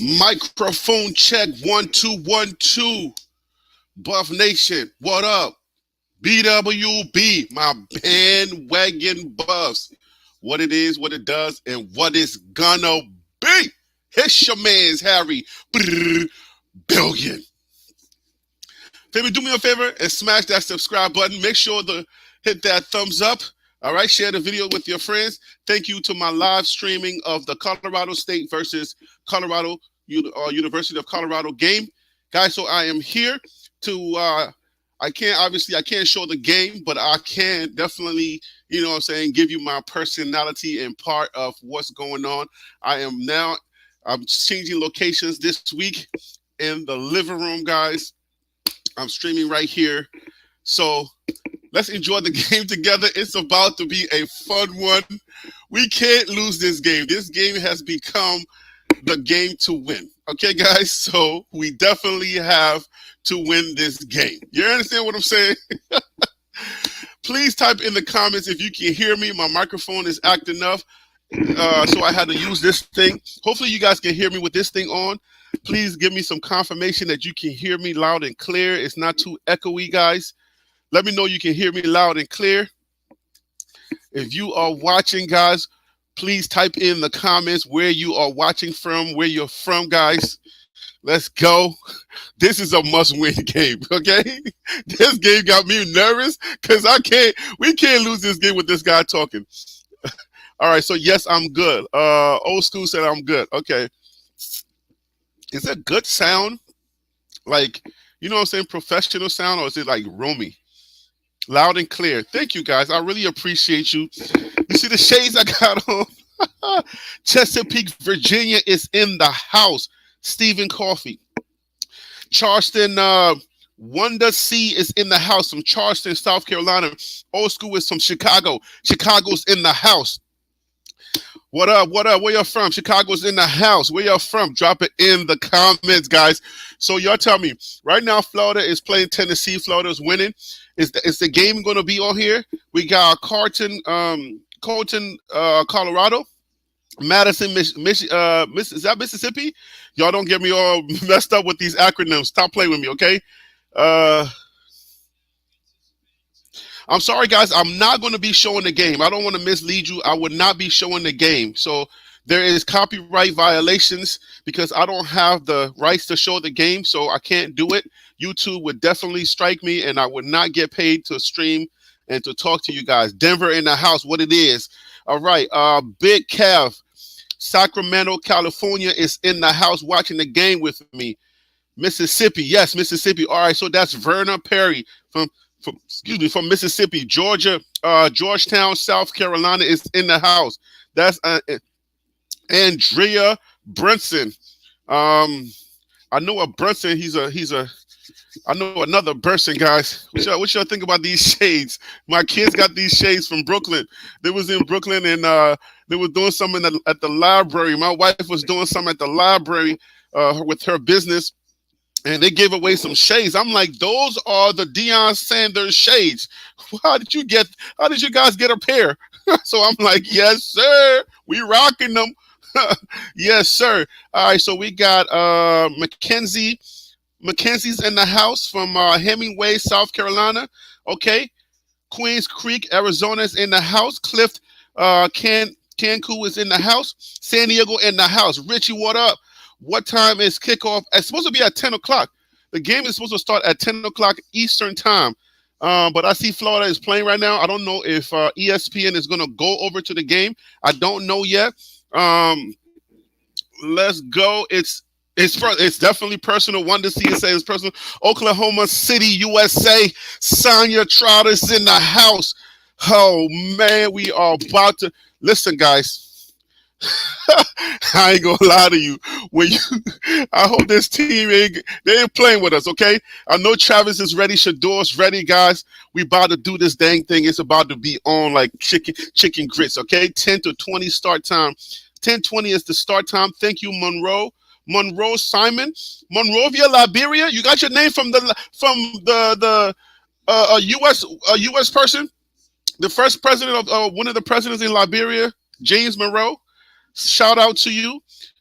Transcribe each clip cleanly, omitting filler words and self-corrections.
Microphone check 1 2 1 2. Buff Nation, what up? BWB, my bandwagon buffs. What it is, what it does, and what it's gonna be. It's your man's Harry Billion. Baby, do me a favor and smash that subscribe button. Make sure to hit that thumbs up. All right, share the video with your friends. Thank you to my live streaming of the Colorado State versus Colorado University of Colorado game. Guys, so I am here to, I can't show the game, but I can definitely, give you my personality and part of what's going on. I'm changing locations this week in the living room, guys. I'm streaming right here. So let's enjoy the game together. It's about to be a fun one. We can't lose this game. This game has become the game to win. Okay, guys? So we definitely have to win this game. You understand what I'm saying? Please type in the comments if you can hear me. My microphone is acting up, so I had to use this thing. Hopefully you guys can hear me with this thing on. Please give me some confirmation that you can hear me loud and clear. It's not too echoey, guys. Let me know you can hear me loud and clear. If you are watching, guys, please type in the comments where you are watching from, where you're from, guys. Let's go. This is a must-win game, okay? This game got me nervous because we can't lose this game with this guy talking. All right, so yes, I'm good. Old school said I'm good. Okay. Is that good sound? Like, you know what I'm saying, professional sound, or is it like roomy? Loud and clear. Thank you, guys. I really appreciate you. You see the shades I got on? Chesapeake, Virginia is in the house. Stephen Coffey. Charleston, Wonder C is in the house from Charleston, South Carolina. Old school is from Chicago. Chicago's in the house. What up? What up? Where you from? Chicago's in the house. Where you from? Drop it in the comments, guys. So y'all tell me. Right now, Florida is playing Tennessee. Florida's winning. Is the game going to be on here? We got Colton, Colorado. Madison, is that Mississippi? Y'all don't get me all messed up with these acronyms. Stop playing with me, okay? I'm sorry, guys. I'm not going to be showing the game. I don't want to mislead you. I would not be showing the game. So there is copyright violations because I don't have the rights to show the game, so I can't do it. YouTube would definitely strike me, and I would not get paid to stream and to talk to you guys. Denver in the house, what it is. All right, Big Kev, Sacramento, California is in the house watching the game with me. Mississippi, yes, Mississippi. All right, so that's Verna Perry from Mississippi. Georgia, Georgetown, South Carolina is in the house. That's Andrea Brunson. I know a Brunson. I know another Brunson, guys. What y'all think about these shades? My kids got these shades from Brooklyn. They was in Brooklyn and they were doing something at the library. My wife was doing something at the library with her business. And they gave away some shades. I'm like, those are the Deion Sanders shades. How did you guys get a pair? So I'm like, yes, sir. We rocking them. Yes, sir. All right, so we got Mackenzie. Mackenzie's in the house from Hemingway, South Carolina. Okay. Queens Creek, Arizona is in the house. Cliff Cancun is in the house. San Diego in the house. Richie, what up? What time is kickoff? It's supposed to be at 10 o'clock. The game is supposed to start at 10 o'clock Eastern time. But I see Florida is playing right now. I don't know if ESPN is going to go over to the game. I don't know yet. Let's go. It's definitely personal. Wonder CSA is personal. Oklahoma City, USA. Sonya Trout is in the house. Oh, man, we are about to... Listen, guys. I ain't gonna lie to you. I hope this team ain't playing with us, okay? I know Travis is ready, Shador's ready, guys. We about to do this dang thing. It's about to be on like chicken grits, okay? 10 to 20 start time. 10:20 is the start time. Thank you, Monroe Simon, Monrovia, Liberia. You got your name from the U.S. person, the first president of one of the presidents in Liberia, James Monroe. Shout out to you.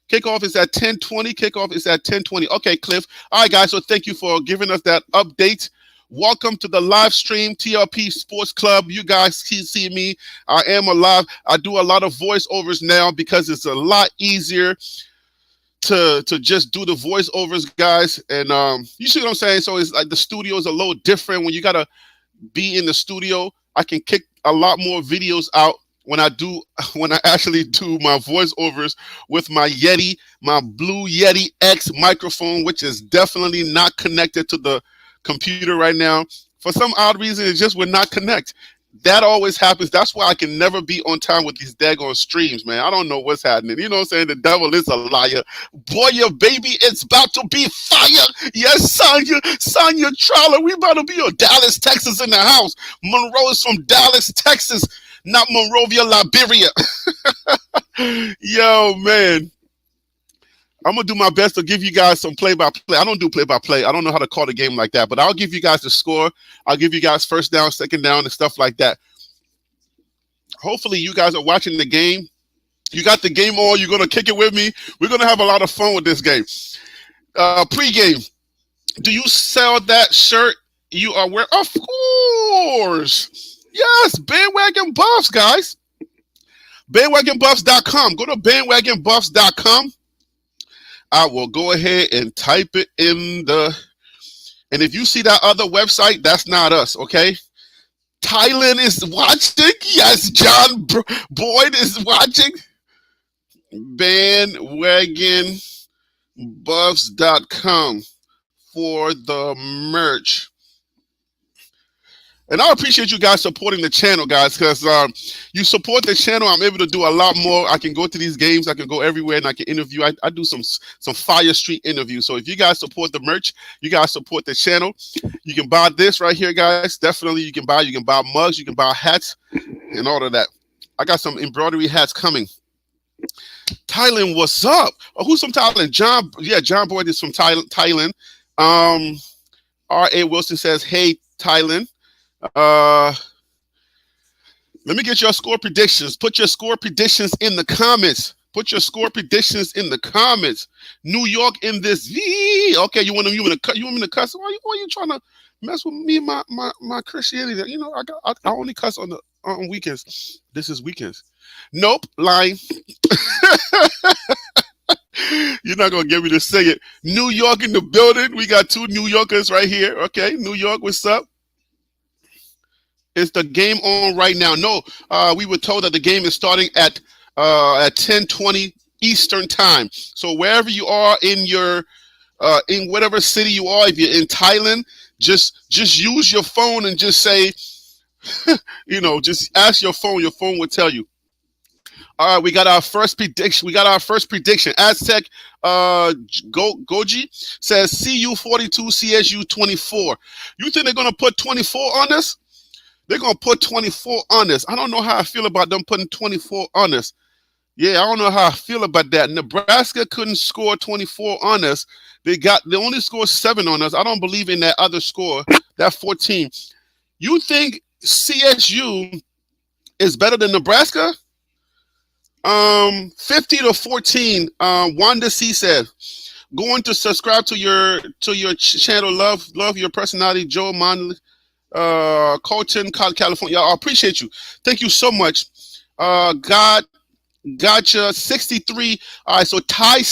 Kickoff is at 10:20. Kickoff is at 10:20. Okay, Cliff. All right, guys. So thank you for giving us that update. Welcome to the live stream, TLP Sports Club. You guys see me. I am alive. I do a lot of voiceovers now because it's a lot easier to just do the voiceovers, guys. And you see what I'm saying? So it's like the studio is a little different when you gotta be in the studio. I can kick a lot more videos out when I actually do my voiceovers with my Yeti, my Blue Yeti X microphone, which is definitely not connected to the computer right now. For some odd reason, it just would not connect. That always happens. That's why I can never be on time with these daggone streams, man. I don't know what's happening. You know what I'm saying? The devil is a liar. Boy, your baby, it's about to be fire. Yes, Sonya Troller, we about to be on Dallas, Texas in the house. Monroe is from Dallas, Texas, not Monrovia, Liberia. Yo, man. I'm going to do my best to give you guys some play-by-play. I don't do play-by-play. I don't know how to call the game like that, but I'll give you guys the score. I'll give you guys first down, second down, and stuff like that. Hopefully, you guys are watching the game. You got the game on. You're going to kick it with me. We're going to have a lot of fun with this game. Pre-game. Do you sell that shirt you are wearing? Of course. Yes, Bandwagon Buffs, guys. Bandwagonbuffs.com. Go to bandwagonbuffs.com. I will go ahead and type it in and if you see that other website, that's not us, okay? Thailand is watching. Yes, John Boyd is watching. Bandwagonbuffs.com for the merch. And I appreciate you guys supporting the channel, guys, because you support the channel. I'm able to do a lot more. I can go to these games. I can go everywhere, and I can interview. I do some Fire Street interviews. So if you guys support the merch, you guys support the channel. You can buy this right here, guys. Definitely, you can buy mugs, you can buy hats, and all of that. I got some embroidery hats coming. Thailand, what's up? Oh, who's from Thailand? John Boyd is from Thailand. R.A. Wilson says, hey, Thailand. Let me get your score predictions. Put your score predictions in the comments. Put your score predictions in the comments. New York in this V. Okay, you want me to cuss? Why you trying to mess with me and my Christianity? You know, I only cuss on weekends. This is weekends. Nope, lying. You're not gonna get me to say it. New York in the building. We got two New Yorkers right here. Okay, New York, what's up? Is the game on right now? No, we were told that the game is starting at 10:20 Eastern time. So wherever you are in your in whatever city you are, if you're in Thailand, just use your phone and just say, just ask your phone. Your phone will tell you. All right, we got our first prediction. Aztec Goji says CU 42, CSU 24. You think they're gonna put 24 on us? They're going to put 24 on us. I don't know how I feel about them putting 24 on us. Yeah, I don't know how I feel about that. Nebraska couldn't score 24 on us. They only scored 7 on us. I don't believe in that other score, that 14. You think CSU is better than Nebraska? 50-14. Wanda C said, going to subscribe to your channel. Love your personality, Joe Monley. Colton, California. I appreciate you. Thank you so much. Gotcha 63. All right, so Ty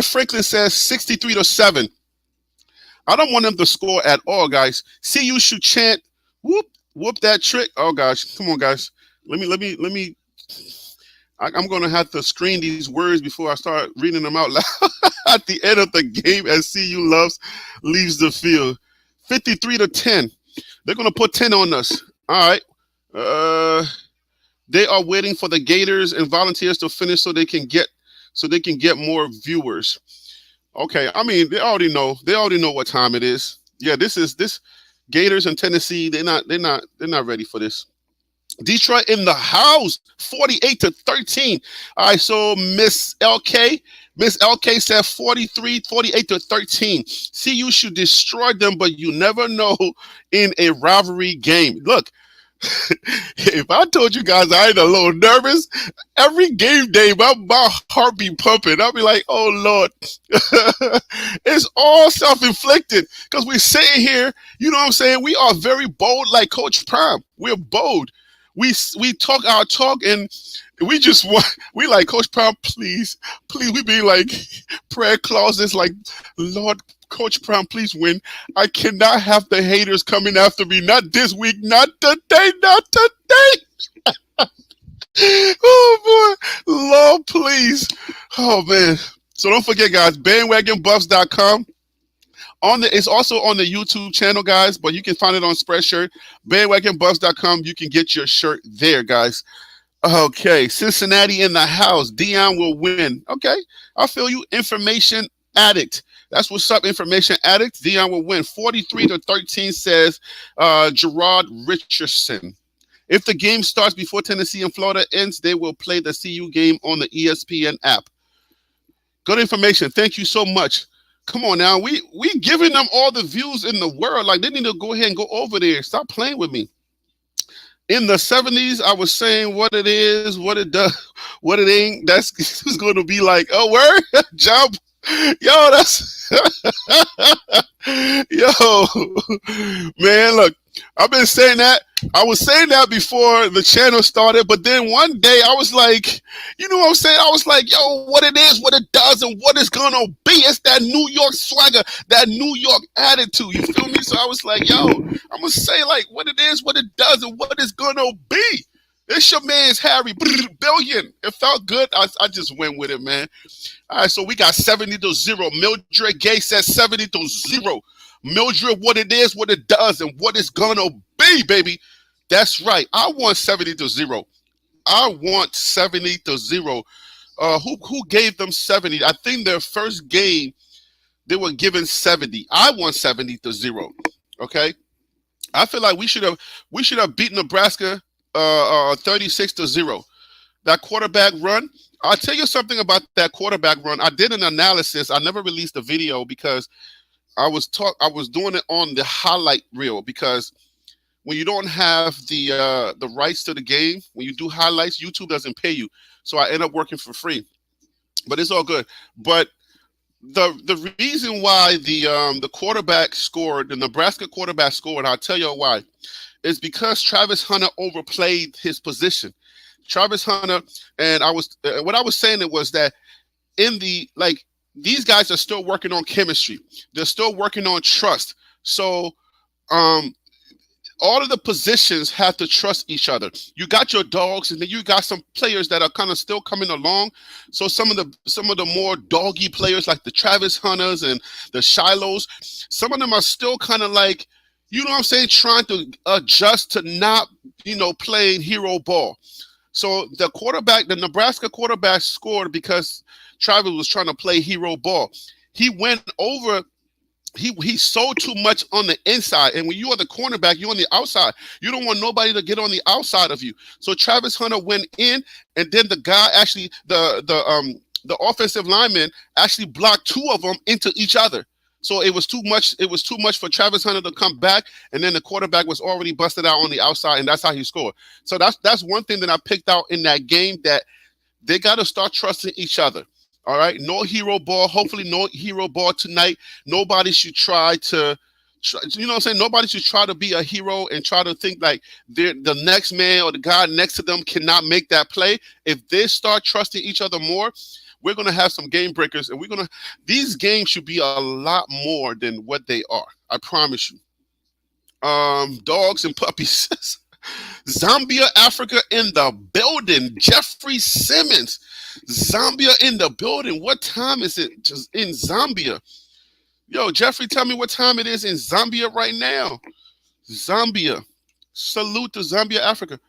Franklin says 63-7. I don't want them to score at all, guys. See, you should chant whoop that trick. Oh gosh, come on, guys. Let me I'm gonna have to screen these words before I start reading them out loud at the end of the game as CU leaves the field. 53-10. They're going to put 10 on us. All right. They are waiting for the Gators and Volunteers to finish so they can get more viewers. Okay. I mean, they already know what time it is. Yeah, this Gators and Tennessee, they're not ready for this. Detroit in the house, 48-13. All right, so Miss LK said 48-13. See, you should destroy them, but you never know in a rivalry game. Look, If I told you guys I ain't a little nervous, every game day, my heart be pumping. I'll be like, oh Lord. It's all self-inflicted because we're sitting here, you know what I'm saying? We are very bold like Coach Prime. We're bold. We talk our talk and we just want, we like Coach Prime, please, we be like prayer clauses like, Lord, Coach Prime, please win. I cannot have the haters coming after me. Not this week, not today, not today. Oh boy, Lord, please. Oh man. So don't forget, guys, bandwagonbuffs.com. It's also on the YouTube channel, guys, but you can find it on Spreadshirt. Bandwagonbuffs.com. You can get your shirt there, guys. Okay, Cincinnati in the house. Dion will win. Okay, I feel you. Information addict. That's what's up, information addict. Dion will win. 43-13 says Gerard Richardson. If the game starts before Tennessee and Florida ends, they will play the CU game on the ESPN app. Good information. Thank you so much. Come on now. We giving them all the views in the world. Like, they need to go ahead and go over there. Stop playing with me. In the 70s, I was saying what it is, what it does, what it ain't. That's it's going to be like, oh, word? Jump. Yo, that's yo, man, look, I've been saying that. I was saying that before the channel started, but then one day I was like, you know what I'm saying? I was like, yo, what it is, what it does, and what it's gonna be. It's that New York swagger, that New York attitude. You feel me? So I was like, yo, I'm gonna say like what it is, what it does, and what it's gonna be. It's your man's Harry Billion. It felt good. I just went with it, man. All right, so we got 70-0. Mildred Gay says 70-0. Mildred, what it is, what it does, and what it's gonna be, baby. That's right. I want 70-0. I want 70-0. Who gave them 70? I think their first game they were given 70. I want 70-0. Okay. I feel like we should have beaten Nebraska 36-0. That quarterback run. I'll tell you something about that quarterback run. I did an analysis. I never released a video because I was doing it on the highlight reel, because when you don't have the rights to the game, when you do highlights, YouTube doesn't pay you. So I end up working for free. But it's all good. But the reason why the quarterback scored, the Nebraska quarterback scored, I'll tell you why, is because Travis Hunter overplayed his position. Travis Hunter, and what I was saying it was that these guys are still working on chemistry. They're still working on trust. So all of the positions have to trust each other. You got your dogs, and then you got some players that are kind of still coming along. So some of the more doggy players, like the Travis Hunters and the Shilohs, some of them are still kind of like, you know what I'm saying, trying to adjust to not, playing hero ball. So the Nebraska quarterback scored because Travis was trying to play hero ball. He went over. He sold too much on the inside, and when you are the cornerback, you're on the outside. You don't want nobody to get on the outside of you. So Travis Hunter went in, and then the guy actually, the offensive lineman actually blocked two of them into each other. So it was too much. It was too much for Travis Hunter to come back, and then the quarterback was already busted out on the outside, and that's how he scored. So that's one thing that I picked out in that game, that they got to start trusting each other. All right, no hero ball. Hopefully, no hero ball tonight. Nobody should try to, you know what I'm saying? Nobody should try to be a hero and try to think like the next man or the guy next to them cannot make that play. If they start trusting each other more, we're going to have some game breakers, and these games should be a lot more than what they are. I promise you. Dogs and puppies. Zambia, Africa in the building. Jeffrey Simmons. Zambia in the building. What time is it just in Zambia? Yo, Jeffrey, tell me what time it is in Zambia right now. Zambia. Salute to Zambia, Africa.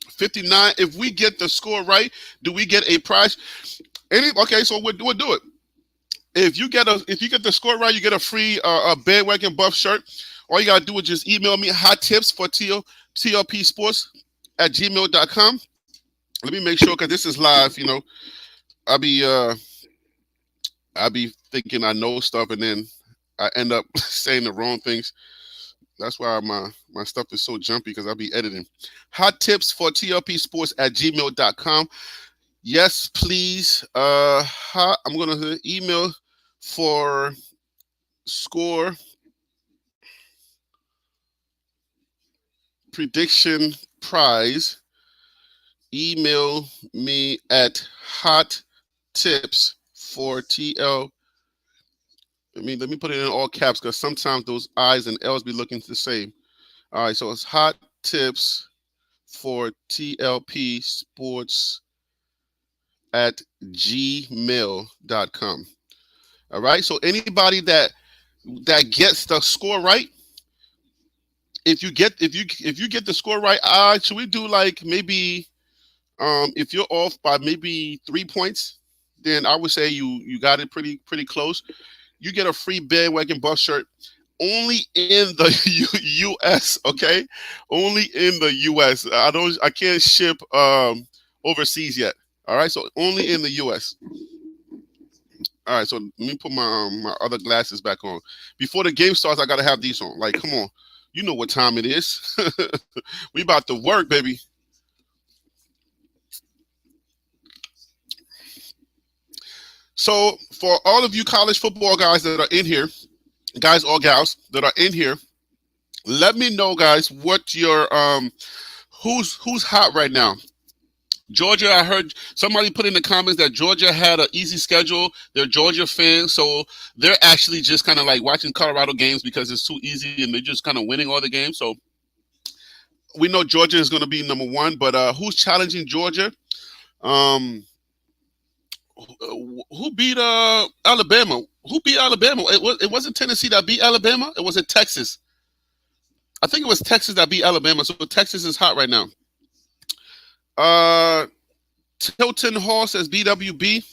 59. If we get the score right, do we get a prize? Okay, so we'll do it. If you get the score right, you get a free bandwagon buff shirt. All you gotta do is just email me hot tips for TLP Sports at gmail.com. Let me make sure, because this is live. I'll be I be thinking I know stuff, and then I end up saying the wrong things. That's why my stuff is so jumpy because I'll be editing. Hot tips for TLP Sports at gmail.com. Yes, please. I'm gonna email for score prediction prize. Email me at hot tips for TL. Let me put it in all caps because sometimes those I's and L's be looking the same. All right, so it's hot tips for TLP Sports at gmail.com. All right, so anybody that gets the score right, if you get the score right, should we do like maybe if you're off by maybe 3 points, then I would say you got it pretty close. You get a free bandwagon buff shirt only in the U.S. Okay, only in the U.S. I can't ship overseas yet. All right, so only in the U.S. All right, so let me put my other glasses back on. Before the game starts, I gotta have these on. Like, come on, you know what time it is. We about to work, baby. So for all of you college football guys that are in here, guys or gals that are in here, let me know, guys, what your who's hot right now. Georgia, I heard somebody put in the comments that Georgia had an easy schedule. They're Georgia fans, so they're actually just kind of like watching Colorado games because it's too easy and they're just kind of winning all the games. So we know Georgia is going to be number one, but who's challenging Georgia? Um, who beat Alabama? Who beat Alabama? It wasn't Tennessee that beat Alabama. It wasn't Texas. I think it was Texas that beat Alabama. So Texas is hot right now. Tilton Hall says BWB.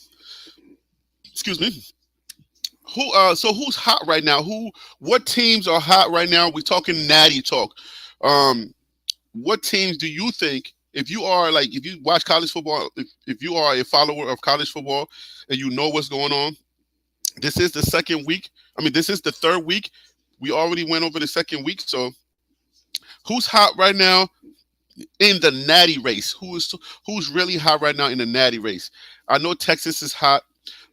Excuse me. So who's hot right now? What teams are hot right now? We're talking natty talk. What teams do you think, if you watch college football, if you are a follower of college football and you know what's going on, this is the second week. This is the third week. We already went over the second week. So who's hot right now in the natty race? Who's really hot right now in the natty race? I know Texas is hot.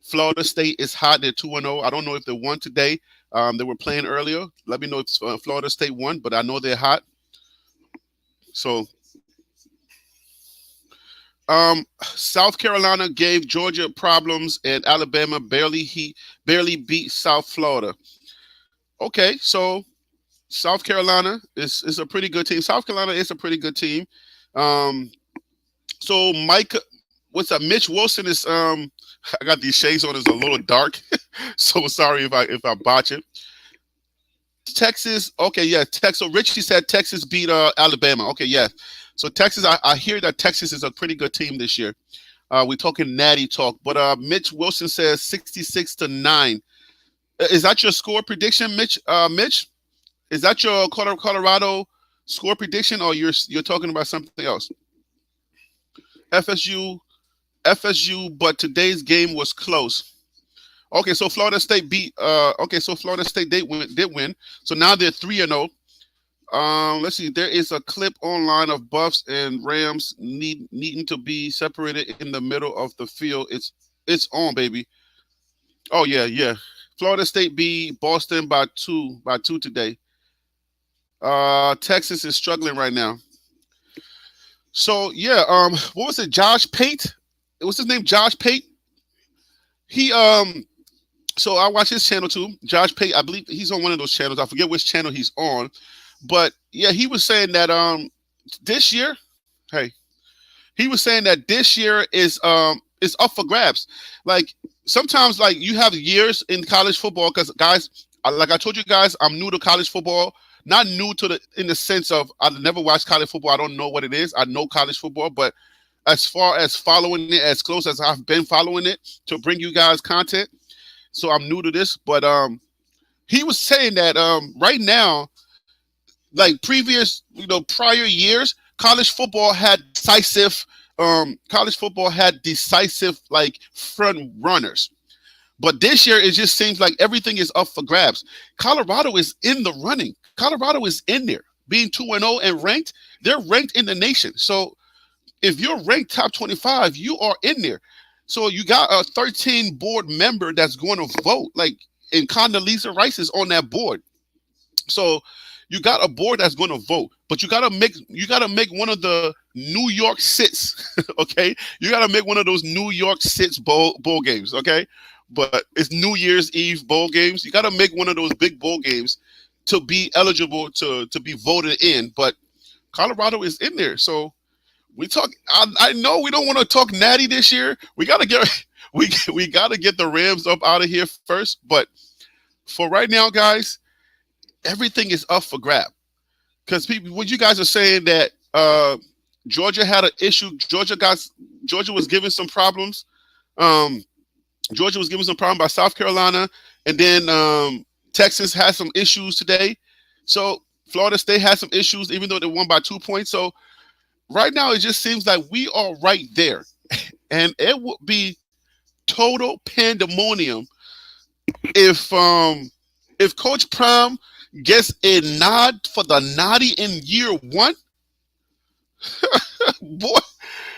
Florida State is hot. They're 2-0. I don't know if they won today. They were playing earlier. Let me know if Florida State won, but I know they're hot. So South Carolina gave Georgia problems, and Alabama barely beat South Florida. Okay, so South Carolina is a pretty good team. South Carolina is a pretty good team. So Mitch Wilson is I got these shades on. It's a little dark, so sorry if I botch it. Texas, okay, yeah, Texas. So Richie said Texas beat Alabama. Okay, yeah. So Texas, I hear that Texas is a pretty good team this year. We're talking natty talk, but Mitch Wilson says 66-9. Is that your score prediction, Mitch? Mitch, is that your Colorado score prediction, or you're talking about something else? FSU, but today's game was close. Okay, so Florida State beat. So Florida State did win. So now they're 3-0. Let's see. There is a clip online of Buffs and Rams needing to be separated in the middle of the field. It's on, baby. Oh yeah. Florida State beat Boston by two today. Texas is struggling right now. So yeah. What was it? Josh Pate. What's his name? Josh Pate. He So I watch his channel too. Josh Pate. I believe he's on one of those channels. I forget which channel he's on. But yeah, he was saying that this year, he was saying that this year is up for grabs. Like sometimes, like you have years in college football, because guys, like I told you guys, I'm new to college football. Not new in the sense of I've never watched college football. I don't know what it is. I know college football, but as far as following it as close as I've been following it to bring you guys content, so I'm new to this. But he was saying that right now, like prior years, college football had decisive like front runners. But this year, it just seems like everything is up for grabs. Colorado is in the running. Colorado is in there, being 2-0 and ranked. They're ranked in the nation. So if you're ranked top 25, you are in there. So you got a 13 board member that's going to vote. Like, and Condoleezza Rice is on that board. So you got a board that's going to vote, but you gotta make one of the New York sits, okay? You gotta make one of those New York sits bowl games, okay? But it's New Year's Eve bowl games. You gotta make one of those big bowl games to be eligible to be voted in. But Colorado is in there, so we talk. I know we don't want to talk natty this year. We gotta get we gotta get the Rams up out of here first. But for right now, guys, everything is up for grab. Because people, what you guys are saying that Georgia had an issue. Georgia was given some problems. Georgia was given some problem by South Carolina, and then Texas had some issues today. So Florida State had some issues, even though they won by 2 points. So right now, it just seems like we are right there, and it would be total pandemonium if Coach Prime gets a nod for the naughty in year one. Boy,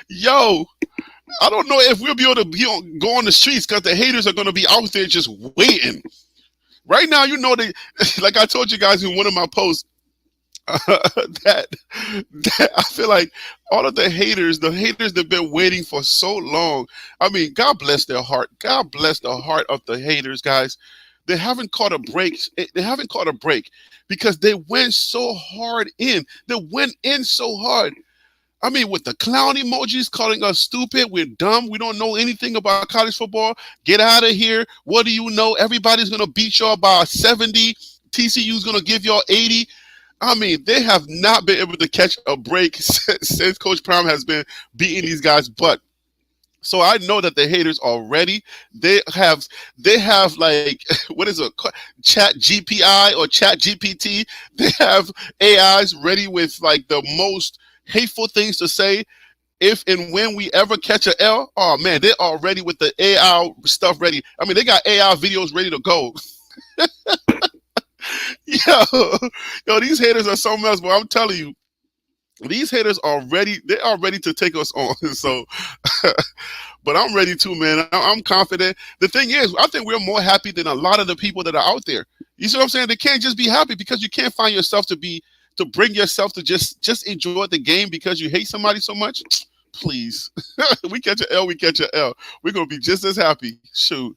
yo, I don't know if we'll be able to go on the streets because the haters are going to be out there just waiting. Right now, you know, like I told you guys in one of my posts, that I feel like all of the haters have been waiting for so long. I mean, God bless their heart. God bless the heart of the haters, guys. They haven't caught a break. They haven't caught a break because they went so hard in. They went in so hard. I mean, with the clown emojis calling us stupid, we're dumb, we don't know anything about college football. Get out of here. What do you know? Everybody's going to beat y'all by 70. TCU's going to give y'all 80. I mean, they have not been able to catch a break since Coach Prime has been beating these guys' butt. So I know that the haters are ready. They have like, what is it, Chat GPI or Chat GPT? They have AIs ready with like the most hateful things to say. If and when we ever catch an L, oh man, they're already with the AI stuff ready. I mean, they got AI videos ready to go. Yo, these haters are something else, but I'm telling you, these haters are ready. They are ready to take us on. So, but I'm ready too, man. I'm confident. The thing is, I think we're more happy than a lot of the people that are out there. You see what I'm saying? They can't just be happy because you can't find yourself to bring yourself to just enjoy the game because you hate somebody so much. Please, we catch an L, we catch an L. We're gonna be just as happy. Shoot.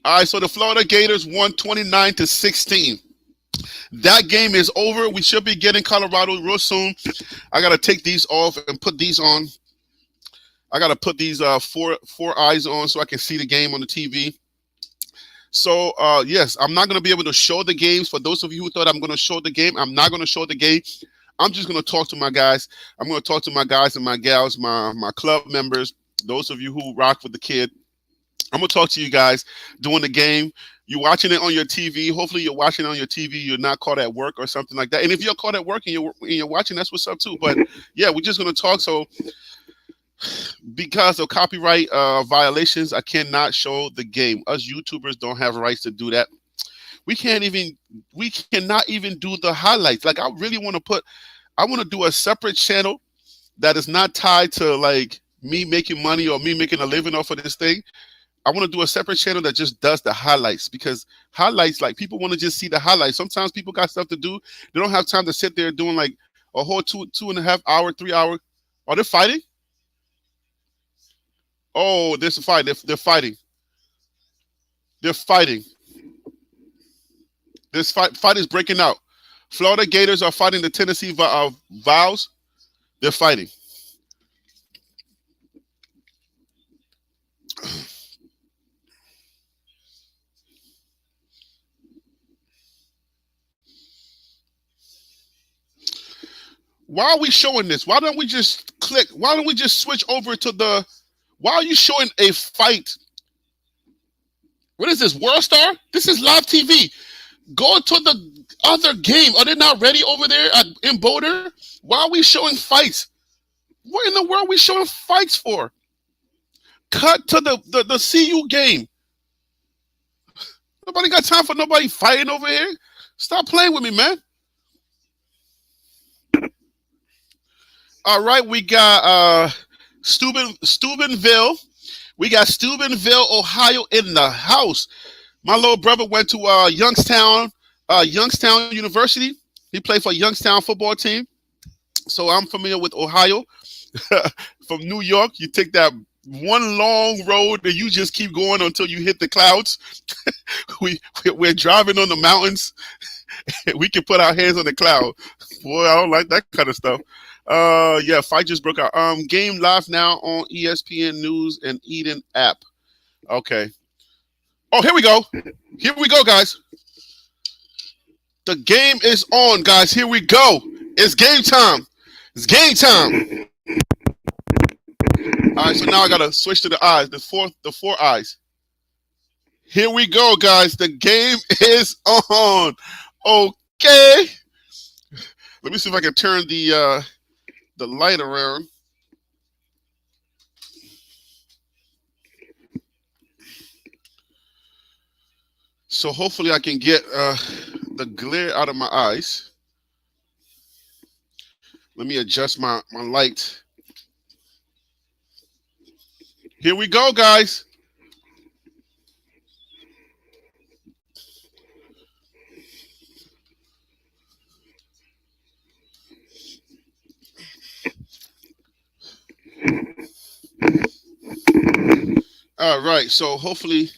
All right, so the Florida Gators won 29-16. That game is over. We should be getting Colorado real soon. I gotta take these off and put these on. I gotta put these four eyes on so I can see the game on the TV. So yes, I'm not gonna be able to show the games. For those of you who thought I'm gonna show the game, I'm not gonna show the game. I'm just gonna talk to my guys. I'm gonna talk to my guys and my gals, my club members. Those of you who rock with the kid. I'm gonna talk to you guys during the game. You're watching it on your TV. Hopefully, you're watching it on your TV. You're not caught at work or something like that. And if you're caught at work and you're watching, that's what's up too. But yeah, we're just gonna talk. So because of copyright violations, I cannot show the game. Us YouTubers don't have rights to do that. We cannot even do the highlights. Like I want to do a separate channel that is not tied to like me making money or me making a living off of this thing. I want to do a separate channel that just does the highlights because highlights, like people want to just see the highlights. Sometimes people got stuff to do. They don't have time to sit there doing like a whole 2.5 hour, 3 hour. Are they fighting? Oh, there's a fight. They're fighting. They're fighting. This fight is breaking out. Florida Gators are fighting the Tennessee Vows. They're fighting. Why are we showing this? Why don't we just click? Why don't we just switch over to the... Why are you showing a fight? What is this, World Star? This is live TV. Go to the other game. Are they not ready over there in Boulder? Why are we showing fights? What in the world are we showing fights for? Cut to the CU game. Nobody got time for nobody fighting over here. Stop playing with me, man. All right, we got Steubenville. We got Steubenville, Ohio in the house. My little brother went to Youngstown University. He played for Youngstown football team. So I'm familiar with Ohio. From New York, you take that one long road and you just keep going until you hit the clouds. We're driving on the mountains. We can put our hands on the cloud. Boy, I don't like that kind of stuff. Yeah, fight just broke out. Game live now on ESPN News and Eden app. Okay. Oh, here we go. Here we go, guys. The game is on, guys. Here we go. It's game time. It's game time. All right, so now I gotta switch to the eyes. The four eyes. Here we go, guys. The game is on. Okay. Let me see if I can turn the light around. So hopefully I can get the glare out of my eyes. Let me adjust my light. Here we go, guys. All right, so hopefully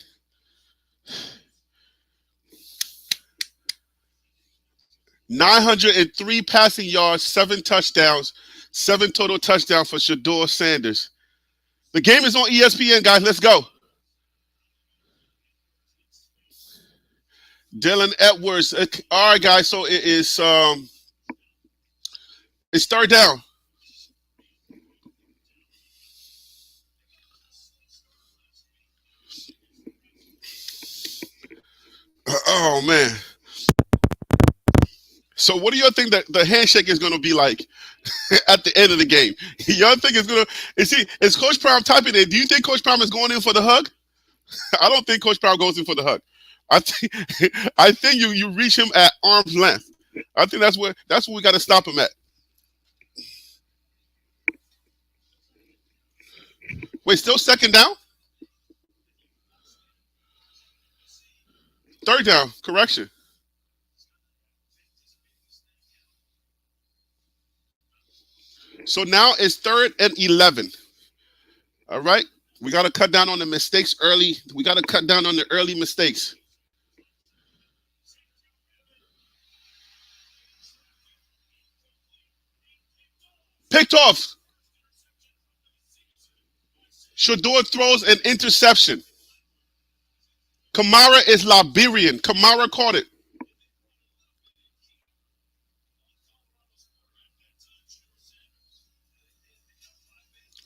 $903 passing yards, 7 touchdowns, 7 total touchdowns for Shedeur Sanders. The game is on ESPN, guys. Let's go. Dylan Edwards. All right, guys. So it is it's third down. Oh man. So what do you think that the handshake is going to be like at the end of the game? Y'all think it's going to – is Coach Prime typing in? Do you think Coach Prime is going in for the hug? I don't think Coach Prime goes in for the hug. I think you reach him at arm's length. I think that's where we got to stop him at. Wait, still second down? Third down, correction. So now it's 3rd and 11. All right. We got to cut down on the mistakes early. We got to cut down on the early mistakes. Picked off. Shedeur throws an interception. Kamara is Liberian. Kamara caught it.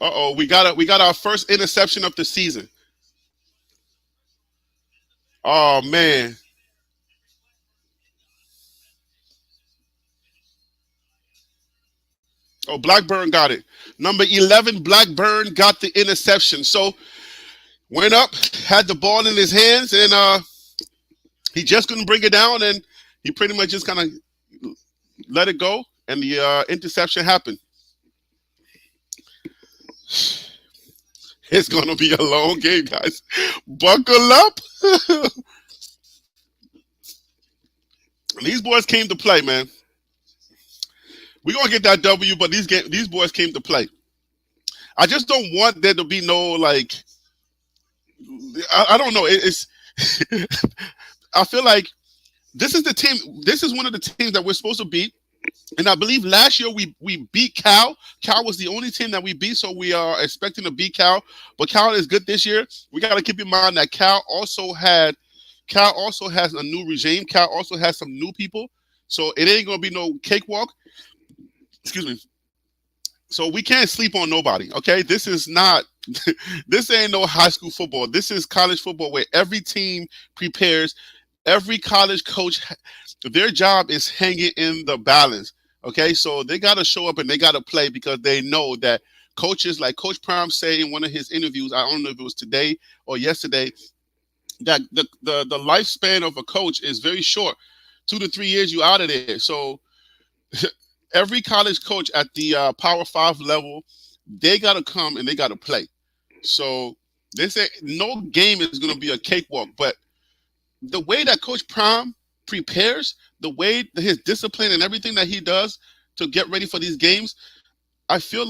Uh-oh, we got our first interception of the season. Oh man. Oh, Blackburn got it. Number 11, Blackburn got the interception. So went up, had the ball in his hands, and he just couldn't bring it down, and he pretty much just kind of let it go, and the interception happened. It's going to be a long game, guys. Buckle up. These boys came to play, man. We're going to get that W, but these boys came to play. I just don't want there to be no, like, I don't know. It's I feel like this is the team. This is one of the teams that we're supposed to beat. And I believe last year we beat Cal. Cal was the only team that we beat, so we are expecting to beat Cal. But Cal is good this year. We got to keep in mind that Cal also has a new regime. Cal also has some new people. So it ain't going to be no cakewalk. Excuse me. So we can't sleep on nobody, okay? This is not – this ain't no high school football. This is college football where every team prepares. Every college coach, their job is hanging in the balance, okay? So they got to show up and they got to play because they know that coaches, like Coach Prime said in one of his interviews, I don't know if it was today or yesterday, that the lifespan of a coach is very short. 2 to 3 years, you out of there. So every college coach at the Power 5 level, they got to come and they got to play. So they say no game is going to be a cakewalk, but the way that Coach Prime prepares, the way that his discipline and everything that he does to get ready for these games, I feel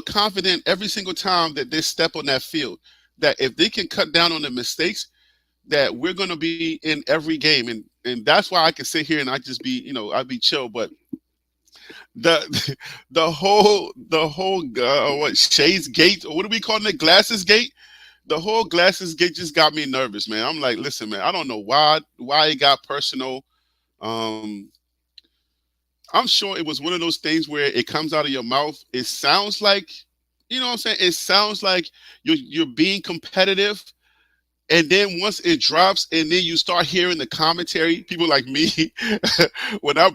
confident every single time that they step on that field, that if they can cut down on the mistakes, that we're going to be in every game. And that's why I can sit here and I just be, I'd be chill. But the whole what, Shades Gate, or what are we calling it, Glasses Gate? The whole Glasses Gate just got me nervous, man. I'm like, listen, man, I don't know why it got personal. I'm sure it was one of those things where it comes out of your mouth. It sounds like, you know what I'm saying? It sounds like you're being competitive. And then once it drops and then you start hearing the commentary, people like me,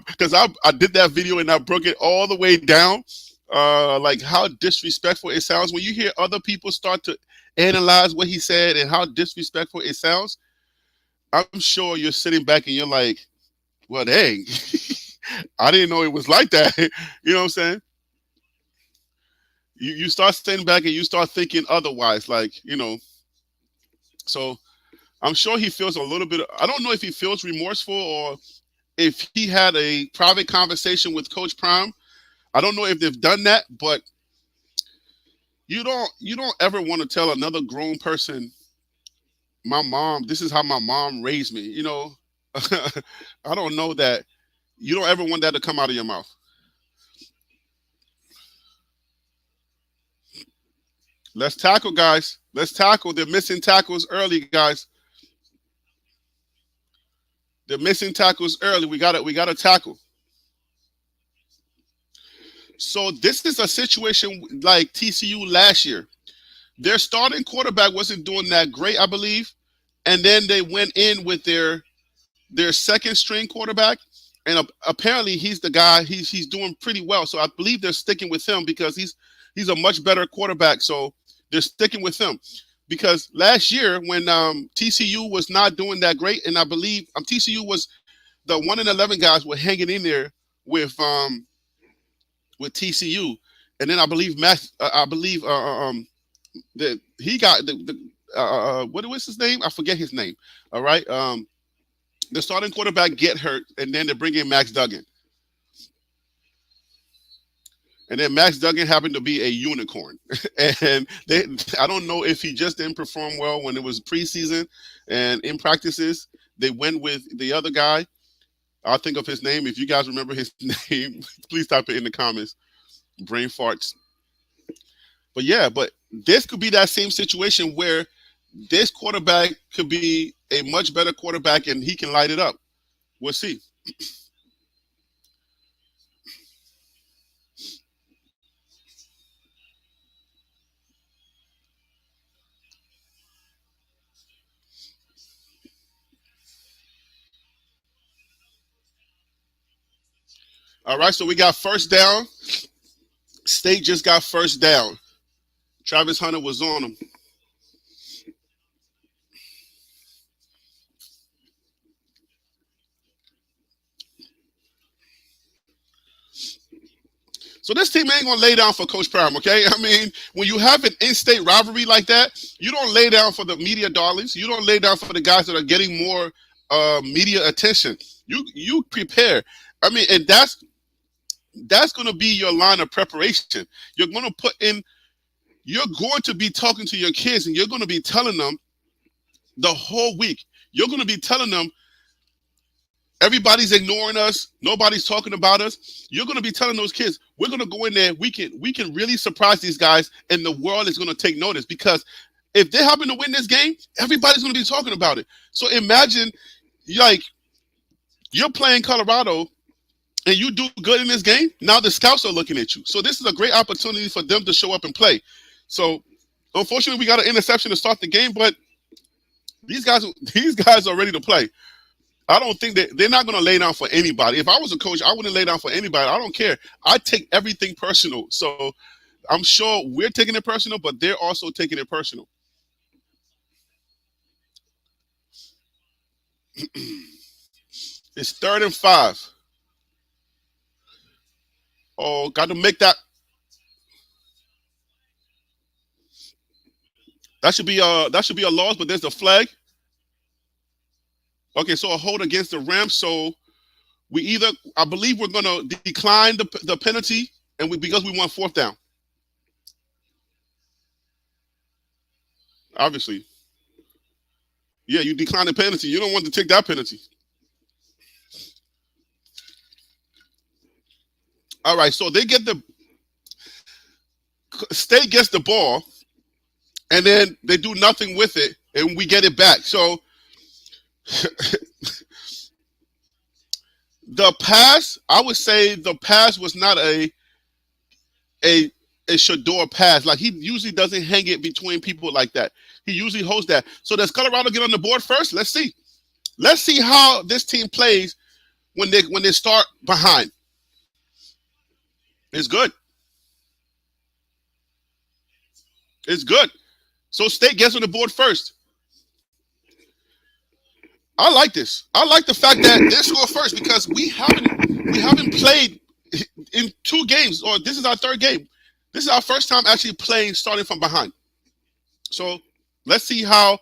because I did that video and I broke it all the way down, like how disrespectful it sounds when you hear other people start to analyze what he said and how disrespectful it sounds. I'm sure you're sitting back and you're like, well, dang, I didn't know it was like that. You know what I'm saying? You start sitting back and you start thinking otherwise, like, so I'm sure he feels a little bit, I don't know if he feels remorseful or if he had a private conversation with Coach Prime. I don't know if they've done that, but you don't ever want to tell another grown person, this is how my mom raised me. I don't know that. You don't ever want that to come out of your mouth. Let's tackle, guys. Let's tackle. They're missing tackles early, guys. They're missing tackles early. We gotta tackle. So this is a situation like TCU last year. Their starting quarterback wasn't doing that great, I believe. And then they went in with their second string quarterback. And apparently he's the guy, he's doing pretty well. So I believe they're sticking with him because he's a much better quarterback. So they're sticking with him. Because last year when TCU was not doing that great, and I believe TCU was the 1-11 guys were hanging in there with TCU, and then I believe that he got what was his name? I forget his name. All right, the starting quarterback get hurt, and then they bring in Max Duggan. And then Max Duggan happened to be a unicorn. And I don't know if he just didn't perform well when it was preseason and in practices. They went with the other guy. I'll think of his name. If you guys remember his name, please type it in the comments. Brain farts. But yeah, but this could be that same situation where this quarterback could be a much better quarterback and he can light it up. We'll see. All right, so we got first down. State just got first down. Travis Hunter was on him. So this team ain't going to lay down for Coach Prime, okay? I mean, when you have an in-state rivalry like that, you don't lay down for the media darlings. You don't lay down for the guys that are getting more media attention. You prepare. I mean, and that's going to be your line of preparation. You're going to be talking to your kids and you're going to be telling them the whole week. You're going to be telling them everybody's ignoring us. Nobody's talking about us. You're going to be telling those kids, we're going to go in there. We can really surprise these guys and the world is going to take notice, because if they happen to win this game, everybody's going to be talking about it. So imagine like you're playing Colorado and you do good in this game. Now the scouts are looking at you. So this is a great opportunity for them to show up and play. So unfortunately, we got an interception to start the game, but these guys are ready to play. I don't think they're not going to lay down for anybody. If I was a coach, I wouldn't lay down for anybody. I don't care. I take everything personal. So I'm sure we're taking it personal, but they're also taking it personal. It's 3rd and 5. Oh, got to make that. That should be a loss, but there's a flag. Okay, so a hold against the Rams. So I believe we're gonna decline the penalty, and because we want 4th down. Obviously, yeah, you decline the penalty. You don't want to take that penalty. All right, so State gets the ball, and then they do nothing with it, and we get it back. So the pass, I would say the pass was not a Shador pass. Like, he usually doesn't hang it between people like that. He usually holds that. So does Colorado get on the board first? Let's see. Let's see how this team plays when they start behind. It's good. It's good. So State gets on the board first. I like this. I like the fact that they score first because we haven't played in 2 games, or this is our 3rd game. This is our first time actually playing starting from behind. So let's see how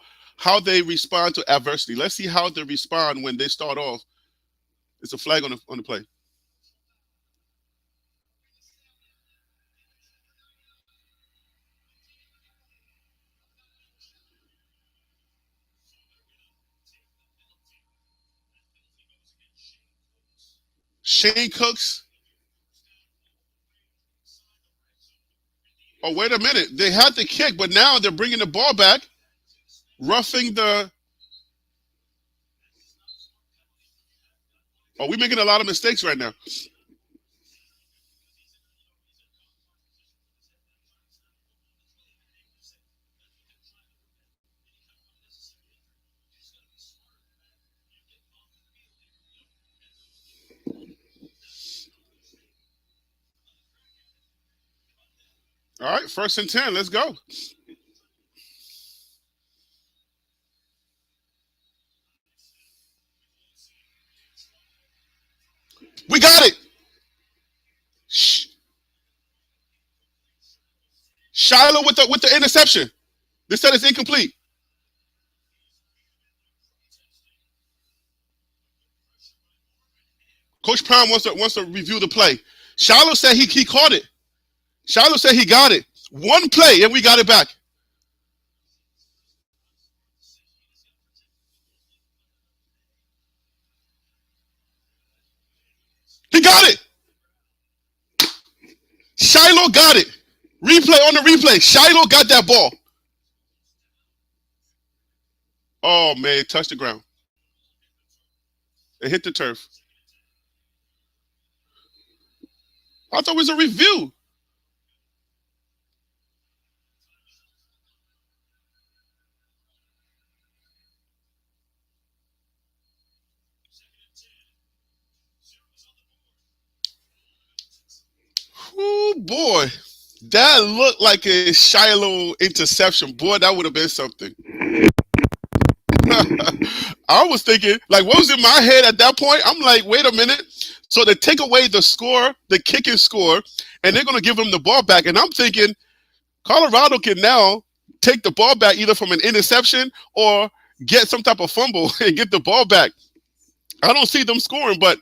they respond to adversity. Let's see how they respond when they start off. It's a flag on the play. Shane Cooks. Oh, wait a minute. They had the kick, but now they're bringing the ball back, roughing the. Oh, we're making a lot of mistakes right now. All right, 1st and 10. Let's go. We got it. Shiloh with the interception. They said it's incomplete. Coach Prime wants to review the play. Shiloh said he caught it. Shiloh said he got it. 1 play and we got it back. He got it. Shiloh got it. Replay on the replay. Shiloh got that ball. Oh, man, it touched the ground. It hit the turf. I thought it was a review. Oh, boy. That looked like a Shiloh interception. Boy, that would have been something. I was thinking, like, what was in my head at that point? I'm like, wait a minute. So they take away the score, the kicking score, and they're going to give them the ball back. And I'm thinking, Colorado can now take the ball back either from an interception or get some type of fumble and get the ball back. I don't see them scoring, but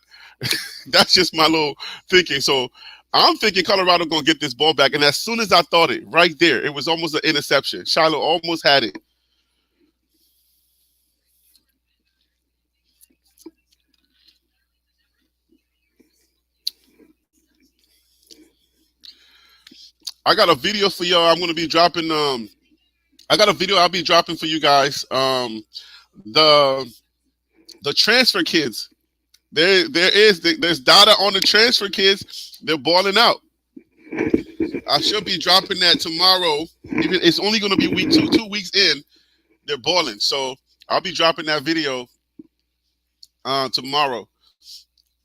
that's just my little thinking. So I'm thinking Colorado going to get this ball back. And as soon as I thought it, right there, it was almost an interception. Shiloh almost had it. I got a video for y'all. I'm going to be dropping. I got a video I'll be dropping for you guys. The transfer kids. There's data on the transfer kids. They're balling out. I should be dropping that tomorrow. Even it's only going to be week 2 weeks in. They're balling. So I'll be dropping that video tomorrow.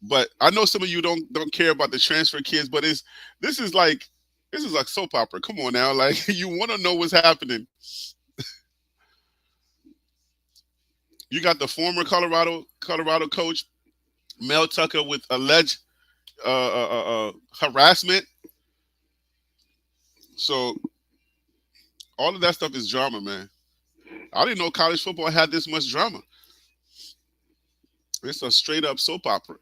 But I know some of you don't care about the transfer kids, but this is like This is like soap opera. Come on now. Like, you want to know what's happening. You got the former Colorado coach, Mel Tucker, with alleged harassment. So all of that stuff is drama, man. I didn't know college football had this much drama. It's a straight up soap opera.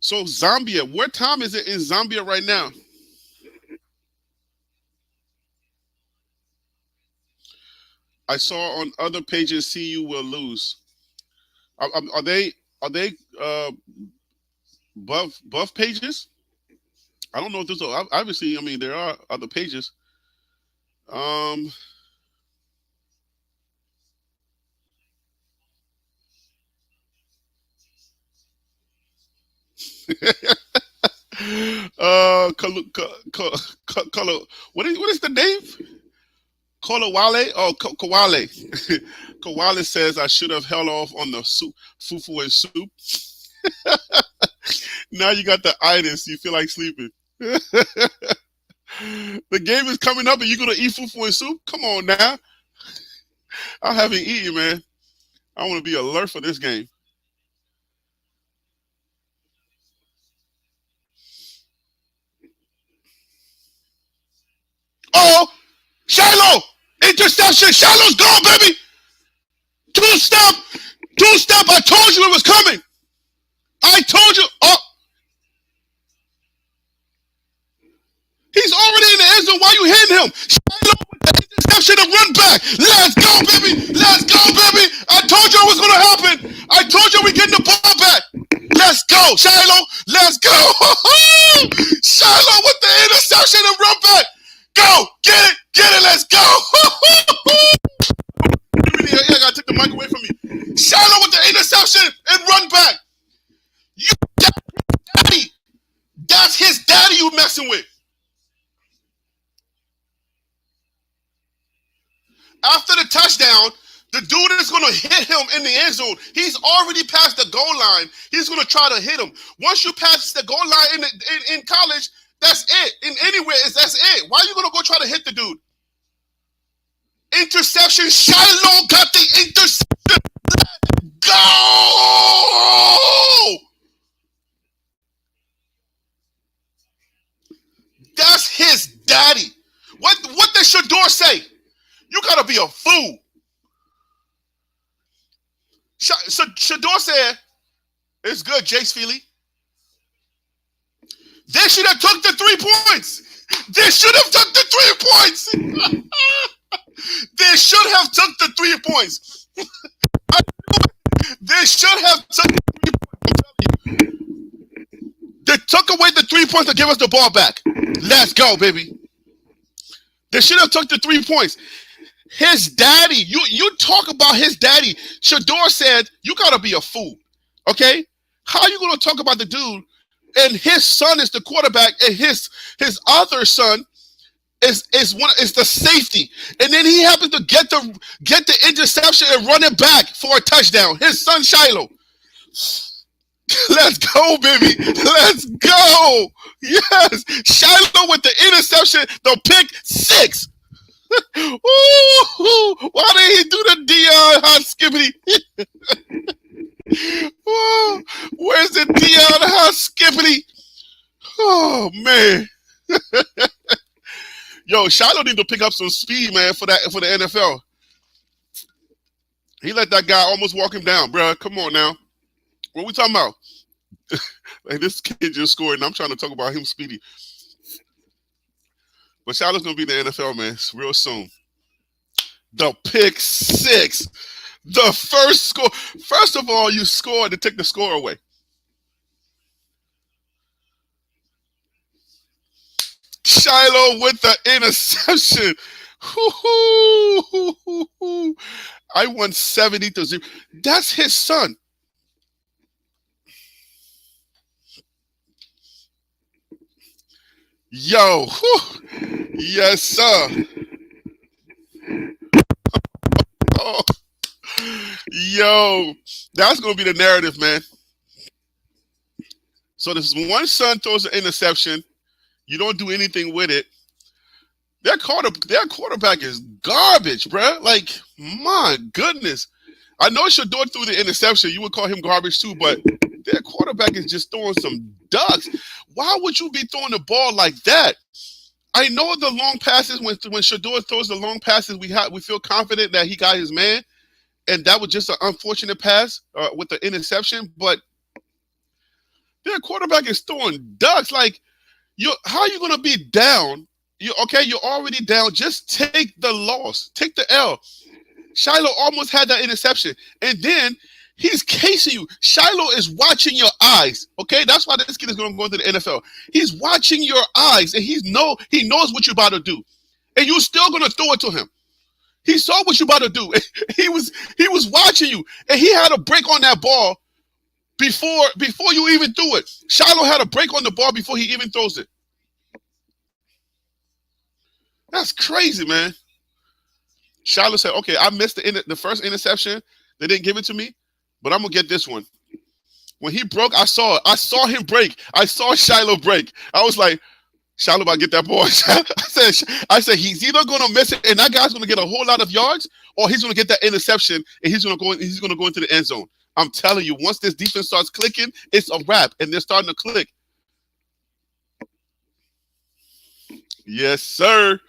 So Zambia, what time is it in Zambia right now? I saw on other pages CU will lose. Are they buff pages? I don't know if there's obviously. I mean, there are other pages. Um. What is the name? Kolawale? Oh, Kawale. Kawale says I should have held off on the soup, fufu and soup. Now you got the itis. You feel like sleeping. The game is coming up and you're going to eat fufu and soup? Come on now. I haven't eaten, man. I want to be alert for this game. Oh, Shiloh! Interception! Shiloh's gone, baby! Two-step! Two-step! I told you it was coming! I told you! Oh! He's already in the end zone. Why are you hitting him? Shiloh with the interception and run back! Let's go, baby! Let's go, baby! I told you it was going to happen! I told you we're getting the ball back! Let's go, Shiloh! Let's go! Shiloh with the interception and run back! Go! Get it! Get it! Let's go! I gotta take the mic away from me. Shiloh with the interception and run back. You daddy. That's his daddy you messing with. After the touchdown, the dude is going to hit him in the end zone. He's already past the goal line. He's going to try to hit him. Once you pass the goal line in college, that's it. In anywhere, that's it. Why are you going to go try to hit the dude? Interception. Shiloh got the interception. Let's go! That's his daddy. What does Shador say? You got to be a fool. Shador said, it's good, Jace Feely. They should have took the 3 points. They should have took the 3 points. They should have took the 3 points. They should have took the 3 points. They took away the 3 points to give us the ball back. Let's go, baby. They should have took the 3 points. His daddy, you talk about his daddy. Shador said, you got to be a fool. Okay? How are you going to talk about the dude and his son is the quarterback and his other son is the safety, and then he happens to get the interception and run it back for a touchdown. His son Shiloh. Let's go, baby. Let's go. Yes. Shiloh with the interception, the pick 6. Ooh, why did he do the Dion hot skippity? Oh, where's the Dion hot skippity? Oh man. Yo, Shiloh need to pick up some speed, man, for the NFL. He let that guy almost walk him down, bro. Come on now. What we talking about? Like, this kid just scored, and I'm trying to talk about him speedy. But Shiloh's gonna be in the NFL, man, real soon. The pick 6. The first score. First of all, you scored to take the score away. Shiloh with the interception. I won 70-0. That's his son. Yo. Yes, sir. Yo, that's going to be the narrative, man. So this one son throws an interception. You don't do anything with it. Their quarterback is garbage, bro. Like, my goodness. I know Shador threw the interception. You would call him garbage too, but their quarterback is just throwing some ducks. Why would you be throwing the ball like that? I know the long passes, when Shador throws the long passes, we feel confident that he got his man, and that was just an unfortunate pass with the interception, but their quarterback is throwing ducks. Like, how are you going to be down? You're already down. Just take the loss. Take the L. Shiloh almost had that interception. And then he's casing you. Shiloh is watching your eyes. Okay? That's why this kid is going to go into the NFL. He's watching your eyes, and he knows what you're about to do. And you're still going to throw it to him. He saw what you're about to do. He was watching you. And he had a break on that ball before you even threw it. Shiloh had a break on the ball before he even throws it. That's crazy, man. Shiloh said, okay, I missed the first interception. They didn't give it to me, but I'm going to get this one. When he broke, I saw it. I saw him break. I saw Shiloh break. I was like, Shiloh about to get that ball. I said, he's either going to miss it, and that guy's going to get a whole lot of yards, or he's going to get that interception, and he's going to go into the end zone. I'm telling you, once this defense starts clicking, it's a wrap, and they're starting to click. Yes, sir.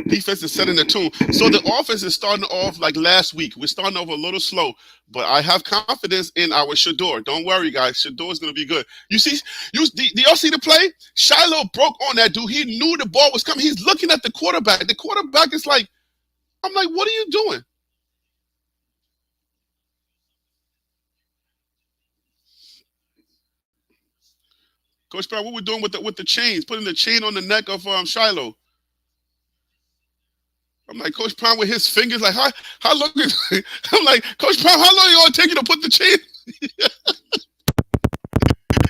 Defense is setting the tune. So the offense is starting off like last week. We're starting off a little slow, but I have confidence in our Shador. Don't worry, guys. Shador is going to be good. Do y'all see the play? Shiloh broke on that dude. He knew the ball was coming. He's looking at the quarterback. The quarterback is like, I'm like, what are you doing? Coach Brown, what we're doing with the chains, putting the chain on the neck of Shiloh. I'm like, Coach Brown with his fingers, like, how long I'm like, Coach Brown, how long are you gonna take you to put the chain?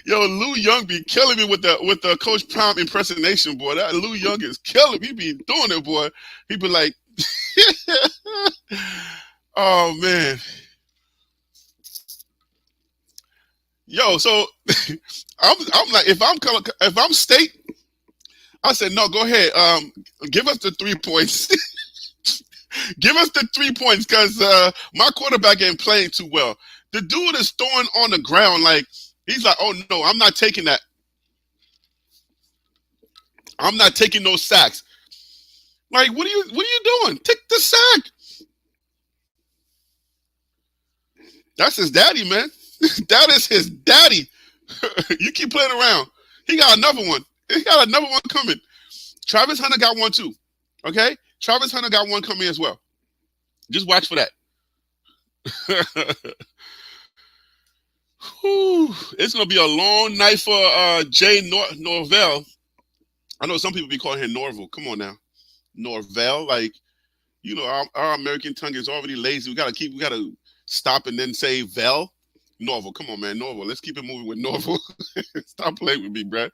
Yo, Lou Young be killing me with the Coach Brown impersonation, boy. That Lou Young is killing me. He be doing it, boy. He be like, oh man. Yo, so I'm like, if I'm state, I said, no, go ahead. Give us the 3 points. Give us the 3 points, because my quarterback ain't playing too well. The dude is throwing on the ground like he's like, oh no, I'm not taking that. I'm not taking those sacks. Like, what are you doing? Take the sack. That's his daddy, man. That is his daddy. You keep playing around. He got another one. He got another one coming. Travis Hunter got one too. Okay? Travis Hunter got one coming as well. Just watch for that. It's going to be a long night for Jay Norvell. I know some people be calling him Norvell. Come on now. Norvell. Like, you know, our American tongue is already lazy. We got to stop and then say Vel. Norvell. Come on, man. Norvell. Let's keep it moving with Norvell. Stop playing with me, bro.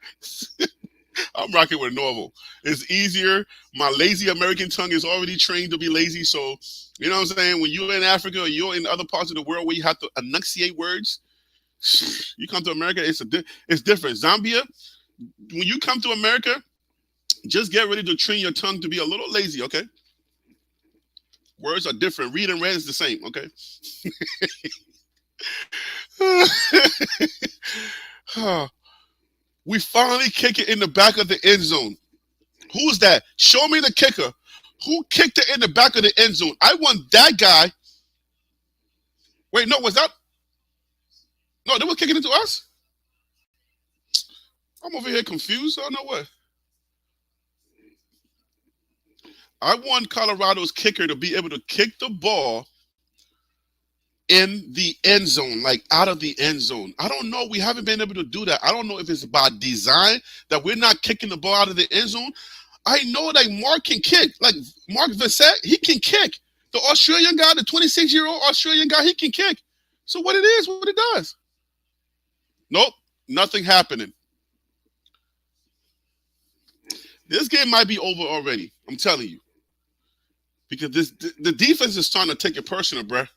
I'm rocking with Norvell. It's easier. My lazy American tongue is already trained to be lazy. So, you know what I'm saying? When you're in Africa or you're in other parts of the world where you have to enunciate words, you come to America, it's different. Zambia, when you come to America, just get ready to train your tongue to be a little lazy, okay? Words are different. Read and read is the same, okay? We finally kick it in the back of the end zone. Who's that? Show me the kicker. Who kicked it in the back of the end zone? I want that guy. Wait, no, was that? No, they were kicking it to us? I'm over here confused. I don't know what. I want Colorado's kicker to be able to kick the ball in the end zone, like out of the end zone. I don't know. We haven't been able to do that. I don't know if it's by design that we're not kicking the ball out of the end zone. I know that Mark can kick. Like Mark Vissett, he can kick. The Australian guy, the 26-year-old Australian guy, he can kick. So what it is, what it does. Nope, nothing happening. This game might be over already. I'm telling you. Because the defense is starting to take it personal, bruh.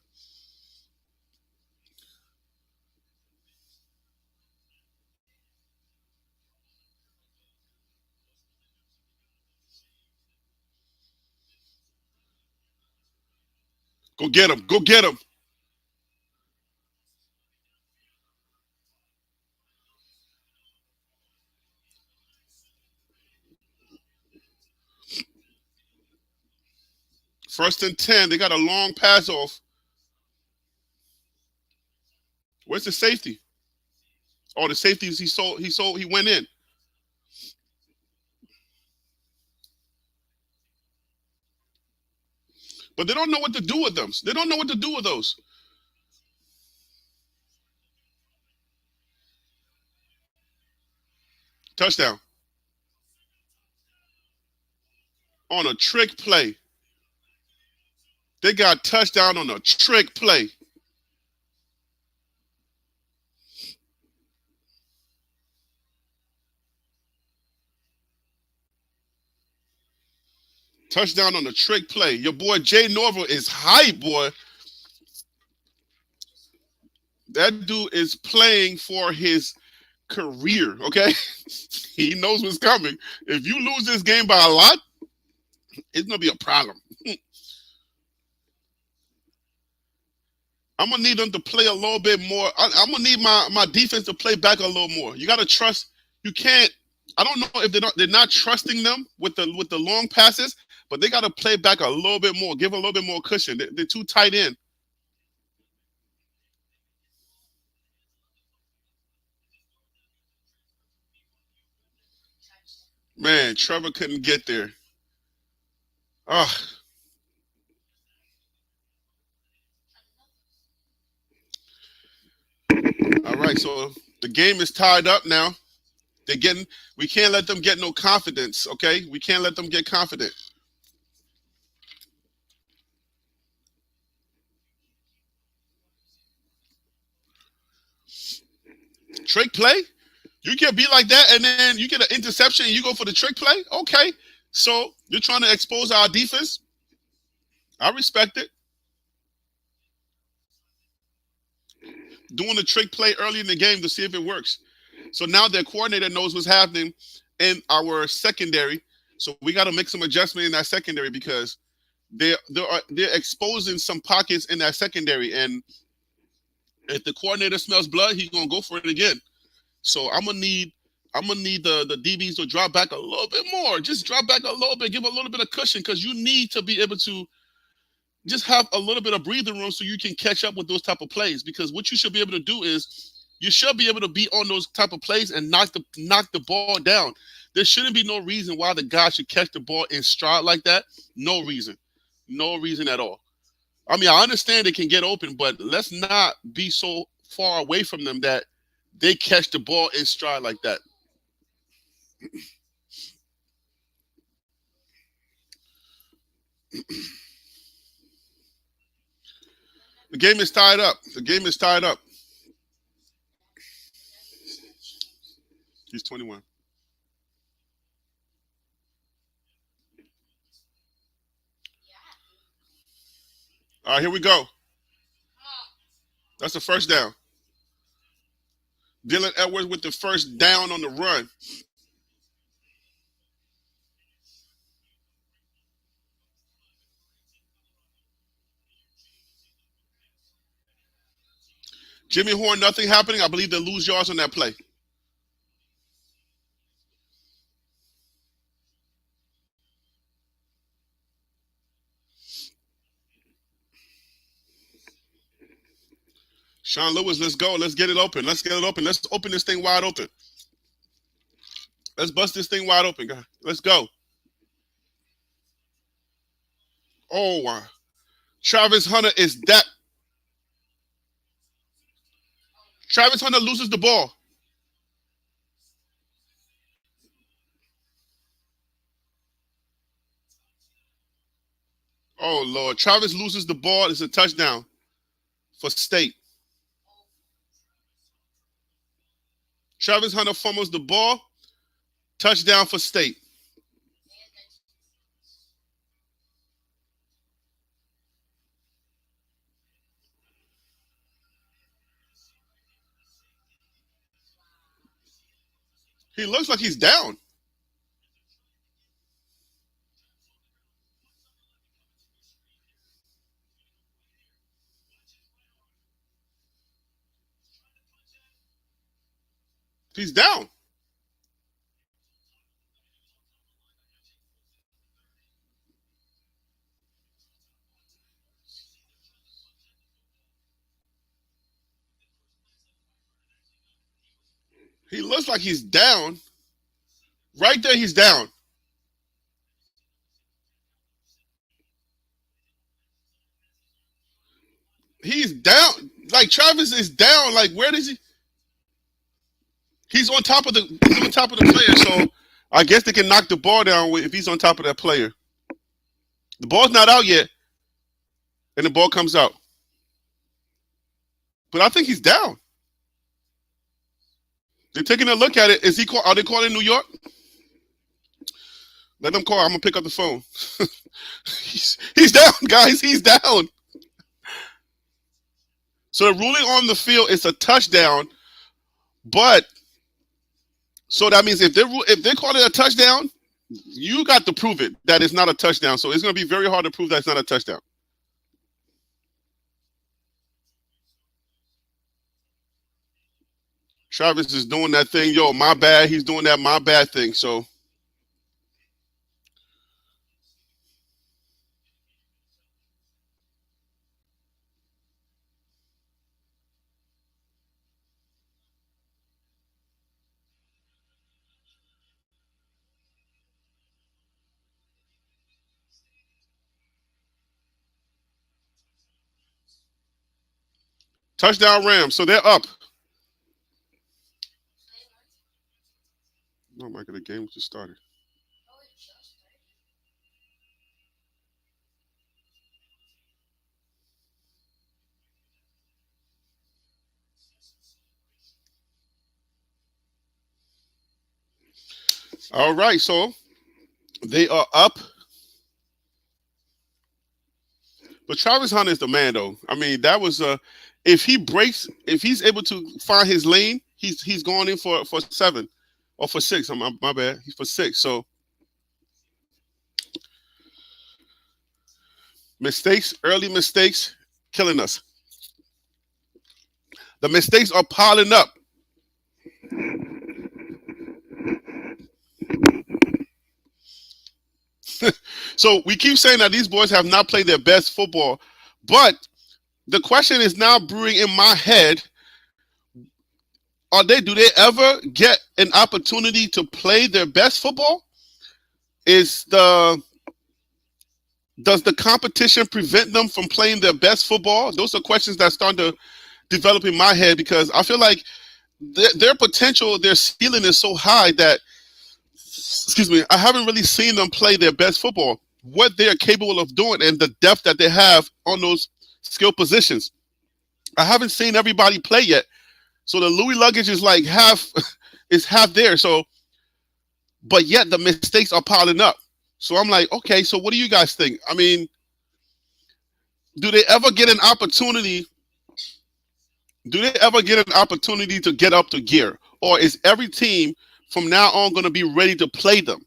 Go get him. Go get him. First and 10. They got a long pass off. Where's the safety? Oh, the safeties he went in. But they don't know what to do with them. They don't know what to do with those. Touchdown. On a trick play. They got touchdown on a trick play. Touchdown on a trick play. Your boy Jay Norvell is hype, boy. That dude is playing for his career, okay? He knows what's coming. If you lose this game by a lot, it's going to be a problem. I'm going to need them to play a little bit more. I'm going to need my defense to play back a little more. You got to trust. You can't. I don't know if they're not trusting them with the long passes, but they got to play back a little bit more. Give a little bit more cushion. They're too tight in. Man, Trevor couldn't get there. Oh. All right, so the game is tied up now. We can't let them get no confidence, okay? We can't let them get confident. Trick play? You can be like that, and then you get an interception and you go for the trick play? Okay. So you're trying to expose our defense? I respect it. Doing the trick play early in the game to see if it works. So now their coordinator knows what's happening in our secondary. So we got to make some adjustment in that secondary because they're exposing some pockets in that secondary. And if the coordinator smells blood, he's gonna go for it again. So I'm gonna need the DBs to drop back a little bit more. Just drop back a little bit, give a little bit of cushion because you need to be able to just have a little bit of breathing room so you can catch up with those type of plays. Because what you should be able to do is you should be able to be on those type of plays and knock the ball down. There shouldn't be no reason why the guy should catch the ball in stride like that. No reason at all. I mean, I understand they can get open, but let's not be so far away from them that they catch the ball in stride like that. The game is tied up. He's 21. All right, here we go. That's the first down. Dylan Edwards with the first down on the run. Jimmy Horn, nothing happening. I believe they lose yards on that play. Sean Lewis, let's go. Let's get it open. Let's open this thing wide open. Let's bust this thing wide open, guys. Let's go. Oh, wow. Travis Hunter is that. Travis Hunter loses the ball. Oh, Lord. Travis loses the ball. It's a touchdown for State. Travis Hunter fumbles the ball. Touchdown for State. He looks like he's down. He's down. He looks like he's down. Right there, he's down. He's down. Like Travis is down. Like where does he? He's on top of the. He's on top of the player. So I guess they can knock the ball down if he's on top of that player. The ball's not out yet, and the ball comes out. But I think he's down. They're taking a look at it. Is he? Are they calling New York? Let them call. I'm gonna pick up the phone. he's down, guys. He's down. So the ruling on the field is a touchdown, but so that means if they call it a touchdown, you got to prove it that it's not a touchdown. So it's going to be very hard to prove that it's not a touchdown. Travis is doing that thing. Yo, my bad. He's doing that my bad thing. So touchdown Rams. So they're up. Oh my God, the game just started. All right, so they are up. But Travis Hunter is the man, though. I mean, that was if he's able to find his lane, he's going in for 7 or for 6. My bad. He's for 6. So mistakes, early mistakes, killing us. The mistakes are piling up. So we keep saying that these boys have not played their best football, but the question is now brewing in my head: do they ever get an opportunity to play their best football? Does the competition prevent them from playing their best football? Those are questions that start to develop in my head because I feel like their potential, their ceiling is so high that, excuse me, I haven't really seen them play their best football. What they are capable of doing and the depth that they have on those skill positions. I haven't seen everybody play yet. So the Louis luggage is like half there. So, but yet the mistakes are piling up. So I'm like, okay, so what do you guys think? I mean, do they ever get an opportunity? Do they ever get an opportunity to get up to gear? Or is every team from now on going to be ready to play them?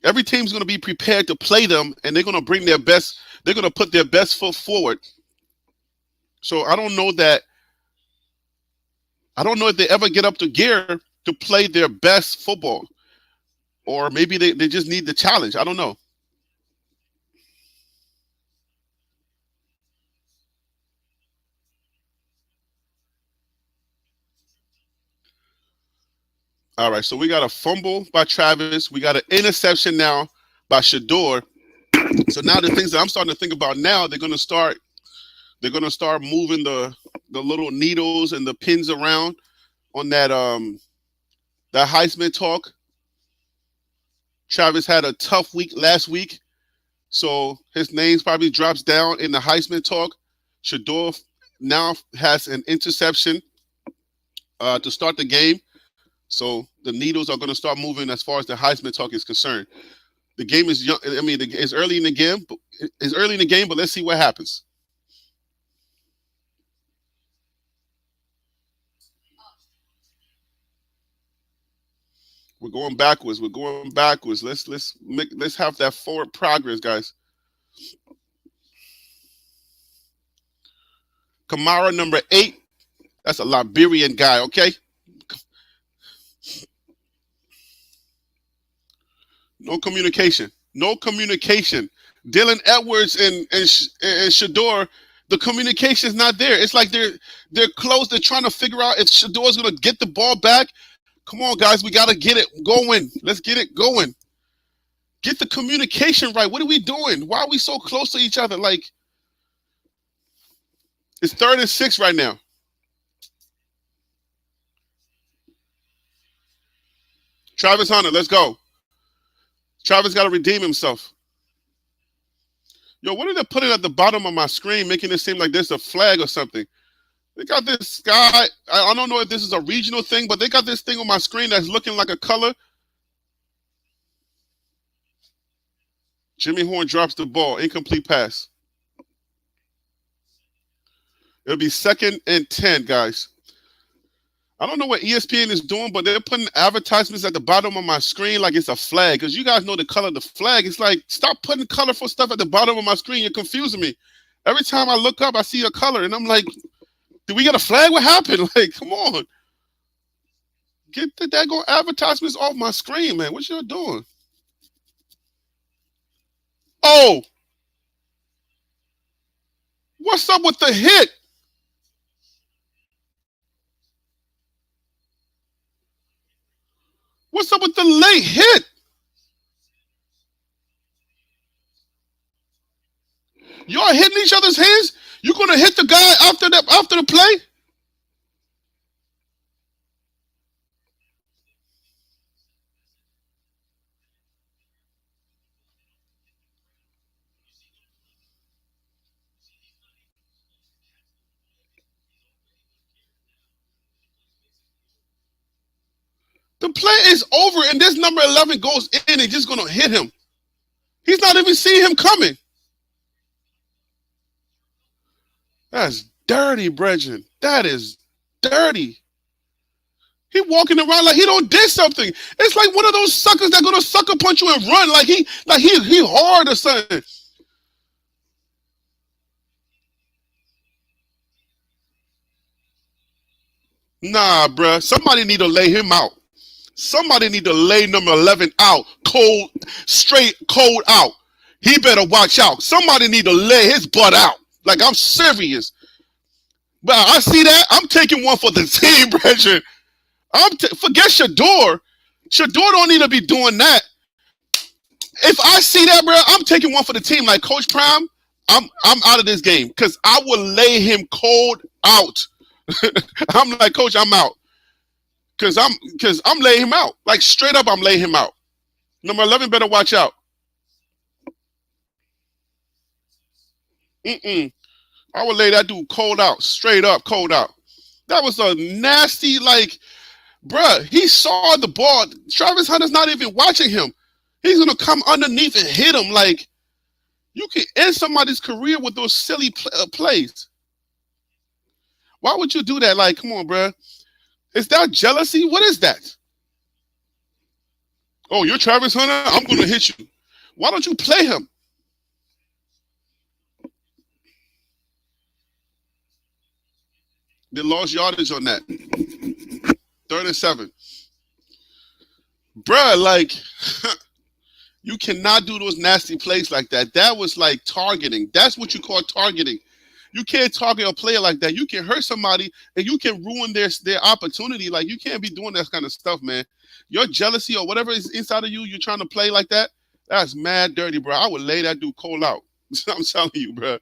Every team's going to be prepared to play them, and they're going to bring their best. They're going to put their best foot forward. So I don't know if they ever get up to gear to play their best football. Or maybe they just need the challenge. I don't know. All right, so we got a fumble by Travis. We got an interception now by Shador. So now the things that I'm starting to think about now, they're gonna start moving the little needles and the pins around on that Heisman talk. Travis had a tough week last week, so his name probably drops down in the Heisman talk. Shador now has an interception to start the game. So the needles are going to start moving as far as the Heisman talk is concerned. The game is young. I mean, it's early in the game. It's early in the game, but let's see what happens. We're going backwards. We're going backwards. Let's have that forward progress, guys. Kamara number 8. That's a Liberian guy, okay? No communication. No communication. Dylan Edwards and Shador, the communication's not there. It's like they're close. They're trying to figure out if Shador's gonna get the ball back. Come on, guys, we gotta get it going. Let's get it going. Get the communication right. What are we doing? Why are we so close to each other? Like, it's 3rd and 6 right now. Travis Hunter, let's go. Travis got to redeem himself. Yo, what are they putting at the bottom of my screen, making it seem like there's a flag or something? They got this guy. I don't know if this is a regional thing, but they got this thing on my screen that's looking like a color. Jimmy Horn drops the ball. Incomplete pass. It'll be 2nd and 10, guys. I don't know what ESPN is doing, but they're putting advertisements at the bottom of my screen like it's a flag. Because you guys know the color of the flag. It's like, stop putting colorful stuff at the bottom of my screen. You're confusing me. Every time I look up, I see a color, and I'm like, did we get a flag? What happened? Like, come on. Get the daggone advertisements off my screen, man. What y'all doing? Oh. What's up with the hit? What's up with the late hit? Y'all hitting each other's hands? You gonna hit the guy after the play? The play is over, and this number 11 goes in and just gonna hit him. He's not even seeing him coming. That's dirty, Brethren. That is dirty. He walking around like he don't did something. It's like one of those suckers that gonna sucker punch you and run like he hard or something. Nah, bruh. Somebody need to lay him out. Somebody need to lay number 11 out. Cold, straight cold out. He better watch out. Somebody need to lay his butt out. Like, I'm serious. But I see that. I'm taking one for the team, Brethren. Forget Shador. Shador don't need to be doing that. If I see that, bro, I'm taking one for the team. Like Coach Prime, I'm out of this game because I will lay him cold out. I'm like, Coach, I'm out. Because I'm laying him out. Like, straight up, I'm laying him out. Number 11 better watch out. I would lay that dude cold out. Straight up, cold out. That was a nasty, like, bruh, he saw the ball. Travis Hunter's not even watching him. He's going to come underneath and hit him. Like, you can end somebody's career with those silly plays. Why would you do that? Like, come on, bruh. Is that jealousy? What is that? Oh, you're Travis Hunter? I'm going to hit you. Why don't you play him? They lost yardage on that. 3rd and 7. Bruh, like, you cannot do those nasty plays like that. That was like targeting. That's what you call targeting. You can't target a player like that. You can hurt somebody and you can ruin their opportunity. Like, you can't be doing that kind of stuff, man. Your jealousy or whatever is inside of you, you're trying to play like that, that's mad dirty, bro. I would lay that dude cold out. I'm telling you, bro.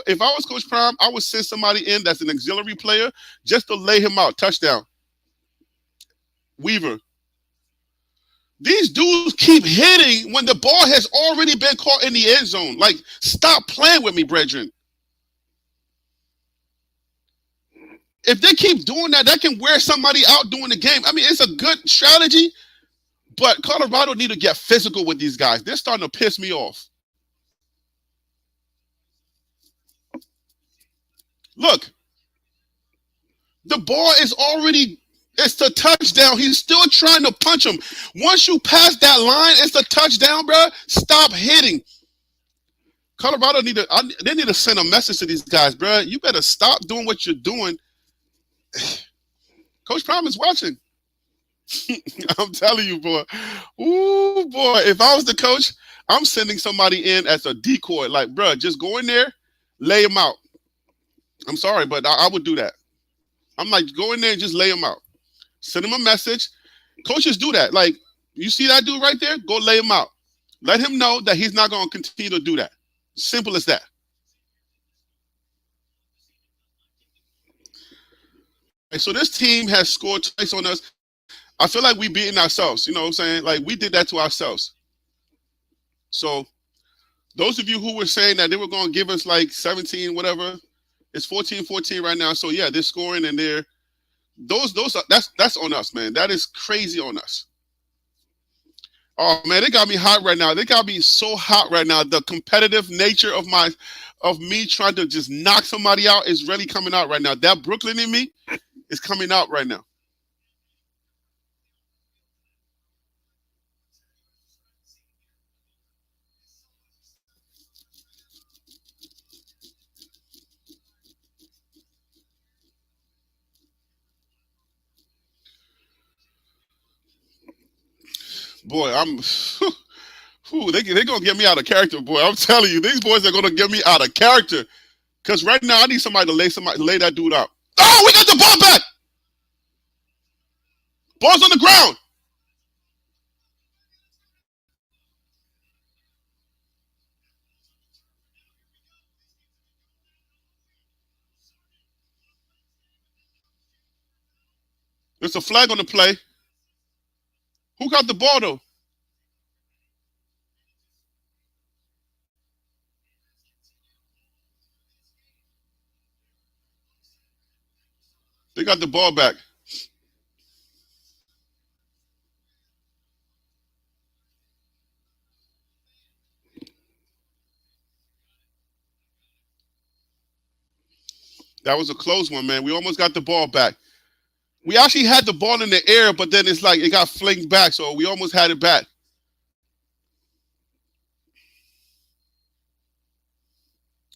If I was Coach Prime, I would send somebody in that's an auxiliary player just to lay him out. Touchdown. Weaver. These dudes keep hitting when the ball has already been caught in the end zone. Like, stop playing with me, brethren. If they keep doing that, that can wear somebody out during the game. I mean, it's a good strategy, but Colorado need to get physical with these guys. They're starting to piss me off. Look, the ball is already It's the touchdown. He's still trying to punch him. Once you pass that line, it's the touchdown, bro. Stop hitting. Colorado they need to send a message to these guys, bro. You better stop doing what you're doing. Coach Prime is watching. I'm telling you, boy. Ooh, boy. If I was the coach, I'm sending somebody in as a decoy. Like, bro, just go in there, lay him out. I'm sorry, but I would do that. I'm like, go in there and just lay him out. Send him a message. Coaches do that. Like, you see that dude right there? Go lay him out. Let him know that he's not going to continue to do that. Simple as that. And so this team has scored twice on us. I feel like we beating ourselves. You know what I'm saying? Like, we did that to ourselves. So those of you who were saying that they were going to give us like 17, whatever, it's 14-14 right now. So yeah, they're scoring and they're that's on us, man. That is crazy on us. Oh man, they got me hot right now. They got me so hot right now. The competitive nature of me trying to just knock somebody out is really coming out right now. That Brooklyn in me is coming out right now. Boy, they're going to get me out of character, boy. I'm telling you, these boys are going to get me out of character. Because right now, I need somebody to lay that dude out. Oh, we got the ball back. Ball's on the ground. There's a flag on the play. Who got the ball, though? They got the ball back. That was a close one, man. We almost got the ball back. We actually had the ball in the air, but then it's like it got flinged back, so we almost had it back.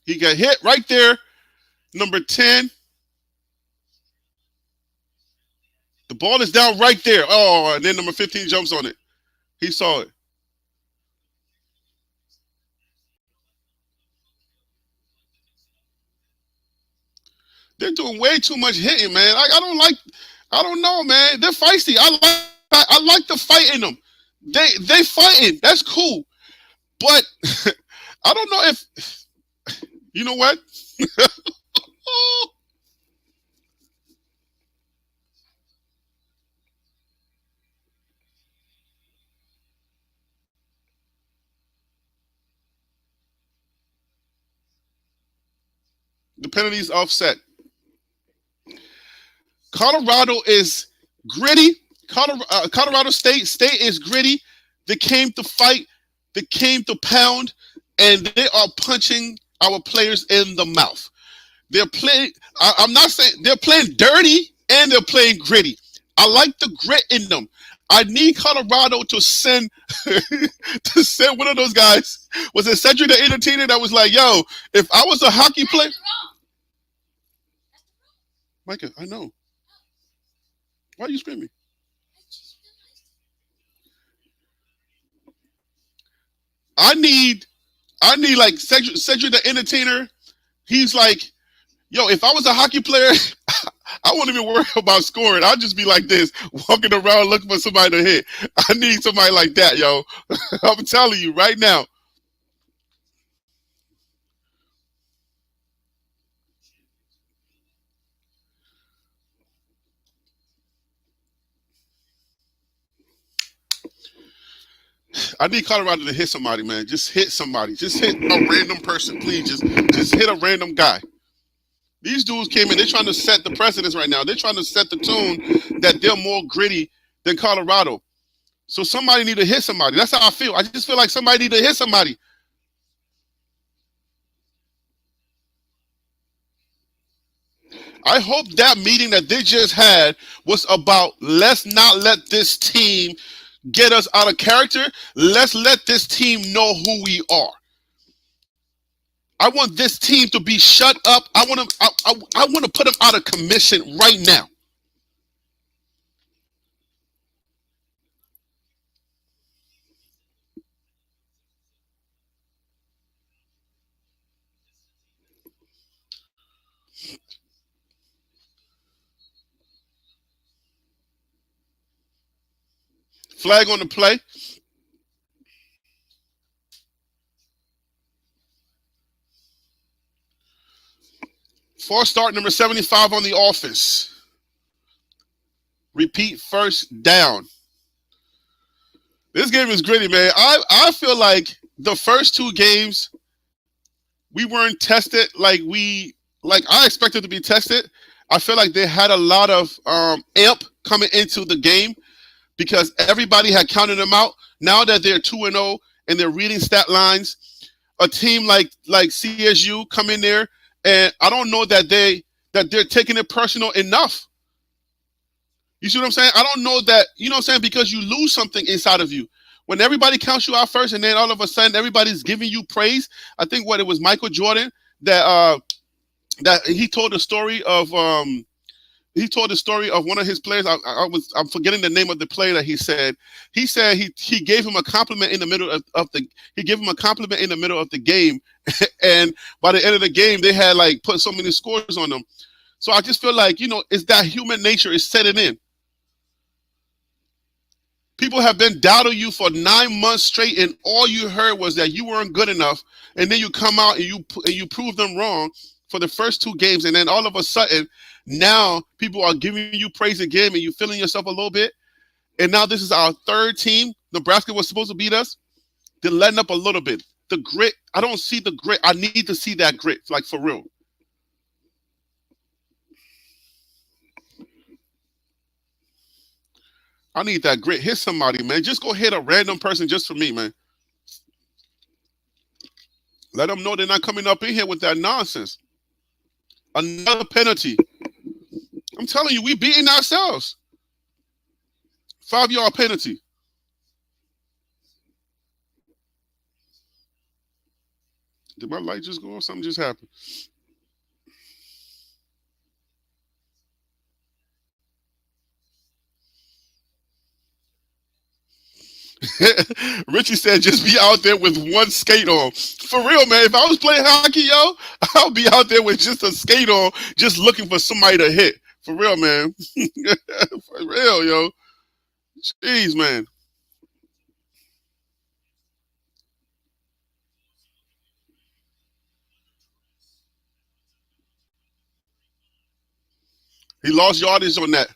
He got hit right there, number 10. The ball is down right there. Oh, and then number 15 jumps on it. He saw it. They're doing way too much hitting, man. I don't know, man. They're feisty. I like the fight in them. They fighting. That's cool. But I don't know if you know what? The penalties offset. Colorado is gritty. Colorado State is gritty. They came to fight. They came to pound, and they are punching our players in the mouth. They're playing. I'm not saying they're playing dirty, and they're playing gritty. I like the grit in them. I need Colorado to send one of those guys. Was it Cedric the Entertainer that was like, "Yo, if I was a hockey player." Micah, I know. Why are you screaming? I need like Cedric the Entertainer. He's like, yo, if I was a hockey player, I wouldn't even worry about scoring. I'd just be like this, walking around looking for somebody to hit. I need somebody like that, yo. I'm telling you right now. I need Colorado to hit somebody, man. Just hit somebody. Just hit a random person, please. Just hit a random guy. These dudes came in. They're trying to set the precedence right now. They're trying to set the tone that they're more gritty than Colorado. So somebody need to hit somebody. That's how I feel. I just feel like somebody need to hit somebody. I hope that meeting that they just had was about let's not let this team get us out of character. Let's let this team know who we are. I want this team to be shut up. I want to put them out of commission right now. Flag on the play. False start number 75 on the offense. Repeat first down. This game is gritty, man. I feel like the first two games we weren't tested like I expected to be tested. I feel like they had a lot of amp coming into the game because everybody had counted them out. Now that they're 2-0 and they're reading stat lines, a team like CSU come in there, and I don't know that they're taking it personal enough. You see what I'm saying? I don't know that, you know what I'm saying, because you lose something inside of you. When everybody counts you out first and then all of a sudden everybody's giving you praise. I think what it was Michael Jordan that he told the story of one of his players. I'm forgetting the name of the player that he said he gave him a compliment in the middle of the game, and by the end of the game they had like put so many scores on them. So I just feel like, you know, it's that human nature is setting in. People have been doubting you for 9 months straight, and all you heard was that you weren't good enough, and then you come out and you prove them wrong for the first two games, and then all of a sudden now people are giving you praise again, and you feeling yourself a little bit. And now this is our third team. Nebraska was supposed to beat us. They're letting up a little bit. The grit, I don't see the grit. I need to see that grit, like for real. I need that grit. Hit somebody, man. Just go hit a random person just for me, man. Let them know they're not coming up in here with that nonsense. Another penalty. I'm telling you, we beating ourselves. 5-yard penalty. Did my light just go off? Something just happened. Richie said, just be out there with one skate on. For real, man. If I was playing hockey, yo, I'll be out there with just a skate on, just looking for somebody to hit. For real, man. For real, yo. Jeez, man. He lost yardage on that.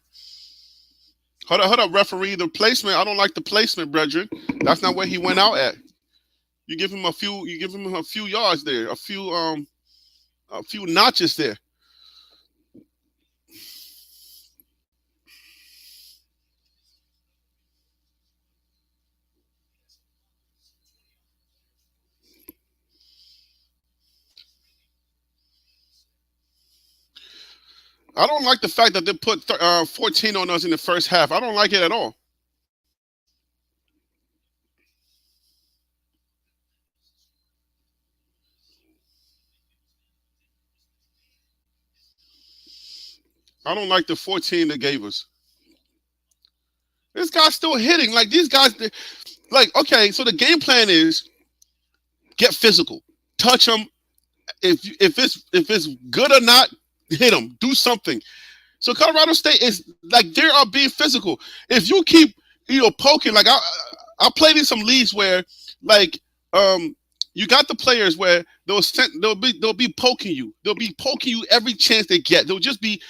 Hold up, referee. The placement, I don't like the placement, brethren. That's not where he went out at. You give him a few yards there, a few notches there. I don't like the fact that they put 14 on us in the first half. I don't like it at all. I don't like the 14 they gave us. This guy's still hitting. Like, these guys, like, okay, so the game plan is get physical. Touch them. If it's good or not, hit them. Do something. So Colorado State is like, they are being physical. If you keep, poking, like I played in some leagues where like you got the players where they'll be poking you. They'll be poking you every chance they get. They'll just be,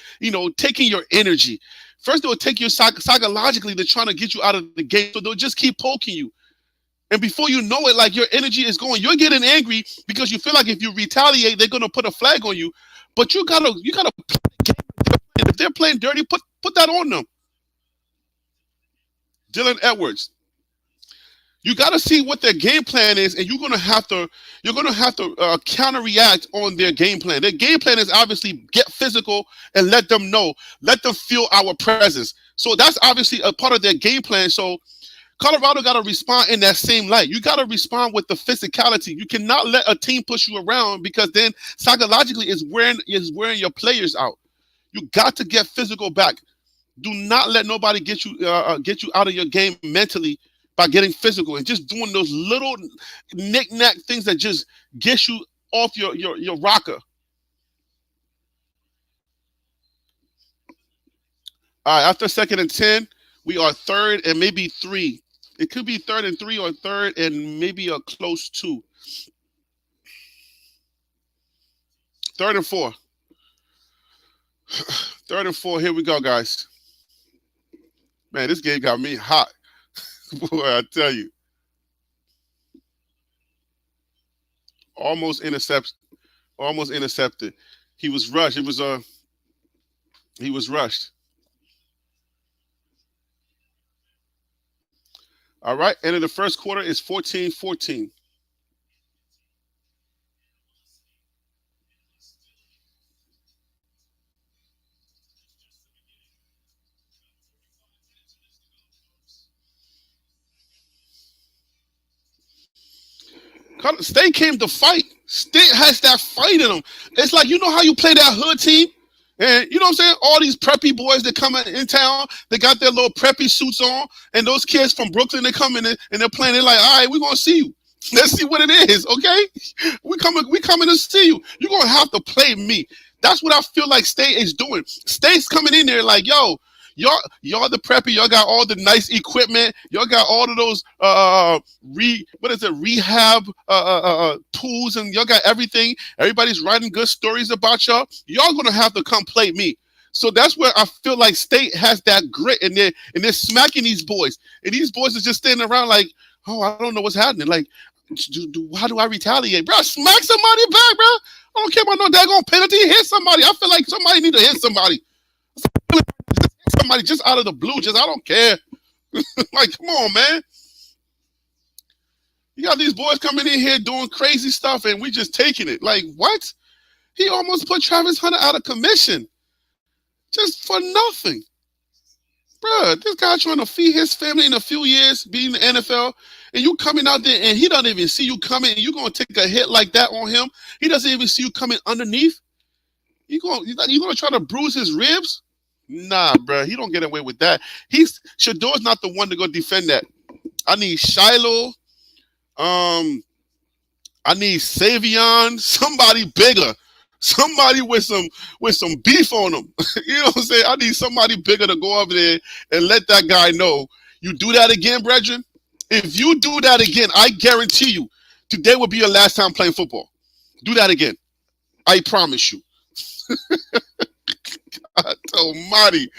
taking your energy. First they'll take you psychologically, they're trying to get you out of the game. So they'll just keep poking you. And before you know it, like, your energy is going. You're getting angry because you feel like if you retaliate, they're gonna put a flag on you. But you gotta play the game. If they're playing dirty, put that on them. Dylan Edwards. You got to see what their game plan is, and you're gonna have to counter react on their game plan. Their game plan is obviously get physical and let them know, let them feel our presence. So that's obviously a part of their game plan. So Colorado got to respond in that same light. You got to respond with the physicality. You cannot let a team push you around because then psychologically is wearing your players out. You got to get physical back. Do not let nobody get you out of your game mentally by getting physical and just doing those little knick-knack things that just get you off your rocker. All right, after 2nd and 10, we are 3rd and maybe 3. It could be 3rd and 3 or 3rd and maybe a close 2. 3rd and 4. 3rd and 4. Here we go, guys. Man, this game got me hot. Boy, I tell you. Almost intercepted. Almost intercepted. He was rushed. He was rushed. All right. End of the first quarter is 14-14. State came to fight. State has that fight in them. It's like, you know how you play that hood team? And you know what I'm saying? All these preppy boys that come in town, they got their little preppy suits on. And those kids from Brooklyn, they come in and they're playing. They're like, all right, we're going to see you. Let's see what it is, okay? We coming to see you. You're going to have to play me. That's what I feel like State is doing. State's coming in there like, yo, y'all the preppy, y'all got all the nice equipment, y'all got all of those rehab tools, and y'all got everything. Everybody's writing good stories about y'all. Y'all gonna have to come play me. So that's where I feel like State has that grit, and they're smacking these boys, and these boys are just standing around like, oh, I don't know what's happening. Like, how do I retaliate, bro? Smack somebody back, bro. I don't care about no daggone penalty. Hit somebody. I feel like somebody need to hit somebody. Somebody just out of the blue, I don't care. Like, come on, man. You got these boys coming in here doing crazy stuff, and we just taking it. Like, what? He almost put Travis Hunter out of commission just for nothing. Bruh, this guy trying to feed his family in a few years, being in the NFL, and you coming out there, and he doesn't even see you coming, and you going to take a hit like that on him. He doesn't even see you coming underneath. You going to try to bruise his ribs? Nah, bro, he don't get away with that. Shador's not the one to go defend that. I need Shiloh. I need Savion. Somebody bigger. Somebody with some beef on them. You know what I'm saying? I need somebody bigger to go over there and let that guy know. You do that again, brethren. If you do that again, I guarantee you, today will be your last time playing football. Do that again. I promise you. God almighty.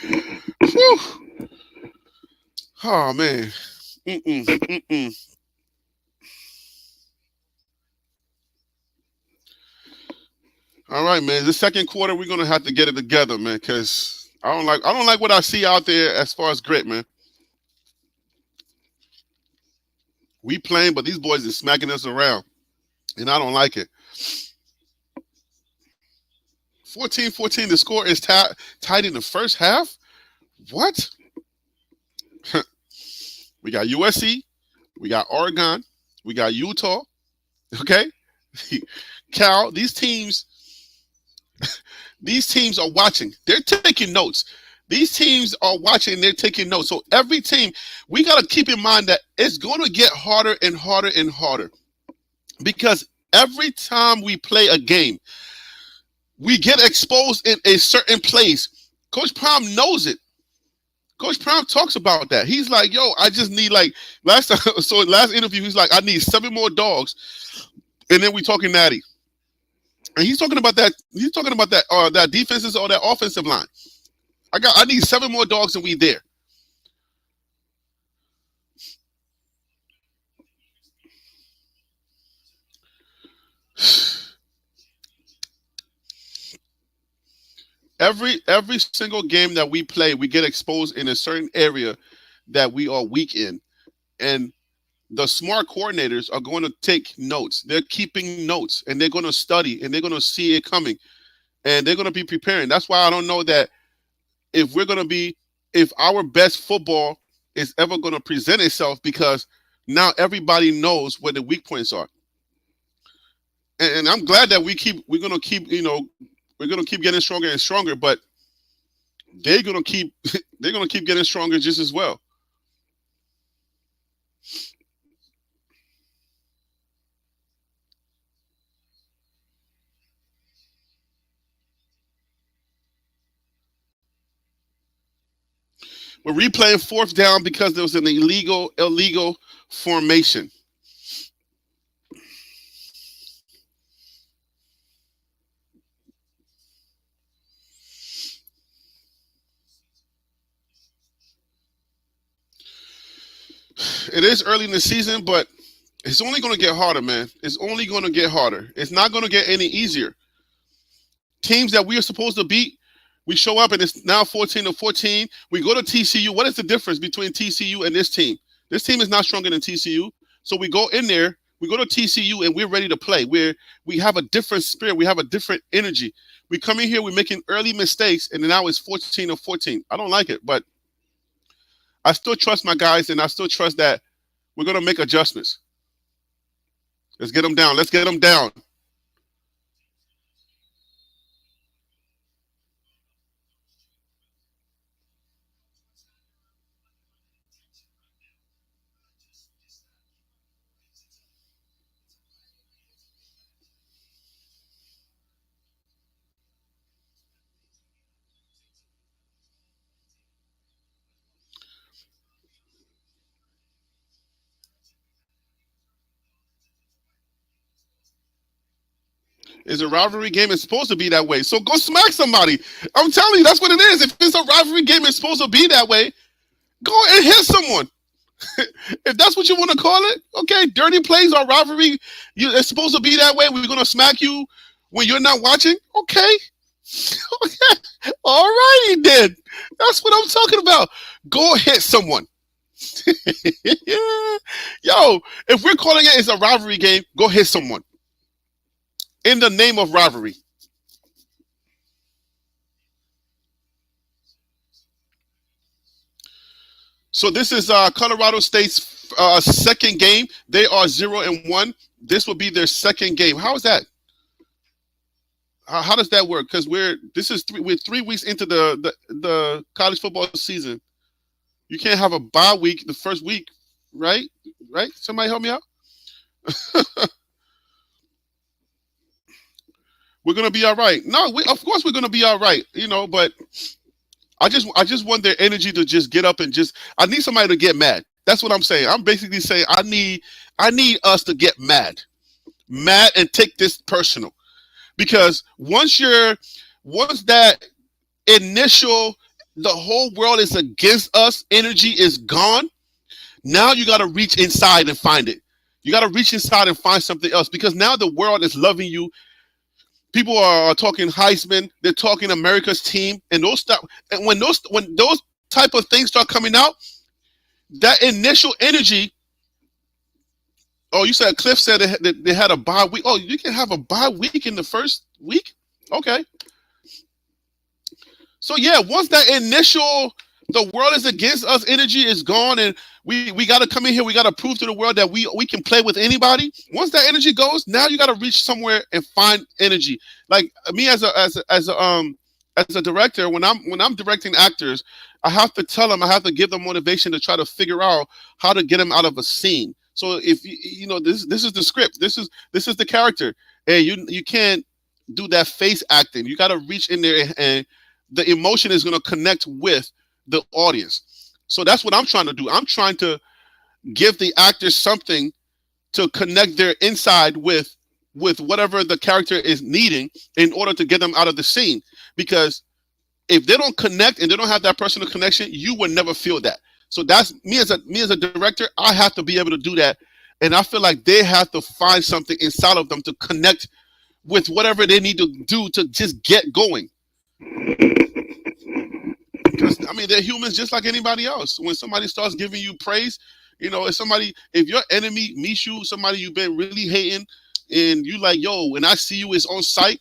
Whew. Oh, man. All right, man. The second quarter, we're gonna have to get it together, man, because I don't like what I see out there as far as grit, man. We playing, but these boys are smacking us around, and I don't like it. 14-14, the score is tied in the first half. What? We got USC, we got Oregon, we got Utah. Okay, Cal. These teams are watching. They're taking notes. These teams are watching. They're taking notes. So every team, we got to keep in mind that it's going to get harder and harder and harder, because every time we play a game, we get exposed in a certain place. Coach Prime knows it. Coach Prime talks about that. He's like, yo, I just need last interview, he's like, I need 7 more dogs. And then we talking natty. And he's talking about that. He's talking about that defenses or that offensive line. I need 7 more dogs and we there. Every single game that we play, we get exposed in a certain area that we are weak in. And the smart coordinators are going to take notes. They're keeping notes, and they're going to study, and they're going to see it coming, and they're going to be preparing. That's why I don't know that if our best football is ever going to present itself, because now everybody knows where the weak points are. And I'm glad that we're going to keep getting stronger and stronger, but they're going to keep getting stronger just as well. We're replaying fourth down because there was an illegal formation. It is early in the season, but it's only going to get harder, man. It's only going to get harder. It's not going to get any easier. Teams that we are supposed to beat, we show up and it's now 14-14. We go to TCU. What is the difference between TCU and this team? This team is not stronger than TCU. So we go in there, we go to TCU, and we're ready to play. We have a different spirit. We have a different energy. We come in here, we're making early mistakes, and now it's 14-14. I don't like it, but I still trust my guys, and I still trust that we're going to make adjustments. Let's get them down. Let's get them down. It's a rivalry game. It's supposed to be that way. So go smack somebody. I'm telling you, that's what it is. If it's a rivalry game, it's supposed to be that way. Go and hit someone. If that's what you want to call it, okay. Dirty plays are rivalry. It's supposed to be that way. We're going to smack you when you're not watching. Okay. All righty then. That's what I'm talking about. Go hit someone. Yo, if we're calling it as a rivalry game, go hit someone. In the name of rivalry. So this is Colorado State's second game. They are 0-1. This will be their second game. How is that? How does that work? Because we're 3 weeks into the college football season. You can't have a bye week the first week, right? Right? Somebody help me out. We're gonna be all right. No, of course we're gonna be all right. But I just want their energy to just get up and I need somebody to get mad. That's what I'm saying. I'm basically saying I need us to get mad and take this personal, because once that initial the whole world is against us energy is gone, now you got to reach inside and find it. You got to reach inside and find something else, because now the world is loving you. People are talking Heisman. They're talking America's team, and when those type of things start coming out, that initial energy. Oh, you said Cliff said they had a bye week. Oh, you can have a bye week in the first week. Okay. So yeah, once that initial the world is against us energy is gone, and we got to come in here. We got to prove to the world that we can play with anybody. Once that energy goes, now you got to reach somewhere and find energy. Like me as a director, when I'm directing actors, I have to tell them, I have to give them motivation to try to figure out how to get them out of a scene. So if this is the script, this is the character, and you can't do that face acting. You got to reach in there, and the emotion is going to connect with the audience. So that's what I'm trying to do. I'm trying to give the actors something to connect their inside with whatever the character is needing in order to get them out of the scene. Because if they don't connect and they don't have that personal connection, you will never feel that. So that's me as a director. I have to be able to do that, and I feel like they have to find something inside of them to connect with whatever they need to do to just get going. Because they're humans just like anybody else. When somebody starts giving you praise, if your enemy meets you, somebody you've been really hating, and you like, yo, when I see you, it's on site.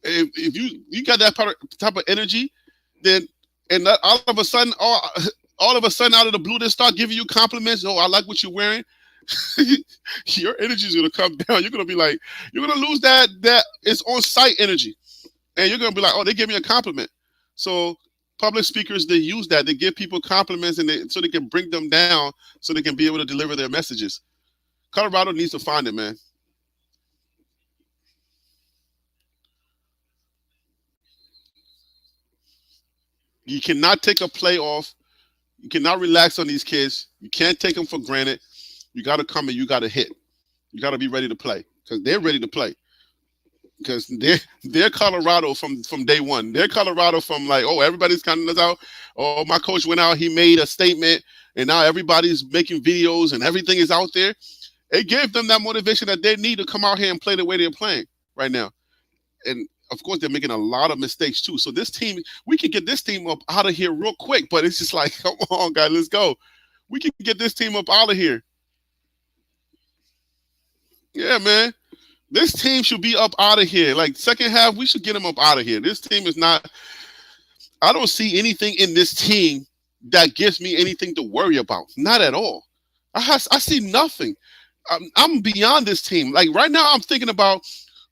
if you got that type of energy, then and all of a sudden, all of a sudden, out of the blue, they start giving you compliments. Oh, I like what you're wearing. Your energy is gonna come down. You're gonna be like, you're gonna lose that it's on site energy, and you're gonna be like, oh, they give me a compliment. So public speakers, they use that. They give people compliments, and so they can bring them down, so they can be able to deliver their messages. Colorado needs to find it, man. You cannot take a play off. You cannot relax on these kids. You can't take them for granted. You got to come and you got to hit. You got to be ready to play because they're ready to play. Because they're Colorado from day one. They're Colorado from like, oh, everybody's counting us out. Oh, my coach went out. He made a statement, and now everybody's making videos and everything is out there. It gave them that motivation that they need to come out here and play the way they're playing right now. And of course, they're making a lot of mistakes too. So this team, we can get this team up out of here real quick. But it's just like, come on, guys, let's go. We can get this team up out of here. Yeah, man. This team should be up out of here. Like second half, we should get them up out of here. This team is not. I don't see anything in this team that gives me anything to worry about. Not at all. I see nothing. I'm beyond this team. Like right now, I'm thinking about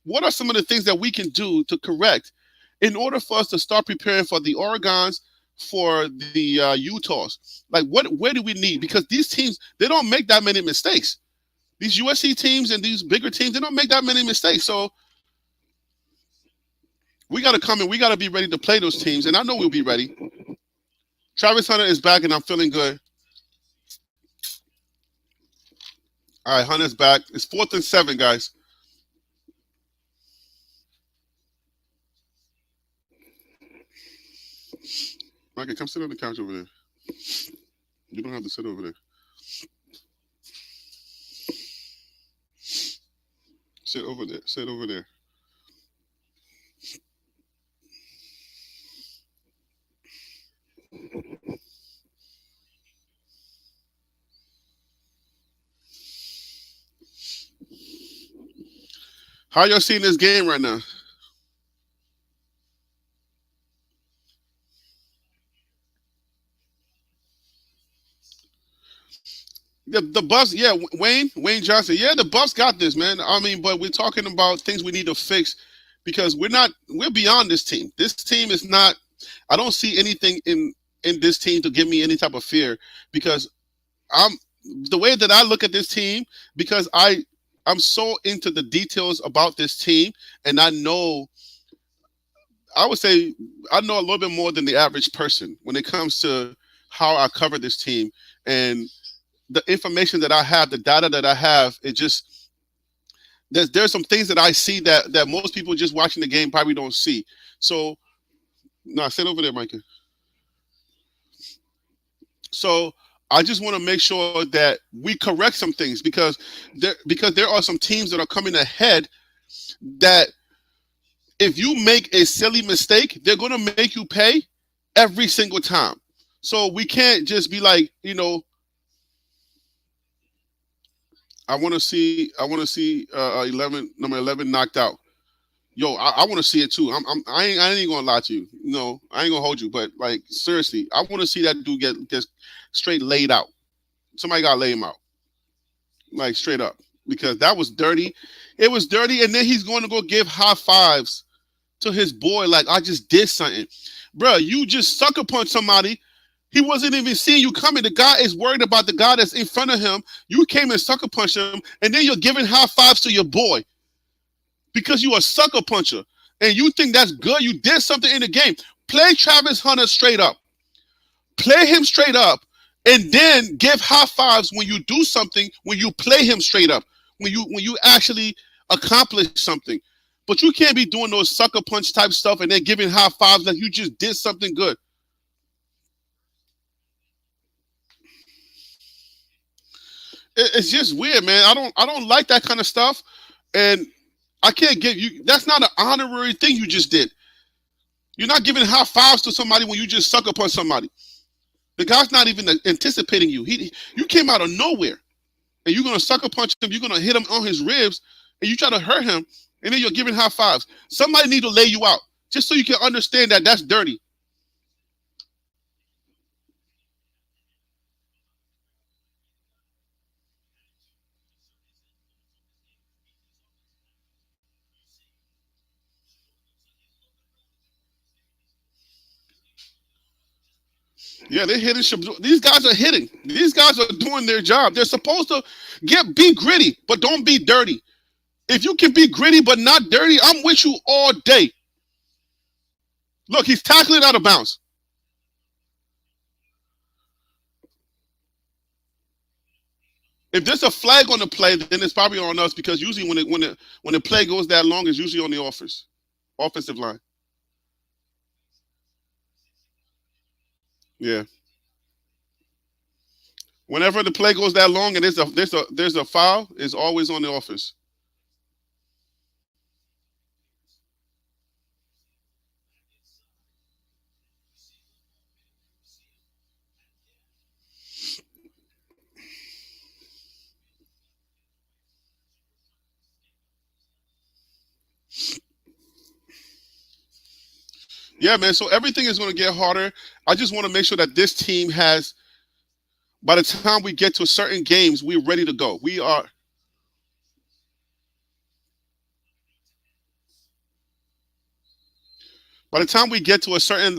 what are some of the things that we can do to correct in order for us to start preparing for the Oregons, for the Utahs. Like where do we need? Because these teams, they don't make that many mistakes. These USC teams and these bigger teams, they don't make that many mistakes. So we got to come and we got to be ready to play those teams. And I know we'll be ready. Travis Hunter is back, and I'm feeling good. All right, Hunter's back. It's 4th and 7, guys. Micah, come sit on the couch over there. You don't have to sit over there. Sit over there. Sit over there. How y'all seeing this game right now? The Buffs, yeah, Wayne Johnson, yeah, the Buffs got this, man. I mean, but we're talking about things we need to fix because we're beyond this team. This team is not. I don't see anything in this team to give me any type of fear because the way that I look at this team, because I'm so into the details about this team, and I would say I know a little bit more than the average person when it comes to how I cover this team and the information that I have, the data that I have. It just there's some things that I see that most people just watching the game probably don't see. So, no, sit over there, Micah. So I just want to make sure that we correct some things because there are some teams that are coming ahead that if you make a silly mistake, they're going to make you pay every single time. So we can't just be like, I want to see number 11 knocked out. Yo, I want to see it too. I ain't gonna lie to you. No, I ain't gonna hold you. But like seriously, I want to see that dude get straight laid out. Somebody got to lay him out, like straight up, because that was dirty. It was dirty, and then he's going to go give high fives to his boy like I just did something, bro. You just sucker punch somebody. He wasn't even seeing you coming. The guy is worried about the guy that's in front of him. You came and sucker punched him, and then you're giving high fives to your boy because you a sucker puncher, and you think that's good. You did something in the game. Play Travis Hunter straight up. Play him straight up, and then give high fives when you do something, when you play him straight up, when you actually accomplish something. But you can't be doing those sucker punch type stuff and then giving high fives like you just did something good. It's just weird, man. I don't like that kind of stuff, and I can't give you. That's not an honorary thing you just did. You're not giving high fives to somebody when you just sucker punch somebody. The guy's not even anticipating you. You came out of nowhere, and you're gonna sucker punch him. You're gonna hit him on his ribs, and you try to hurt him, and then you're giving high fives. Somebody need to lay you out just so you can understand that that's dirty. Yeah, they're hitting. These guys are hitting. These guys are doing their job. They're supposed to be gritty, but don't be dirty. If you can be gritty but not dirty, I'm with you all day. Look, he's tackling out of bounds. If there's a flag on the play, then it's probably on us because usually when the play goes that long, it's usually on the offensive line. Yeah. Whenever the play goes that long and there's a foul, it's always on the offense. Yeah, man. So everything is going to get harder. I just want to make sure that this team has, by the time we get to certain games, we're ready to go. We are. By the time we get to a certain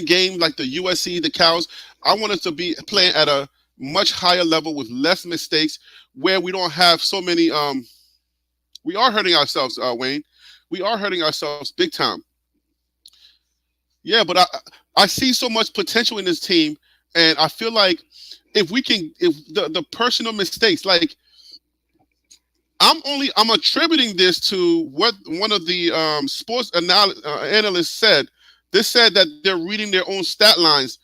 game like the USC, the Cows, I want us to be playing at a much higher level with less mistakes, where we don't have so many. We are hurting ourselves, Wayne. We are hurting ourselves big time. Yeah, but I see so much potential in this team, and I feel like if the personal mistakes, like I'm attributing this to what one of the sports analysts said. They said that they're reading their own stat lines,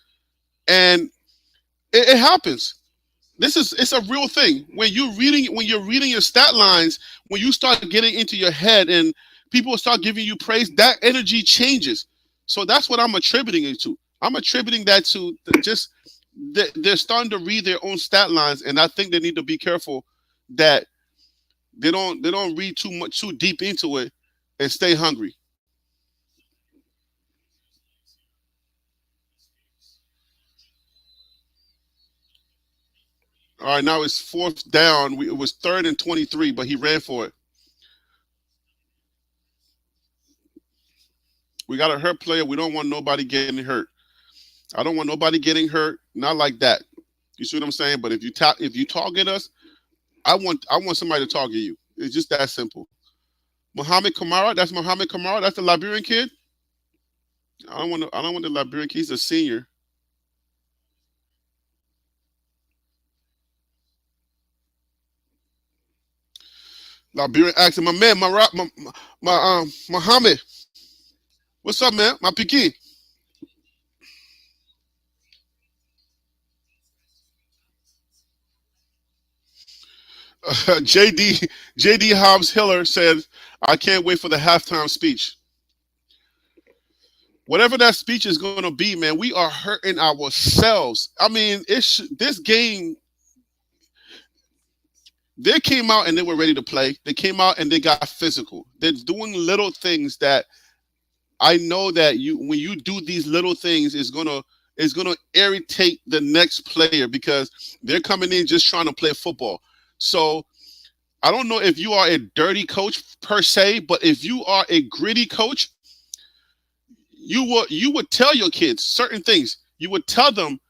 and it happens. It's a real thing. When you're reading your stat lines, when you start getting into your head and people start giving you praise, that energy changes. So that's what I'm attributing it to. I'm attributing that to just they're starting to read their own stat lines, and I think they need to be careful that they don't read too deep into it and stay hungry. All right, now it's fourth down. It was 3rd and 23, but he ran for it. We got a hurt player. We don't want nobody getting hurt. I don't want nobody getting hurt. Not like that. You see what I'm saying? But if you target us, I want somebody to target you. It's just that simple. Muhammad Kamara. That's Muhammad Kamara. That's the Liberian kid. I don't want the Liberian kid. He's a senior. Liberian accent. My man, Muhammad. What's up, man? My Pekin. JD Hobbs Hiller said, "I can't wait for the halftime speech." Whatever that speech is going to be, man, we are hurting ourselves. I mean, this game. They came out and they were ready to play. They came out and they got physical. They're doing little things that I know that when you do these little things, it's gonna irritate the next player because they're coming in just trying to play football. So I don't know if you are a dirty coach per se, but if you are a gritty coach, you would tell your kids certain things. You would tell them,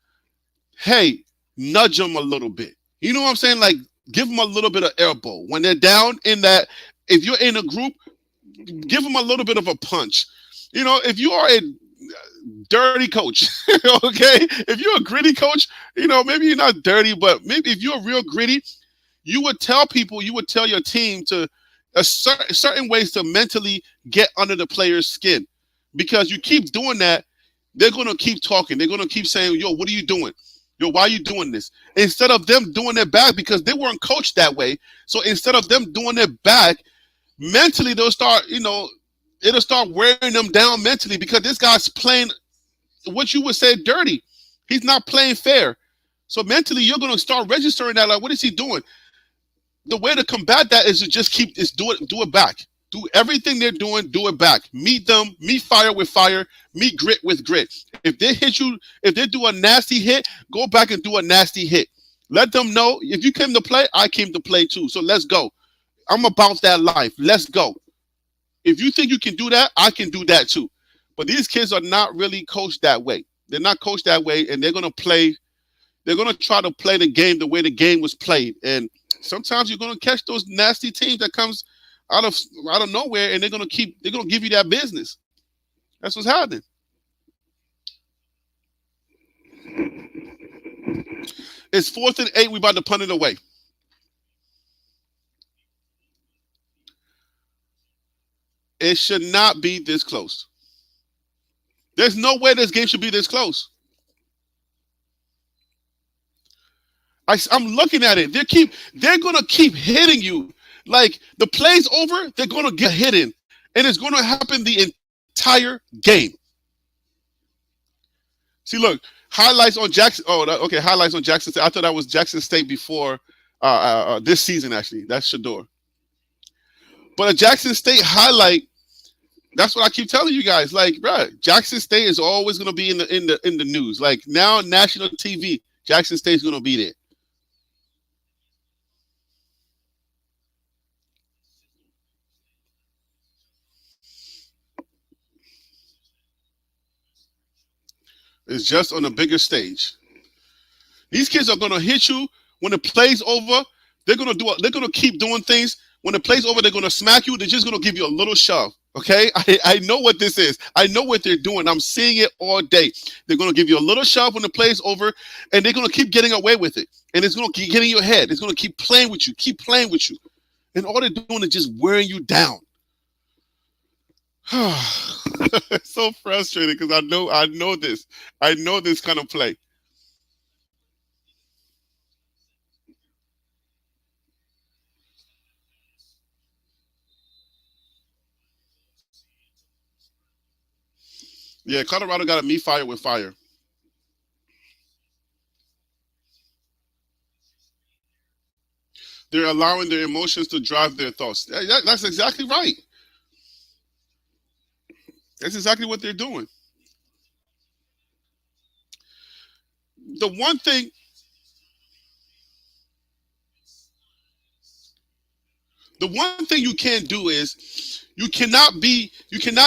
hey, nudge them a little bit. You know what I'm saying? Like give them a little bit of elbow when they're down in that. If you're in a group, give them a little bit of a punch. You know, if you are a dirty coach, okay, if you're a gritty coach, maybe you're not dirty, but maybe if you're real gritty, you would tell people, you would tell your team to certain ways to mentally get under the player's skin, because you keep doing that, they're gonna keep talking. They're gonna keep saying, "Yo, what are you doing? Yo, why are you doing this?" Instead of them doing their back because they weren't coached that way. So instead of them doing their back, mentally they'll start, it'll start wearing them down mentally because this guy's playing what you would say dirty. He's not playing fair. So mentally, you're going to start registering that. Like, what is he doing? The way to combat that is to just do it back. Do everything they're doing, do it back. Meet them, meet fire with fire, meet grit with grit. If they hit you, if they do a nasty hit, go back and do a nasty hit. Let them know, if you came to play, I came to play too. So let's go. I'm about that life. Let's go. If you think you can do that, I can do that too. But these kids are not really coached that way. They're not coached that way, and they're going to play. They're going to try to play the game the way the game was played. And sometimes you're going to catch those nasty teams that comes out of nowhere, and they're going to give you that business. That's what's happening. It's 4th and 8. We about to punt it away. It should not be this close. There's no way this game should be this close. I'm looking at it. They're gonna keep hitting you. Like the play's over, they're gonna get hidden, and it's gonna happen the entire game. See, look, highlights on Jackson. Oh, okay, highlights on Jackson State. I thought that was Jackson State before this season. Actually, that's Shador. But a Jackson State highlight. That's what I keep telling you guys. Like, bro, Jackson State is always gonna be in the news. Like now, national TV, Jackson State is gonna be there. It's just on a bigger stage. These kids are gonna hit you when the play's over. They're gonna keep doing things. When the play's over, they're gonna smack you. They're just gonna give you a little shove. Okay, I know what this is. I know what they're doing. I'm seeing it all day. They're gonna give you a little shove when the play's over, and they're gonna keep getting away with it. And it's gonna keep getting in your head. It's gonna keep playing with you. And all they're doing is just wearing you down. It's so frustrating because I know this. I know this kind of play. Yeah, Colorado got to meet fire with fire. They're allowing their emotions to drive their thoughts. That's exactly right. That's exactly what they're doing. The one thing you can't do is you cannot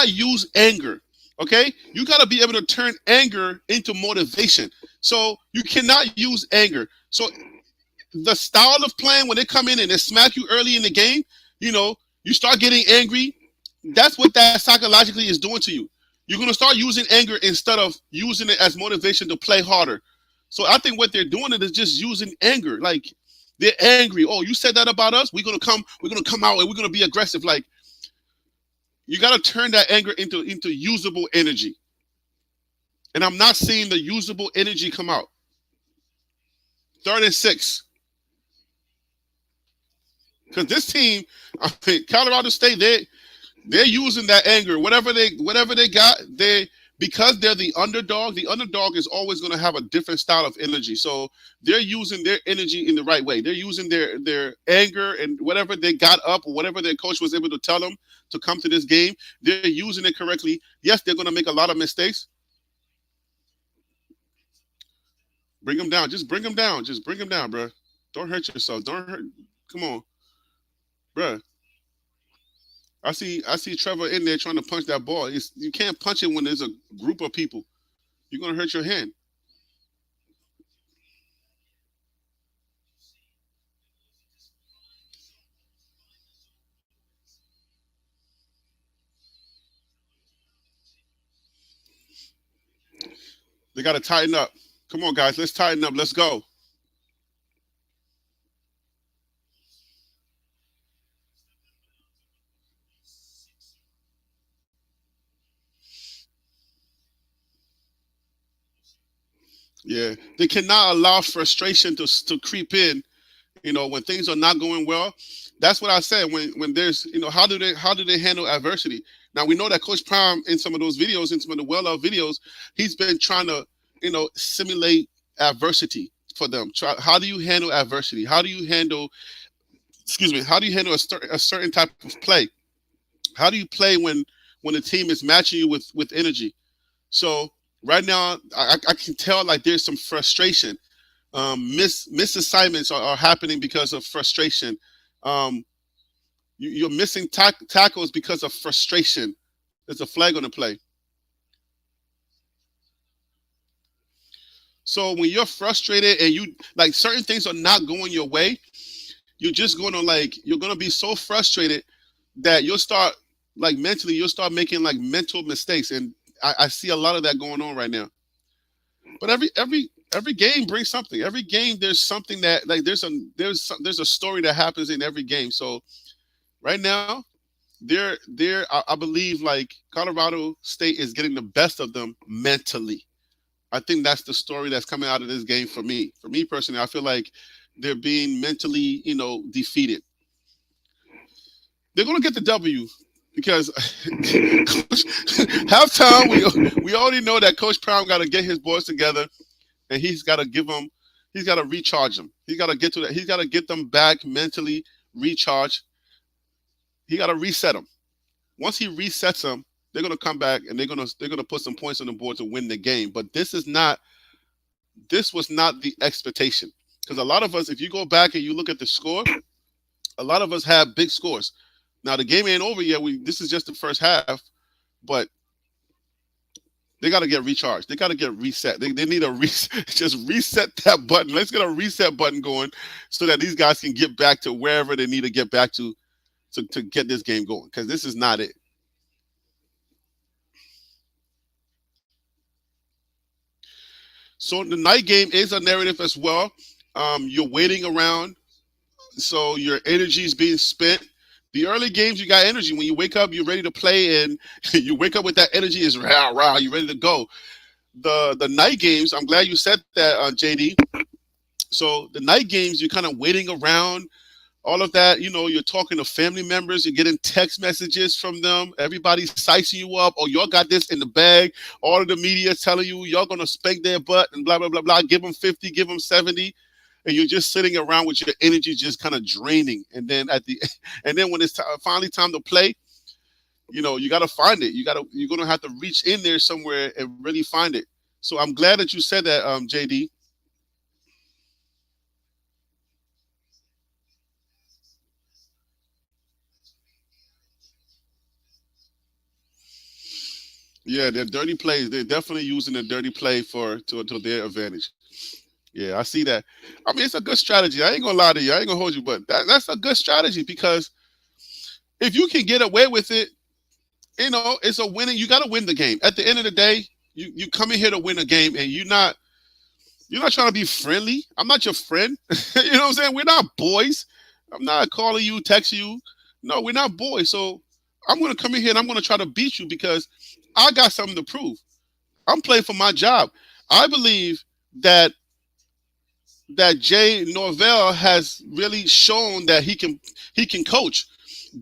use anger. Okay? You got to be able to turn anger into motivation. So you cannot use anger. So the style of playing, when they come in and they smack you early in the game, you start getting angry. That's what that psychologically is doing to you. You're going to start using anger instead of using it as motivation to play harder. So I think what they're doing is just using anger. Like they're angry. Oh, you said that about us? We're gonna come out and we're gonna be aggressive. Like you gotta turn that anger into usable energy. And I'm not seeing the usable energy come out. 3rd and 6. Because this team, Colorado State, they're using that anger. Whatever they got, because they're the underdog is always going to have a different style of energy. So they're using their energy in the right way. They're using their anger and whatever they got up or whatever their coach was able to tell them to come to this game, they're using it correctly. Yes, they're going to make a lot of mistakes. Bring them down. Just bring them down. Just bring them down, bro. Don't hurt yourself. Don't hurt. Come on, bro. I see Trevor in there trying to punch that ball. You can't punch it when there's a group of people. You're going to hurt your hand. They got to tighten up. Come on, guys. Let's tighten up. Let's go. Yeah. They cannot allow frustration to creep in, when things are not going well. That's what I said. When there's, how do they handle adversity? Now we know that Coach Prime in some of those videos, in some of the well-loved videos, he's been trying to simulate adversity for them. How do you handle adversity? How do you handle, excuse me, how do you handle a certain type of play? How do you play when the team is matching you with energy? So right now, I can tell like there's some frustration. Misassignments are happening because of frustration. Um, you're missing tackles because of frustration. There's a flag on the play. So when you're frustrated and you like certain things are not going your way, you're gonna be so frustrated that you'll start like mentally you'll start making like mental mistakes, and I see a lot of that going on right now. But every game brings something. Every game there's something that like there's a story that happens in every game. So right now I believe like Colorado State is getting the best of them mentally. I think that's the story that's coming out of this game for me. For me personally, I feel like they're being mentally, defeated. They're going to get the W because halftime we already know that Coach Brown got to get his boys together, and he's got to recharge them. He's got to get to that. He's got to get them back mentally recharged. He got to reset them. Once he resets them, they're going to come back and they're going to put some points on the board to win the game. But this was not the expectation, because a lot of us, if you go back and you look at the score, a lot of us have big scores. Now the game ain't over yet. This is just the first half, but they got to get recharged. They got to get reset. They need a just reset that button. Let's get a reset button going so that these guys can get back to wherever they need to get back to get this game going, because this is not it. So the night game is a narrative as well. You're waiting around, so your energy is being spent. The early games, you got energy. When you wake up, you're ready to play, and you wake up with that energy. Is rah rah. You're ready to go. The night games. I'm glad you said that, JD. So the night games, you're kind of waiting around. All of that, you're talking to family members. You're getting text messages from them. Everybody's sizing you up. Oh, y'all got this in the bag. All of the media is telling you y'all gonna spank their butt and blah blah blah blah. Give them 50, give them 70, and you're just sitting around with your energy just kind of draining. And then and then when it's finally time to play, you got to find it. You're gonna have to reach in there somewhere and really find it. So I'm glad that you said that, JD. Yeah, they're dirty plays. They're definitely using the dirty play to their advantage. Yeah, I see that. I mean, it's a good strategy. I ain't gonna lie to you. I ain't gonna hold you, but that's a good strategy, because if you can get away with it, it's a winning. You got to win the game. At the end of the day, you come in here to win a game, and you're not trying to be friendly. I'm not your friend. You know what I'm saying? We're not boys. I'm not calling you, texting you. No, we're not boys. So I'm gonna come in here and I'm gonna try to beat you because I got something to prove. I'm playing for my job. I believe that Jay Norvell has really shown that he can coach.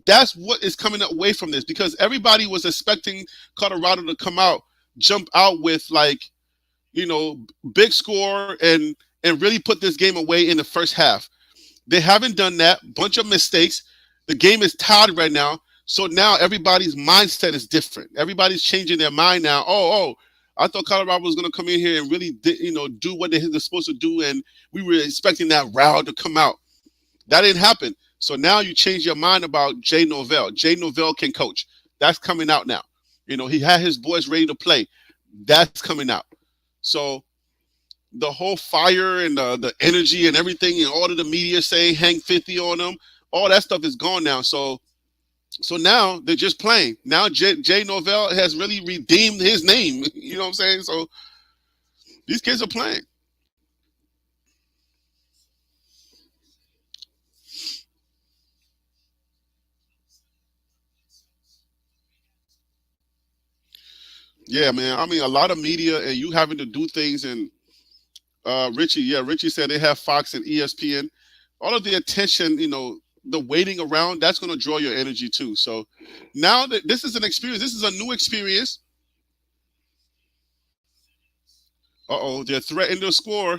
That's what is coming away from this, because everybody was expecting Colorado to come out, jump out with like, big score and really put this game away in the first half. They haven't done that. Bunch of mistakes. The game is tied right now. So now everybody's mindset is different. Everybody's changing their mind now. Oh, I thought Colorado was going to come in here and really, do what they're supposed to do, and we were expecting that row to come out. That didn't happen. So now you change your mind about Jay Norvell. Jay Norvell can coach. That's coming out now. He had his boys ready to play. That's coming out. So the whole fire and the energy and everything, and all of the media saying hang 50 on them, all that stuff is gone now. So now they're just playing. Now Jay Norvell has really redeemed his name. You know what I'm saying? So these kids are playing. Yeah, man. I mean, a lot of media and you having to do things. And Richie said they have Fox and ESPN. All of the attention, the waiting around, that's going to draw your energy too. So now that this is an experience, this is a new experience. Uh-oh, they're threatening to score.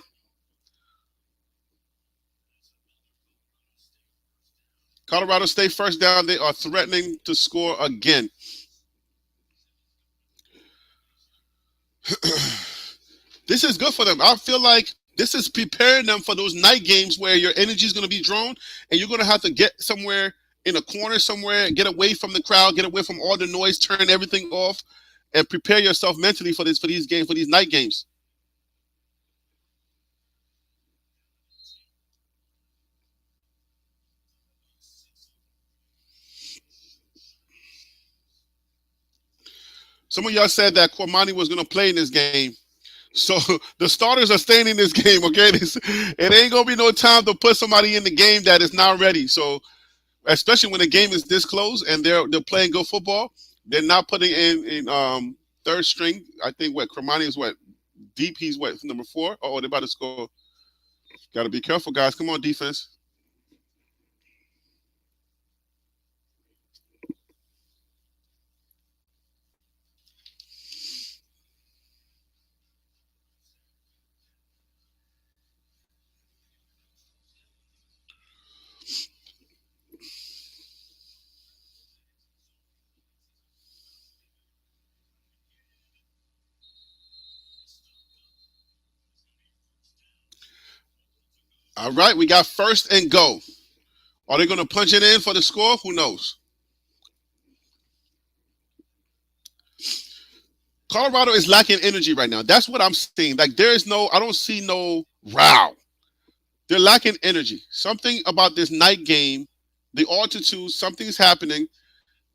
Colorado State first down. They are threatening to score again. This is good for them. I feel like this is preparing them for those night games where your energy is going to be drawn and you're going to have to get somewhere in a corner somewhere, get away from the crowd, get away from all the noise, turn everything off, and prepare yourself mentally for these games, for these night games. Some of y'all said that Cormani was going to play in this game. So the starters are staying in this game, okay? It ain't going to be no time to put somebody in the game that is not ready. So especially when the game is this close and they're playing good football, they're not putting in third string. I think Cormani is deep. He's number 4. Oh, they're about to score. Got to be careful, guys. Come on, defense. All right, we got first and go. Are they going to punch it in for the score? Who knows? Colorado is lacking energy right now. That's what I'm seeing. Like I don't see no wow. They're lacking energy. Something about this night game, the altitude, something's happening,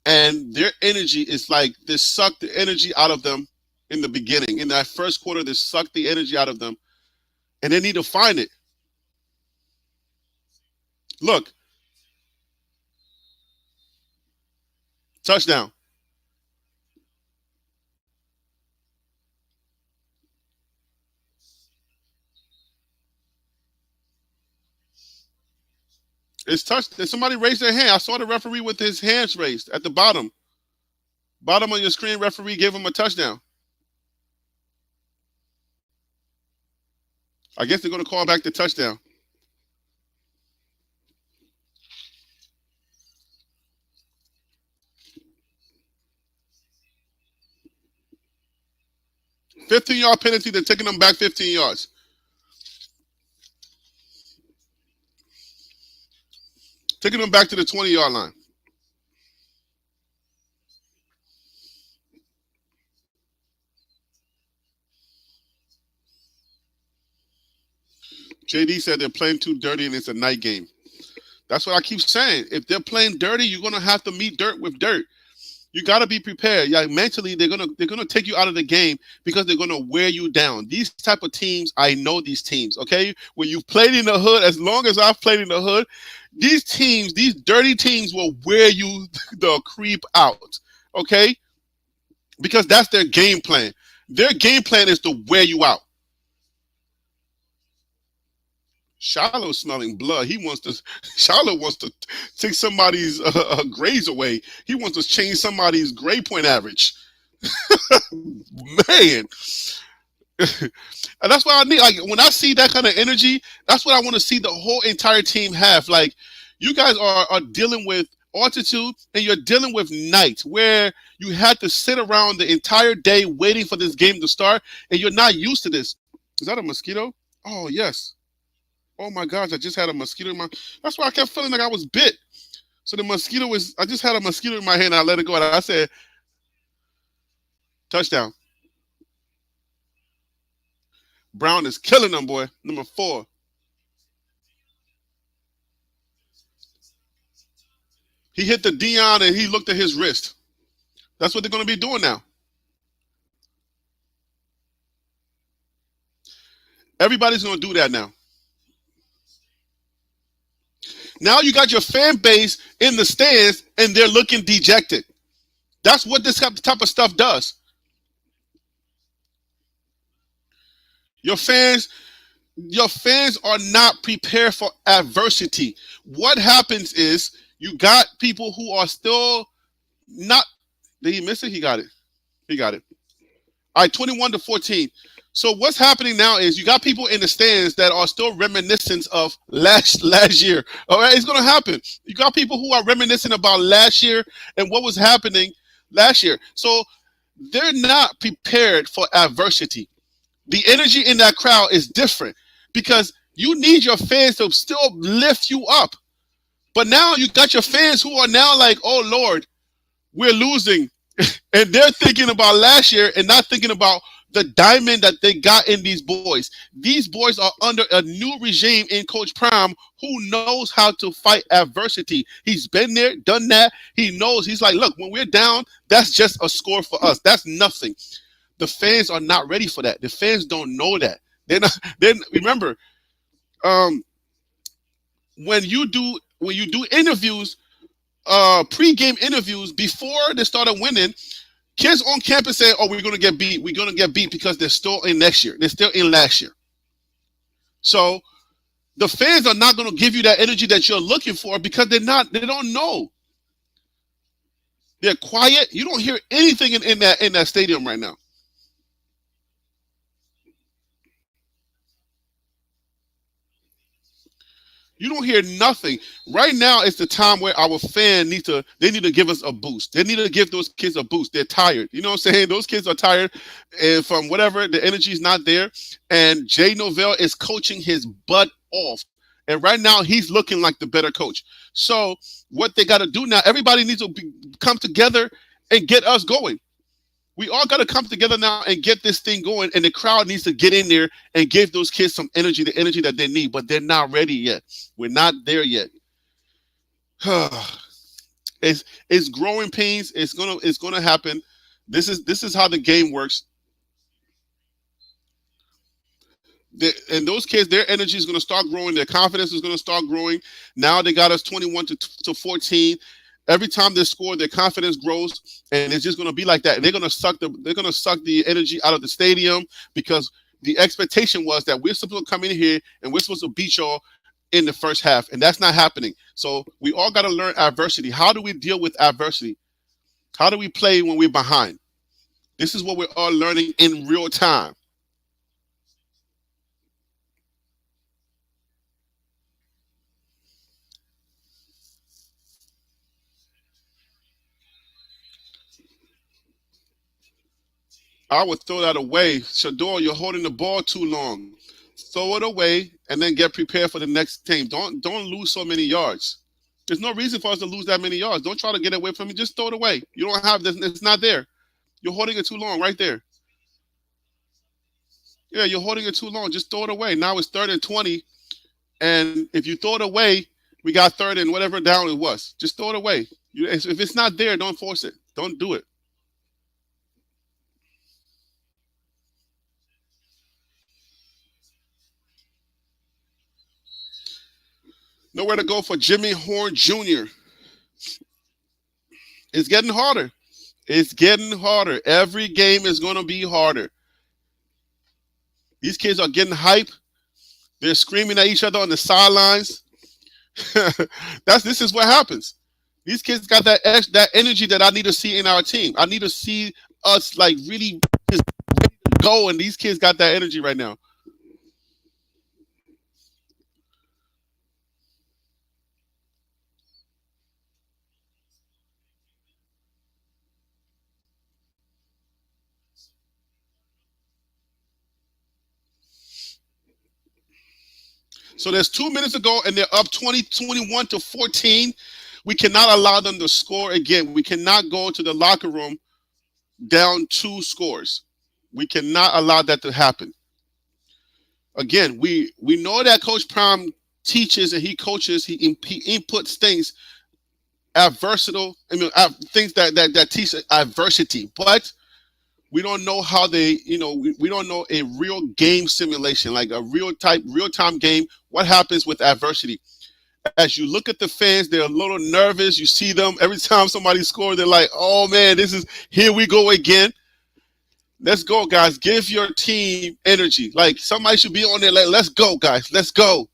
and their energy is like they suck the energy out of them in the beginning. In that first quarter, they suck the energy out of them, and they need to find it. Look, touchdown. It's touched. Did somebody raise their hand? I saw the referee with his hands raised at the bottom. Bottom of your screen, referee gave him a touchdown. I guess they're going to call back the touchdown. $15-yard penalty. They're taking them back 15 yards. Taking them back to the 20-yard line. JD said they're playing too dirty and it's a night game. That's what I keep saying. If they're playing dirty, you're gonna have to meet dirt with dirt. You got to be prepared. Yeah, mentally they're gonna take you out of the game because they're gonna wear you down. These type of teams, I know these teams. Okay, when you've played in the hood, as long as I've played in the hood, these teams, these dirty teams, will wear you the creep out. Okay, because that's their game plan. Their game plan is to wear you out. Shiloh smelling blood. Shiloh wants to take somebody's grades away. He wants to change somebody's grade point average. Man. And that's what I need. Like when I see that kind of energy, that's what I want to see the whole entire team have. Like you guys are dealing with altitude and you're dealing with night where you had to sit around the entire day waiting for this game to start and you're not used to this. Is that a mosquito? Oh, yes. Oh my gosh, I just had a mosquito in my. That's why I kept feeling like I was bit. So the mosquito was. I just had a mosquito in my hand. And I let it go, and I said, "Touchdown!" Brown is killing them, boy. Number 4. He hit the Dion, and he looked at his wrist. That's what they're going to be doing now. Everybody's going to do that now. Now you got your fan base in the stands, and they're looking dejected. That's what this type of stuff does. Your fans are not prepared for adversity. What happens is you got people who are still not. Did he miss it? He got it. He got it. All right, 21-14. So what's happening now is you got people in the stands that are still reminiscent of last year. All right, it's going to happen. You got people who are reminiscing about last year and what was happening last year. So they're not prepared for adversity. The energy in that crowd is different because you need your fans to still lift you up. But now you got your fans who are now like, oh, Lord, we're losing. And they're thinking about last year and not thinking about the diamond that they got in these boys. These boys are under a new regime in Coach Prime who knows how to fight adversity. He's been there, done that. He knows. He's like, look, when we're down, that's just a score for us. That's nothing. The fans are not ready for that. The fans don't know that. They're not. Then remember, when you do interviews, pre-game interviews before they started winning, kids on campus say, "Oh, we're gonna get beat. We're gonna get beat because they're still in next year. They're still in last year." So the fans are not gonna give you that energy that you're looking for because they're not. They don't know. They're quiet. You don't hear anything in that stadium right now. You don't hear nothing. Right now it's the time where our fans need to give us a boost. They need to give those kids a boost. They're tired. You know what I'm saying? Those kids are tired and from whatever, the energy is not there. And Jay Norvell is coaching his butt off. And right now he's looking like the better coach. So what they got to do now, everybody needs to come together and get us going. We all got to come together now and get this thing going. And the crowd needs to get in there and give those kids some energy, the energy that they need. But they're not ready yet. We're not there yet. It's growing pains. It's gonna happen. This is how the game works. And those kids, their energy is going to start growing. Their confidence is going to start growing. Now they got us 21-14. Every time they score, their confidence grows, and it's just going to be like that. They're going to suck the energy out of the stadium because the expectation was that we're supposed to come in here and we're supposed to beat y'all in the first half, and that's not happening. So we all got to learn adversity. How do we deal with adversity? How do we play when we're behind? This is what we're all learning in real time. I would throw that away. Shador, you're holding the ball too long. Throw it away and then get prepared for the next game. Don't lose so many yards. There's no reason for us to lose that many yards. Don't try to get away from it. Just throw it away. You don't have this. It's not there. You're holding it too long right there. Yeah, you're holding it too long. Just throw it away. Now it's 3rd and 20. And if you throw it away, we got 3rd and whatever down it was. Just throw it away. If it's not there, don't force it. Don't do it. Nowhere to go for Jimmy Horn Jr. It's getting harder. It's getting harder. Every game is going to be harder. These kids are getting hype. They're screaming at each other on the sidelines. This is what happens. These kids got that energy that I need to see in our team. I need to see us like really just ready to go, and these kids got that energy right now. So there's 2 minutes to go, and they're up 21-14. We cannot allow them to score again. We cannot go to the locker room down 2 scores. We cannot allow that to happen. Again, we know that Coach Prime teaches and he coaches, he inputs things adversity. Things that teach adversity, but we don't know how they, we don't know a real game simulation, like a real time game. What happens with adversity? As you look at the fans, they're a little nervous. You see them every time somebody scores, they're like, oh man, here we go again. Let's go, guys. Give your team energy. Like somebody should be on there like, let's go, guys. Let's go.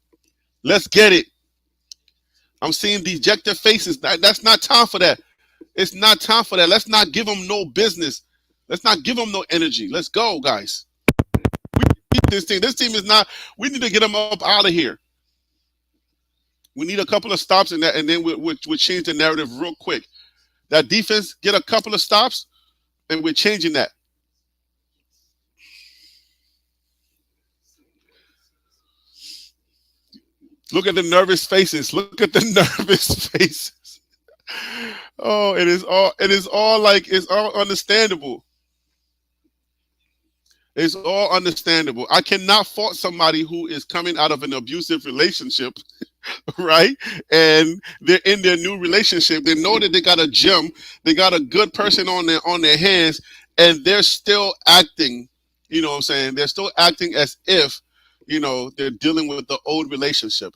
Let's get it. I'm seeing dejected faces. That's not time for that. It's not time for that. Let's not give them no business. Let's not give them no energy. Let's go, guys. We need this team. This team is not. We need to get them up out of here. We need a couple of stops in that, and then we'll change the narrative real quick. That defense get a couple of stops, and we're changing that. Look at the nervous faces. Look at the nervous faces. Oh, it is all like, it's all understandable. It's all understandable. I cannot fault somebody who is coming out of an abusive relationship, right? And they're in their new relationship. They know that they got a gem, they got a good person on their hands, and they're still acting, you know what I'm saying? They're still acting as if, you know, they're dealing with the old relationship.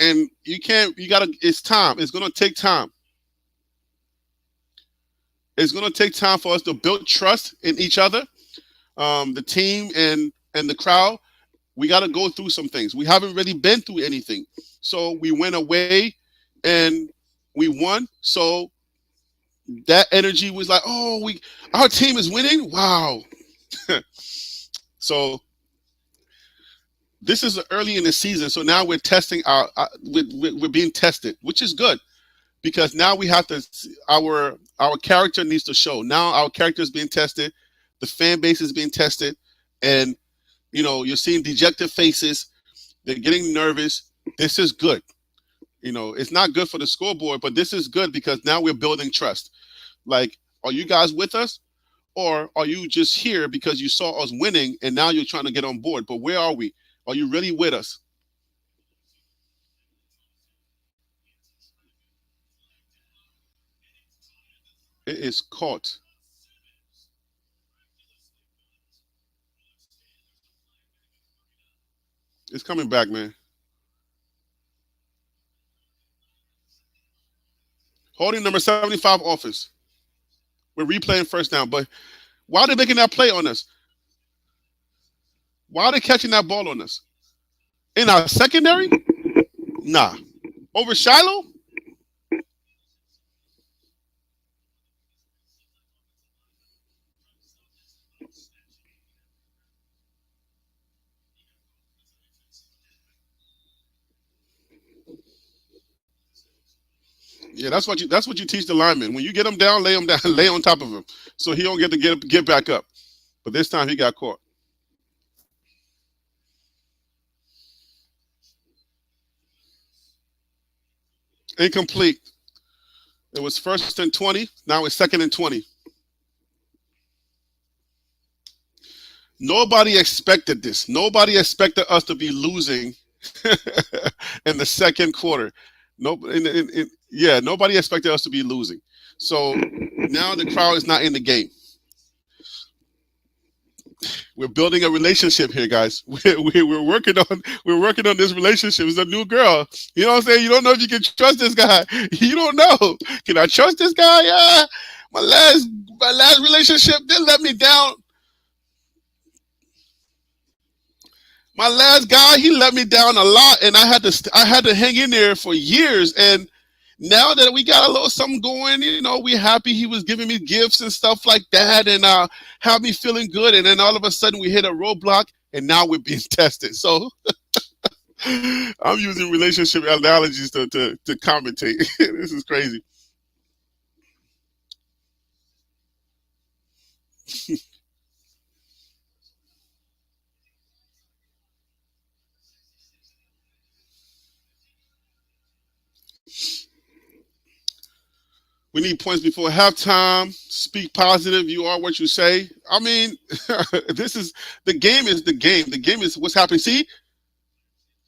And it's time. It's going to take time. It's going to take time for us to build trust in each other, the team and the crowd. We got to go through some things. We haven't really been through anything. So we went away and we won. So that energy was like, oh, our team is winning. Wow. So this is early in the season. So now we're testing we're being tested, which is good. Because now we have to, our character needs to show. Now our character is being tested, the fan base is being tested, and you know, you're seeing dejected faces. They're getting nervous. This is good. You know, it's not good for the scoreboard, but this is good because now we're building trust. Like, are you guys with us, or are you just here because you saw us winning and now you're trying to get on board? But where are we? Are you really with us? It is caught. It's coming back, man. Holding number 75 office. We're replaying first down. But why are they making that play on us? Why are they catching that ball on us? In our secondary? Nah. Over Shiloh? Yeah, that's what you teach the lineman. When you get him down, lay on top of him, so he don't get to get back up. But this time he got caught. Incomplete. It was 1st and 20. Now it's 2nd and 20. Nobody expected this. Nobody expected us to be losing in the second quarter. No, yeah, nobody expected us to be losing. So now the crowd is not in the game. We're building a relationship here, guys. We're working on this relationship. It's a new girl. You know what I'm saying? You don't know if you can trust this guy. You don't know. Can I trust this guy? Yeah. My last relationship didn't let me down. My last guy, he let me down a lot, and I had to hang in there for years. And now that we got a little something going, you know, we happy. He was giving me gifts and stuff like that, and have me feeling good. And then all of a sudden, we hit a roadblock, and now we're being tested. So I'm using relationship analogies to commentate. This is crazy. We need points before halftime. Speak positive. You are what you say. I mean, this is the game. Is the game. The game is what's happening. See,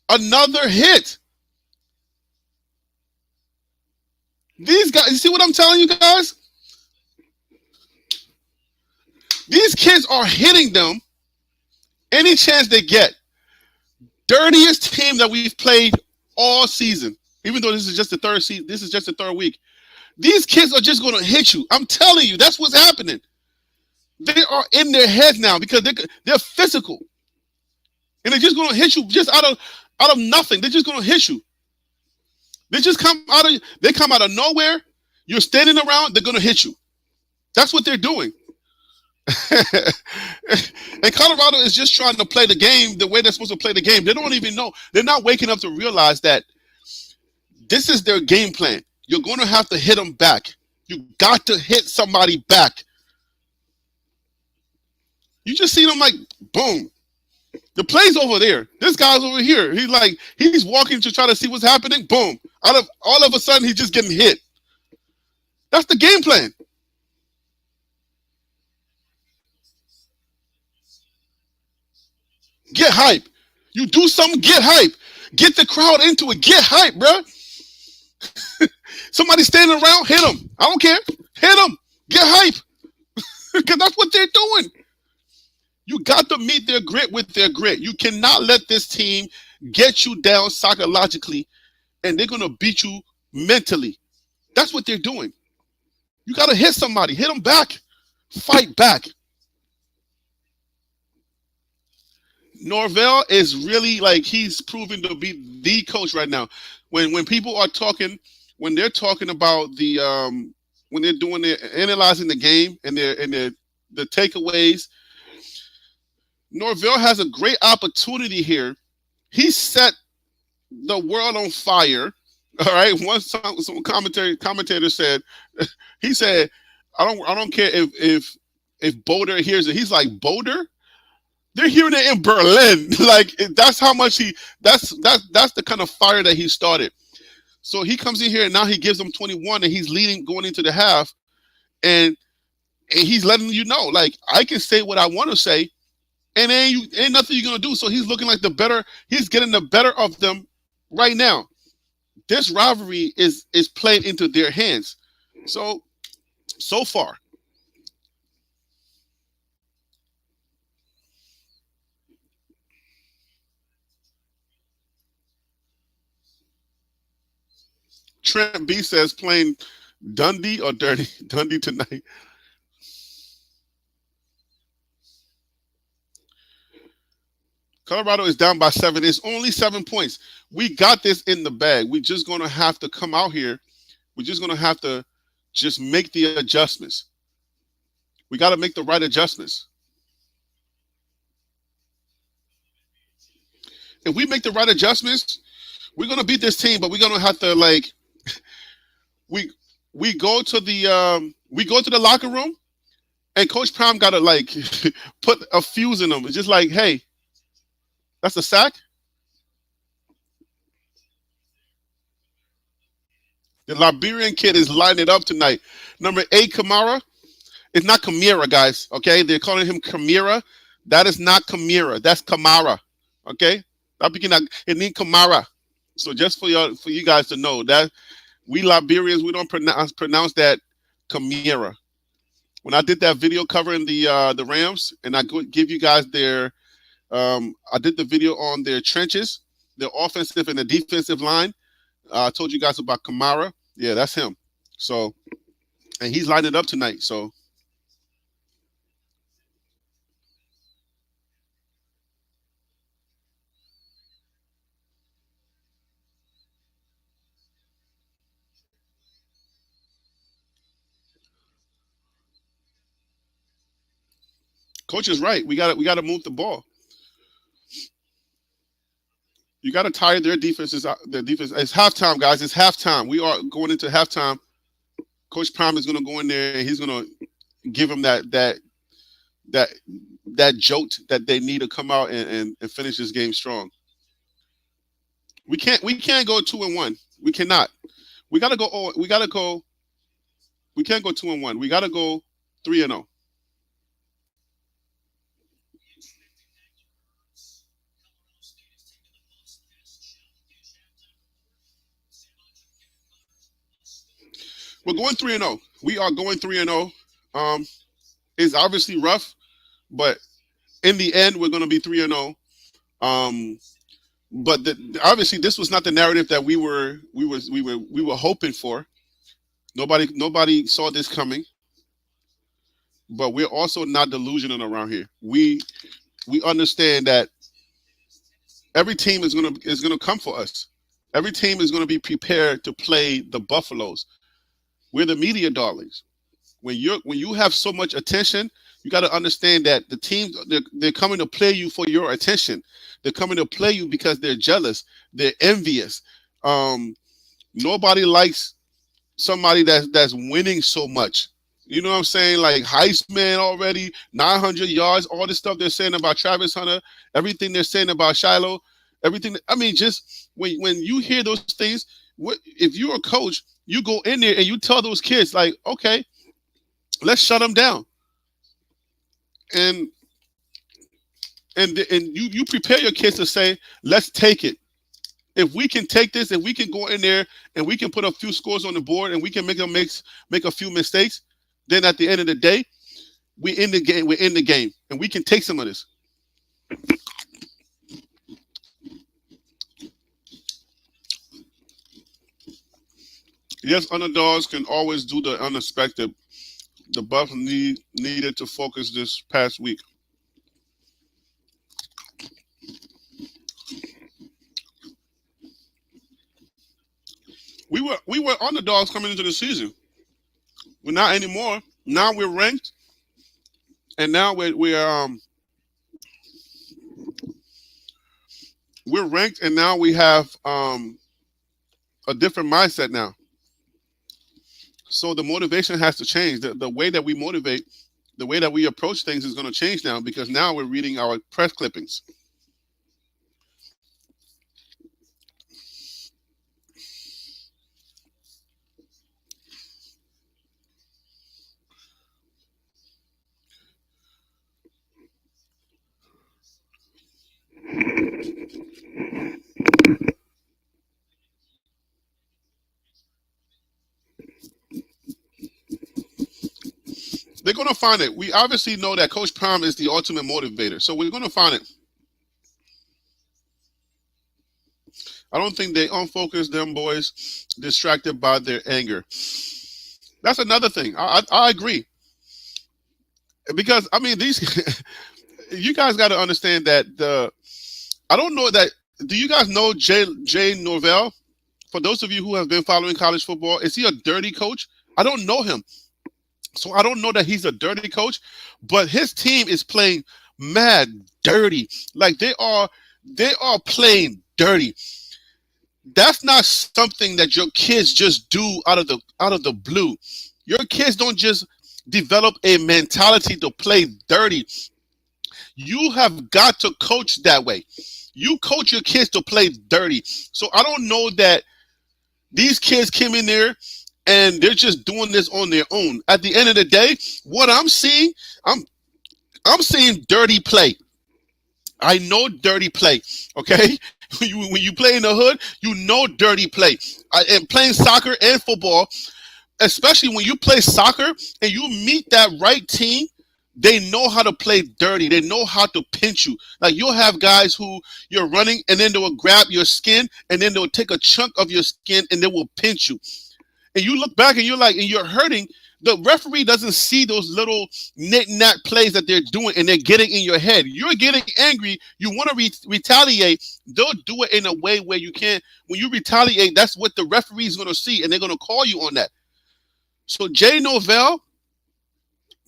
another hit. These guys. You see what I'm telling you guys? These kids are hitting them any chance they get. Dirtiest team that we've played all season. Even though this is just the third season. This is just the third week. These kids are just going to hit you. I'm telling you, that's what's happening. They are in their heads now because they're physical, and they're just going to hit you just out of nothing. They're just going to hit you. They come out of nowhere. You're standing around. They're going to hit you. That's what they're doing. And Colorado is just trying to play the game the way they're supposed to play the game. They don't even know. They're not waking up to realize that this is their game plan. You're going to have to hit them back. You got to hit somebody back. You just see them like, boom. The play's over there. This guy's over here. He's walking to try to see what's happening. Boom. All of a sudden, he's just getting hit. That's the game plan. Get hype. You do something, get hype. Get the crowd into it. Get hype, bro. Somebody standing around, hit them. I don't care. Hit them. Get hype. Because that's what they're doing. You got to meet their grit with their grit. You cannot let this team get you down psychologically, and they're going to beat you mentally. That's what they're doing. You got to hit somebody. Hit them back. Fight back. Norvell is really he's proven to be the coach right now. When people are talking, when they're talking about the when they're doing their analyzing the game and the takeaways, Norvell has a great opportunity here. He set the world on fire. All right. Once some commentator said, he said, I don't care if Boulder hears it. He's like, Boulder? They're hearing it in Berlin. That's how much that's the kind of fire that he started. So he comes in here and now he gives them 21 and he's leading going into the half. And he's letting you know, I can say what I want to say. And ain't nothing you're gonna do. So he's looking like he's getting the better of them right now. This rivalry is played into their hands. So far. Trent B says playing Dundee or Dirty Dundee tonight. Colorado is down by 7. It's only 7 points. We got this in the bag. We're just going to have to come out here. We're just going to have to just make the adjustments. We got to make the right adjustments. If we make the right adjustments, we're going to beat this team, but we're going to have to we go to the locker room and Coach Prime got to put a fuse in them. It's just hey, that's a sack. The Liberian kid is lining it up tonight. Number 8, Kamara. It's not Kamira, guys. Okay, they're calling him Kamira. That is not Kamira. That's Kamara. Okay, it needs Kamara. So just for you guys to know that we Liberians, we don't pronounce that Kamira. When I did that video covering the Rams, and I give you guys their. I did the video on their trenches, their offensive and the defensive line. I told you guys about Kamara. Yeah, that's him. So, and he's lining it up tonight. So, coach is right. We got to move the ball. You got to tire their defenses out. Their defense. It's halftime, guys. It's halftime. We are going into halftime. Coach Prime is going to go in there and he's going to give them that jolt that they need to come out and finish this game strong. We can't go 2-1. We cannot. We got to go. Oh, we got to go. We can't go 2-1. We got to go 3-0. We're going 3-0. We are going 3-0. It's obviously rough, but in the end, we're going to be 3-0. But obviously, this was not the narrative that we were hoping for. Nobody saw this coming. But we're also not delusional around here. We understand that every team is gonna come for us. Every team is gonna be prepared to play the Buffaloes. We're the media darlings. When you have so much attention, You got to understand that the teams, they're coming to play you for your attention. They're coming to play you because they're jealous. They're envious. Nobody likes somebody that's winning so much. You know what I'm saying? Like Heisman already, 900 yards, all the stuff they're saying about Travis Hunter, everything they're saying about Shiloh, everything. I mean, just when you hear those things, if you're a coach, you go in there and you tell those kids, like, okay, let's shut them down. And you prepare your kids to say, let's take it. If we can take this, if we can go in there and we can put a few scores on the board and we can make a few mistakes, then at the end of the day, we're in the game, and we can take some of this. Yes, underdogs can always do the unexpected. The Buffs needed to focus this past week. We were underdogs coming into the season. We're not anymore. Now we're ranked, and now we're ranked, and now we have a different mindset now. So the motivation has to change. The way that we motivate, the way that we approach things is going to change now, because now we're reading our press clippings. They're going to find it. We obviously know that Coach Prime is the ultimate motivator, so we're going to find it. I don't think they unfocus them boys distracted by their anger. That's another thing. I agree. Because, I mean, these you guys got to understand that I don't know that. Do you guys know Jay Norvell? For those of you who have been following college football, is he a dirty coach? I don't know him. So I don't know that he's a dirty coach, but his team is playing mad dirty. Like they are playing dirty. That's not something that your kids just do out of the blue. Your kids don't just develop a mentality to play dirty. You have got to coach that way. You coach your kids to play dirty. So I don't know that these kids came in there and they're just doing this on their own. At the end of the day, what I'm seeing, I'm seeing dirty play. I know dirty play, okay? When you play in the hood, you know dirty play. And playing soccer and football, especially when you play soccer and you meet that right team, they know how to play dirty. They know how to pinch you. Like you'll have guys who you're running and then they will grab your skin and then they'll take a chunk of your skin and they will pinch you. And you look back and you're like, and you're hurting. The referee doesn't see those little knick-knack plays that they're doing and they're getting in your head. You're getting angry. You want to retaliate. They'll do it in a way where you can't. When you retaliate, that's what the referee is going to see, and they're going to call you on that. So Jay Norvell,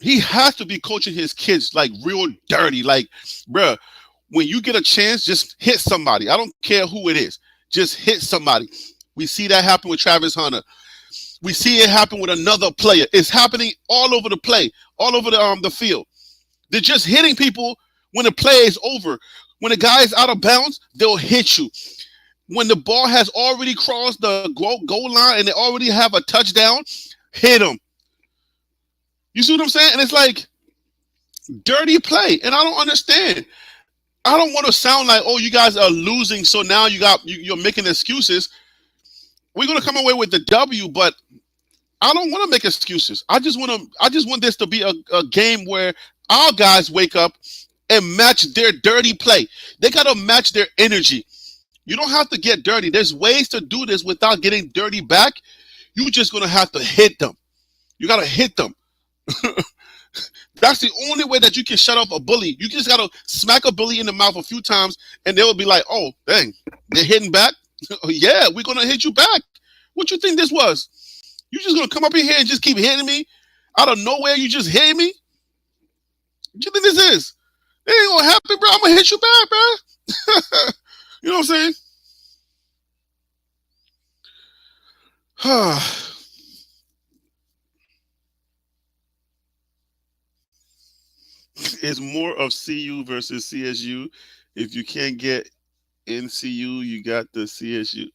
he has to be coaching his kids like real dirty. Like, bruh, when you get a chance, just hit somebody. I don't care who it is. Just hit somebody. We see that happen with Travis Hunter. We see it happen with another player. It's happening all over the play, all over the field. They're just hitting people when the play is over. When the guy is out of bounds, they'll hit you. When the ball has already crossed the goal line and they already have a touchdown, hit them. You see what I'm saying? And it's like dirty play. And I don't understand. I don't want to sound like, oh, you guys are losing, so now you're making excuses. We're going to come away with the W, but I don't want to make excuses. I just want this to be a game where our guys wake up and match their dirty play. They got to match their energy. You don't have to get dirty. There's ways to do this without getting dirty back. You're just going to have to hit them. You got to hit them. That's the only way that you can shut off a bully. You just got to smack a bully in the mouth a few times, and they will be like, oh, dang, they're hitting back? Yeah, we're going to hit you back. What you think this was? You just going to come up in here and just keep hitting me? Out of nowhere, you just hit me? What you think this is? It ain't gonna happen, bro. I'm gonna hit you back, bro. You know what I'm saying? It's more of CU versus CSU. If you can't get in CU, you got the CSU.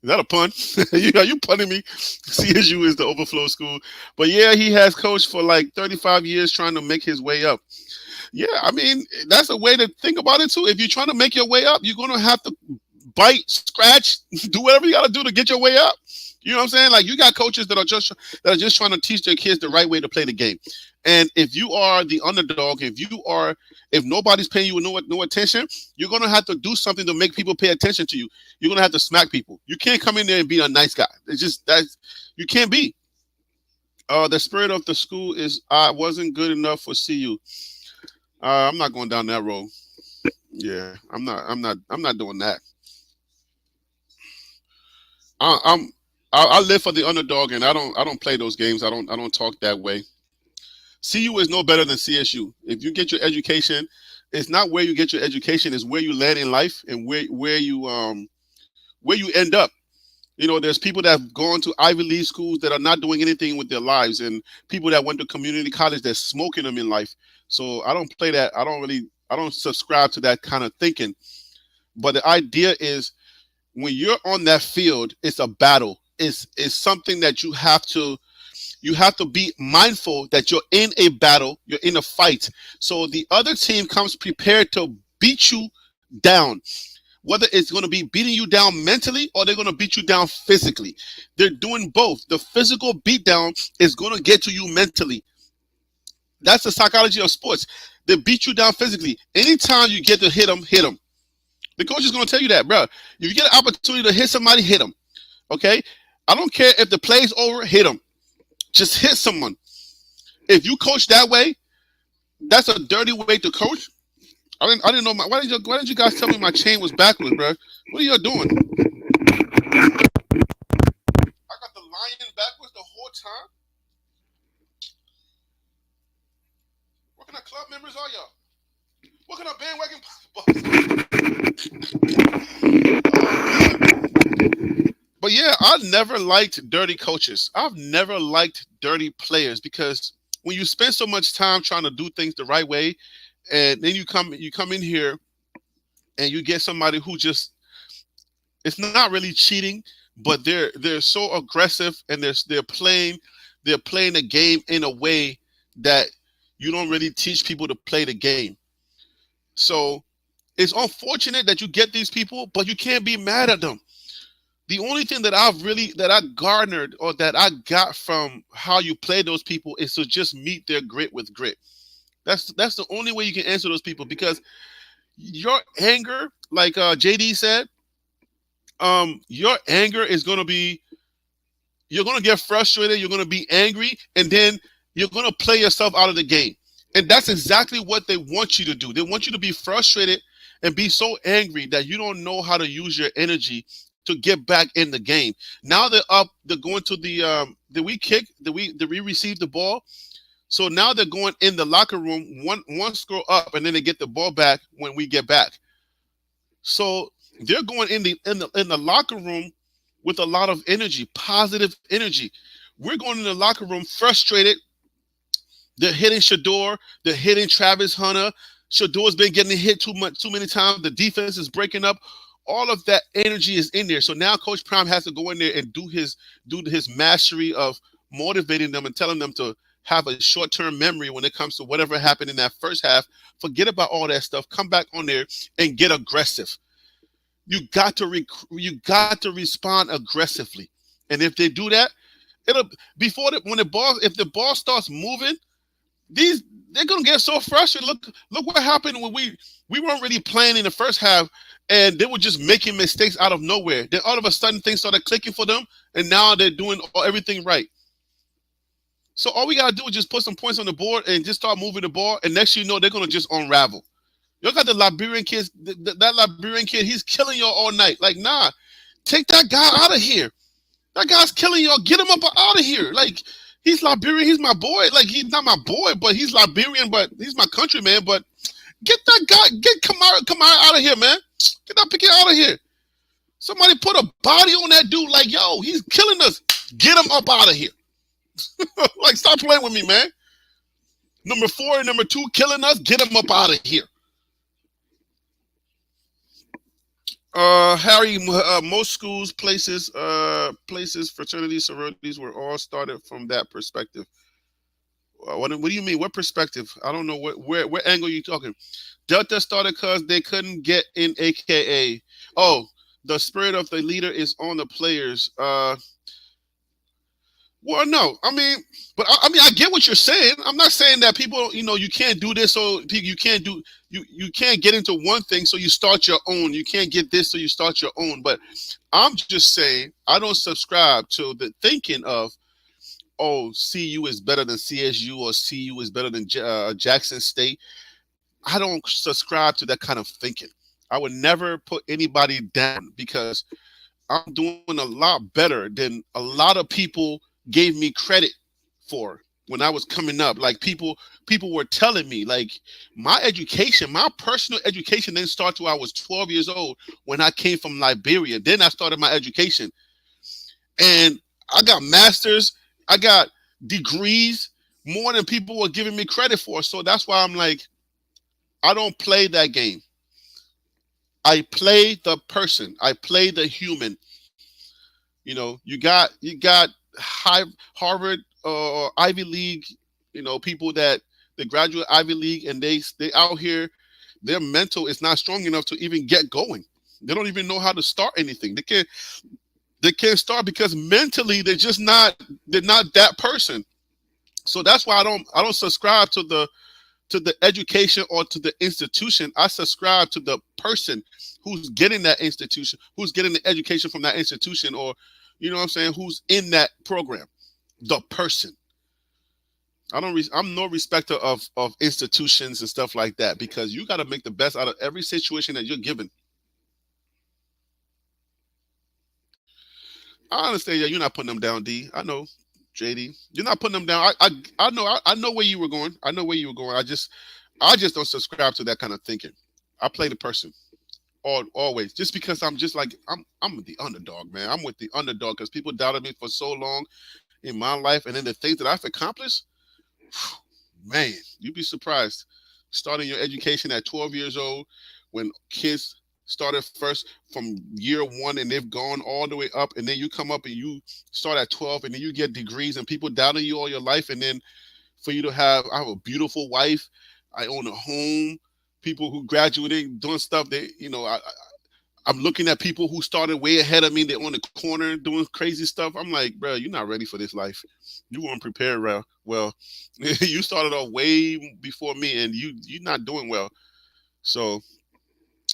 Is that a pun? you punning me? CSU is the overflow school. But yeah, he has coached for like 35 years trying to make his way up. Yeah, I mean, that's a way to think about it too. If you're trying to make your way up, you're going to have to bite, scratch, do whatever you got to do to get your way up. You know what I'm saying? Like, you got coaches that are just trying to teach their kids the right way to play the game. And if you are the underdog, if nobody's paying you no attention, you're gonna have to do something to make people pay attention to you. You're gonna have to smack people. You can't come in there and be a nice guy. It's just that you can't be. The spirit of the school is I wasn't good enough for CU. I'm not going down that road. Yeah, I'm not doing that. I live for the underdog, and I don't play those games. I don't talk that way. CU is no better than CSU. If you get your education, it's not where you get your education, it's where you land in life and where you end up. You know, there's people that have gone to Ivy League schools that are not doing anything with their lives, and people that went to community college that's smoking them in life. So I don't play that. I don't subscribe to that kind of thinking. But the idea is when you're on that field, it's a battle. It's something that you have to be mindful that you're in a battle, you're in a fight. So the other team comes prepared to beat you down, whether it's going to be beating you down mentally or they're going to beat you down physically. They're doing both. The physical beatdown is going to get to you mentally. That's the psychology of sports. They beat you down physically. Anytime you get to hit them, hit them. The coach is going to tell you that, bro. If you get an opportunity to hit somebody, hit them. Okay? I don't care if the play's over, hit them. Just hit someone. If you coach that way, that's a dirty way to coach. I didn't know. Why did you guys tell me my chain was backwards, bro? What are y'all doing? I got the lion backwards the whole time. What kind of club members are y'all? What kind of bandwagon? But yeah, I never liked dirty coaches. I've never liked dirty players because when you spend so much time trying to do things the right way, and then you come in here and you get somebody who just it's not really cheating, but they're so aggressive and they're playing the game in a way that you don't really teach people to play the game. So it's unfortunate that you get these people, but you can't be mad at them. The only thing that I garnered or that I got from how you play those people is to just meet their grit with grit. That's the only way you can answer those people because your anger, like JD said, your anger is gonna be you're gonna get frustrated, you're gonna be angry, and then you're gonna play yourself out of the game. And that's exactly what they want you to do. They want you to be frustrated and be so angry that you don't know how to use your energy to get back in the game. Now they're up. They're going to the. Did we kick? Did we receive the ball? So now they're going in the locker room. One scroll up, and then they get the ball back when we get back. So they're going in the locker room with a lot of energy, positive energy. We're going in the locker room frustrated. They're hitting Shador. They're hitting Travis Hunter. Shador's been getting hit too many times. The defense is breaking up. All of that energy is in there. So now Coach Prime has to go in there and do his mastery of motivating them and telling them to have a short-term memory when it comes to whatever happened in that first half. Forget about all that stuff. Come back on there and get aggressive. You got to respond aggressively. And if they do that, if the ball starts moving, they're gonna get so frustrated. Look what happened when we weren't really playing in the first half, and they were just making mistakes out of nowhere. Then all of a sudden things started clicking for them, and now they're doing everything right. So all we gotta do is just put some points on the board and just start moving the ball, and next you know they're gonna just unravel. You got the Liberian kids. That Liberian kid, he's killing y'all all night. Like, nah, take that guy out of here. That guy's killing y'all. Get him up out of here. Like, He's Liberian. He's my boy. Like, he's not my boy, but he's Liberian, but he's my countryman. But get that guy, get Kamara out of here, man. Get that picket out of here. Somebody put a body on that dude like, yo, he's killing us. Get him up out of here. Like, stop playing with me, man. Number 4 and number 2 killing us. Get him up out of here. Harry, most schools, places, fraternities, sororities were all started from that perspective. What do you mean? What perspective? I don't know where angle you talking. Delta started because they couldn't get in, aka, oh, the spirit of the leader is on the players. Well, no, I mean, but I mean, I get what you're saying. I'm not saying that people, you can't do this, so you can't do, you can't get into one thing, so you start your own. You can't get this, so you start your own. But I'm just saying, I don't subscribe to the thinking of, oh, CU is better than CSU or CU is better than Jackson State. I don't subscribe to that kind of thinking. I would never put anybody down because I'm doing a lot better than a lot of people gave me credit for when I was coming up. Like, people were telling me, like, my education, my personal education didn't start till I was 12 years old when I came from Liberia. Then I started my education. And I got masters, I got degrees, more than people were giving me credit for. So that's why I'm like, I don't play that game. I play the person. I play the human. You got Harvard or Ivy League, people that they graduate Ivy League and they out here, their mental is not strong enough to even get going. They don't even know how to start anything. They can't start because mentally they're not that person. So that's why I don't subscribe to the education or to the institution. I subscribe to the person who's getting that institution, who's getting the education from that institution, or, who's in that program. The person. I'm no respecter of institutions and stuff like that, because you got to make the best out of every situation that you're given. I understand. Yeah, you're not putting them down, D. I know, JD. You're not putting them down. I know where you were going. I know where you were going. I just don't subscribe to that kind of thinking. I play the person. Always. Just because I'm just like, I'm the underdog, man. I'm with the underdog because people doubted me for so long in my life, and then the things that I've accomplished, man, you'd be surprised. Starting your education at 12 years old, when kids started first from year 1 and they've gone all the way up, and then you come up and you start at 12 and then you get degrees and people doubting you all your life, and then for you to I have a beautiful wife, I own a home, people who graduated doing stuff that, I'm looking at people who started way ahead of me. They're on the corner doing crazy stuff. I'm like, bro, you're not ready for this life. You weren't prepared well. You started off way before me, and you're not doing well. So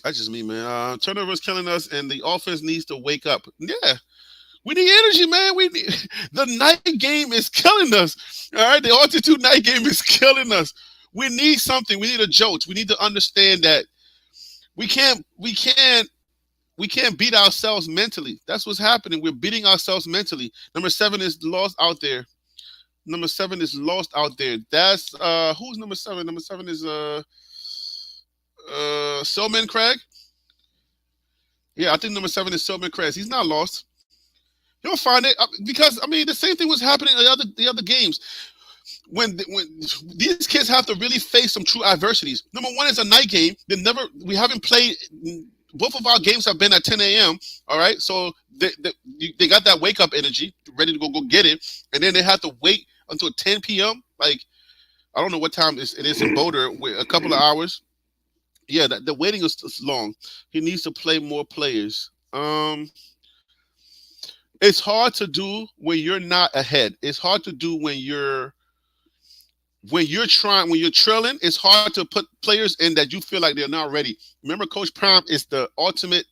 that's just me, man. Turnovers killing us, and the offense needs to wake up. Yeah, we need energy, man. The night game is killing us. All right, the altitude night game is killing us. We need something. We need a jolt. We need to understand that we can't beat ourselves mentally. That's what's happening. We're beating ourselves mentally. Number 7 is lost out there. Number 7 is lost out there. That's who's number 7? Number 7 is Selman Craig. Yeah, I think number 7 is Selman Craig. He's not lost. You'll find it because the same thing was happening in the other games. When these kids have to really face some true adversities. Number 1 is a night game. We haven't played. Both of our games have been at 10 a.m. All right, so they got that wake up energy, ready to go get it, and then they have to wait until 10 p.m. Like, I don't know what time it is in Boulder. A couple of hours. Yeah, the waiting is long. He needs to play more players. It's hard to do when you're not ahead. It's hard to do when you're trailing. It's hard to put players in that you feel like they're not ready. Remember, Coach Prime is the ultimate,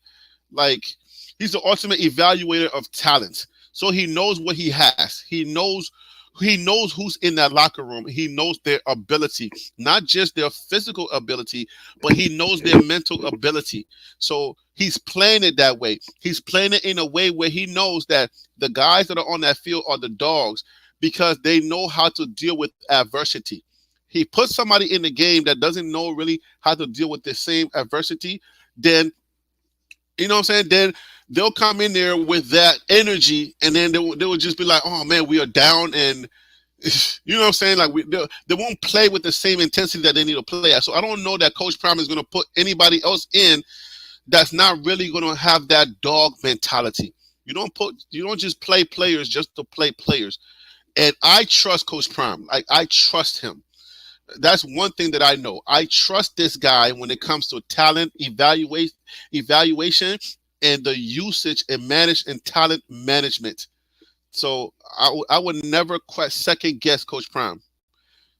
he's the ultimate evaluator of talent. So he knows what he has. He knows who's in that locker room. He knows their ability, not just their physical ability, but he knows their mental ability. So he's playing it that way. He's playing it in a way where he knows that the guys that are on that field are the dogs. because they know how to deal with adversity. He puts somebody in the game that doesn't know really how to deal with the same adversity, then you know what I'm saying? Then they'll come in there with that energy, and then they will just be like, "Oh man, we are down," and you know what I'm saying? Like they won't play with the same intensity that they need to play at. So I don't know that Coach Prime is going to put anybody else in that's not really going to have that dog mentality. You don't just play players just to play players. And I trust Coach Prime. I trust him. That's one thing that I know. I trust this guy when it comes to talent evaluation and the usage and talent management. So I would never second guess Coach Prime.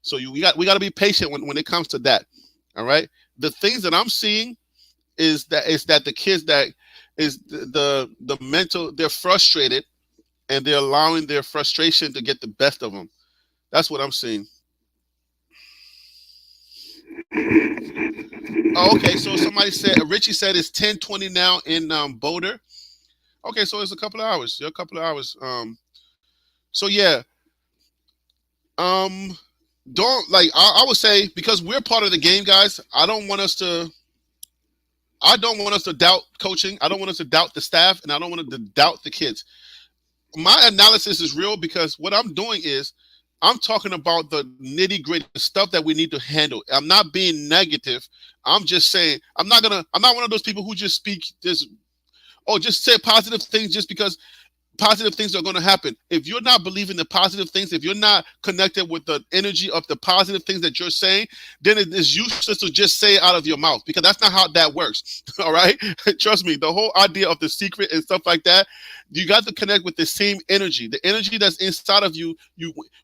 So we got to be patient when it comes to that. All right. The things that I'm seeing is that the kids that is the mental, they're frustrated and they're allowing their frustration to get the best of them. That's what I'm seeing. Oh, okay, so Richie said it's 10:20 now in Boulder. Okay, so it's a couple of hours. Yeah, a couple of hours. So yeah. Don't I would say, because we're part of the game, guys. I don't want us to doubt coaching. I don't want us to doubt the staff, and I don't want us to doubt the kids. My analysis is real because what I'm doing is I'm talking about the nitty-gritty stuff that we need to handle. I'm not being negative. I'm just saying I'm not one of those people who just just say positive things just because positive things are going to happen. If you're not believing the positive things, if you're not connected with the energy of the positive things that you're saying, then it is useless to just say it out of your mouth, because that's not how that works. All right. Trust me, the whole idea of the secret and stuff like that, you got to connect with the same energy. The energy that's inside of you,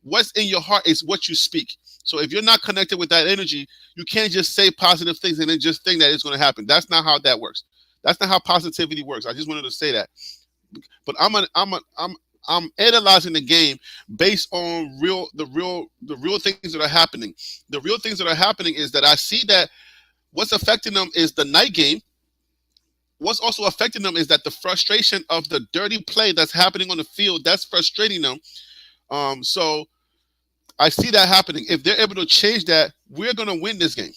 what's in your heart is what you speak. So if you're not connected with that energy, you can't just say positive things and then just think that it's going to happen. That's not how that works. That's not how positivity works. I just wanted to say that. But I'm analyzing the game based on the real things that are happening. The real things that are happening is that I see that what's affecting them is the night game. What's also affecting them is that the frustration of the dirty play that's happening on the field, that's frustrating them. So I see that happening. If they're able to change that, we're going to win this game.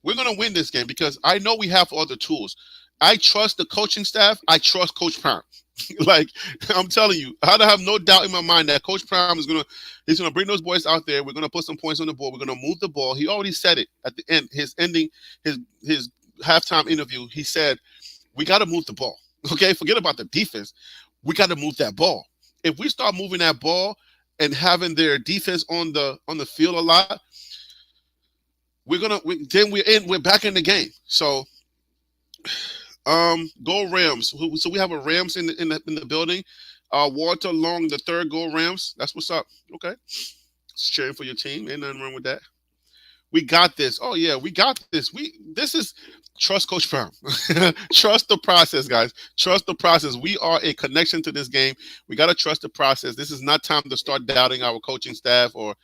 We're going to win this game because I know we have all the tools. I trust the coaching staff. I trust Coach Prime. Like, I'm telling you, I have no doubt in my mind that Coach Prime he's gonna bring those boys out there. We're gonna put some points on the board. We're gonna move the ball. He already said it at the end. His halftime interview. He said, "We got to move the ball. Okay, forget about the defense. We got to move that ball. If we start moving that ball and having their defense on the field a lot, we're back in the game." So. Go Rams. So we have a Rams in the building. Walter Long, the third, go Rams. That's what's up. Okay, just cheering for your team. Ain't nothing wrong with that. We got this. Oh yeah, we got this. This is trust Coach Prime. Trust the process, guys. Trust the process. We are a connection to this game. We gotta trust the process. This is not time to start doubting our coaching staff or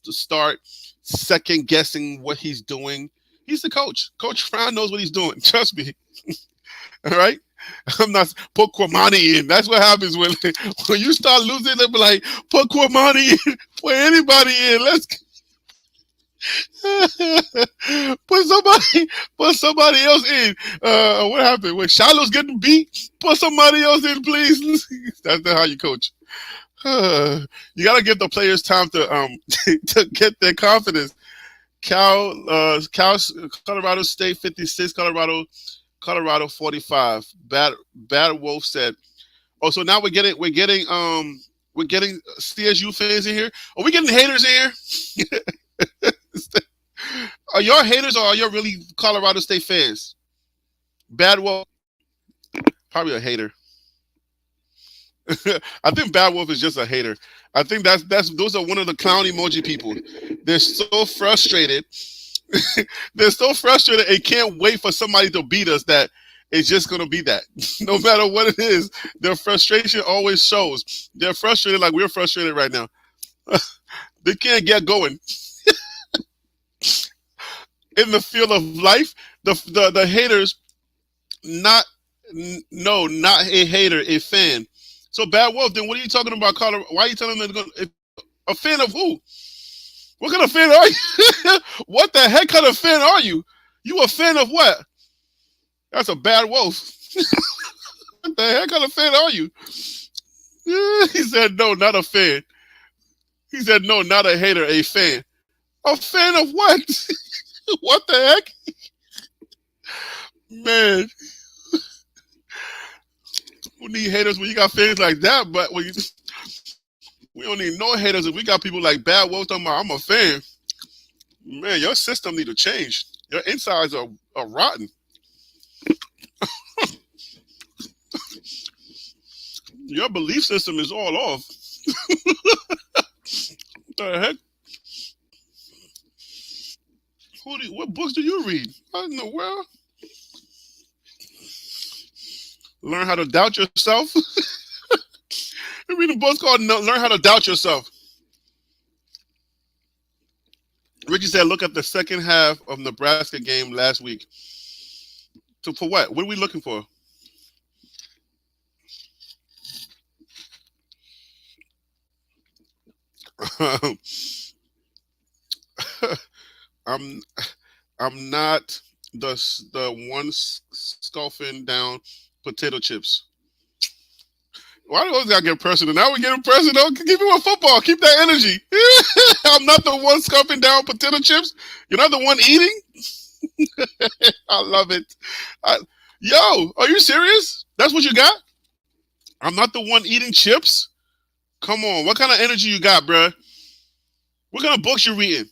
to start second guessing what he's doing. He's the coach. Coach Prime knows what he's doing. Trust me. All right, I'm not put Kwamani in. That's what happens when you start losing. They'll be like, put Kwamani in, put anybody in. Let's put somebody else in. What happened when Shiloh's getting beat? Put somebody else in, please. That's not how you coach. You gotta give the players time to to get their confidence. Colorado State 56, Colorado 45. Bad Wolf said. Oh, so now we're getting CSU fans in here. Are we getting haters in here? Are y'all haters or are y'all really Colorado State fans? Bad Wolf, probably a hater. I think Bad Wolf is just a hater. I think those are one of the clown emoji people. They're so frustrated. They're so frustrated and can't wait for somebody to beat us that it's just going to be that. No matter what it is, their frustration always shows. They're frustrated like we're frustrated right now. They can't get going. In the field of life, the haters, not a hater, a fan. So Bad Wolf, then what are you talking about, Colorado? Why are you telling them they're going to... A fan of who? What kind of fan are you? What the heck kind of fan are you? You a fan of what? That's a bad wolf. What the heck kind of fan are you? He said, no, not a fan. He said, no, not a hater, a fan. A fan of what? What the heck? Man, who need haters when you got fans like that? But when we don't need no haters if we got people like Bad Wolf talking about, I'm a fan. Man, your system need to change. Your insides are rotten. Your belief system is all off. What the heck? What books do you read? What in the world? Learn how to doubt yourself? You read a book called Learn How to Doubt Yourself. Richie said, look at the second half of Nebraska game last week. So for what? What are we looking for? I'm not the one scoffing down potato chips. Why do we always gotta get personal? Now we're getting personal. Give me one football. Keep that energy. I'm not the one scoffing down potato chips. You're not the one eating. I love it. Yo, are you serious? That's what you got? I'm not the one eating chips. Come on. What kind of energy you got, bruh? What kind of books you reading?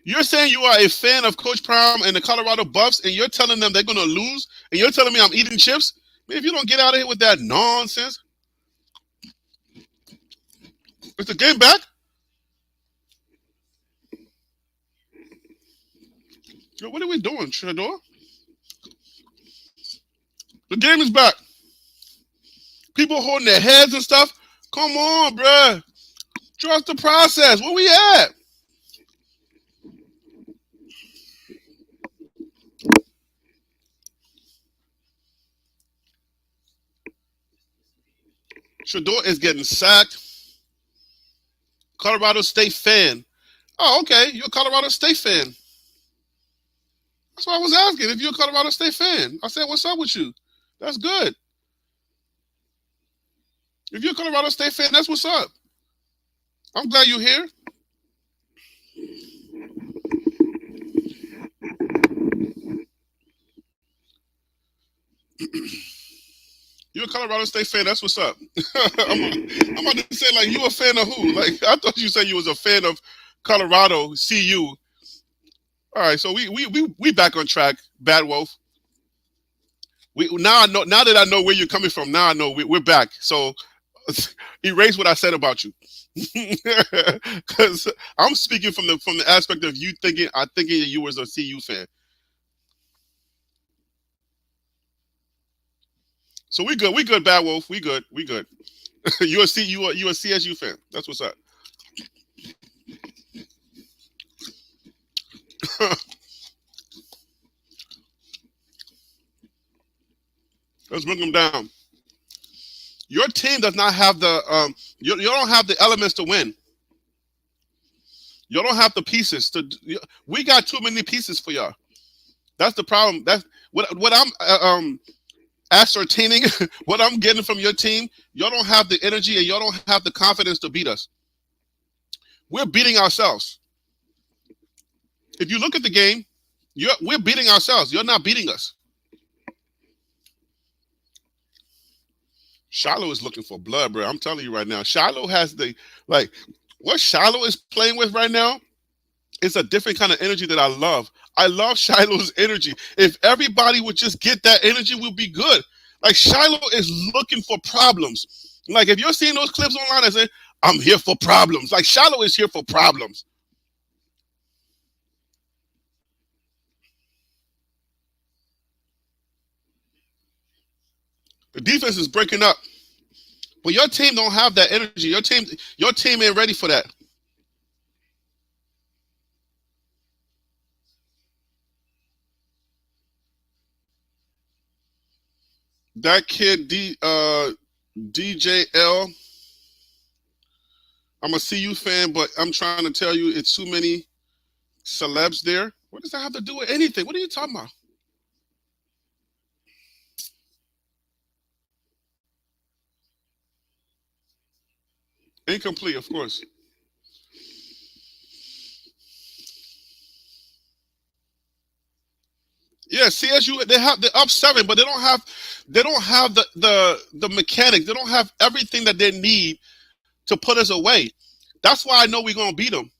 You're saying you are a fan of Coach Prime and the Colorado Buffs, and you're telling them they're going to lose, and you're telling me I'm eating chips? Man, if you don't get out of here with that nonsense. Is the game back? What are we doing, Shador? The game is back. People holding their heads and stuff. Come on, bruh. Trust the process. Where we at? Shador is getting sacked. Colorado State fan. Oh, okay. You're a Colorado State fan. That's why I was asking if you're a Colorado State fan. I said, what's up with you? That's good. If you're a Colorado State fan, that's what's up. I'm glad you're here. You're a Colorado State fan. That's what's up. I'm about to say, like, you a fan of who? Like, I thought you said you was a fan of Colorado, CU. All right, so we back on track, Bad Wolf. Now that I know where you're coming from. Now I know we're back. So erase what I said about you, because I'm speaking from the aspect of you thinking you was a CU fan. So we good, Bad Wolf. We good. You a CSU fan. That's what's up. Let's bring them down. Your team does not have the you don't have the elements to win. You don't have the pieces to. We got too many pieces for y'all. That's the problem. That's what I'm ascertaining. What I'm getting from your team. Y'all don't have the energy and y'all don't have the confidence to beat us. We're beating ourselves. If you look at the game, we're beating ourselves. You're not beating us. Shiloh is looking for blood, bro. I'm telling you right now. Shiloh has what Shiloh is playing with right now is a different kind of energy that I love. I love Shiloh's energy. If everybody would just get that energy, we'll be good. Like, Shiloh is looking for problems. Like, if you're seeing those clips online, I say, I'm here for problems. Like, Shiloh is here for problems. The defense is breaking up. But your team don't have that energy. Your team ain't ready for that. That kid DJL. I'm a CU fan, but I'm trying to tell you, it's too many celebs there. What does that have to do with anything? What are you talking about? Incomplete, of course. Yeah, CSU, they're up 7, but they don't have the mechanics. They don't have everything that they need to put us away. That's why I know we're gonna beat them.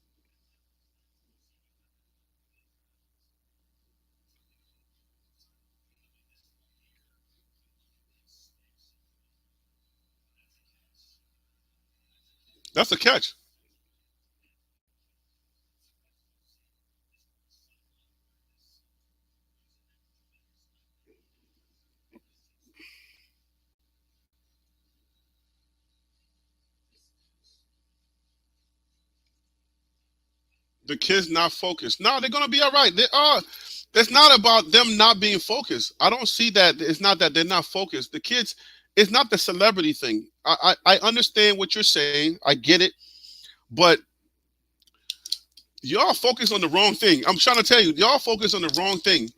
That's a catch. The kids not focused. No, they're gonna be all right. They are. It's not about them not being focused. I don't see that. It's not that they're not focused. The kids. It's not the celebrity thing. I understand what you're saying. I get it, but y'all focus on the wrong thing. I'm trying to tell you, y'all focus on the wrong thing.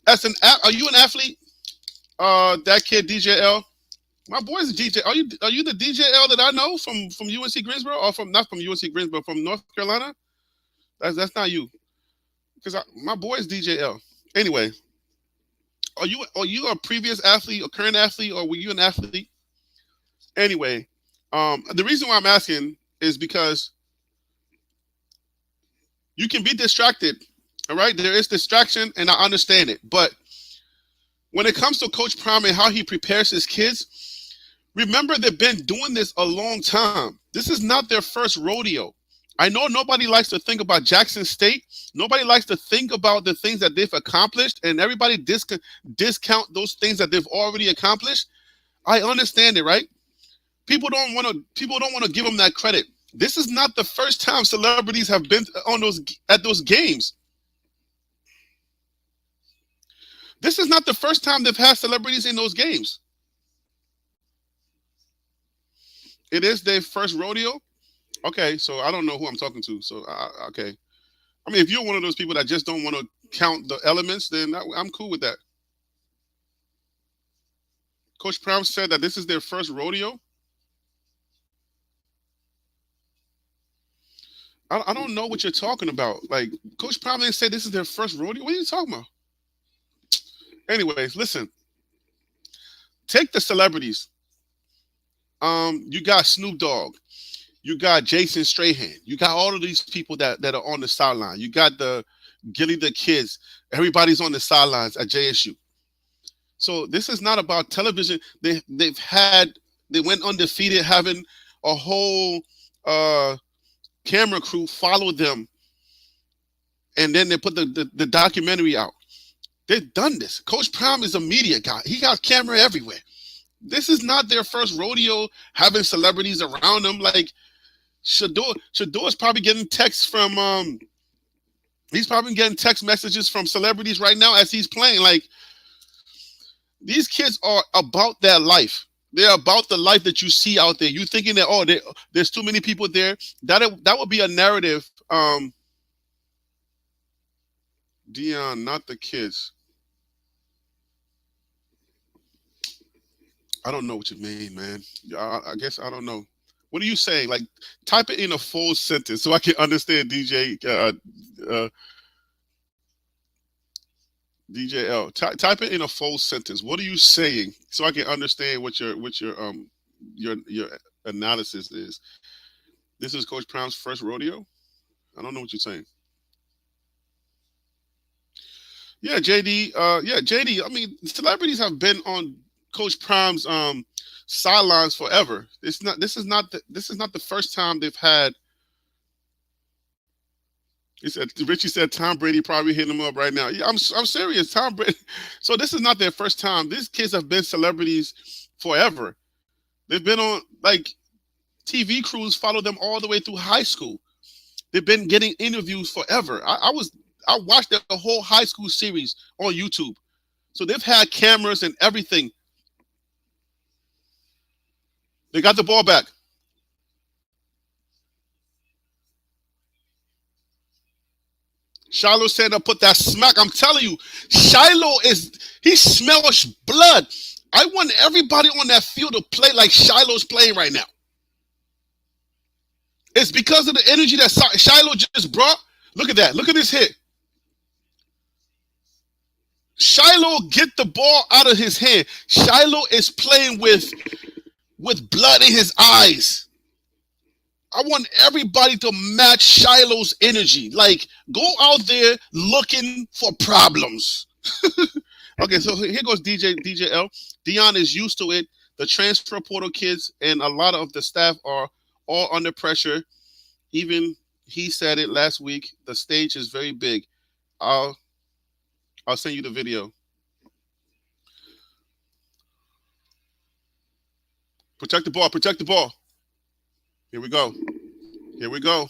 Are you an athlete? That kid DJL. My boy's a DJ. Are you the DJL that I know from UNC Greensboro, or from not from UNC Greensboro, from North Carolina? That's not you, because my boy's DJL. Anyway, are you a previous athlete, a current athlete, or were you an athlete? Anyway, the reason why I'm asking is because you can be distracted. All right, there is distraction, and I understand it. But when it comes to Coach Prime and how he prepares his kids, remember they've been doing this a long time. This is not their first rodeo. I know nobody likes to think about Jackson State. Nobody likes to think about the things that they've accomplished, and everybody discount those things that they've already accomplished. I understand it, right? People don't want to give them that credit. This is not the first time celebrities have been on those games. This is not the first time they've had celebrities in those games. It is their first rodeo. Okay, so I don't know who I'm talking to. So okay, I mean, if you're one of those people that just don't want to count the elements, then I'm cool with that. Coach Brown said that this is their first rodeo. I don't know what you're talking about. Like Coach Brown didn't say this is their first rodeo. What are you talking about? Anyways, listen. Take the celebrities. You got Snoop Dogg. You got Jason Strahan. You got all of these people that are on the sideline. You got the Gilly the Kids. Everybody's on the sidelines at JSU. So this is not about television. They went undefeated, having a whole camera crew follow them, and then they put the documentary out. They've done this. Coach Prime is a media guy. He got camera everywhere. This is not their first rodeo having celebrities around them. Like Shador's probably getting texts from he's probably getting text messages from celebrities right now as he's playing. Like these kids are about that life. They're about the life that you see out there. You thinking that there's too many people there. That would be a narrative. Dion, not the kids. I don't know what you mean, man. I guess I don't know. What are you saying? Like, type it in a full sentence so I can understand uh, DJL. Type it in a full sentence. What are you saying so I can understand what your analysis is? This is Coach Brown's first rodeo. I don't know what you're saying. Yeah, JD. Yeah, JD. I mean, celebrities have been on Coach Prime's sidelines forever. It's not. This is not the first time they've had. He said Richie said Tom Brady probably hitting him up right now. Yeah, I'm serious. Tom Brady. So this is not their first time. These kids have been celebrities forever. They've been on like TV crews follow them all the way through high school. They've been getting interviews forever. I watched the whole high school series on YouTube. So they've had cameras and everything. They got the ball back. Shiloh said to put that smack. I'm telling you, Shiloh he smells blood. I want everybody on that field to play like Shiloh's playing right now. It's because of the energy that Shiloh just brought. Look at that. Look at this hit. Shiloh get the ball out of his hand. Shiloh is playing with blood in his eyes. I want everybody to match Shiloh's energy. Like, go out there looking for problems. Okay, so here goes DJ L. Dion is used to it. The transfer portal kids and a lot of the staff are all under pressure. Even he said it last week. The stage is very big. I'll send you the video. Protect the ball. Protect the ball. Here we go. Here we go.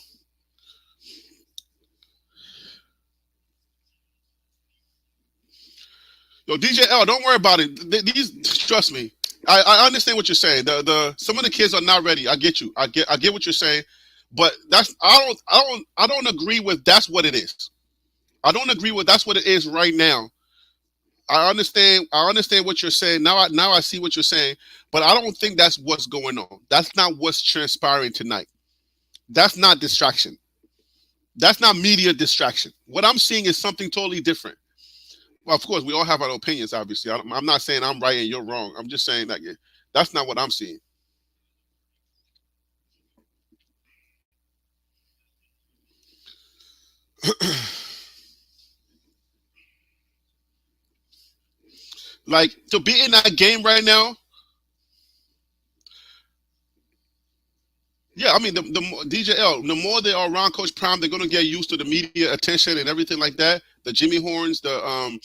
Yo, DJ L, don't worry about it. Trust me. I understand what you're saying. Some of the kids are not ready. I get you. I get what you're saying. But I don't agree with that's what it is. I don't agree with that's what it is right now. I understand what you're saying. Now I see what you're saying, but I don't think that's what's going on. That's not what's transpiring tonight. That's not distraction. That's not media distraction. What I'm seeing is something totally different. Well, of course, we all have our opinions, obviously. I'm not saying I'm right and you're wrong. I'm just saying that that's not what I'm seeing. Like, to be in that game right now, yeah, I mean, the DJ L, the more they are around Coach Prime, they're going to get used to the media attention and everything like that. The Jimmy Horns, the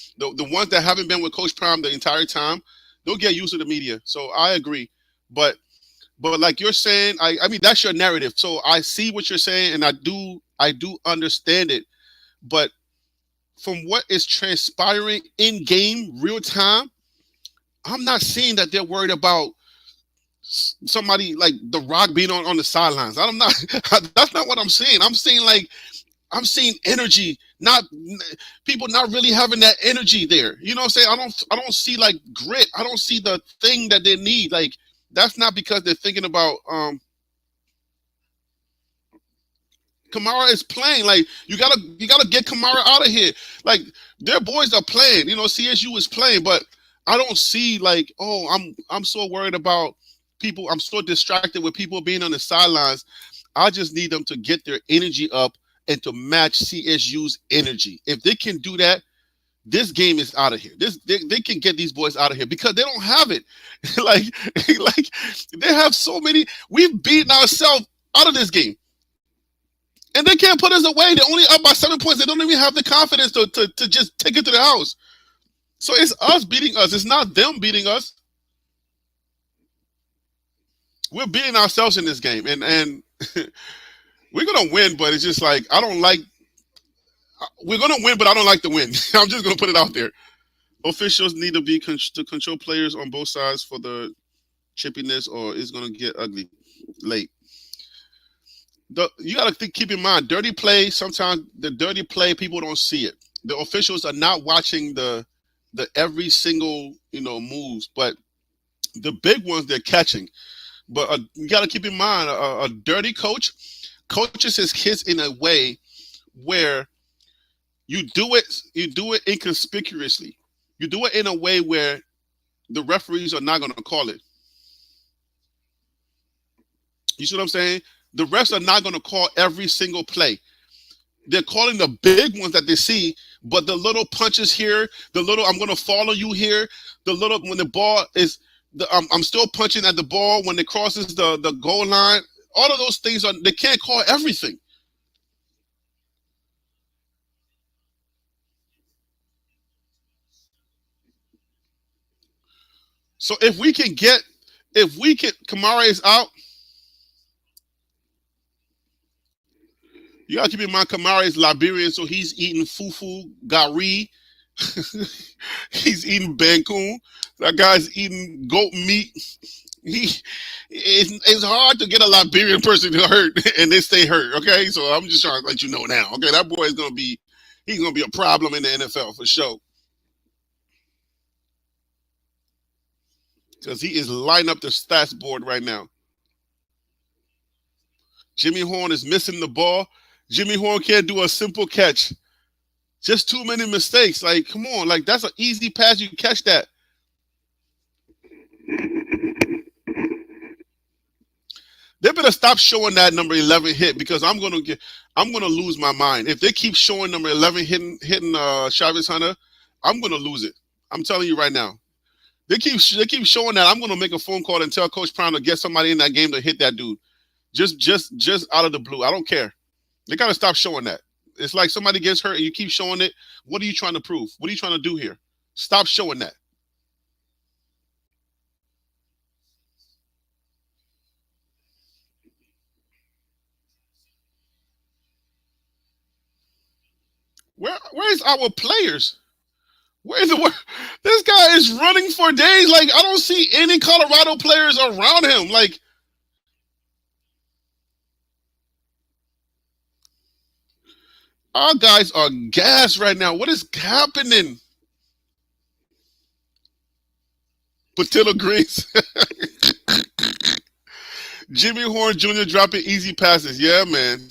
ones that haven't been with Coach Prime the entire time, they'll get used to the media. So I agree. But like you're saying, I mean, that's your narrative. So I see what you're saying, and I do understand it. But from what is transpiring in game, real time, I'm not seeing that they're worried about somebody like The Rock being on the sidelines. I'm not. That's not what I'm seeing. I'm seeing energy, not people not really having that energy there. You know what I'm saying? I don't see like grit. I don't see the thing that they need. Like, that's not because they're thinking about Kamara is playing. Like, you gotta get Kamara out of here. Like, their boys are playing. You know, CSU is playing, but I don't see like, oh, I'm so worried about people. I'm so distracted with people being on the sidelines. I just need them to get their energy up and to match CSU's energy. If they can do that, this game is out of here. They can get these boys out of here because they don't have it. like they have so many. We've beaten ourselves out of this game. And they can't put us away. They're only up by 7 points. They don't even have the confidence to just take it to the house. So it's us beating us. It's not them beating us. We're beating ourselves in this game. And we're going to win, but it's just like, I don't like – we're going to win, but I don't like the win. I'm just going to put it out there. Officials need to be to control players on both sides for the chippiness, or it's going to get ugly late. You got to keep in mind, dirty play, sometimes the dirty play, people don't see it. The officials are not watching the every single, moves, but the big ones they're catching. But you got to keep in mind, a dirty coach coaches his kids in a way where you do it inconspicuously. You do it in a way where the referees are not going to call it. You see what I'm saying? The refs are not going to call every single play. They're calling the big ones that they see, but the little punches here, the little I'm going to follow you here, the little when the ball is, I'm still punching at the ball when it crosses the goal line. All of those things they can't call everything. So if Kamara is out. You gotta keep in mind Kamara is Liberian, so he's eating fufu, gari. He's eating Bancoon. That guy's eating goat meat. It's hard to get a Liberian person to hurt and they stay hurt. Okay, so I'm just trying to let you know now. Okay, that boy is gonna be He's gonna be a problem in the NFL for sure. Because he is lighting up the stats board right now. Jimmy Horn is missing the ball. Jimmy Horn can't do a simple catch. Just too many mistakes. Like, come on. Like, that's an easy pass. You can catch that. They better stop showing that number 11 hit because I'm gonna lose my mind. If they keep showing number 11 hitting Travis Hunter, I'm gonna lose it. I'm telling you right now. They keep showing that. I'm gonna make a phone call and tell Coach Prime to get somebody in that game to hit that dude. Just out of the blue. I don't care. They gotta stop showing that. It's like somebody gets hurt and you keep showing it. What are you trying to prove? What are you trying to do here? Stop showing that. Where's our players? This guy is running for days. Like, I don't see any Colorado players around him. Like, our guys are gassed right now. What is happening? Patilla Grease. Jimmy Horn Jr. dropping easy passes. Yeah, man.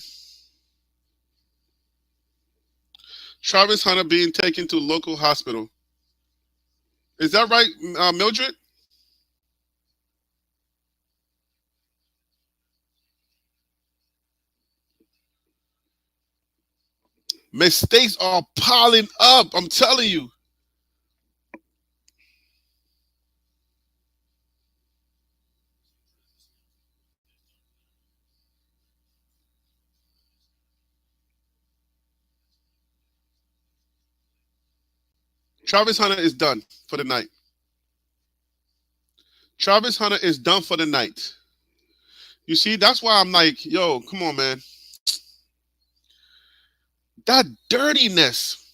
Travis Hunter being taken to local hospital. Is that right, Mildred? Mistakes are piling up. I'm telling you. Travis Hunter is done for the night. Travis Hunter is done for the night. You see, that's why I'm like, yo, come on, man. That dirtiness.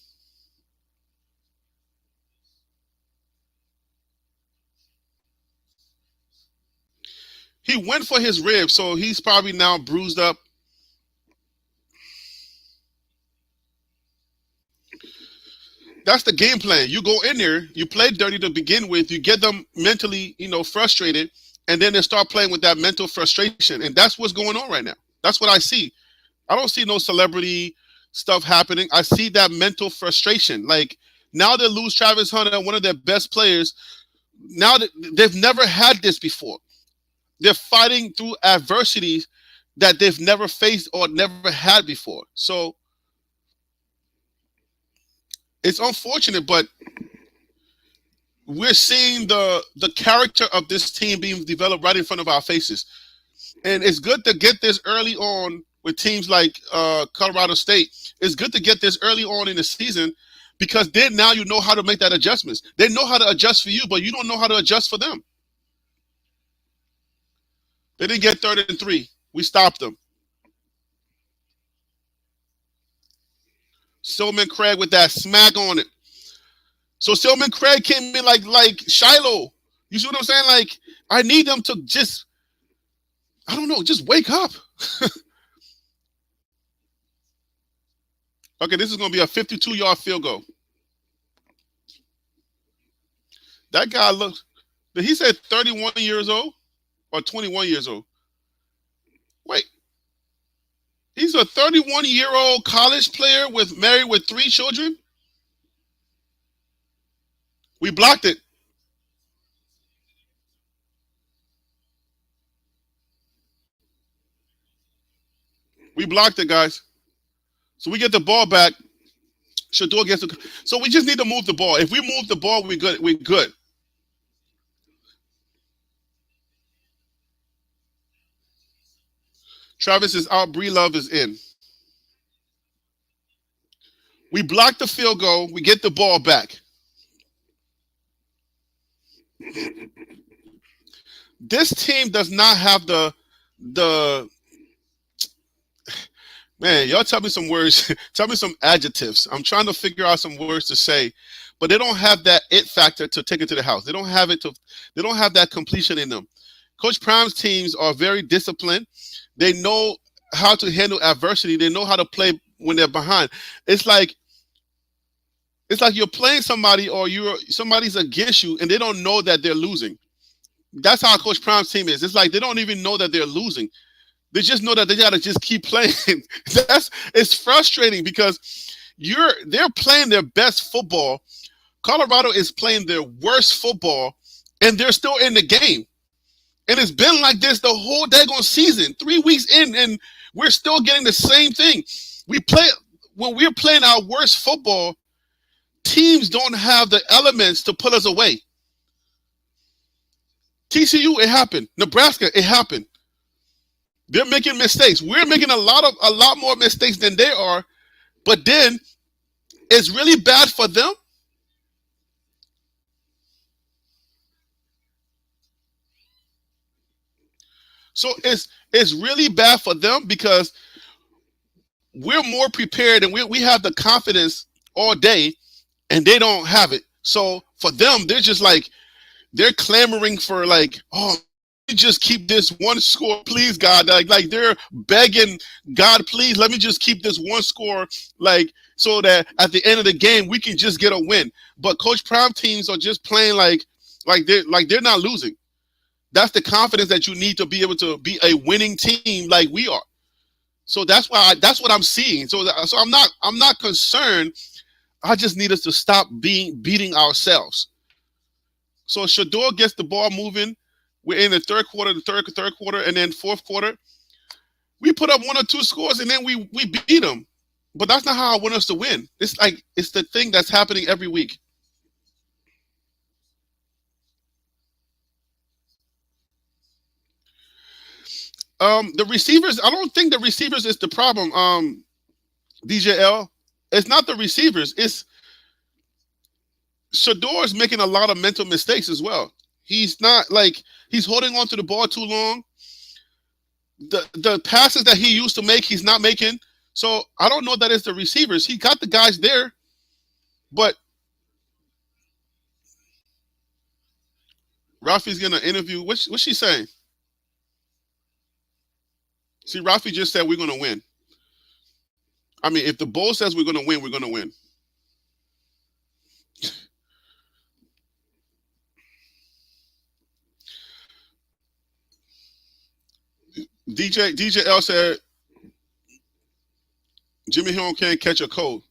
He went for his rib, so he's probably now bruised up. That's the game plan. You go in there, you play dirty to begin with, you get them mentally, frustrated, and then they start playing with that mental frustration. And that's what's going on right now. That's what I see. I don't see no celebrity stuff happening. I see that mental frustration. Like, now they lose Travis Hunter, one of their best players. Now they've never had this before. They're fighting through adversities that they've never faced or never had before. So it's unfortunate, but we're seeing the character of this team being developed right in front of our faces. And it's good to get this early on with teams like Colorado State. It's good to get this early on in the season because then now you know how to make that adjustments. They know how to adjust for you, but you don't know how to adjust for them. They didn't get 3rd and 3. We stopped them. Silman Craig with that smack on it. So Silman Craig came in like Shiloh. You see what I'm saying? Like, I need them to just, I don't know, just wake up. Okay, this is going to be a 52-yard field goal. That guy looks, did he say 31 years old or 21 years old? Wait. He's a 31-year-old college player married with 3 children? We blocked it. We blocked it, guys. So we get the ball back. Shador gets the. So we just need to move the ball. If we move the ball, we're good. We're good. Travis is out. Breelove is in. We block the field goal. We get the ball back. This team does not have the man, y'all tell me some words. Tell me some adjectives. I'm trying to figure out some words to say, but they don't have that it factor to take it to the house. They don't have it to. They don't have that completion in them. Coach Prime's teams are very disciplined. They know how to handle adversity. They know how to play when they're behind. It's like It's like you're playing somebody or somebody's against you and they don't know that they're losing. That's how Coach Prime's team is. It's like they don't even know that they're losing. They just know that they gotta just keep playing. It's frustrating because they're playing their best football. Colorado is playing their worst football, and they're still in the game. And it's been like this the whole daggone season. 3 weeks in, and we're still getting the same thing. When we're playing our worst football, teams don't have the elements to put us away. TCU, it happened. Nebraska, it happened. They're making mistakes. We're making a lot more mistakes than they are, but then it's really bad for them. So it's really bad for them because we're more prepared and we have the confidence all day, and they don't have it. So for them, they're just like they're clamoring for like, oh, just keep this one score, please, God. Like they're begging God, please let me just keep this one score, like so that at the end of the game we can just get a win. But Coach Prime teams are just playing like they're not losing. That's the confidence that you need to be able to be a winning team like we are. So that's what I'm seeing. So I'm not concerned. I just need us to stop beating ourselves. So Shador gets the ball moving. We're in the third quarter, and then fourth quarter. We put up 1 or 2 scores, and then we beat them. But that's not how I want us to win. It's the thing that's happening every week. The receivers, I don't think the receivers is the problem. DJL, it's not the receivers. It's Shador's making a lot of mental mistakes as well. He's not like he's holding on to the ball too long. The passes that he used to make, he's not making. So I don't know that it's the receivers. He got the guys there, but Rafi's gonna interview. What's she saying? See, Rafi just said we're gonna win. I mean, if the bowl says we're gonna win, we're gonna win. DJ L said Jimmy Hill can't catch a cold.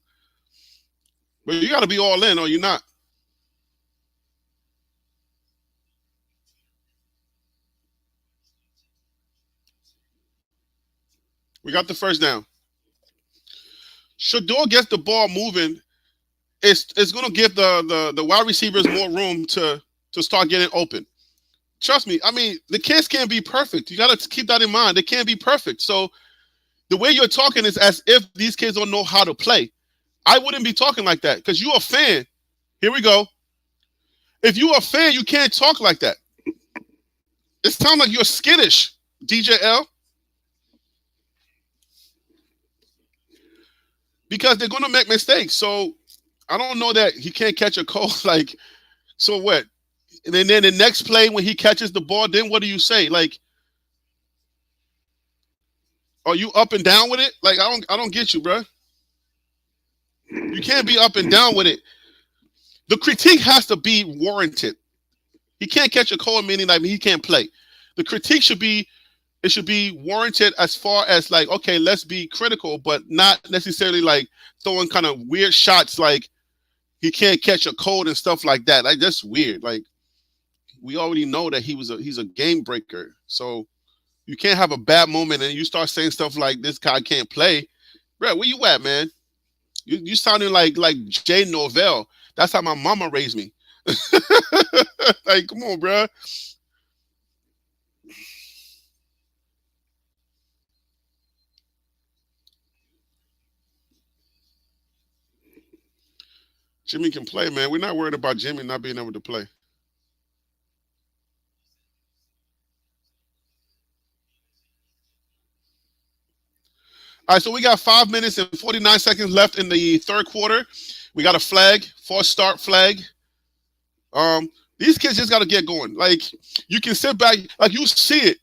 But you got to be all in, or you're not. We got the first down. Shador gets the ball moving. It's going to give the wide receivers more room to start getting open. Trust me. I mean, the kids can't be perfect. You got to keep that in mind. They can't be perfect. So the way you're talking is as if these kids don't know how to play. I wouldn't be talking like that because you're a fan. Here we go. If you're a fan, you can't talk like that. It sounds like you're skittish, DJ L. Because they're going to make mistakes. So I don't know that he can't catch a cold. Like, so what? And then the next play when he catches the ball, then what do you say? Like, are you up and down with it? Like, I don't get you, bro. You can't be up and down with it. The critique has to be warranted. He can't catch a cold, meaning like he can't play. The critique should be warranted as far as like, okay, let's be critical, but not necessarily like throwing kind of weird shots like he can't catch a cold and stuff like that. Like that's weird. Like we already know that he's a game breaker. So you can't have a bad moment and you start saying stuff like this guy can't play. Bro, where you at, man? You sounding like Jay Norvell. That's how my mama raised me. Like, come on, bro. Jimmy can play, man. We're not worried about Jimmy not being able to play. All right, so we got 5 minutes and 49 seconds left in the third quarter. We got a flag, false start flag. These kids just got to get going. Like, you can sit back, like, you see it.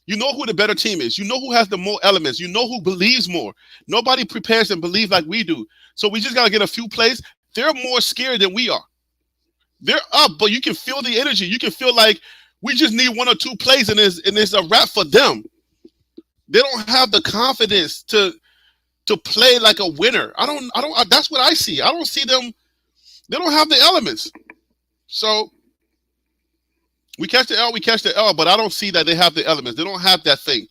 You know who the better team is. You know who has the more elements. You know who believes more. Nobody prepares and believes like we do. So we just got to get a few plays. they're more scared than we are. They're up, but you can feel the energy. You can feel like we just need one or two plays and it's a wrap for them. They don't have the confidence to play like a winner. That's what I see. I don't see them. They don't have the elements. So we catch the L, but I don't see that they have the elements. They don't have that thing.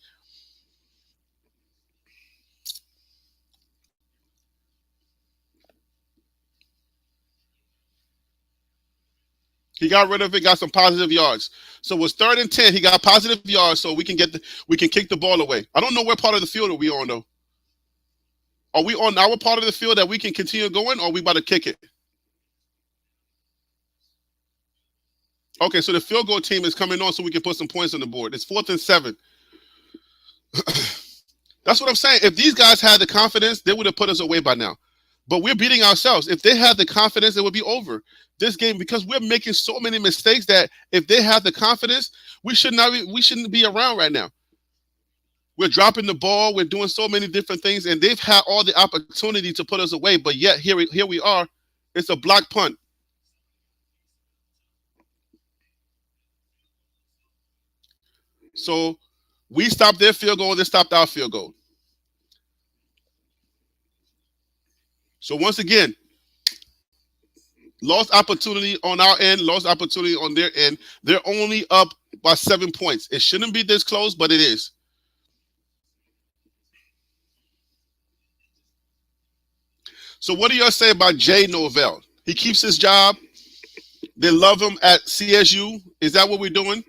He got rid of it, got some positive yards. So it was 3rd and 10. He got positive yards, so we can kick the ball away. I don't know what part of the field are we on though. Are we on our part of the field that we can continue going, or are we about to kick it? Okay, so the field goal team is coming on so we can put some points on the board. It's 4th and 7. That's what I'm saying. If these guys had the confidence, they would have put us away by now. But we're beating ourselves. If they had the confidence, it would be over. This game, because we're making so many mistakes that if they have the confidence, we shouldn't be around right now. We're dropping the ball. We're doing so many different things, and they've had all the opportunity to put us away. But yet here we are. It's a block punt. So we stopped their field goal. They stopped our field goal. So once again, lost opportunity on our end, lost opportunity on their end. They're only up by 7 points. It shouldn't be this close, but it is. So what do y'all say about Jay Norvell? He keeps his job. They love him at CSU. Is that what we're doing?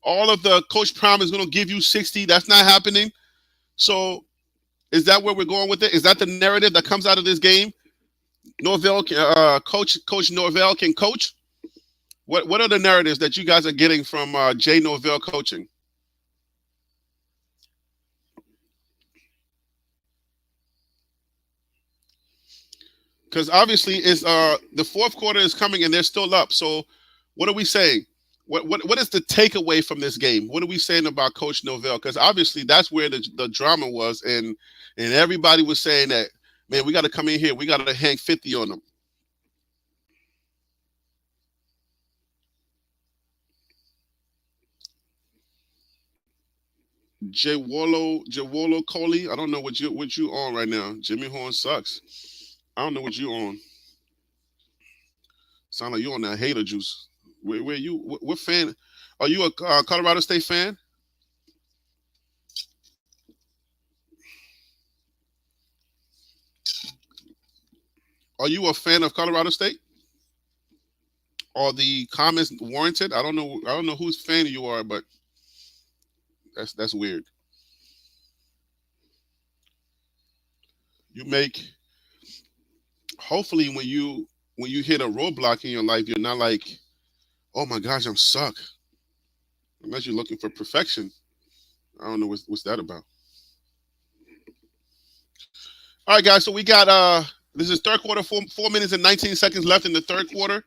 All of the Coach Prime is going to give you 60. That's not happening. So is that where we're going with it? Is that the narrative that comes out of this game? Norvell, Coach Norvell can coach. What are the narratives that you guys are getting from Jay Norvell coaching? Because obviously it's the 4th quarter is coming and they're still up. So what are we saying? What is the takeaway from this game? What are we saying about Coach Norvell? Because obviously that's where the drama was, and everybody was saying that, man, we got to come in here, we got to hang 50 on them. Jawolo Coley. I don't know what you on right now. Jimmy Horn sucks. I don't know what you on. Sound like you on that hater juice. Where you? What fan? Are you a Colorado State fan? Are you a fan of Colorado State? Are the comments warranted? I don't know. I don't know whose fan you are, but that's weird. You make. Hopefully, when you hit a roadblock in your life, you're not like, oh my gosh, I'm suck. Unless you're looking for perfection. I don't know what's that about. All right, guys. So we got this is third quarter, 4 minutes and 19 seconds left in the third quarter.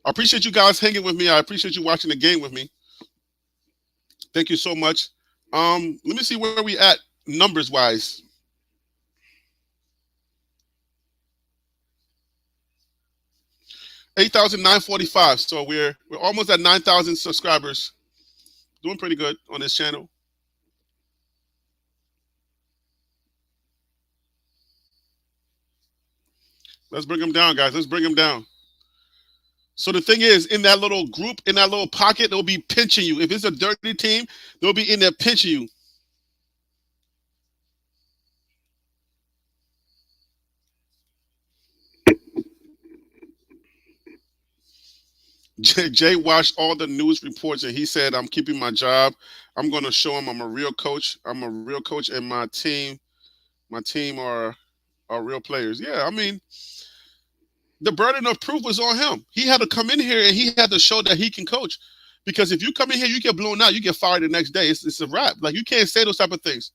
I appreciate you guys hanging with me. I appreciate you watching the game with me. Thank you so much. Let me see where we at numbers wise. 8,945. So we're almost at 9,000 subscribers. Doing pretty good on this channel. Let's bring them down, guys. Let's bring them down. So the thing is, in that little group, in that little pocket, they'll be pinching you. If it's a dirty team, they'll be in there pinching you. Jay watched all the news reports and he said, I'm keeping my job. I'm going to show him I'm a real coach. I'm a real coach, and my team are real players. Yeah, I mean, the burden of proof was on him. He had to come in here and he had to show that he can coach. Because if you come in here, you get blown out, you get fired the next day. It's a wrap. Like, you can't say those type of things.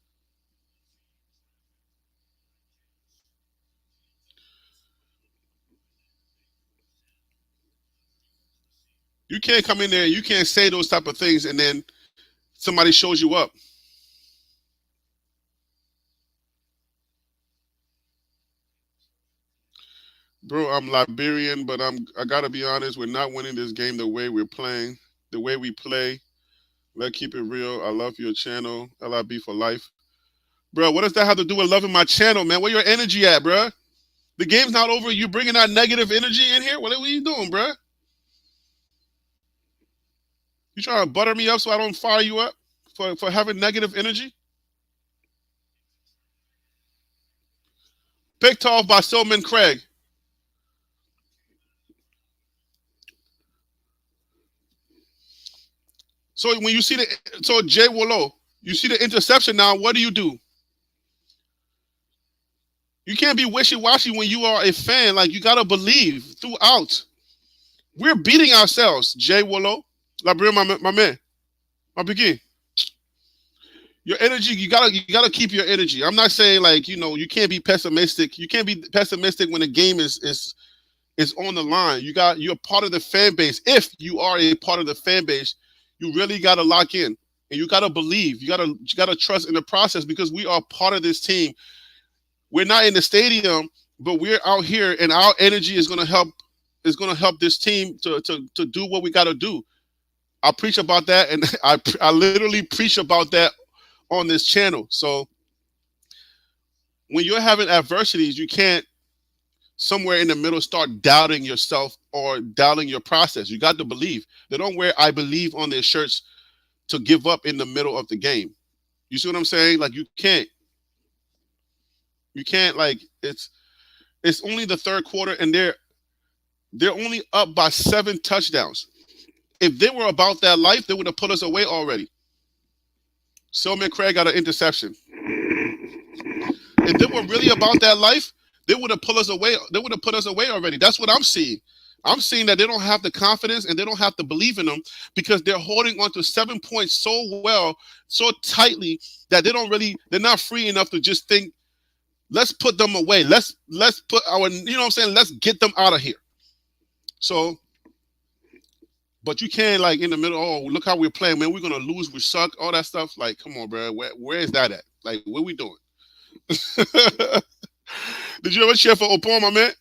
You can't come in there and you can't say those type of things and then somebody shows you up. Bro, I'm Liberian, but I gotta be honest, we're not winning this game the way we're playing, the way we play. Let's keep it real. I love your channel, LIB for life. Bro, what does that have to do with loving my channel, man? Where your energy at, bro? The game's not over. You bringing that negative energy in here? What are you doing, bro? You trying to butter me up so I don't fire you up for having negative energy? Picked off by Silman Craig. So when you see Jay Wallow, you see the interception now, what do? You can't be wishy-washy when you are a fan. Like, you got to believe throughout. We're beating ourselves, Jay Wallow. Labria, my man. My begin. Your energy, you gotta keep your energy. I'm not saying, like, you can't be pessimistic. You can't be pessimistic when the game is on the line. You're part of the fan base. If you are a part of the fan base, you really gotta lock in. And you gotta believe. You gotta trust in the process, because we are part of this team. We're not in the stadium, but we're out here, and our energy is gonna help this team to do what we gotta do. I preach about that, and I literally preach about that on this channel. So when you're having adversities, you can't somewhere in the middle start doubting yourself or doubting your process. You got to believe. They don't wear "I believe" on their shirts to give up in the middle of the game. You see what I'm saying? Like, you can't, like, it's only the third quarter, and they're only up by 7 touchdowns. If they were about that life, they would have put us away already. Silman Craig got an interception. If they were really about that life, they would have put us away. They would have put us away already. That's what I'm seeing. I'm seeing that they don't have the confidence and they don't have to believe in them, because they're holding on to 7 points so well, so tightly, that they're not free enough to just think, let's put them away. Let's put our, let's get them out of here. So, but you can't, like, in the middle, oh, look how we're playing, man, we're going to lose, we suck, all that stuff. Like, come on, bro. Where is that at? Like, what are we doing? Did you ever cheer for Opon, my man?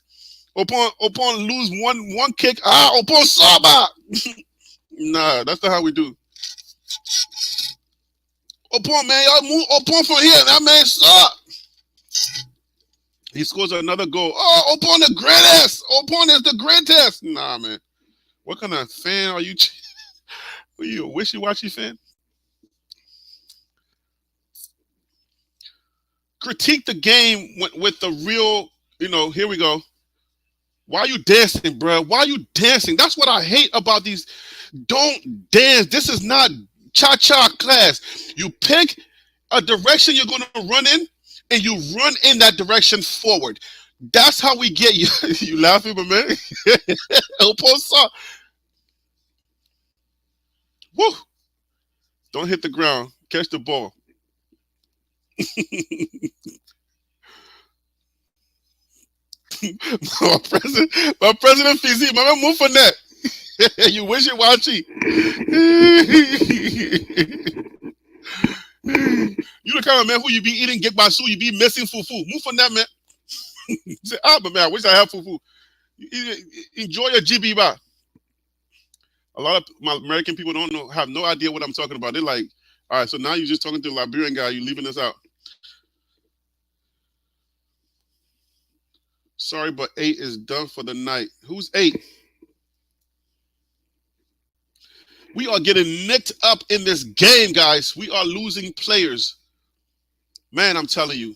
Opon lose one kick. Opon Saba! Nah, that's not how we do. Opon, man, y'all move Opon from here. That man suck. He scores another goal. Oh, Opon the greatest. Opon is the greatest. Nah, man. What kind of fan are you? Are you a wishy-washy fan? Critique the game with the real, here we go. Why are you dancing, bro? Why are you dancing? That's what I hate about these. Don't dance. This is not cha-cha class. You pick a direction you're going to run in, and you run in that direction forward. That's how we get you. You laughing, my man? Woo! Don't hit the ground. Catch the ball. my president Fizi, my man, move for that. You wishy-washy. You the kind of man who you be eating get by, so you be missing fufu. Move from that, man. Say, but man, I wish I had fufu. Enjoy your GB bar. A lot of my American people have no idea what I'm talking about. They're like, all right, so now you're just talking to a Liberian guy, you leaving us out. Sorry, but 8 is done for the night. Who's 8? We are getting nicked up in this game, guys. We are losing players. Man, I'm telling you.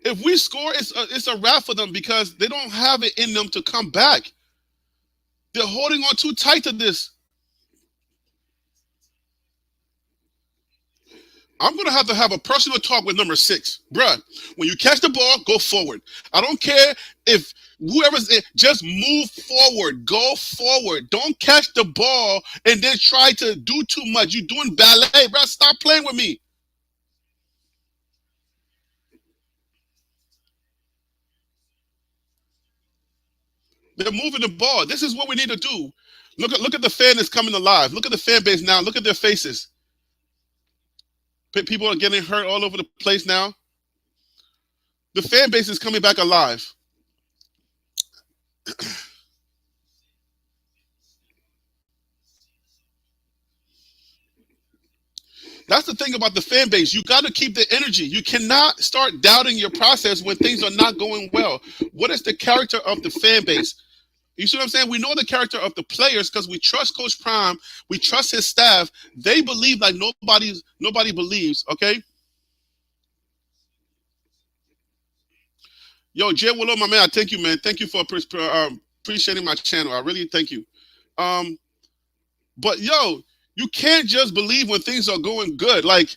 If we score, it's a wrap for them, because they don't have it in them to come back. They're holding on too tight to this. I'm going to have a personal talk with number 6. Bruh, when you catch the ball, go forward. I don't care if whoever's in, just move forward. Go forward. Don't catch the ball and then try to do too much. You're doing ballet, bruh. Stop playing with me. They're moving the ball. This is what we need to do. Look at the fan that's coming alive. Look at the fan base now. Look at their faces. People are getting hurt all over the place now. The fan base is coming back alive. That's the thing about the fan base. You got to keep the energy. You cannot start doubting your process when things are not going well. What is the character of the fan base? You see what I'm saying? We know the character of the players because we trust Coach Prime. We trust his staff. They believe like nobody believes. Okay. Yo, Jay Willow, my man. I thank you, man. Thank you for appreciating my channel. I really thank you. But yo, you can't just believe when things are going good. Like,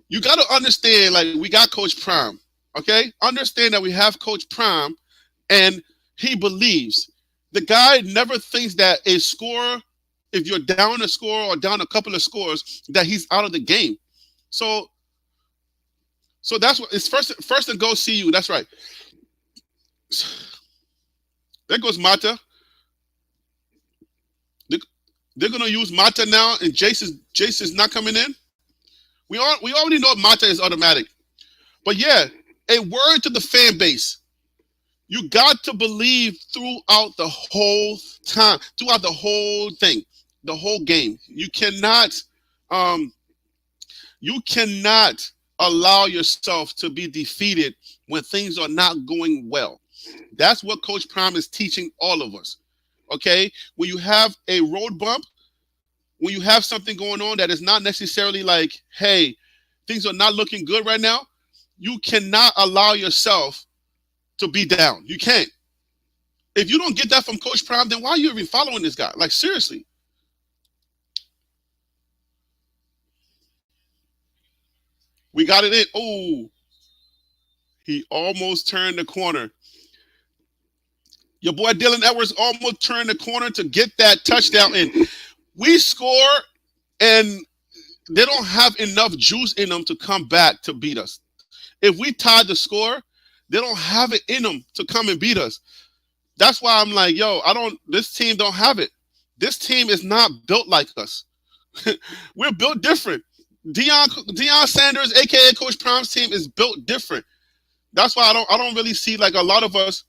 you got to understand, like, we got Coach Prime, okay? Understand that we have Coach Prime, and he believes. The guy never thinks that a score, if you're down a score or down a couple of scores, that he's out of the game. So that's what it's first and go see you. That's right. There goes Mata. They're gonna use Mata now, and Jace is not coming in. We already know Mata is automatic, but yeah, a word to the fan base: you got to believe throughout the whole time, throughout the whole thing, the whole game. You cannot allow yourself to be defeated when things are not going well. That's what Coach Prime is teaching all of us. Okay, when you have a road bump, when you have something going on that is not necessarily like, hey, things are not looking good right now, you cannot allow yourself to be down. You can't. If you don't get that from Coach Prime, then why are you even following this guy? Like, seriously. We got it in. Oh, he almost turned the corner. Your boy Dylan Edwards almost turned the corner to get that touchdown in. We score, and they don't have enough juice in them to come back to beat us. If we tied the score, they don't have it in them to come and beat us. That's why I'm like, yo, this team don't have it. This team is not built like us. We're built different. Deion Sanders, aka Coach Prime's team, is built different. That's why I don't really see like a lot of us.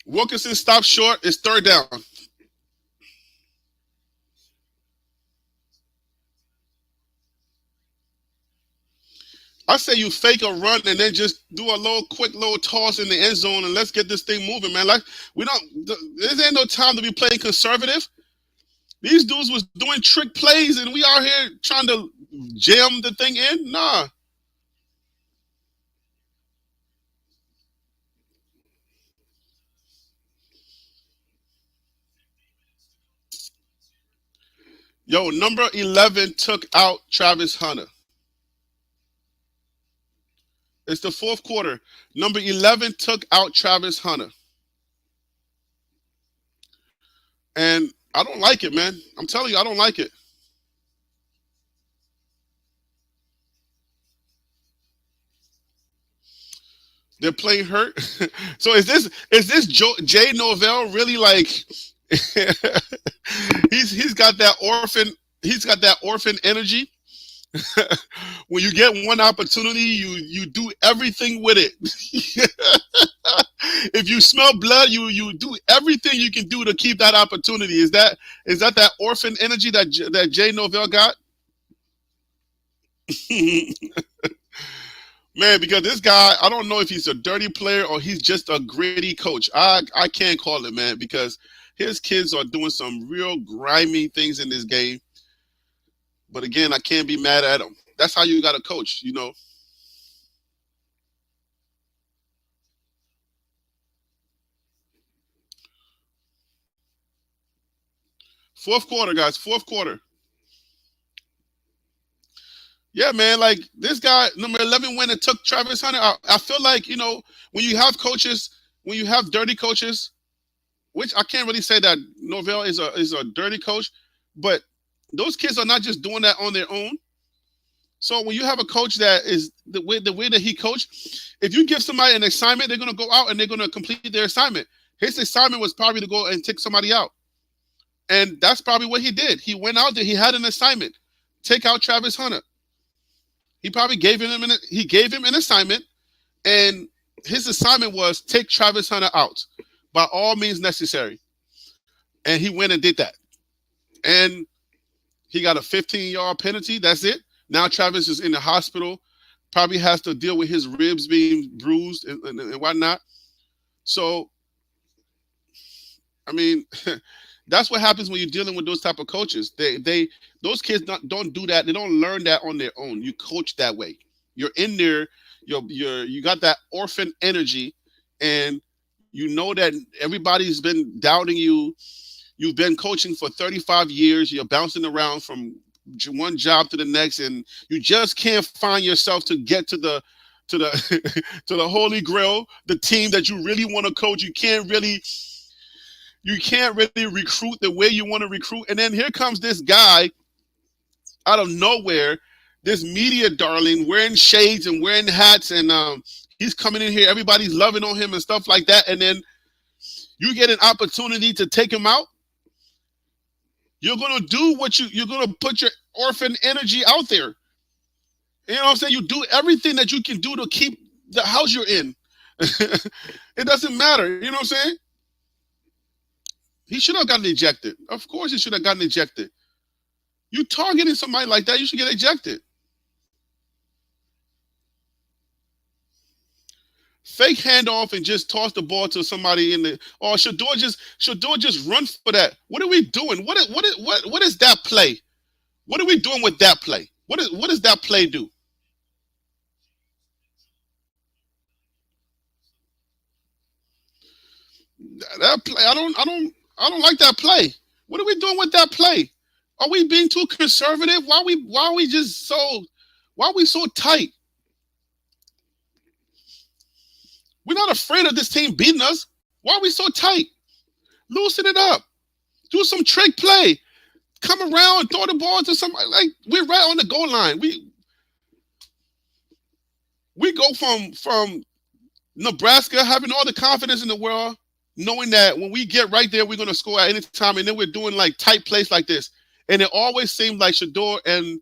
Wilkinson stopped short. It's third down. I say you fake a run and then just do a quick little toss in the end zone and let's get this thing moving, man. Like, there ain't no time to be playing conservative. These dudes was doing trick plays and we out here trying to jam the thing in. Nah. Yo, number 11 took out Travis Hunter. It's the fourth quarter. Number 11 took out Travis Hunter. And I don't like it, man. I'm telling you, I don't like it. They're playing hurt. So is this Jay Norvell really like he's got that orphan energy? When you get one opportunity, you do everything with it. If you smell blood, you do everything you can do to keep that opportunity. Is that orphan energy that Jay Norvell got? Man, because this guy, I don't know if he's a dirty player or he's just a gritty coach. I can't call it, man, because his kids are doing some real grimy things in this game. But again, I can't be mad at him. That's how you got to coach, you know. Fourth quarter, guys. Fourth quarter. Yeah, man. Like this guy, number 11, went and took Travis Hunter. I feel like, you know, when you have coaches, when you have dirty coaches, which I can't really say that Norvell is a dirty coach, but those kids are not just doing that on their own. So when you have a coach that is the way that he coached, if you give somebody an assignment, they're going to go out and they're going to complete their assignment. His assignment was probably to go and take somebody out. And that's probably what he did. He went out there. He had an assignment. take out Travis Hunter. He probably gave him an assignment, and his assignment was take Travis Hunter out by all means necessary. And he went and did that. And he got a 15-yard penalty. That's it. Now Travis is in the hospital, probably has to deal with his ribs being bruised and whatnot. So, I mean, that's what happens when you're dealing with those type of coaches. Those kids don't do that. They don't learn that on their own. You coach that way. You're in there. You got that orphan energy, and you know that everybody's been doubting you. You've been coaching for 35 years. You're bouncing around from one job to the next, and you just can't find yourself to get to the to the holy grail, the team that you really want to coach. You can't really recruit the way you want to recruit. And then here comes this guy out of nowhere, this media darling, wearing shades and wearing hats, and he's coming in here. Everybody's loving on him and stuff like that. And then you get an opportunity to take him out. You're gonna do what you're gonna put your orphan energy out there. You know what I'm saying? You do everything that you can do to keep the house you're in. It doesn't matter. You know what I'm saying? He should have gotten ejected. Of course he should have gotten ejected. You targeting somebody like that, you should get ejected. Fake handoff and just toss the ball to somebody in the. Or Shador just run for that. What are we doing? What is that play? What are we doing with that play? What does that play do? That play, I don't like that play. What are we doing with that play? Are we being too conservative? Why are we so tight? We're not afraid of this team beating us. Why are we so tight? Loosen it up. Do some trick play. Come around and throw the ball to somebody. Like, we're right on the goal line. We go from Nebraska having all the confidence in the world, knowing that when we get right there, we're going to score at any time, and then we're doing like tight plays like this. And it always seemed like Shador and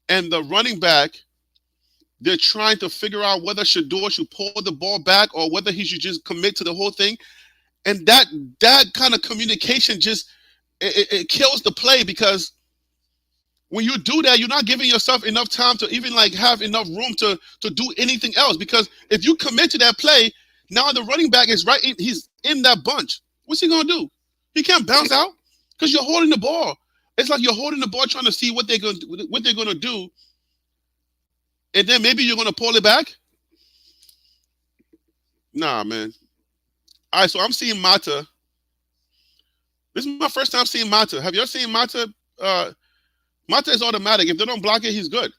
the running back, they're trying to figure out whether Shador should pull the ball back or whether he should just commit to the whole thing. And that kind of communication just it kills the play, because when you do that, you're not giving yourself enough time to even like have enough room to do anything else. Because if you commit to that play, now the running back is right. He's in that bunch. What's he gonna do? He can't bounce out because you're holding the ball. It's like you're holding the ball, trying to see what they're gonna do, and then maybe you're gonna pull it back. Nah, man. All right, so I'm seeing Mata. This is my first time seeing Mata. Have you ever seen Mata? Mata is automatic. If they don't block it, he's good.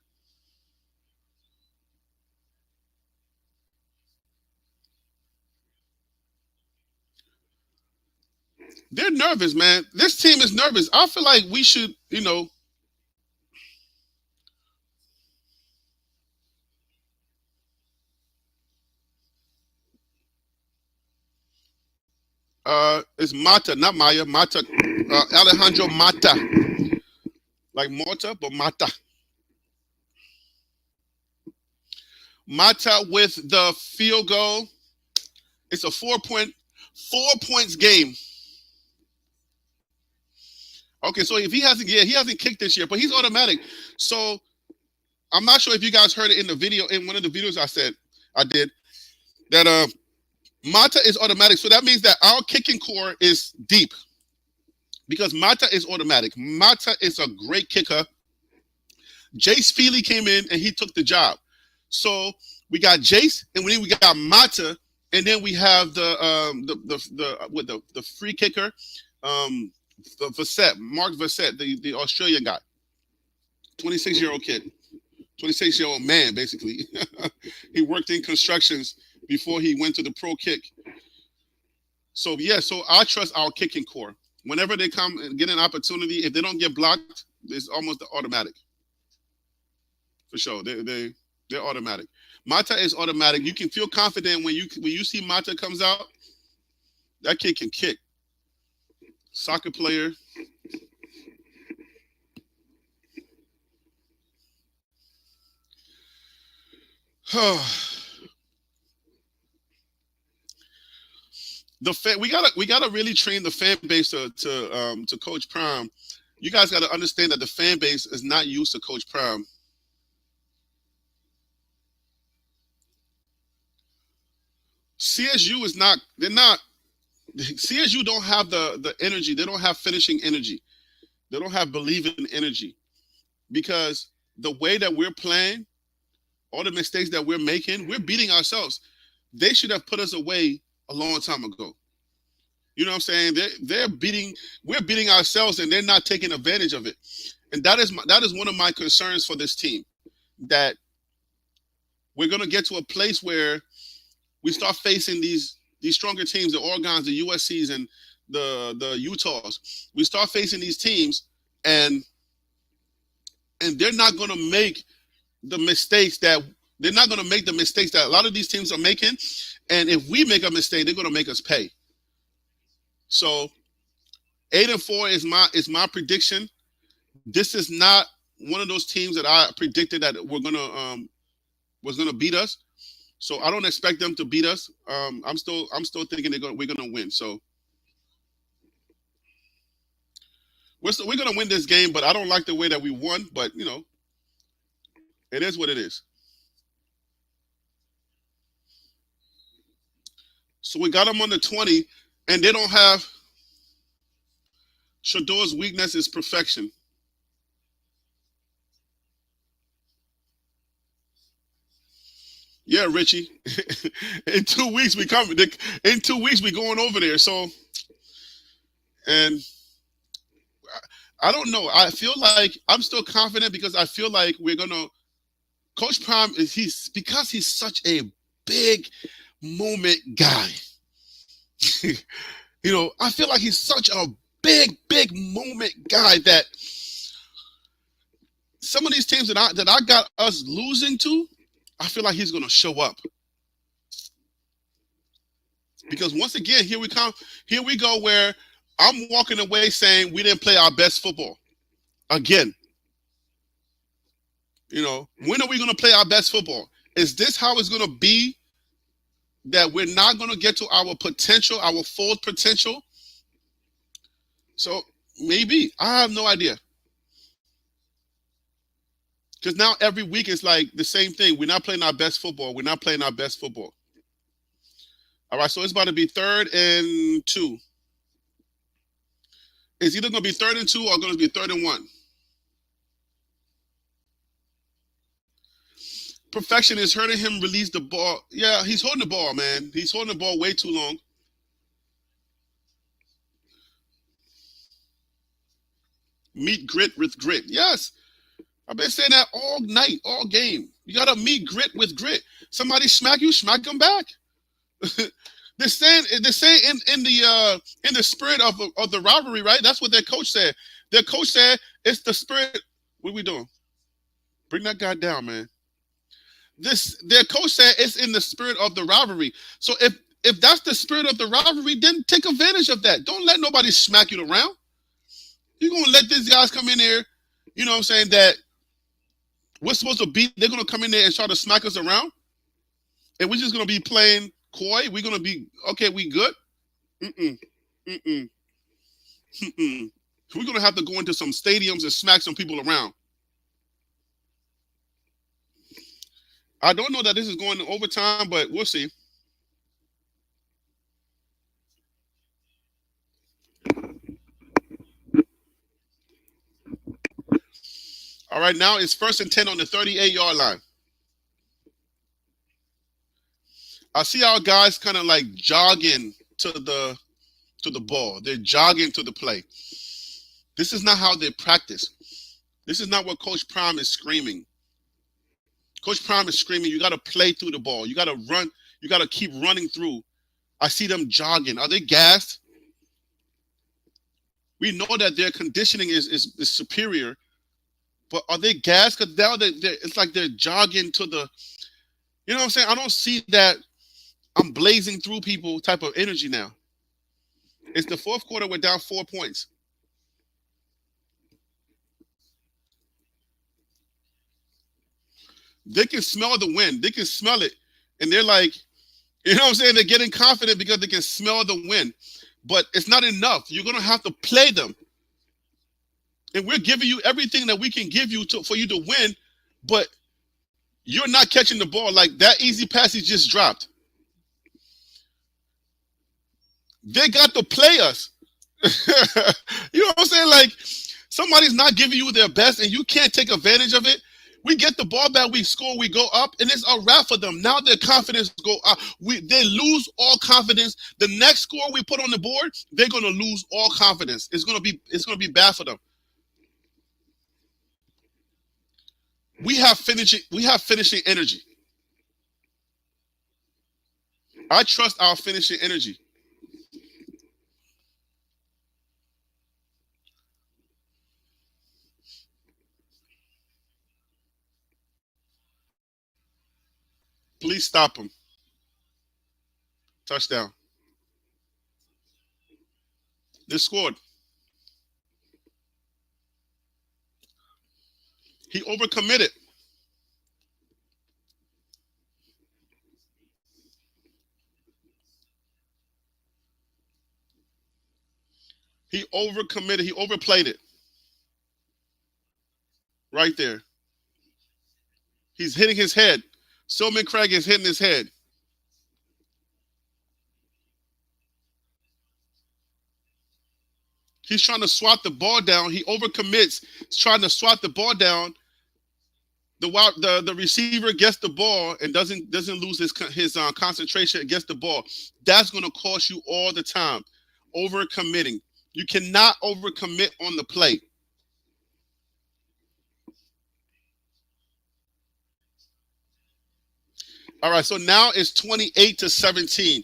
They're nervous, man. This team is nervous. I feel like we should, it's Mata, not Maya. Mata, Alejandro Mata. Like Morta, but Mata. Mata with the field goal. It's a 4 points game. Okay, so if he hasn't kicked this year, but he's automatic. So I'm not sure if you guys heard it in the video, in one of the videos I did, that Mata is automatic. So that means that our kicking core is deep, because Mata is automatic. Mata is a great kicker. Jace Feely came in and he took the job. So we got Jace, and then we got Mata, and then we have the free kicker, Vassett, Mark Vassett, the Australian guy, 26-year-old kid, 26-year-old man, basically. He worked in constructions before he went to the pro kick. So so I trust our kicking core. Whenever they come and get an opportunity, if they don't get blocked, it's almost automatic. For sure, they're automatic. Mata is automatic. You can feel confident when you see Mata comes out. That kid can kick. Soccer player. We gotta really train the fan base to Coach Prime. You guys got to understand that the fan base is not used to Coach Prime. CSU is not. They're not. CSU don't have the energy. They don't have finishing energy. They don't have believing energy because the way that we're playing, all the mistakes that we're making, we're beating ourselves. They should have put us away a long time ago. You know what I'm saying? We're beating ourselves, and they're not taking advantage of it. And that is one of my concerns for this team, that we're gonna get to a place where we start facing these stronger teams, the Oregons, the USC's, and the Utahs. We start facing these teams, and they're not gonna make the mistakes that a lot of these teams are making. And if we make a mistake, they're gonna make us pay. So 8-4 is my prediction. This is not one of those teams that I predicted that was gonna beat us. So I don't expect them to beat us. I'm still thinking we're gonna win. So we're gonna win this game, but I don't like the way that we won. But it is what it is. So we got them on the 20. And they don't have. Shador's weakness is perfection. Yeah, Richie. In 2 weeks we come. In 2 weeks we going over there. So, and I don't know. I feel like I'm still confident because I feel like we're gonna. Coach Prime because he's such a big moment guy. I feel like he's such a big moment guy that some of these teams that I got us losing to, I feel like he's gonna show up. Because once again, here we go where I'm walking away saying we didn't play our best football. Again. When are we gonna play our best football? Is this how it's gonna be? That we're not going to get to our potential, our full potential. So maybe. I have no idea. Because now every week it's like the same thing. We're not playing our best football. We're not playing our best football. All right, so it's about to be 3rd and 2. It's either going to be 3rd and 2 or going to be 3rd and 1. Perfection is hurting him release the ball. Yeah, he's holding the ball, man. He's holding the ball way too long. Meet grit with grit. Yes. I've been saying that all night, all game. You got to meet grit with grit. Somebody smack you, smack them back. They're saying in the spirit of the rivalry, right? That's what their coach said. Their coach said it's the spirit. What are we doing? Bring that guy down, man. Their coach said it's in the spirit of the rivalry. So if that's the spirit of the rivalry, then take advantage of that. Don't let nobody smack you around. You're going to let these guys come in there, you know what I'm saying, that we're supposed to beat. They're going to come in there and try to smack us around. And we're just going to be playing coy. We're going to be, okay, we good? We're going to have to go into some stadiums and smack some people around. I don't know that this is going to overtime, but we'll see. All right, now it's 1st and 10 on the 38-yard line. I see our guys kind of like jogging to the ball. They're jogging to the play. This is not how they practice. This is not what Coach Prime is screaming. Coach Prime is screaming, you got to play through the ball. You got to run. You got to keep running through. I see them jogging. Are they gassed? We know that their conditioning is superior, but are they gassed? Because now it's like they're jogging to the, you know what I'm saying? I don't see that I'm blazing through people type of energy now. It's the 4th quarter. We're down 4 points. They can smell the wind. They can smell it. And they're like, you know what I'm saying? They're getting confident because they can smell the wind. But it's not enough. You're going to have to play them. And we're giving you everything that we can give you for you to win. But you're not catching the ball. Like that easy pass he just dropped. They got to play us. You know what I'm saying? Like somebody's not giving you their best and you can't take advantage of it. We get the ball back, we score, we go up, and it's a wrap for them. Now their confidence go up. They lose all confidence. The next score we put on the board, they're gonna lose all confidence. It's gonna be bad for them. We have finishing energy. I trust our finishing energy. Please stop him. Touchdown. They scored. He overcommitted. He overcommitted. He overplayed it. Right there. He's hitting his head. Silman Craig is hitting his head. He's trying to swat the ball down. He overcommits. He's trying to swat the ball down. The receiver gets the ball and doesn't lose his concentration against the ball. That's going to cost you all the time. Overcommitting. You cannot overcommit on the play. All right, so now it's 28-17.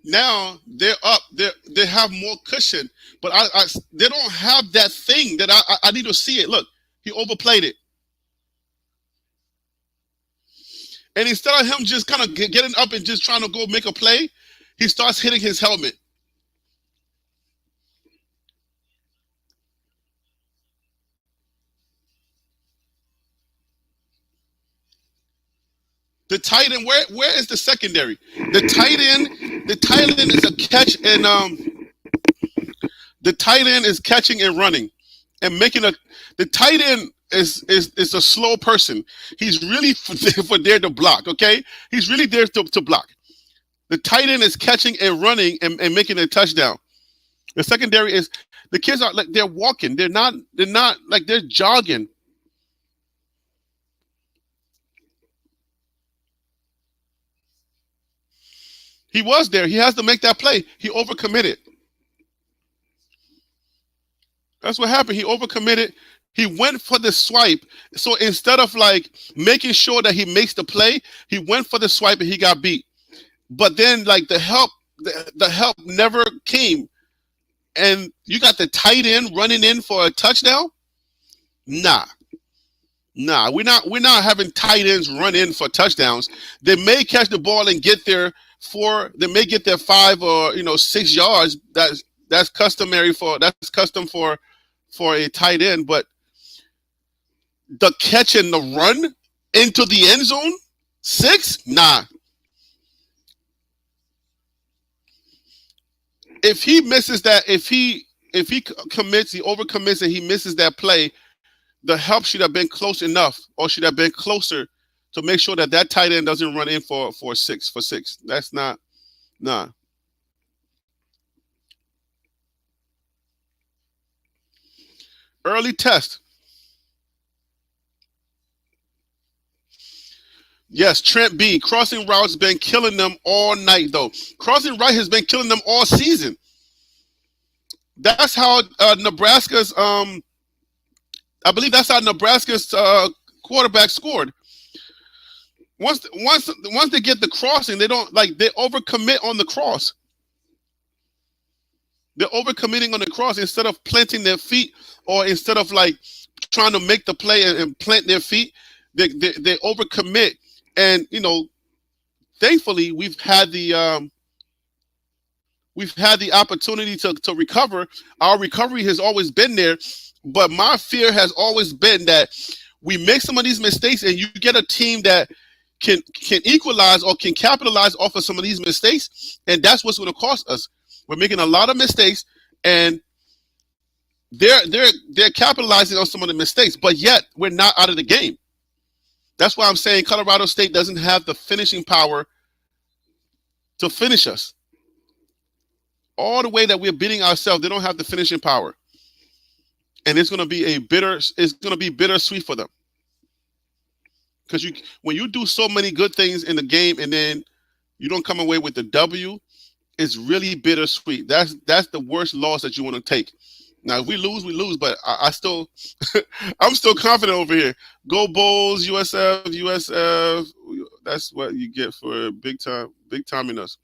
Now they're up. They have more cushion, but they don't have that thing that I need to see it. Look, he overplayed it. And instead of him just kind of getting up and just trying to go make a play, he starts hitting his helmet. The tight end, where is the secondary? The tight end is a catch, and the tight end is catching and running and making a. The tight end is a slow person. He's really for there to block. Okay, he's really there to block. The tight end is catching and running and making a touchdown. The secondary is the kids are like they're walking. They're not like they're jogging. He was there. He has to make that play. He overcommitted. That's what happened. He overcommitted. He went for the swipe. So instead of like making sure that he makes the play, he went for the swipe and he got beat. But then like the help never came. And you got the tight end running in for a touchdown? Nah, we're not having tight ends run in for touchdowns. They may catch the ball and get there they may get their 5 or 6 yards. That's custom for a tight end, but the catch and the run into the end zone, 6? Nah. If he misses that, if he commits, he overcommits and he misses that play, the help should have been close enough or should have been closer to make sure that tight end doesn't run in for 6. That's not, nah. Early test. Yes, Trent B. Crossing routes been killing them all night, though. Crossing right has been killing them all season. That's how Nebraska's I believe that's how Nebraska's quarterback scored. Once they get the crossing, they overcommit on the cross. They're overcommitting on the cross instead of planting their feet, or instead of like trying to make the play and plant their feet. They overcommit, and thankfully we've had the opportunity to recover. Our recovery has always been there, but my fear has always been that we make some of these mistakes, and you get a team that can equalize or can capitalize off of some of these mistakes, and that's what's going to cost us. We're making a lot of mistakes, and they're capitalizing on some of the mistakes, but yet we're not out of the game. That's why I'm saying Colorado State doesn't have the finishing power to finish us. All the way that we're beating ourselves, they don't have the finishing power, and it's going to be bittersweet for them. Because when you do so many good things in the game and then you don't come away with the W, it's really bittersweet. That's the worst loss that you want to take. Now, if we lose, but I still, I'm still confident over here. Go Bulls, USF. That's what you get for big time in us.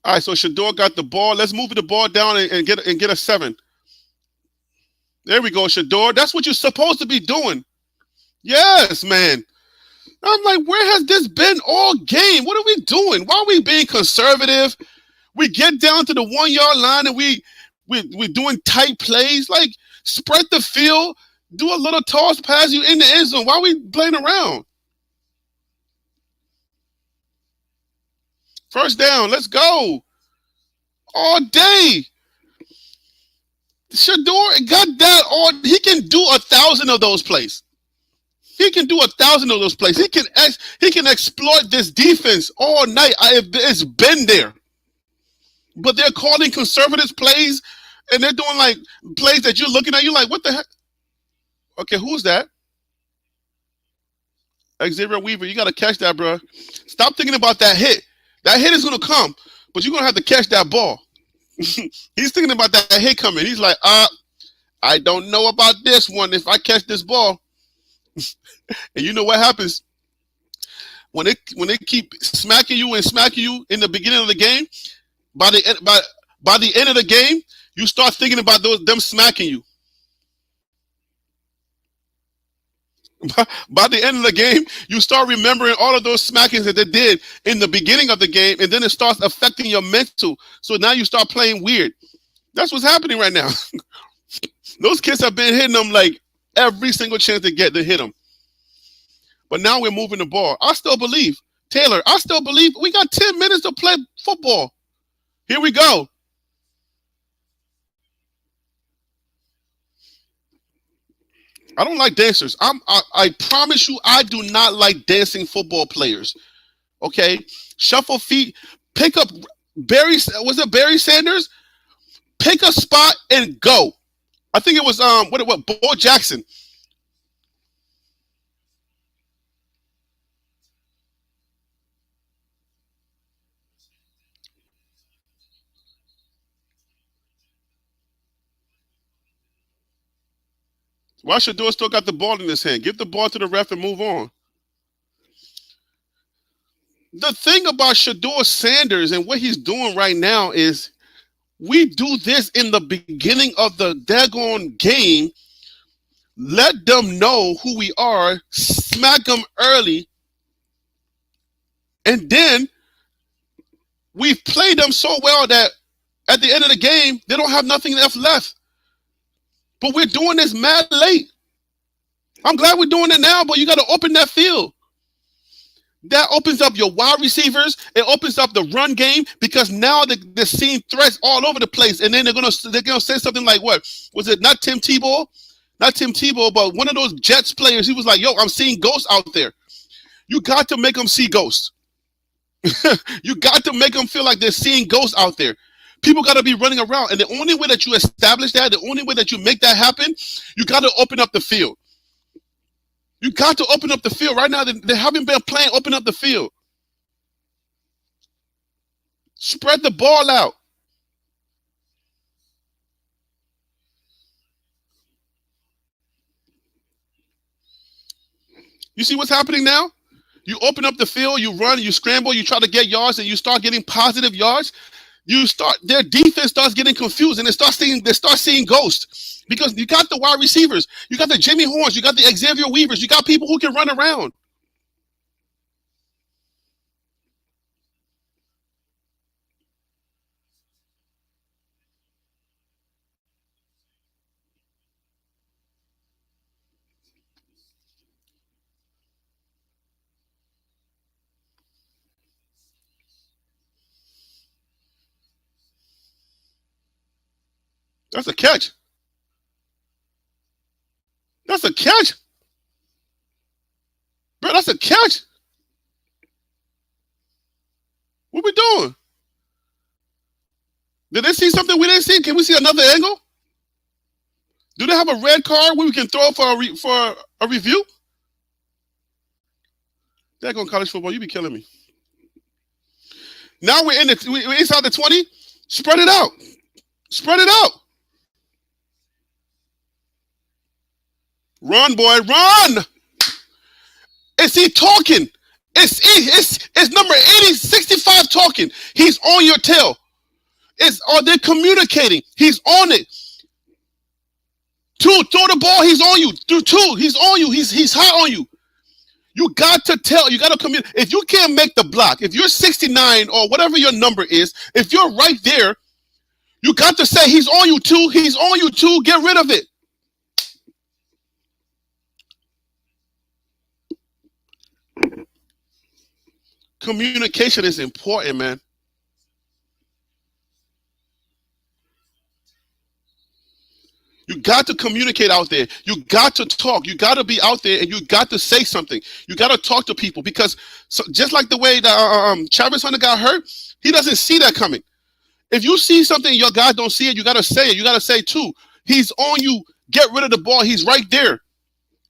All right, so Shador got the ball. Let's move the ball down and get a 7. There we go, Shador. That's what you're supposed to be doing. Yes, man. I'm like, where has this been all game? What are we doing? Why are we being conservative? We get down to the 1 yard line and we're doing tight plays. Like, spread the field, do a little toss pass, you in the end zone. Why are we playing around? First down, let's go. All day. Shador got that on. He can do 1,000 of those plays. He can do 1,000 of those plays. He can exploit this defense all night. It's been there. But they're calling conservative plays, and they're doing like plays that you're looking at. You're like, what the heck? Okay, who's that? Xavier Weaver, you got to catch that, bro. Stop thinking about that hit. That hit is going to come, but you're going to have to catch that ball. He's thinking about that hit coming. He's like, I don't know about this one if I catch this ball. And you know what happens? When they keep smacking you in the beginning of the game, by the end of the game, you start thinking about them smacking you. By the end of the game, you start remembering all of those smackings that they did in the beginning of the game, and then it starts affecting your mental. So now you start playing weird. That's what's happening right now. Those kids have been hitting them like every single chance they get to hit them. But now we're moving the ball. I still believe. Taylor, I still believe we got 10 minutes to play football. Here we go. I don't like dancers. I promise you, I do not like dancing football players. Okay? Shuffle feet. Pick up Barry. Was it Barry Sanders? Pick a spot and go. I think it was Bo Jackson. Why Shador still got the ball in his hand? Give the ball to the ref and move on. The thing about Shador Sanders and what he's doing right now is we do this in the beginning of the daggone game. Let them know who we are, smack them early, and then we've played them so well that at the end of the game, they don't have nothing else left. But we're doing this mad late. I'm glad we're doing it now, but you got to open that field. That opens up your wide receivers. It opens up the run game because now they're seeing threats all over the place. And then they're gonna say something like, what was it? Not Tim Tebow, but one of those Jets players. He was like, "Yo, I'm seeing ghosts out there." You got to make them see ghosts. You got to make them feel like they're seeing ghosts out there. People got to be running around, and the only way that you establish that, the only way that you make that happen, you got to open up the field. You got to open up the field. Right now, they haven't been playing open up the field. Spread the ball out. You see what's happening now? You open up the field, you run, you scramble, you try to get yards, and you start getting positive yards. Their defense starts getting confused, and they start seeing ghosts because you got the wide receivers, you got the Jimmy Horns, you got the Xavier Weavers, you got people who can run around. That's a catch. That's a catch. Bro, that's a catch. What we doing? Did they see something we didn't see? Can we see another angle? Do they have a red card where we can throw for a review? That going college football, you be killing me. Now we're inside the 20. Spread it out. Spread it out. Run, boy, run! Is he talking? It's number 65 talking. He's on your tail. Are they communicating? He's on it. 2, throw the ball. He's on you. 2, he's on you. He's high on you. You got to tell. You got to communicate. If you can't make the block, if you're 69 or whatever your number is, if you're right there, you got to say he's on you 2. He's on you 2. Get rid of it. Communication is important, man. You got to communicate out there. You got to talk. You got to be out there, and you got to say something. You got to talk to people because just like the way that Travis Hunter got hurt, he doesn't see that coming. If you see something your guy don't see it, you got to say it. You got to say, too, he's on you. Get rid of the ball. He's right there.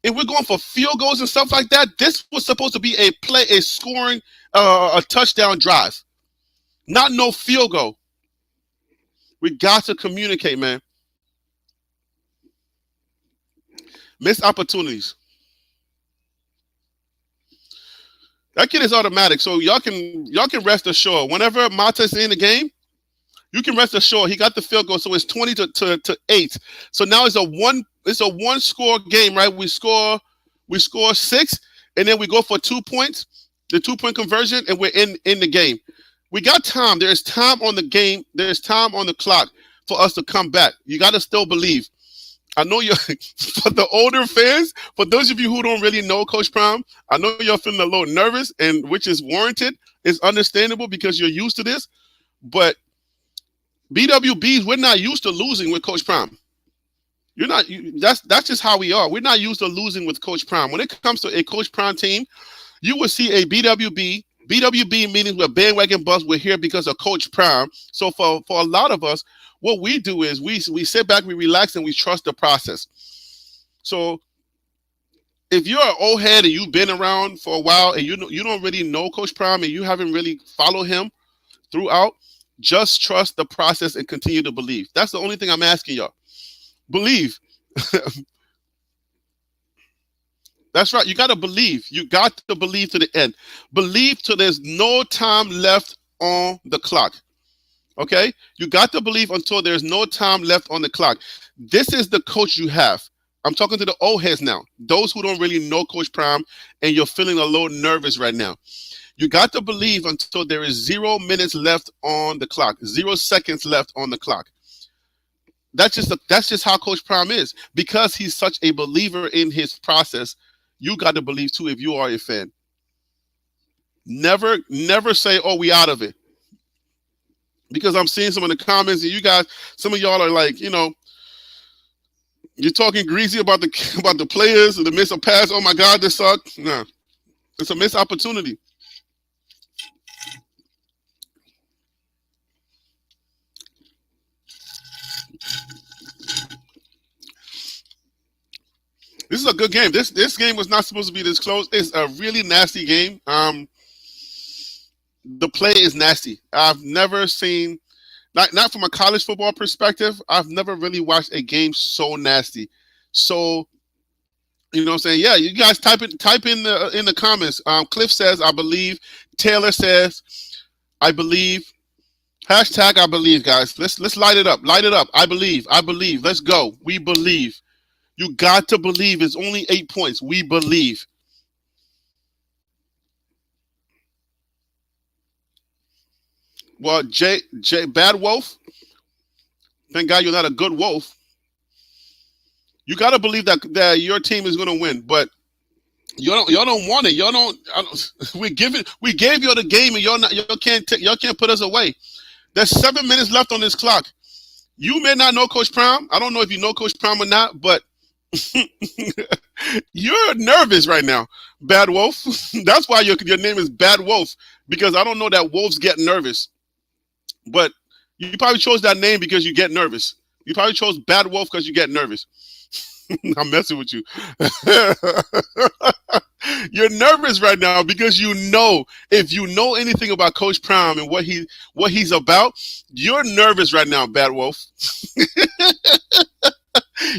If we're going for field goals and stuff like that, this was supposed to be a scoring, a touchdown drive, not no field goal. We got to communicate, man. Missed opportunities. That kid is automatic, so y'all can rest assured. Whenever Mata's in the game, you can rest assured he got the field goal. So it's 20 to 8. So now it's a one score game, right? We score 6, and then we go for 2 points, the 2-point conversion, and we're in the game. We got time. There's time on the game. There's time on the clock for us to come back. You got to still believe. I know you're for the older fans, for those of you who don't really know Coach Prime, I know you're feeling a little nervous, and which is warranted. It's understandable because you're used to this. But BWBs, we're not used to losing with Coach Prime. You're not. That's just how we are. We're not used to losing with Coach Prime. When it comes to a Coach Prime team, you will see a BWB. BWB meaning we're bandwagon buffs. We're here because of Coach Prime. So for a lot of us, what we do is we sit back, we relax, and we trust the process. So if you're an old head and you've been around for a while and you don't really know Coach Prime and you haven't really followed him throughout, just trust the process and continue to believe. That's the only thing I'm asking y'all. Believe. That's right. You got to believe. You got to believe to the end. Believe till there's no time left on the clock. Okay? You got to believe until there's no time left on the clock. This is the coach you have. I'm talking to the old heads now. Those who don't really know Coach Prime and you're feeling a little nervous right now. You got to believe until there is 0 minutes left on the clock. 0 seconds left on the clock. That's just how Coach Prime is. Because he's such a believer in his process, you got to believe too if you are a fan. Never say, oh, we out of it. Because I'm seeing some of the comments and you guys, some of y'all are like, you're talking greasy about the players and the miss a pass. Oh my God, this sucked. No, it's a missed opportunity. This is a good game. This game was not supposed to be this close. It's a really nasty game. The play is nasty. I've never seen, not from a college football perspective, I've never really watched a game so nasty. So, you know what I'm saying? Yeah, you guys type in the comments. Cliff says, I believe. Taylor says, I believe. Hashtag I believe, guys. Let's light it up. Light it up. I believe. I believe. Let's go. We believe. You got to believe. It's only 8 points. We believe. Well, Jay, Bad Wolf, thank God you're not a good wolf. You got to believe that your team is going to win, but y'all don't want it. We gave you the game, and y'all can't put us away. There's 7 minutes left on this clock. You may not know Coach Prime. I don't know if you know Coach Prime or not, but you're nervous right now, Bad Wolf. That's why your name is Bad Wolf, because I don't know that wolves get nervous. But you probably chose that name because you get nervous. You probably chose Bad Wolf because you get nervous. I'm messing with you. You're nervous right now because you know, if you know anything about Coach Prime and what he's about, you're nervous right now, Bad Wolf.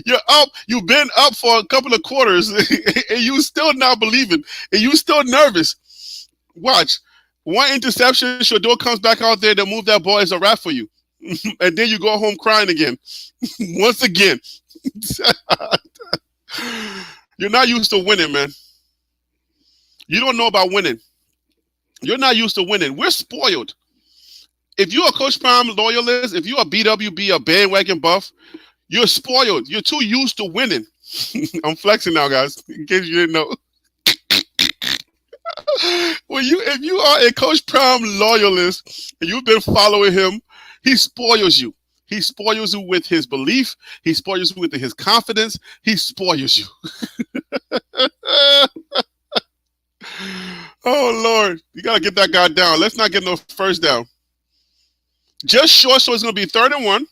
You're up. You've been up for a couple of quarters, and you still not believing, and you still nervous. Watch. One interception, Shador comes back out there to move that ball, is a wrap for you. And then you go home crying again. Once again. You're not used to winning, man. You don't know about winning. You're not used to winning. We're spoiled. If you're a Coach Prime loyalist, if you're a BWB, a bandwagon buff, you're spoiled. You're too used to winning. I'm flexing now, guys, in case you didn't know. If you are a Coach Prime loyalist and you've been following him, he spoils you. He spoils you with his belief. He spoils you with his confidence. He spoils you. Oh, Lord. You got to get that guy down. Let's not get no first down. Just short, so it's going to be 3rd and 1.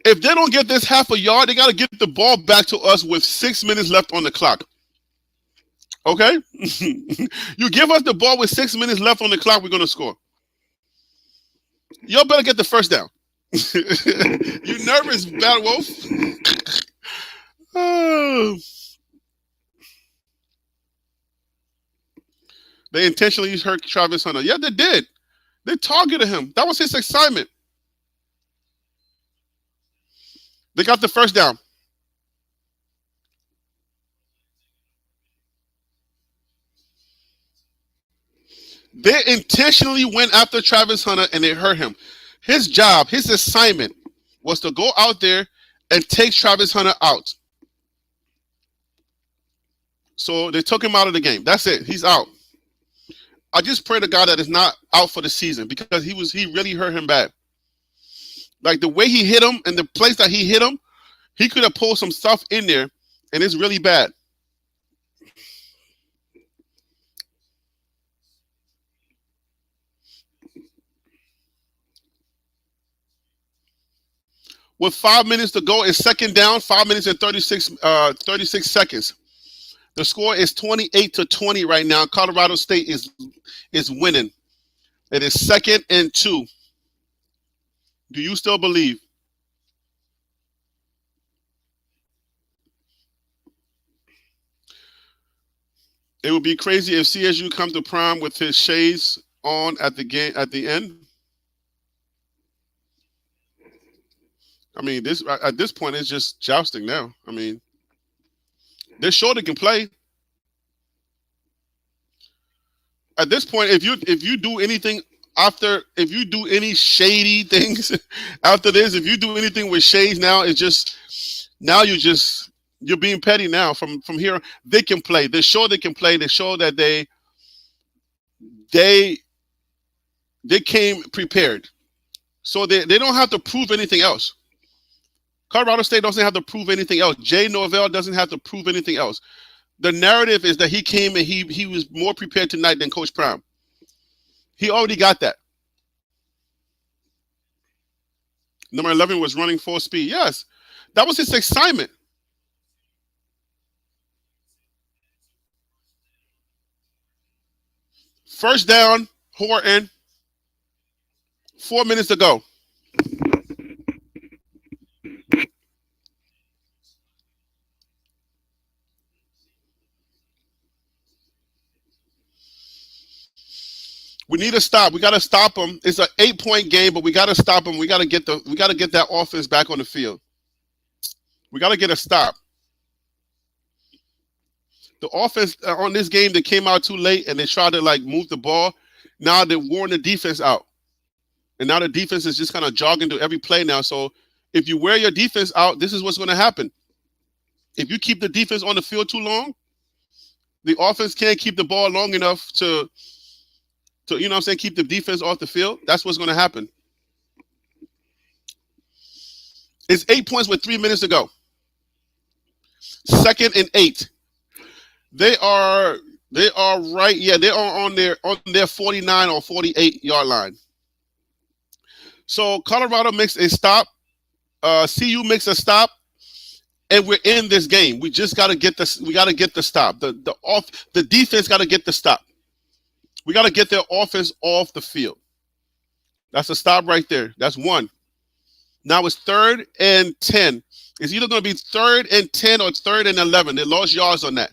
If they don't get this half a yard, they got to get the ball back to us with 6 minutes left on the clock. Okay? You give us the ball with 6 minutes left on the clock, we're going to score. Y'all better get the first down. You nervous, Bad Wolf? Oh. They intentionally hurt Travis Hunter. Yeah, they did. They targeted him. That was his assignment. They got the first down. They intentionally went after Travis Hunter and they hurt him. His job, his assignment was to go out there and take Travis Hunter out. So they took him out of the game. That's it. He's out. I just pray to God that is not out for the season, because he really hurt him bad. Like the way he hit him and the place that he hit him, he could have pulled some stuff in there, and it's really bad. With 5 minutes to go, it's 2nd down, 5 minutes and 36 seconds. The score is 28-20 right now. Colorado State is winning. It is 2nd and 2. Do you still believe? It would be crazy if CSU comes to Prime with his shades on at the end. I mean, at this point, it's just jousting now. I mean, they're sure they can play. At this point, if you do anything after, if you do any shady things after this, if you do anything with shades now, it's just, now you're being petty now. From here, they can play. They're sure they can play. They show that they came prepared. So they don't have to prove anything else. Colorado State doesn't have to prove anything else. Jay Norvell doesn't have to prove anything else. The narrative is that he came and he was more prepared tonight than Coach Prime. He already got that. Number 11 was running full speed. Yes, that was his assignment. First down, Horton. 4 minutes to go. We need to stop. We got to stop them. It's an 8-point game, but we got to stop them. We got to get that offense back on the field. We got to get a stop. The offense on this game, they came out too late and they tried to move the ball. Now they're wearing the defense out, and now the defense is just kind of jogging to every play now. So if you wear your defense out, this is what's going to happen. If you keep the defense on the field too long, the offense can't keep the ball long enough to keep the defense off the field. That's what's going to happen. It's 8 points with 3 minutes to go. 2nd and 8. They are right. Yeah, they are on their 49 or 48 yard line. So Colorado makes a stop. CU makes a stop, and we're in this game. We just got to get this. We got to get the stop. The defense got to get the stop. We got to get their offense off the field. That's a stop right there. That's one. Now it's 3rd and 10. It's either going to be 3rd and 10 or 3rd and 11. They lost yards on that.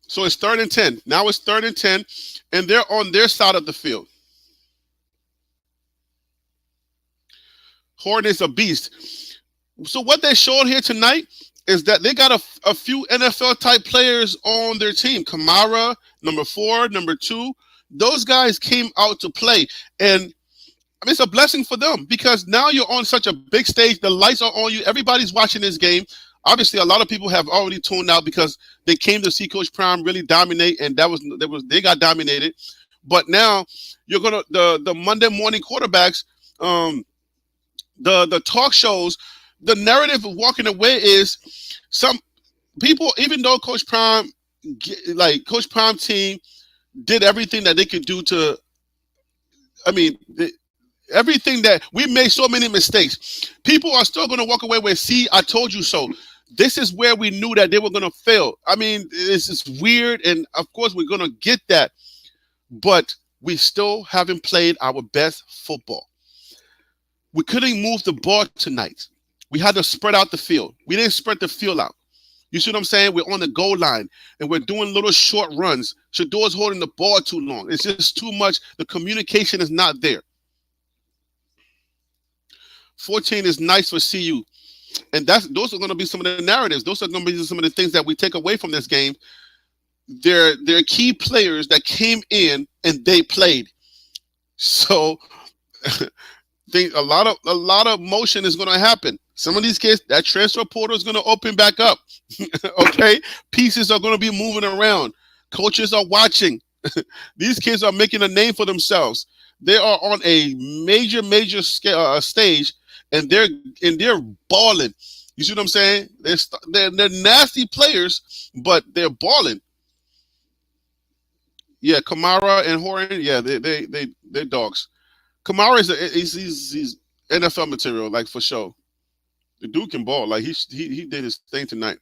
So it's 3rd and 10. Now it's 3rd and 10, and they're on their side of the field. Horn is a beast. So what they showed here tonight is that they got a few NFL-type players on their team. Kamara, number 4, number 2. Those guys came out to play. And I mean, it's a blessing for them because now you're on such a big stage. The lights are on you. Everybody's watching this game. Obviously, a lot of people have already tuned out because they came to see Coach Prime really dominate, and they got dominated. But now you're gonna the Monday morning quarterbacks, the talk shows, the narrative of walking away is some people, even though Coach Prime team did everything that they could do to. I mean, everything that we made so many mistakes. People are still going to walk away with, see, I told you so. This is where we knew that they were going to fail. I mean, it's just weird. And of course, we're going to get that. But we still haven't played our best football. We couldn't move the ball tonight. We had to spread out the field. We didn't spread the field out. You see what I'm saying? We're on the goal line and we're doing little short runs. Shador's holding the ball too long. It's just too much. The communication is not there. 14 is nice for CU. And those are going to be some of the narratives. Those are going to be some of the things that we take away from this game. They're key players that came in and they played. So a lot of motion is going to happen. Some of these kids, that transfer portal is going to open back up. Okay? Pieces are going to be moving around. Coaches are watching. These kids are making a name for themselves. They are on a major stage, and they're balling. You see what I'm saying? They're nasty players, but they're balling. Yeah, Kamara and Horan. Yeah, they're dogs. Kamara he's NFL material, like, for sure. The dude can ball. Like, he did his thing tonight.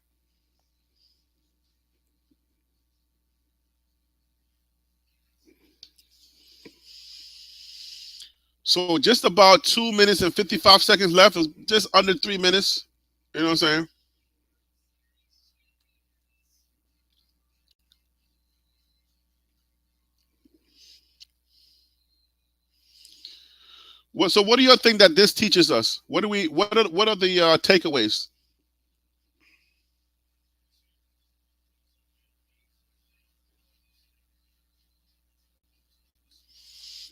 So just about 2 minutes and 55 seconds left. It was just under 3 minutes. You know what I'm saying? So what do you think that this teaches us? What are the takeaways?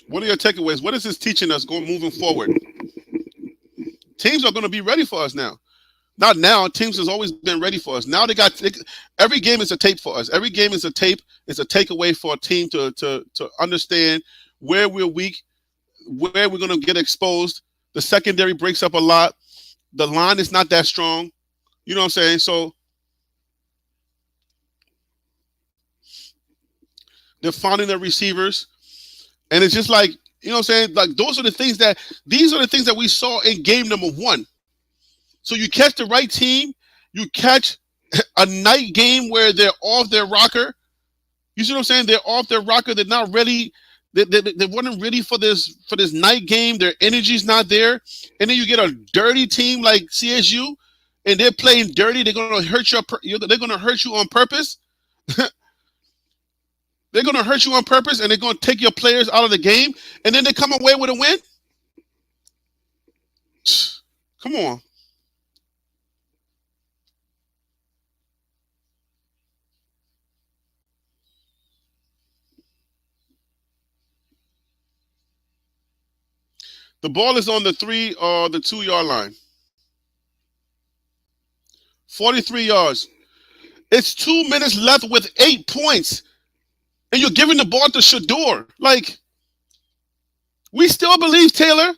What are your takeaways? What is this teaching us moving forward? Teams are going to be ready for us now. Not now. Teams has always been ready for us. Now every game is a tape for us. Every game is a tape. It's a takeaway for a team to understand where we're weak, where we're going to get exposed. The secondary breaks up a lot. The line is not that strong. You know what I'm saying? So they're finding the receivers. And it's just like, you know what I'm saying? Like, these are the things that we saw in game number 1. So you catch the right team, you catch a night game where they're off their rocker. You see what I'm saying? They're off their rocker. They're not ready. They weren't ready for this night game. Their energy's not there. And then you get a dirty team like CSU, and they're playing dirty. They're going to hurt you. They're going to hurt you on purpose. They're going to hurt you on purpose, and they're going to take your players out of the game, and then they come away with a win? Come on. The ball is on the 3 or the 2 yard line. 43 yards. It's 2 minutes left with 8 points. And you're giving the ball to Shador. Like, we still believe, Taylor.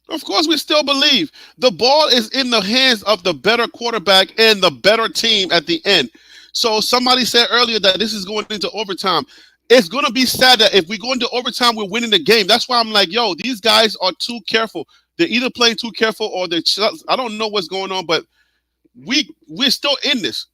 Of course, we still believe. The ball is in the hands of the better quarterback and the better team at the end. So somebody said earlier that this is going into overtime. It's going to be sad that if we go into overtime, we're winning the game. That's why I'm like, yo, these guys are too careful. They're either playing too careful or they're I don't know what's going on, but we're still in this.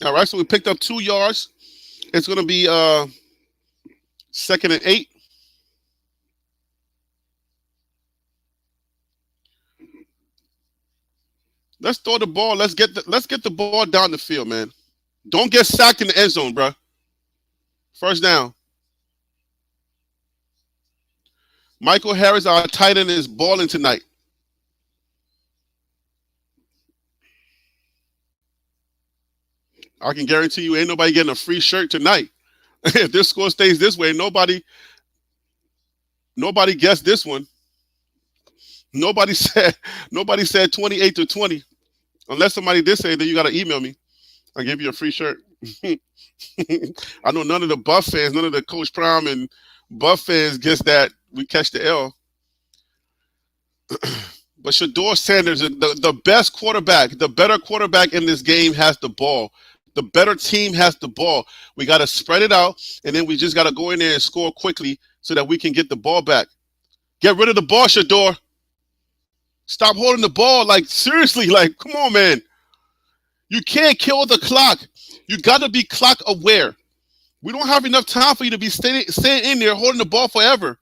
All right, so we picked up 2 yards. It's going to be 2nd and 8. Let's throw the ball. Let's get the ball down the field, man. Don't get sacked in the end zone, bro. First down. Michael Harris, our tight end, is balling tonight. I can guarantee you ain't nobody getting a free shirt tonight. If this score stays this way, nobody guessed this one. Nobody said 28-20. Unless somebody did say that, you got to email me. I'll give you a free shirt. I know none of the Buff fans, none of the Coach Prime and Buff fans guess that we catch the L. But Shador Sanders, the best quarterback, the better quarterback in this game has the ball. The better team has the ball. We got to spread it out, and then we just got to go in there and score quickly so that we can get the ball back. Get rid of the ball, Shador. Stop holding the ball. Like, seriously, like, come on, man. You can't kill the clock. You got to be clock aware. We don't have enough time for you to be staying in there holding the ball forever.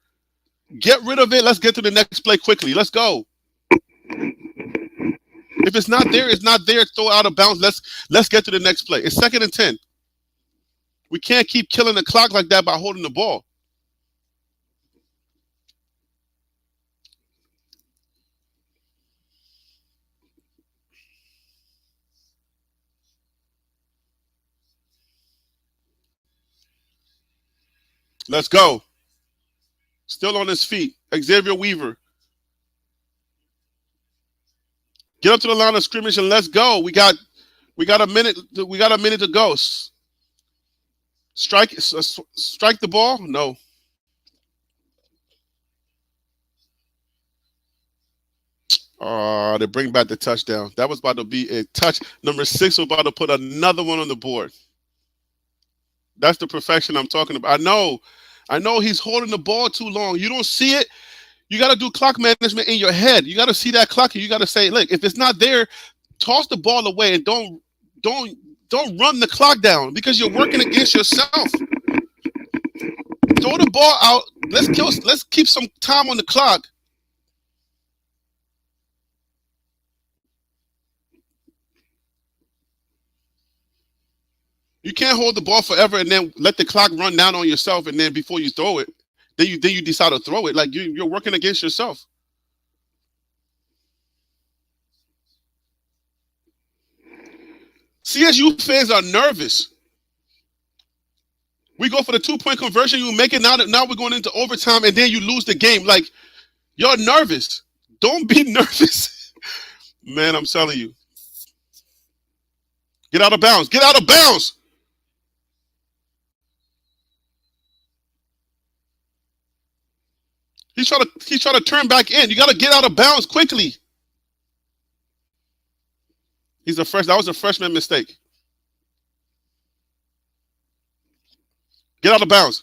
Get rid of it. Let's get to the next play quickly. Let's go. If it's not there, it's not there. Throw it out of bounds. Let's get to the next play. It's 2nd and 10. We can't keep killing the clock like that by holding the ball. Let's go. Still on his feet. Xavier Weaver. Get up to the line of scrimmage and let's go. We got a minute. We got a minute to go. Strike the ball. No. They bring back the touchdown. That was about to be a touch. Number 6 was about to put another one on the board. That's the perfection I'm talking about. I know he's holding the ball too long. You don't see it. You got to do clock management in your head. You got to see that clock and you got to say, look, if it's not there, toss the ball away and don't run the clock down because you're working against yourself. Throw the ball out. Let's keep some time on the clock. You can't hold the ball forever and then let the clock run down on yourself, and then before you throw it, then you decide to throw it. Like you're working against yourself. CSU fans are nervous. We go for the 2-point conversion, you make it now we're going into overtime, and then you lose the game. Like, you're nervous. Don't be nervous. Man, I'm telling you. Get out of bounds. Get out of bounds. He's trying to turn back in. You got to get out of bounds quickly. That was a freshman mistake. Get out of bounds.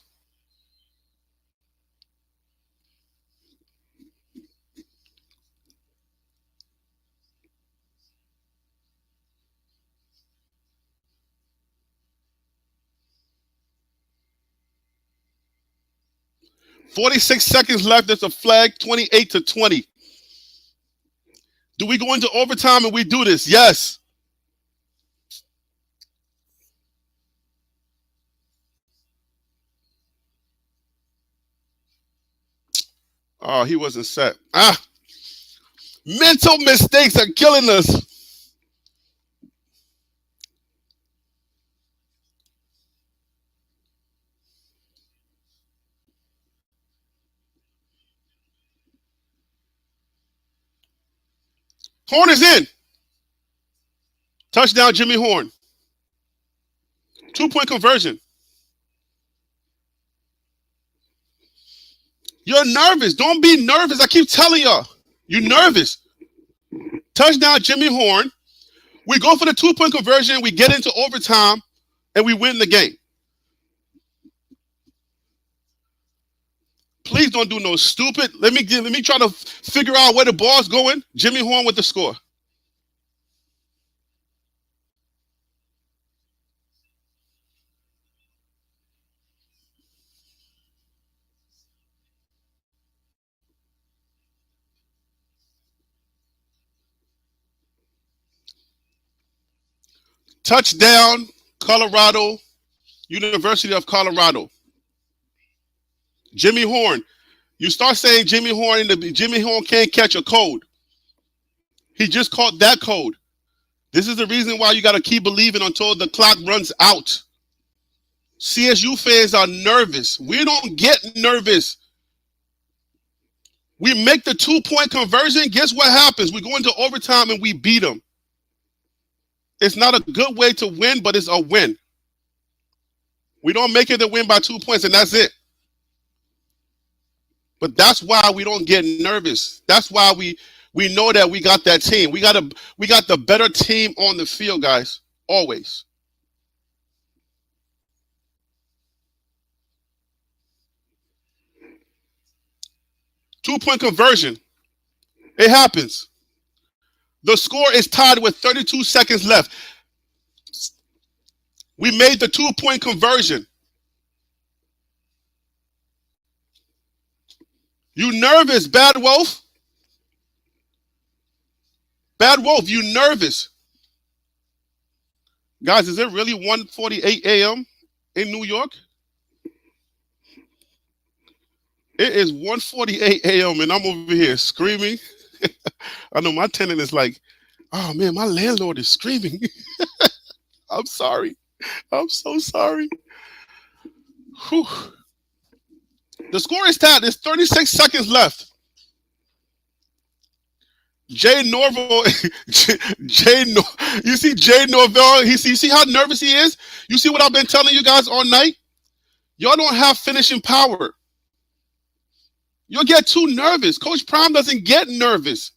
$46 seconds left. There's a flag, 28-20. Do we go into overtime and we do this? Yes. Oh, he wasn't set. Mental mistakes are killing us. Horn is in. Touchdown, Jimmy Horn. 2-point conversion. You're nervous. Don't be nervous. I keep telling y'all. You're nervous. Touchdown, Jimmy Horn. We go for the 2-point conversion. We get into overtime, and we win the game. Please don't do no stupid. Let me try to figure out where the ball's going. Jimmy Horn with the score. Touchdown, Colorado, University of Colorado. Jimmy Horn. You start saying Jimmy Horn, and Jimmy Horn can't catch a code. He just caught that code. This is the reason why you got to keep believing until the clock runs out. CSU fans are nervous. We don't get nervous. We make the 2-point conversion. Guess what happens? We go into overtime and we beat them. It's not a good way to win, but it's a win. We don't make it to win by 2 points, and that's it. But that's why we don't get nervous. That's why we know that we got that team. We got the better team on the field, guys. Always. Two-point conversion. It happens. The score is tied with 32 seconds left. We made the 2-point conversion. You nervous, Bad Wolf? Bad Wolf, you nervous? Guys, is it really 1:48 a.m. in New York? It is 1:48 a.m. and I'm over here screaming. I know my tenant is like, oh man, my landlord is screaming. I'm sorry. I'm so sorry. Whew. The score is tied. There's 36 seconds left. Jay Norvell, you see Jay Norvell, you see how nervous he is? You see what I've been telling you guys all night? Y'all don't have finishing power. You'll get too nervous. Coach Prime doesn't get nervous.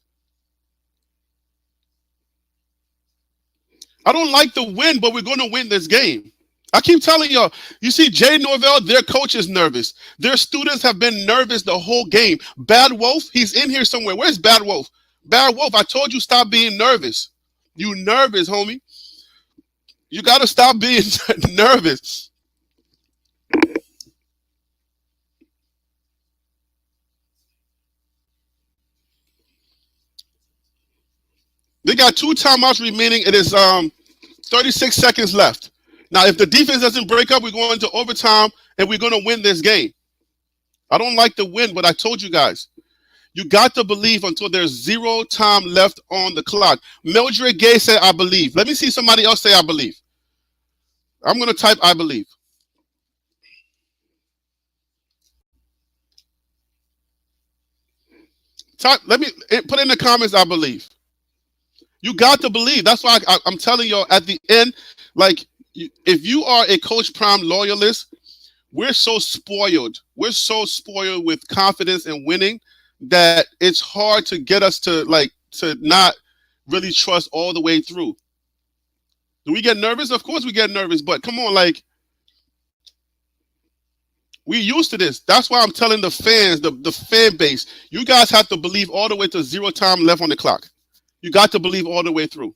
I don't like the win, but we're going to win this game. I keep telling y'all, you see Jay Norvell, their coach is nervous. Their students have been nervous the whole game. Bad Wolf, he's in here somewhere. Where's Bad Wolf? Bad Wolf, I told you stop being nervous. You nervous, homie. You got to stop being nervous. They got 2 timeouts remaining. It is 36 seconds left. Now, if the defense doesn't break up, we're going into overtime, and we're going to win this game. I don't like the win, but I told you guys. You got to believe until there's 0 time left on the clock. Mildred Gay said, I believe. Let me see somebody else say, I believe. I'm going to type, I believe. Let me put in the comments, I believe. You got to believe. That's why I'm telling y'all at the end, like, if you are a Coach Prime loyalist, we're so spoiled. We're so spoiled with confidence and winning that it's hard to get us to not really trust all the way through. Do we get nervous? Of course we get nervous, but come on, like, we used to this. That's why I'm telling the fans, the fan base, you guys have to believe all the way to 0 time left on the clock. You got to believe all the way through.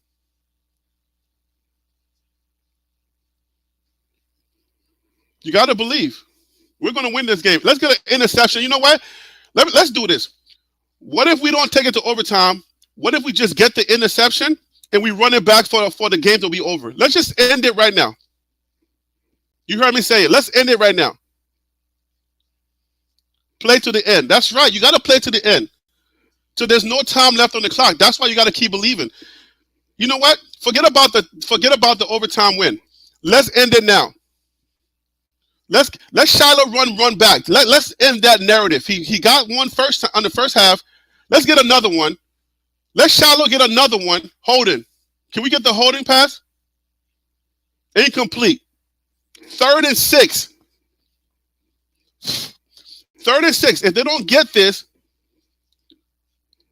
You got to believe. We're going to win this game. Let's get an interception. You know what? Let's do this. What if we don't take it to overtime? What if we just get the interception and we run it back for the game to be over? Let's just end it right now. You heard me say it. Let's end it right now. Play to the end. That's right. You got to play to the end. So there's no time left on the clock. That's why you got to keep believing. You know what? Forget about the overtime win. Let's end it now. Let Shiloh run back. Let's end that narrative. He got one first on the first half. Let's get another one. Let Shiloh get another one. Holding. Can we get the holding pass? Incomplete. 3rd and 6. 3rd and 6. If they don't get this,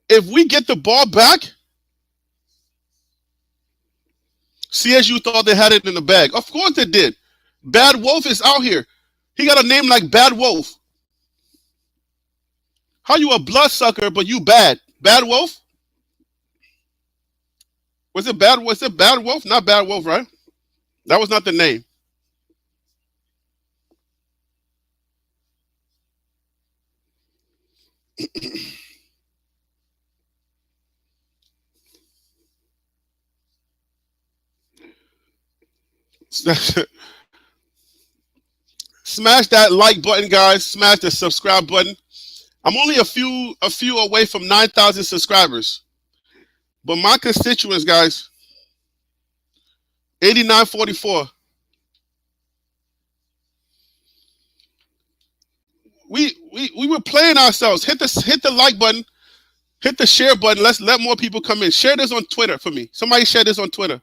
if we get the ball back, CSU thought they had it in the bag. Of course they did. Bad Wolf is out here. He got a name like Bad Wolf. How you a bloodsucker, but you bad? Bad Wolf? Was it Bad Wolf? Not Bad Wolf, right? That was not the name. Smash that like button, guys. Smash the subscribe button. I'm only a few away from 9,000 subscribers. But my constituents, guys, 8944. We were playing ourselves. Hit the like button. Hit the share button. Let's let more people come in. Share this on Twitter for me. Somebody share this on Twitter.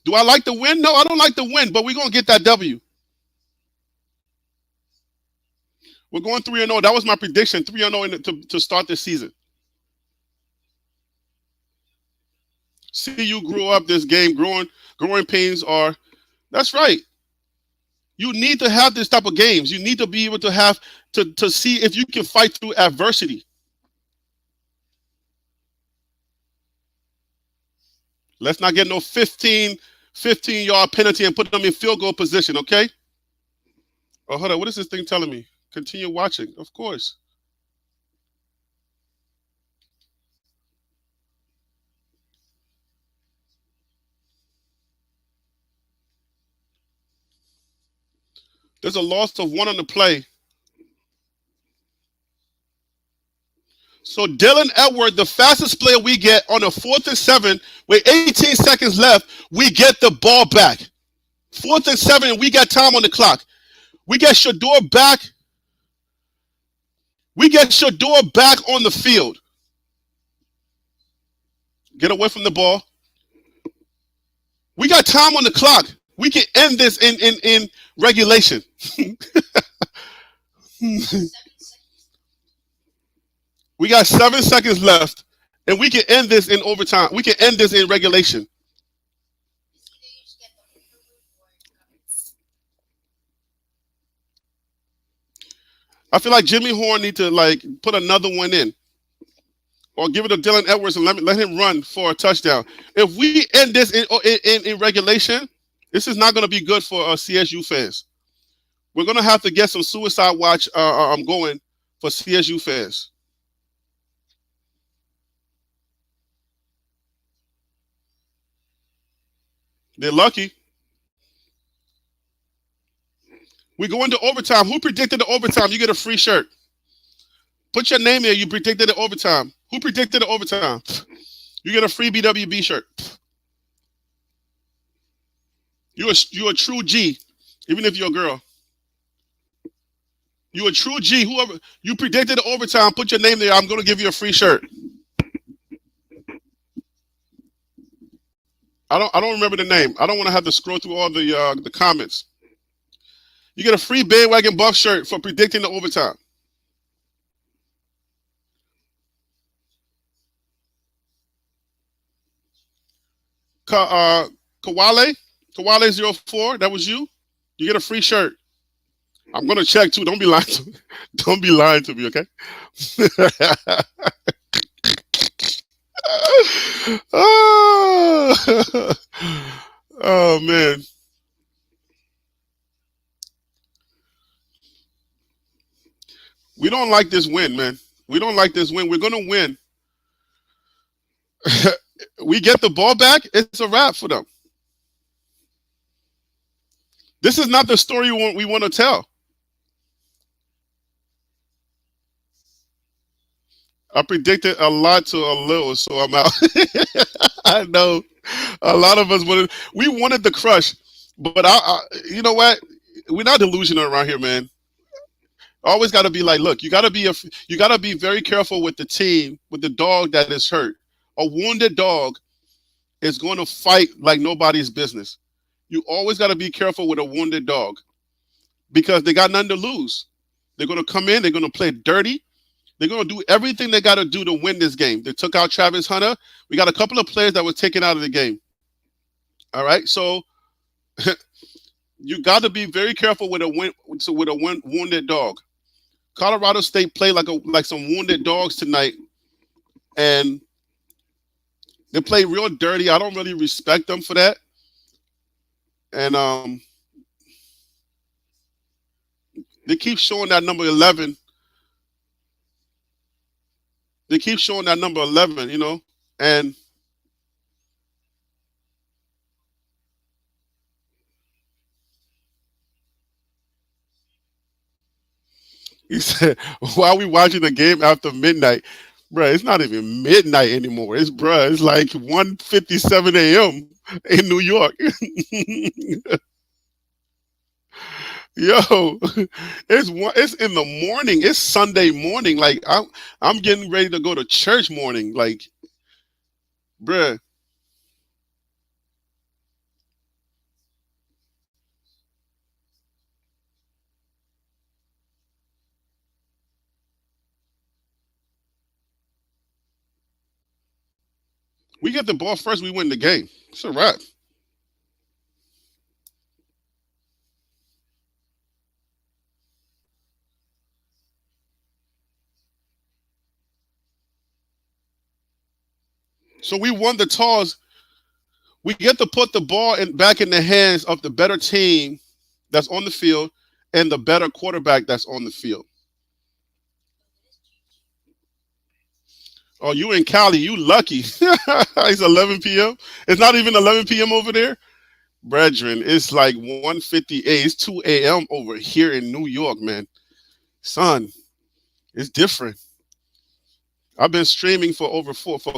Do I like the win? No, I don't like the win, but we're going to get that W. We're going 3-0. That was my prediction, 3-0 to start this season. CU grew up this game. Growing pains are, that's right. You need to have this type of games. You need to be able to have, to see if you can fight through adversity. Let's not get no 15-yard penalty and put them in field goal position, okay? Oh, hold on. What is this thing telling me? Continue watching. Of course. There's a loss of 1 on the play. So Dylan Edward, the fastest player we get on a 4th and 7 with 18 seconds left, we get the ball back. 4th and 7, and we got time on the clock. We get Shador back. We get Shador back on the field. Get away from the ball. We got time on the clock. We can end this in regulation. We got 7 seconds left, and we can end this in overtime. We can end this in regulation. I feel like Jimmy Horn need to put another one in, or give it to Dylan Edwards and let him run for a touchdown. If we end this in regulation, this is not going to be good for CSU fans. We're going to have to get some suicide watch going for CSU fans. They're lucky. We go into overtime. Who predicted the overtime? You get a free shirt. Put your name there. You predicted the overtime. Who predicted the overtime? You get a free BWB shirt. You're a true G, even if you're a girl. You're a true G. Whoever you predicted the overtime, put your name there. I'm going to give you a free shirt. I don't remember the name. I don't want to have to scroll through all the comments. You get a free bandwagon buff shirt for predicting the overtime. Kawale 04, that was you. You get a free shirt. I'm gonna check too. Don't be lying to me. Don't be lying to me, okay? Oh man. We don't like this win, man. We don't like this win. We're gonna win. We get the ball back, it's a wrap for them. This is not the story we want to tell. I predicted a lot to a little, so I'm out. I know a lot of us wanted the crush, but I you know what? We're not delusional around here, man. Always got to be like, look, you got to be very careful with the team, with the dog that is hurt. A wounded dog is going to fight like nobody's business. You always got to be careful with a wounded dog because they got nothing to lose. They're going to come in, they're going to play dirty. They're going to do everything they got to do to win this game. They took out Travis Hunter. We got a couple of players that were taken out of the game. All right, so you got to be very careful with a wounded dog. Colorado State played like some wounded dogs tonight, and they play real dirty. I don't really respect them for that. And they keep showing that number 11. They keep showing that number 11, and he said, "Why are we watching the game after midnight?" Bruh, it's not even midnight anymore. It's like 1:57 a.m. in New York. Yo, it's in the morning. It's Sunday morning. Like I'm getting ready to go to church morning. Like, bruh, we get the ball first, we win the game. It's a wrap. So we won the toss. We get to put the ball back in the hands of the better team that's on the field and the better quarterback that's on the field. Oh, you in Cali, you lucky. It's 11 p.m. It's not even 11 p.m. over there. Brethren, it's like 1:58. It's 2 a.m. over here in New York, man. Son, it's different. I've been streaming for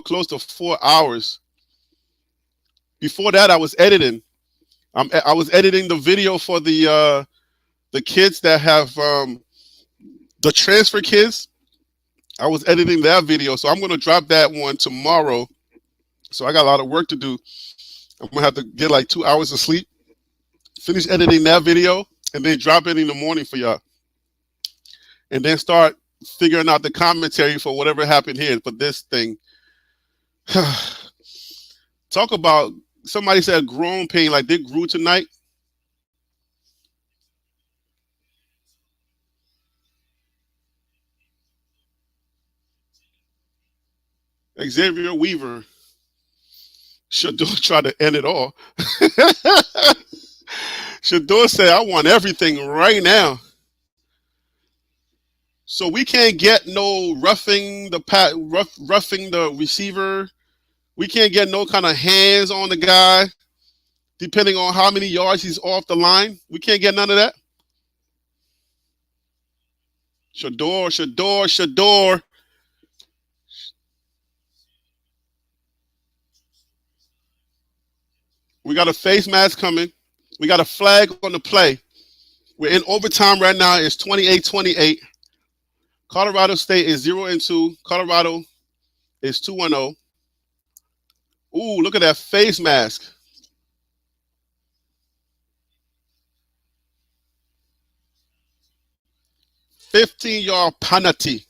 close to 4 hours. Before that, I was editing. I was editing the video for the kids that have the transfer kids. I was editing that video, so I'm gonna drop that one tomorrow. So I got a lot of work to do. I'm gonna have to get like 2 hours of sleep, finish editing that video, and then drop it in the morning for y'all. And then start figuring out the commentary for whatever happened here for this thing. Talk about, somebody said growing pain, like they grew tonight. Xavier Weaver Shador try to end it all. Shador said, I want everything right now. So we can't get no roughing the receiver. We can't get no kind of hands on the guy, depending on how many yards he's off the line. We can't get none of that. Shador. We got a face mask coming. We got a flag on the play. We're in overtime right now. It's 28-28. Colorado State is 0-2. Colorado is 2-0. Ooh, look at that face mask. 15-yard penalty.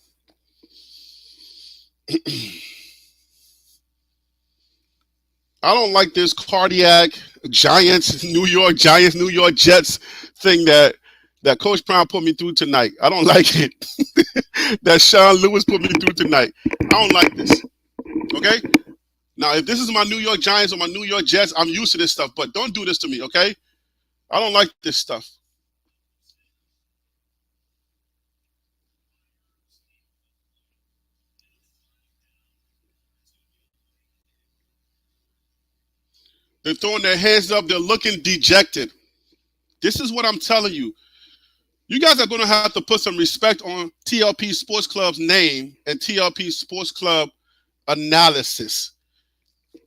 I don't like this cardiac New York Jets thing that Coach Brown put me through tonight. I don't like it. That Sean Lewis put me through tonight. I don't like this. Okay? Now, if this is my New York Giants or my New York Jets, I'm used to this stuff, but don't do this to me, okay? I don't like this stuff. They're throwing their hands up. They're looking dejected. This is what I'm telling you. You guys are going to have to put some respect on TLP Sports Club's name and TLP Sports Club analysis.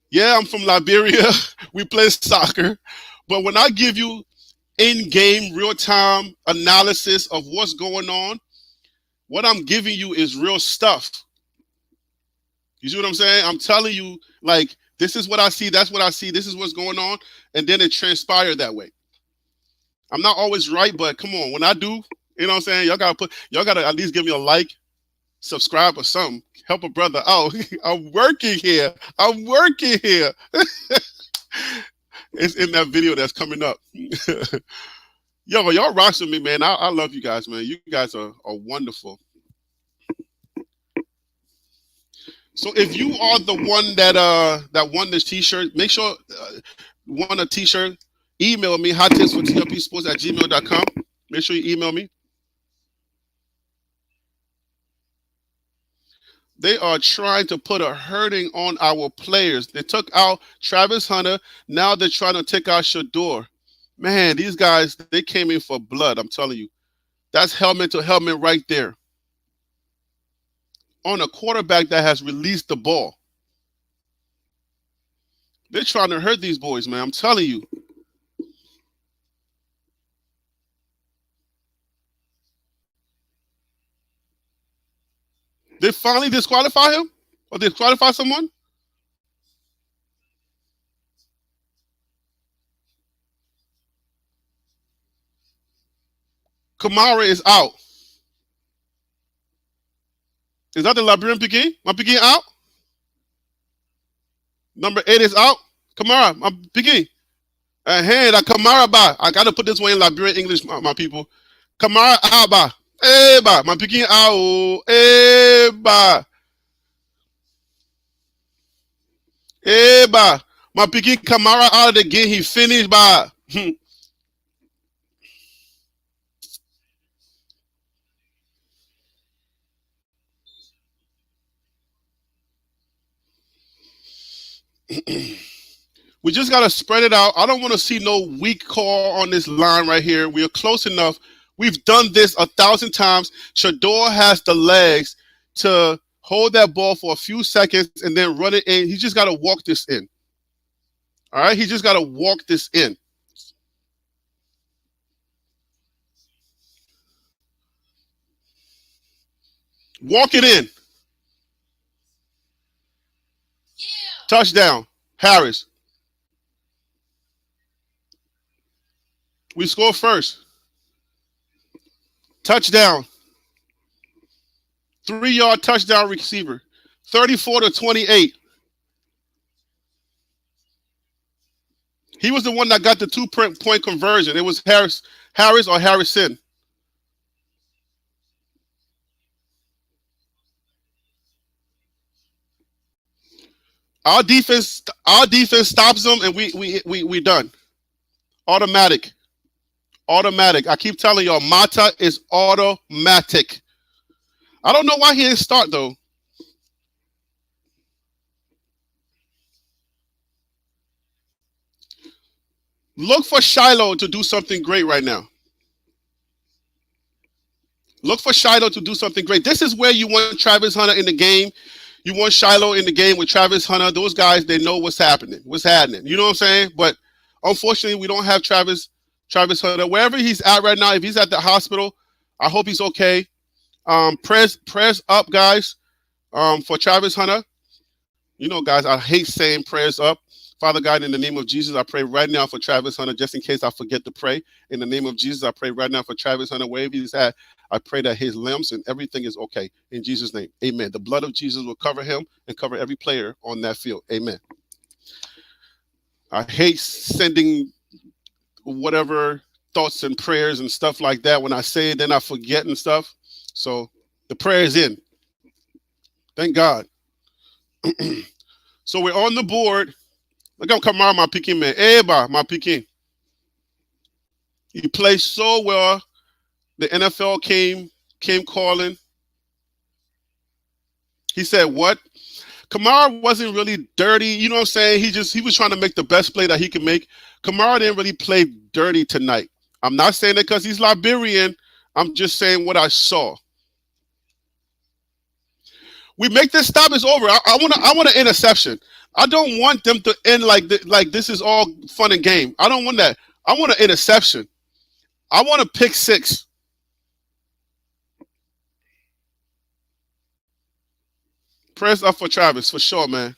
Yeah, I'm from Liberia. We play soccer. But when I give you in-game, real-time analysis of what's going on, What I'm giving you is real stuff. You see what I'm saying? I'm telling you, like, this is what I see. That's what I see. This is what's going on. And then it transpired that way. I'm not always right, but come on. When I do, you know what I'm saying? Y'all gotta at least give me a like, subscribe or something. Help a brother out. I'm working here. It's in that video that's coming up. Yo, y'all rocks with me, man. I love you guys, man. You guys are wonderful. So if you are the one that won this t-shirt, make sure won a t-shirt, email me, hotticksfortlpsports@gmail.com. Make sure you email me. They are trying to put a hurting on our players. They took out Travis Hunter. Now they're trying to take out Shador. Man, these guys, they came in for blood, I'm telling you. That's helmet to helmet right there. On a quarterback that has released the ball. They're trying to hurt these boys, man. I'm telling you. They finally disqualify him? Or disqualify someone? Kamara is out. Is that the Liberian Pekin? My Pekin out? Number 8 is out. Kamara, my Pekin. Hey, that Kamara ba. I gotta put this one in Liberian English, my people. Kamara out ba. Hey ba. My Pekin out. Hey ba. Hey ba. My Pekin Kamara out of the game. He finished ba. We just got to spread it out. I don't want to see no weak call on this line right here. We are close enough. We've done this 1,000 times. Shador has the legs to hold that ball for a few seconds and then run it in. He just got to walk this in. All right? He just got to walk this in. Walk it in. Yeah. Touchdown. Harris. We score first. Touchdown. 3-yard touchdown receiver. 34-28. He was the one that got the 2-point conversion. It was Harris or Harrison. Our defense stops them, and we done. Automatic. I keep telling y'all, Mata is automatic. I don't know why he didn't start though. Look for Shiloh to do something great right now. Look for Shiloh to do something great. This is where you want Travis Hunter in the game. You want Shiloh in the game with Travis Hunter. Those guys, they know what's happening. You know what I'm saying? But unfortunately, we don't have Travis Hunter. Wherever he's at right now, if he's at the hospital, I hope he's okay. Prayers up, guys, for Travis Hunter. You know, guys, I hate saying prayers up. Father God, in the name of Jesus, I pray right now for Travis Hunter, just in case I forget to pray. In the name of Jesus, I pray right now for Travis Hunter, wherever he's at. I pray that his limbs and everything is okay. In Jesus' name, amen. The blood of Jesus will cover him and cover every player on that field. Amen. I hate sending whatever thoughts and prayers and stuff like that. When I say it, then I forget and stuff. So the prayer is in. Thank God. So we're on the board. Look at Kamara, my Pekin man. Eba, my Pekin. He played so well. The NFL came calling. He said, what? Kamara wasn't really dirty. You know what I'm saying? He was trying to make the best play that he could make. Kamara didn't really play dirty tonight. I'm not saying that because he's Liberian. I'm just saying what I saw. We make this stop, it's over. I want an interception. I don't want them to end like this is all fun and game. I don't want that. I want an interception. I want a pick six. Prayers up for Travis, for sure, man.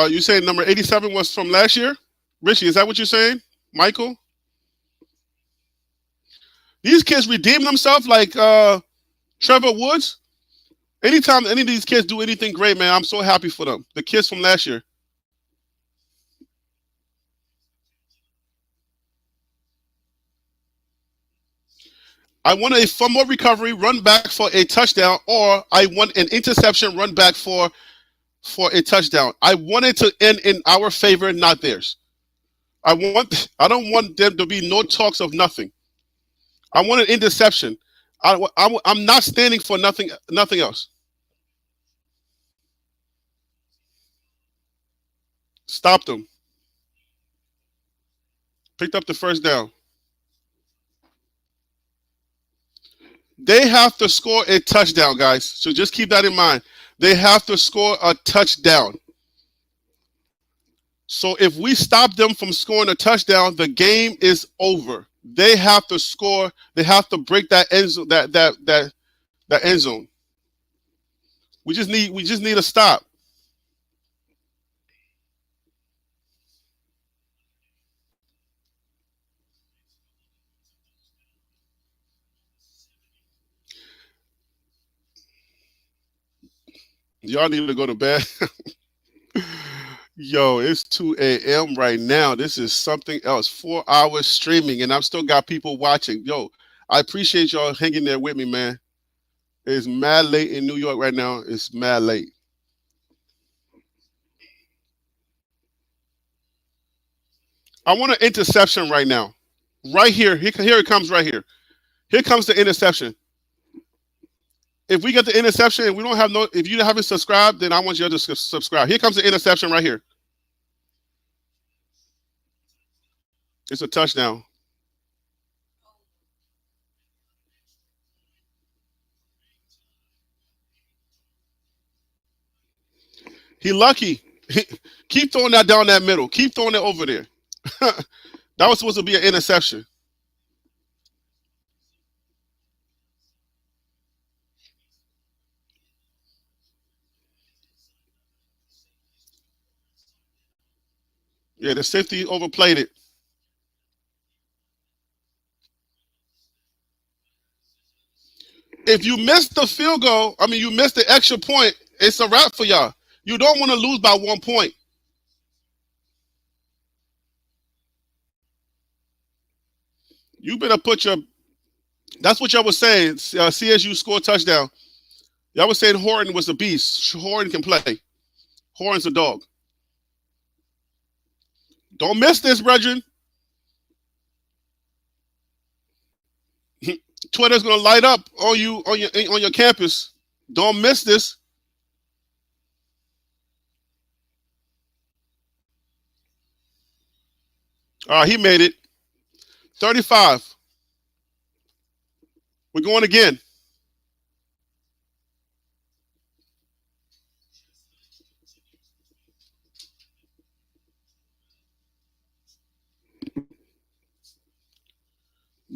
You saying number 87 was from last year? Richie, is that what you're saying? Michael? These kids redeem themselves like Trevor Woods. Anytime any of these kids do anything great, man, I'm so happy for them. The kids from last year. I want a fumble recovery, run back for a touchdown, or I want an interception, run back for a touchdown. I want it to end in our favor, not theirs. I don't want there to be no talks of nothing. I want an interception. I'm not standing for nothing else. Stop them. Picked up the first down. They have to score a touchdown, guys. So just keep that in mind. They have to score a touchdown. So if we stop them from scoring a touchdown, the game is over. They have to score. They have to break that end zone. That end zone. We just need a stop. Y'all need to go to bed. Yo, it's 2 a.m. right now. This is something else. 4 hours streaming, and I've still got people watching. Yo, I appreciate y'all hanging there with me, man. It's mad late in New York right now. It's mad late. I want an interception right now. Right here. Here it comes right here. Here comes the interception. If we get the interception and we don't have if you haven't subscribed, then I want you to subscribe. Here comes the interception right here. It's a touchdown. He lucky. Keep throwing that down that middle. Keep throwing it over there. That was supposed to be an interception. Yeah, the safety overplayed it. If you miss the field goal, I mean, you missed the extra point, it's a wrap for y'all. You don't want to lose by 1 point. You better put your. That's what y'all was saying. CSU scored touchdown. Y'all was saying Horton was a beast. Horton can play. Horton's a dog. Don't miss this, brethren. Twitter's gonna light up on you on your campus. Don't miss this. All right, he made it. 35. We're going again.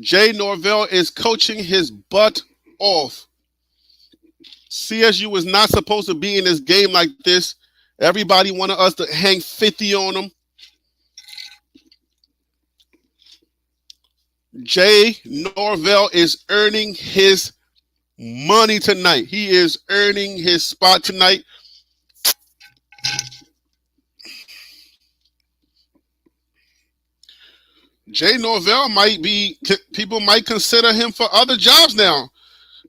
Jay Norvell is coaching his butt off. CSU was not supposed to be in this game like this. Everybody wanted us to hang 50 on them. Jay Norvell is earning his money tonight. He is earning his spot tonight. Jay Norvell people might consider him for other jobs now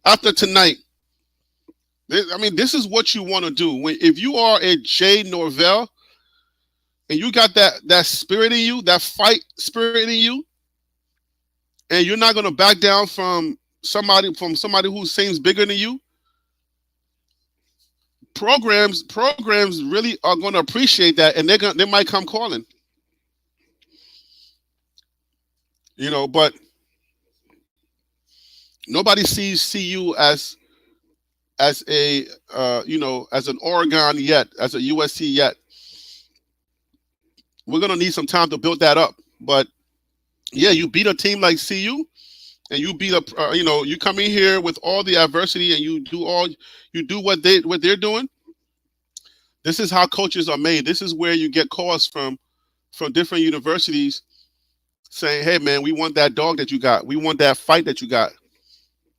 after tonight. I mean, this is what you want to do. If you are a Jay Norvell and you got that spirit in you, that fight spirit in you, and you're not going to back down from somebody who seems bigger than you, programs really are going to appreciate that, and they might come calling. But nobody sees CU as a as an Oregon yet, as a USC yet. We're gonna need some time to build that up. But yeah, you beat a team like CU, and you beat up. You come in here with all the adversity, and you do what they're doing. This is how coaches are made. This is where you get calls from different universities saying, "Hey, man, we want that dog that you got. We want that fight that you got."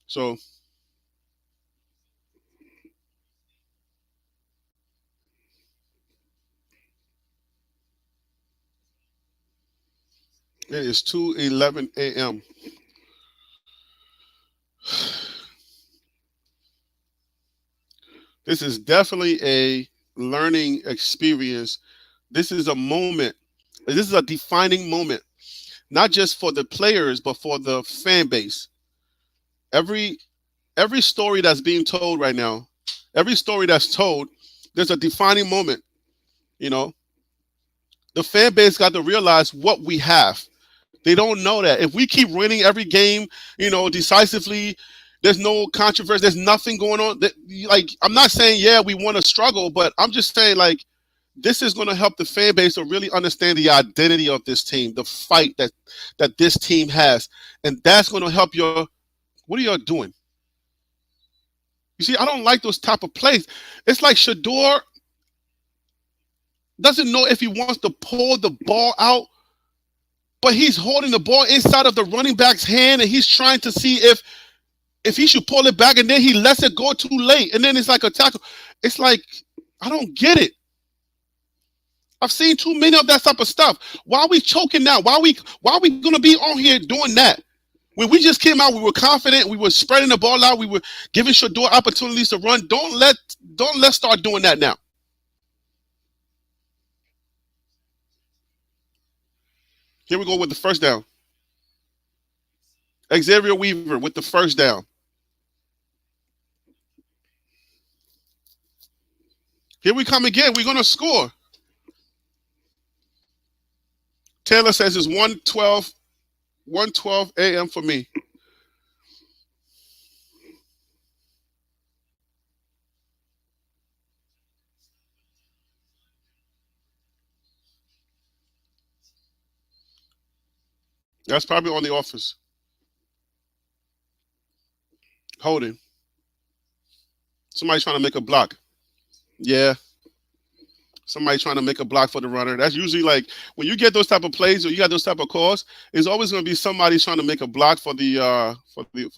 So it is 2:11 a.m. This is definitely a learning experience. This is a moment. This is a defining moment, not just for the players, but for the fan base. Every every story that's being told right now, every story that's told, there's a defining moment. You know, the fan base got to realize what we have. They don't know that. If we keep winning every game, decisively, there's no controversy. There's nothing going on. Like, I'm not saying, yeah, we want to struggle, but I'm just saying, like, this is going to help the fan base to really understand the identity of this team, the fight that this team has. And that's going to help what are y'all doing? You see, I don't like those type of plays. It's like Shador doesn't know if he wants to pull the ball out, but he's holding the ball inside of the running back's hand, and he's trying to see if he should pull it back, and then he lets it go too late, and then it's like a tackle. It's like, I don't get it. I've seen too many of that type of stuff. Why are we choking now? Why are we going to be on here doing that? When we just came out, we were confident. We were spreading the ball out. We were giving Shador opportunities to run. Let's start doing that now. Here we go with the first down. Xavier Weaver with the first down. Here we come again. We're going to score. Taylor says it's 1:12 a.m. for me. That's probably on the office. Holding. Somebody's trying to make a block. Yeah. Somebody trying to make a block for the runner. That's usually like when you get those type of plays or you got those type of calls, it's always going to be somebody trying to make a block for the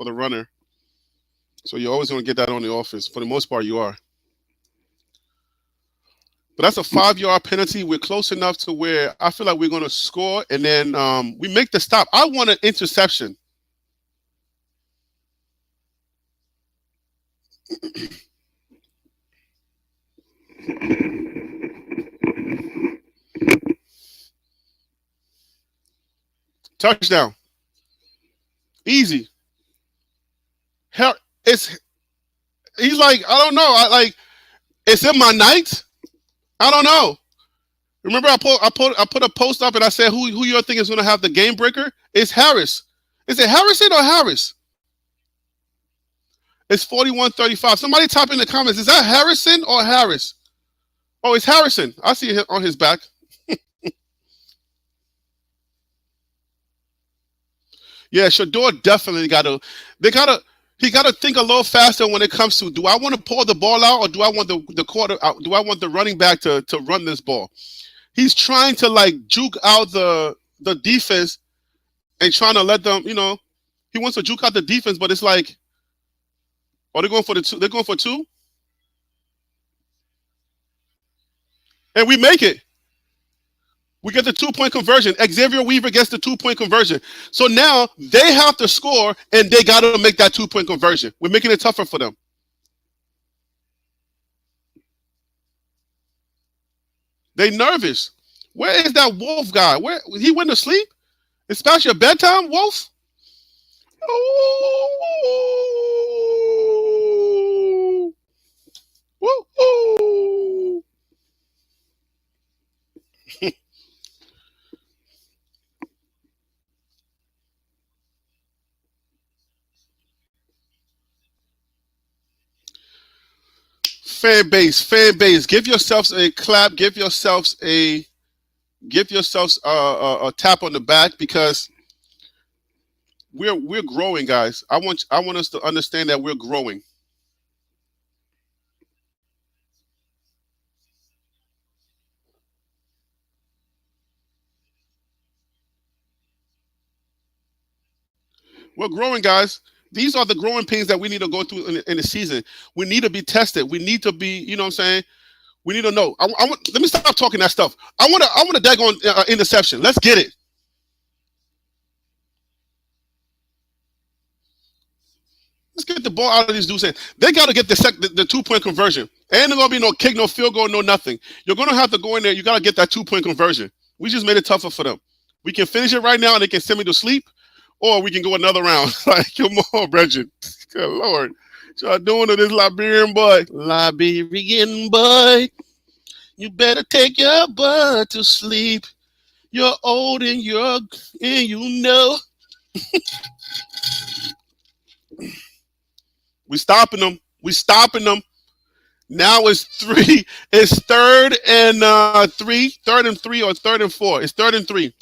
runner. So you're always going to get that on the offense. For the most part, you are. But that's a 5-yard penalty. We're close enough to where I feel like we're going to score, and then we make the stop. I want an interception. Touchdown. Easy. Hell, he's like, I don't know. It's in my night. I don't know. Remember, I put a post up and I said, who you think is going to have the game breaker? It's Harris. Is it Harrison or Harris? It's 41-35. Somebody type in the comments. Is that Harrison or Harris? Oh, it's Harrison. I see it on his back. Yeah, Shador definitely he got to think a little faster when it comes to, do I want to pull the ball out or do I want the quarter out? Do I want the running back to run this ball? He's trying to like juke out the defense and trying to let them, he wants to juke out the defense, but it's like, are they going for the two? They're going for two? And we make it. We get the 2-point conversion. Xavier Weaver gets the 2-point conversion. So now they have to score, and they got to make that 2-point conversion. We're making it tougher for them. They nervous. Where is that Wolf guy? Where he went to sleep? It's past your bedtime, Wolf? Ooh. Ooh. Fan base. Give yourselves a clap. Give yourselves a tap on the back, because we're growing, guys. I want us to understand that we're growing. We're growing, guys. These are the growing pains that we need to go through in the season. We need to be tested. We need to be, you know what I'm saying? We need to know. Let me stop talking that stuff. I want a daggone interception. Let's get it. Let's get the ball out of these dudes' hands. They got to get the 2-point conversion. Ain't going to be no kick, no field goal, no nothing. You're going to have to go in there. You got to get that 2-point conversion. We just made it tougher for them. We can finish it right now, and they can send me to sleep, or we can go another round. Like, come on, Bridget. Good Lord. Y'all doing to this Liberian boy. Liberian boy, you better take your butt to sleep. You're old and you know. We stopping them. Now it's 3. It's 3rd and 3. 3rd and 3 or 3rd and 4. It's 3rd and 3.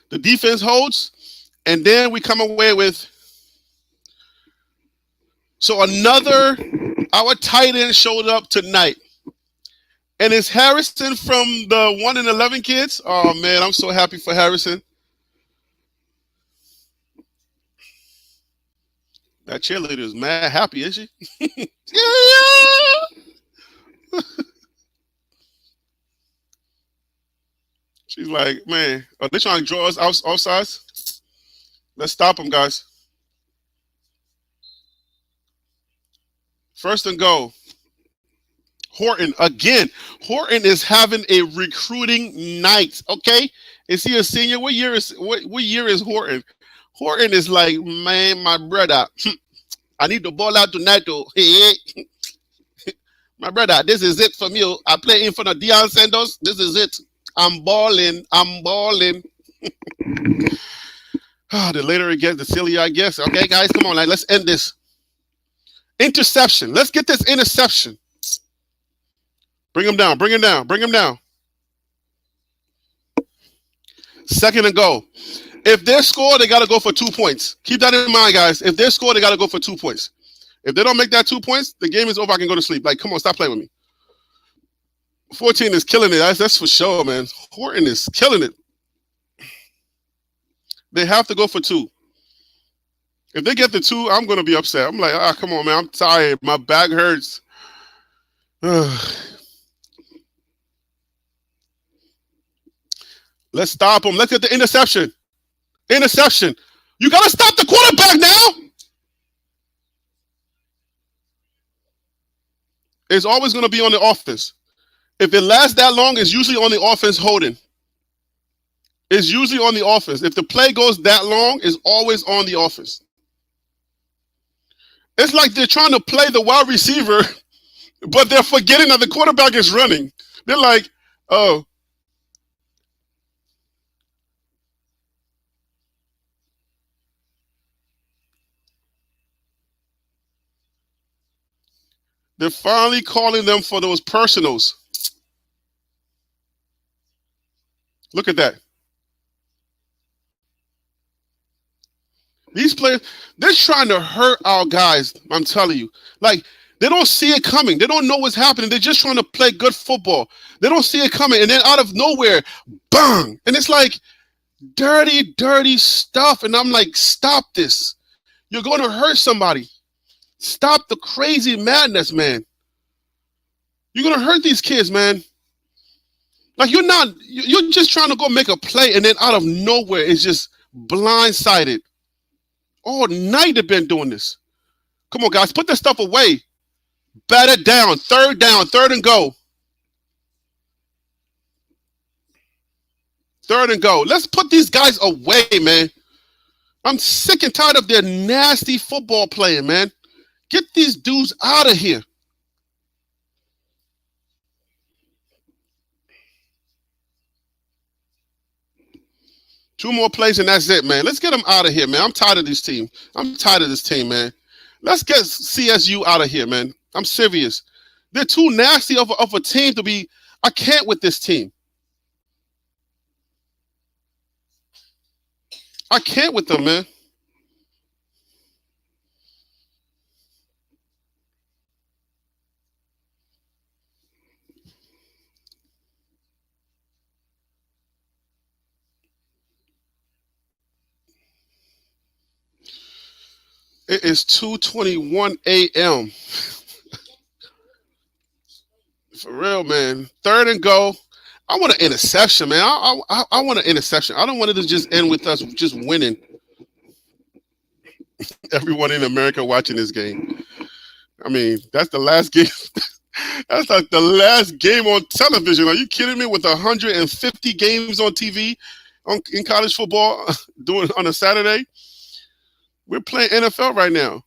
The defense holds, and then we come away with. So our tight end showed up tonight. And it's Harrison from the 1 and 11 kids. Oh, man, I'm so happy for Harrison. That cheerleader is mad happy, isn't she? Yeah. She's like, man, are they trying to draw us offsides? Let's stop them, guys. 1st and goal. Horton again. Horton is having a recruiting night. Okay, is he a senior? What year is Horton? Horton is like, man, my brother. I need the ball out tonight, though. Hey, my brother, this is it for me. I play in front of Deion Sanders. This is it. I'm balling. The later it gets, the sillier I guess. Okay, guys, come on, let's end this. Interception. Let's get this interception. Bring him down. 2nd and goal. If they score, they got to go for 2 points. Keep that in mind, guys. If they score, they got to go for 2 points. If they don't make that 2 points, the game is over. I can go to sleep. Like, come on, stop playing with me. 14 is killing it. That's for sure, man. Horton is killing it. They have to go for 2. If they get the 2, I'm going to be upset. I'm like, come on, man. I'm tired. My back hurts. Let's stop him. Let's get the interception. You got to stop the quarterback now. It's always going to be on the offense. If it lasts that long, it's usually on the offense holding. It's usually on the offense. If the play goes that long, it's always on the offense. It's like they're trying to play the wide receiver, but they're forgetting that the quarterback is running. They're like, oh. They're finally calling them for those personals. Look at that. These players, they're trying to hurt our guys, I'm telling you. Like, they don't see it coming. They don't know what's happening. They're just trying to play good football. They don't see it coming. And then out of nowhere, bang! And it's like dirty, dirty stuff. And I'm like, stop this. You're going to hurt somebody. Stop the crazy madness, man. You're going to hurt these kids, man. Like, you're just trying to go make a play, and then out of nowhere, it's just blindsided. All night they've been doing this. Come on, guys, put this stuff away. Bat it down. 3rd and go. 3rd and go. Let's put these guys away, man. I'm sick and tired of their nasty football playing, man. Get these dudes out of here. Two more plays and that's it, man. Let's get them out of here, man. I'm tired of this team. I'm tired of this team, man. Let's get CSU out of here, man. I'm serious. They're too nasty of a team to be. I can't with this team. I can't with them, man. It is 2:21 a.m. For real, man. 3rd and go. I want an interception, man. I want an interception. I don't want it to just end with us just winning. Everyone in America watching this game. I mean, that's the last game. That's like the last game on television. Are you kidding me? With 150 games on TV in college football doing on a Saturday, we're playing NFL right now.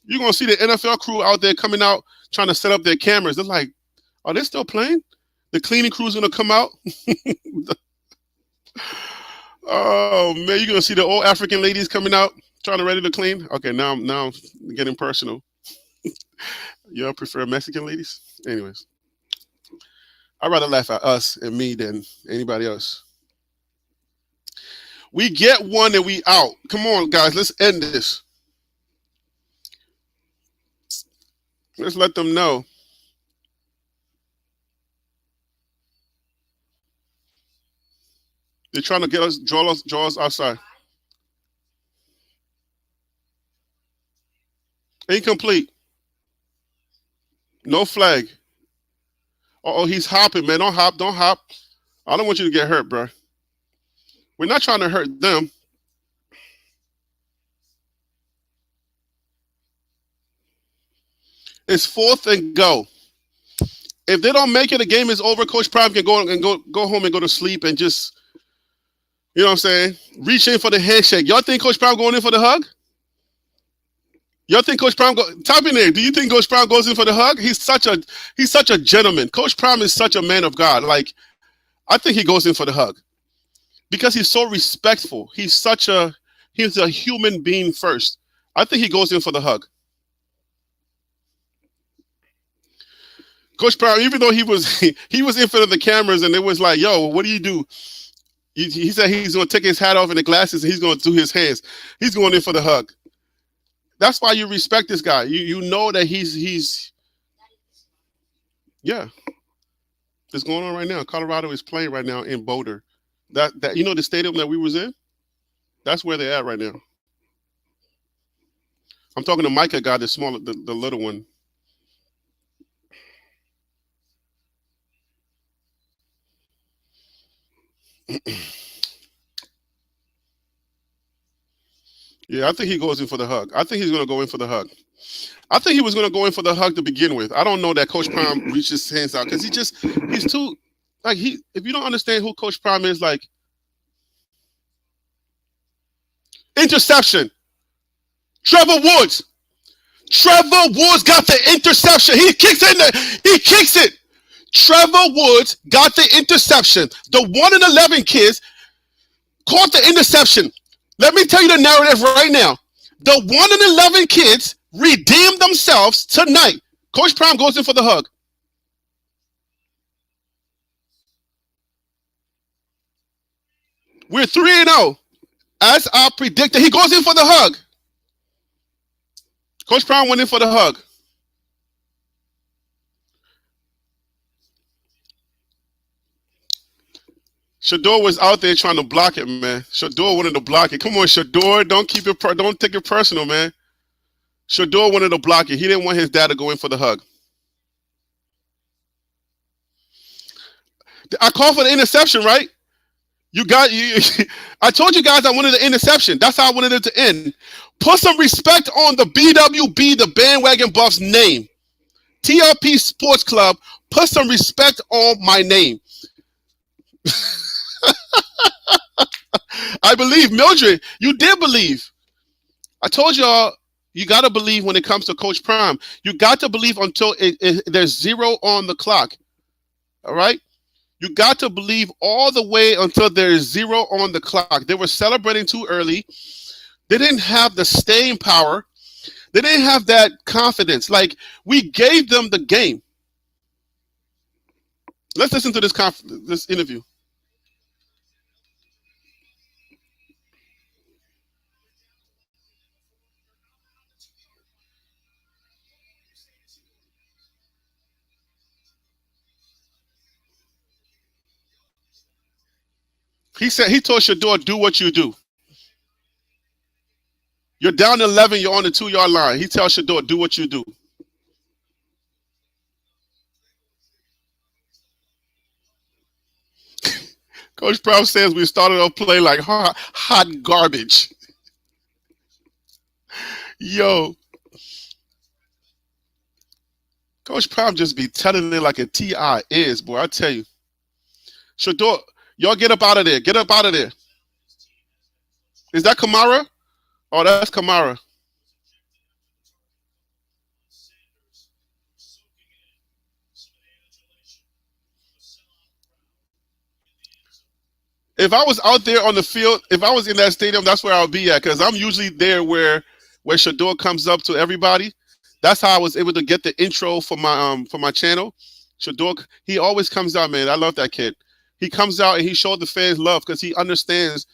You're gonna see the NFL crew out there coming out trying to set up their cameras. They're like, "Are they still playing?" The cleaning crew's gonna come out. Oh man, you're gonna see the old African ladies coming out trying to ready to clean. Okay, now I'm getting personal. Y'all prefer Mexican ladies? Anyways, I'd rather laugh at us and me than anybody else. We get one and we out. Come on, guys, let's end this. Let's let them know. They're trying to get us, draw us outside. Incomplete. No flag. Oh, he's hopping, man. Don't hop. Don't hop. I don't want you to get hurt, bro. We're not trying to hurt them. It's 4th and go. If they don't make it, the game is over. Coach Prime can go home and go to sleep and just, you know what I'm saying, reach in for the handshake. Y'all think Coach Prime going in for the hug? Y'all think Coach Prime type in there? Do you think Coach Prime goes in for the hug? He's such a gentleman. Coach Prime is such a man of God. Like, I think he goes in for the hug because he's so respectful. He's a human being first. I think he goes in for the hug. Coach Prime, even though he was in front of the cameras and it was like, yo, what do you do? He said he's going to take his hat off and the glasses and he's going to do his hands. He's going in for the hug. That's why you respect this guy. You know that he's yeah. It's going on right now. Colorado is playing right now in Boulder. That you know the stadium that we was in? That's where they're at right now. I'm talking to Micah guy, the smaller, the little one. Yeah, I think he goes in for the hug. I think he's going to go in for the hug. I think he was going to go in for the hug to begin with. I don't know that Coach Prime reached his hands out because he's too, like, if you don't understand who Coach Prime is, like, interception. Trevor Woods got the interception. He kicks it. Trevor Woods got the interception. The 1-11 kids caught the interception. Let me tell you the narrative right now. The 1-11 kids redeemed themselves tonight. Coach Prime goes in for the hug. We're 3-0. As I predicted, he goes in for the hug. Coach Prime went in for the hug. Shador was out there trying to block it, man. Shador wanted to block it. Come on, Shador. Don't take it personal, man. Shador wanted to block it. He didn't want his dad to go in for the hug. I called for the interception, right? I told you guys I wanted the interception. That's how I wanted it to end. Put some respect on the BWB, the Bandwagon Buffs name. TLP Sports Club. Put some respect on my name. I believe, Mildred, you did believe. I told y'all, you got to believe when it comes to Coach Prime. You got to believe until there's 0 on the clock. All right? You got to believe all the way until there's 0 on the clock. They were celebrating too early. They didn't have the staying power. They didn't have that confidence. Like, we gave them the game. Let's listen to this interview. He told Shador, do what you do. You're down 11, you're on the 2-yard line. He tells Shador, do what you do. Coach Brown says we started off play like hot garbage. Yo, Coach Brown just be telling it like a TI is, boy. I tell you. Shador, y'all get up out of there. Get up out of there. Is that Kamara? Oh, that's Kamara. If I was out there on the field, if I was in that stadium, that's where I would be at, because I'm usually there where Shador comes up to everybody. That's how I was able to get the intro for my channel. Shador, he always comes out, man. I love that kid. He comes out and he showed the fans love because he understands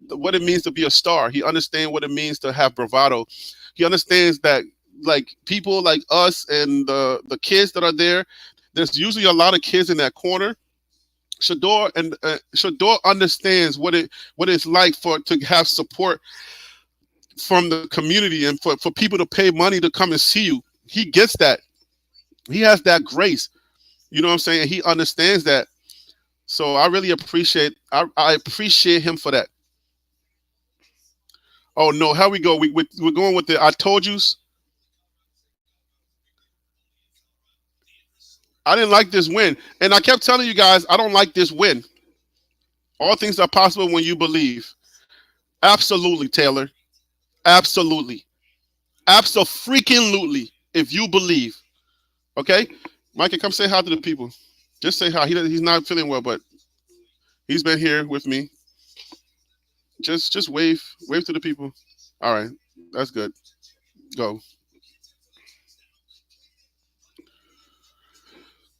what it means to be a star. He understands what it means to have bravado. He understands that, like, people like us and the kids that are there, there's usually a lot of kids in that corner. Shador understands what it's like to have support from the community and for people to pay money to come and see you. He gets that. He has that grace. You know what I'm saying? He understands that. So I really appreciate him for that. Oh no, here we go. We're going with the I told yous. I didn't like this win. And I kept telling you guys, I don't like this win. All things are possible when you believe. Absolutely, Taylor. Absolutely. Abso-freaking-lutely. If you believe. Okay? Mikey, come say hi to the people. Just say hi. He's not feeling well, but he's been here with me. Just wave. Wave to the people. All right. That's good. Go.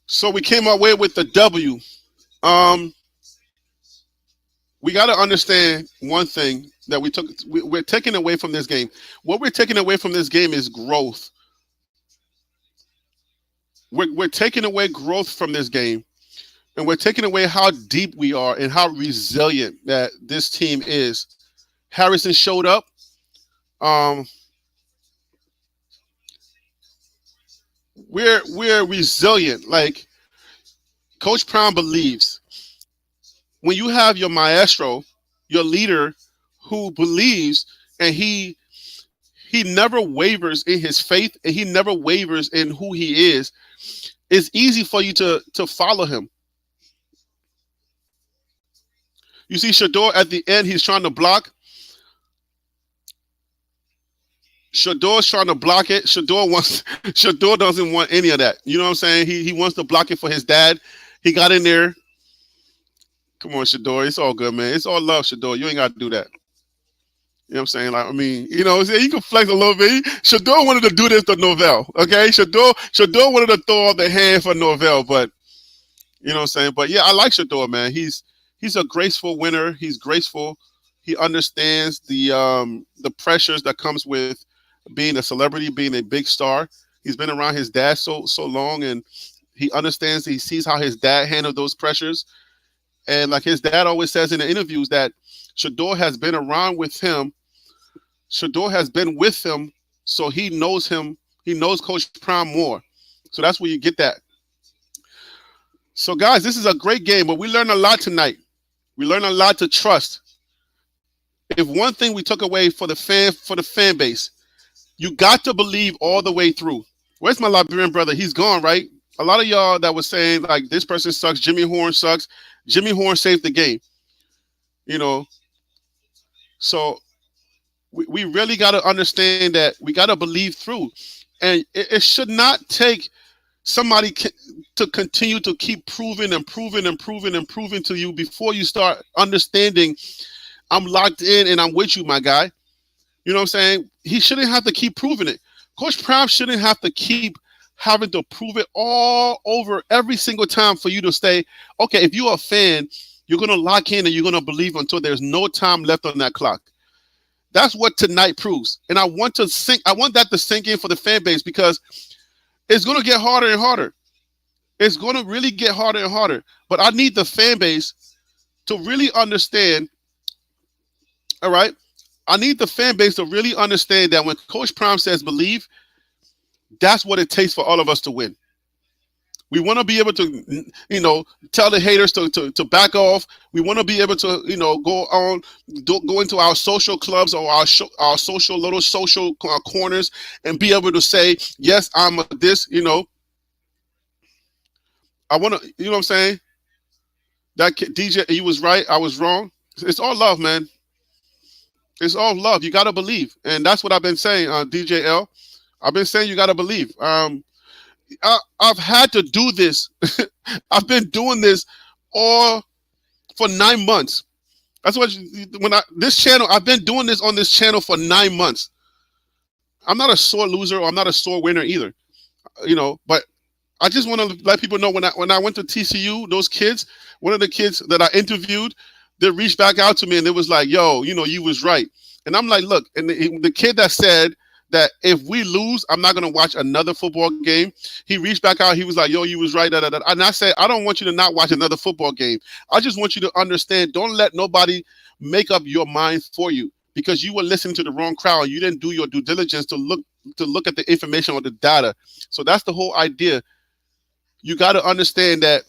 So we came away with the W. We got to understand one thing that we're taking away from this game. What we're taking away from this game is growth. We're taking away growth from this game, and we're taking away how deep we are and how resilient that this team is. Harrison showed up. We're resilient. Like, Coach Brown believes. When you have your maestro, your leader, who believes, and he never wavers in his faith, and he never wavers in who he is, it's easy for you to follow him. You see Shador at the end, he's trying to block. Shador's trying to block it. Shador doesn't want any of that. You know what I'm saying? He wants to block it for his dad. He got in there. Come on, Shador. It's all good, man. It's all love, Shador. You ain't got to do that. You know what I'm saying? Like, I mean, you know, he can flex a little bit. Shador wanted to do this to Norvell, okay? Shador wanted to throw out the hand for Norvell, but you know what I'm saying? But yeah, I like Shador, man. He's a graceful winner. He's graceful. He understands the pressures that comes with being a celebrity, being a big star. He's been around his dad so long, and he understands. He sees how his dad handled those pressures. And like his dad always says in the interviews, that Shador has been around with him. Shador has been with him, so he knows him. He knows Coach Brown more. So that's where you get that. So guys, this is a great game, but we learned a lot tonight. We learned a lot to trust. If one thing we took away for the fan base, you got to believe all the way through. Where's my Liberian brother? He's gone, right? A lot of y'all that was saying, like, this person sucks, Jimmy Horn sucks. Jimmy Horn saved the game. You know, so we really got to understand that we got to believe through. And it should not take somebody to continue to keep proving to you before you start understanding, I'm locked in and I'm with you, my guy. You know what I'm saying? He shouldn't have to keep proving it. Coach Prime shouldn't have to keep having to prove it all over every single time for you to say, okay, if you're a fan, you're going to lock in and you're going to believe until there's no time left on that clock. That's what tonight proves. And I want that to sink in for the fan base, because it's going to get harder and harder. It's going to really get harder and harder. But I need the fan base to really understand, all right? I need the fan base to really understand that when Coach Prime says believe, that's what it takes for all of us to win. We want to be able to, tell the haters to back off. We want to be able to, go into our social clubs or our social corners and be able to say, yes, I'm this, I want to, what I'm saying? That DJ, he was right. I was wrong. It's all love, man. It's all love. You got to believe. And that's what I've been saying, DJ L. I've been saying you got to believe. I've had to do this. I've been doing this all for 9 months. That's what I've been doing this on this channel for 9 months. I'm not a sore loser, or I'm not a sore winner either. But I just want to let people know when I went to TCU, those kids, one of the kids that I interviewed, they reached back out to me and it was like, yo, you was right. And I'm like, look, and the kid that said that if we lose, I'm not going to watch another football game, he reached back out. He was like, yo, you was right. And I said, I don't want you to not watch another football game. I just want you to understand, don't let nobody make up your mind for you, because you were listening to the wrong crowd. You didn't do your due diligence to look at the information or the data. So that's the whole idea. You got to understand that,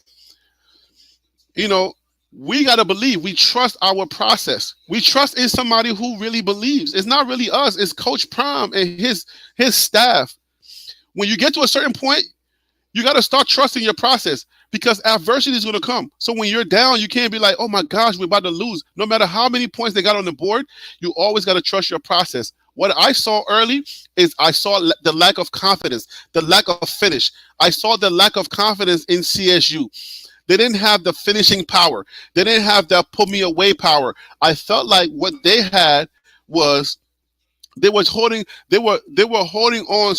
we got to believe. We trust our process. We trust in somebody who really believes. It's not really us. It's Coach Prime and his staff. When you get to a certain point, you got to start trusting your process, because adversity is going to come. So when you're down, you can't be like, oh my gosh, we're about to lose. No matter how many points they got on the board, you always got to trust your process. What I saw early is I saw the lack of confidence, the lack of finish. I saw the lack of confidence in CSU. They didn't have the finishing power. They didn't have that put me away power. I felt like what they had was they were holding on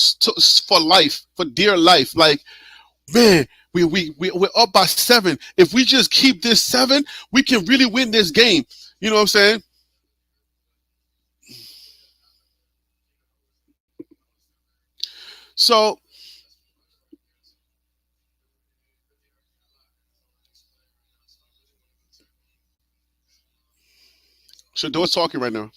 for life, for dear life. Like, man, we're up by 7. If we just keep this 7, we can really win this game. You know what I'm saying? So Shador's talking right now.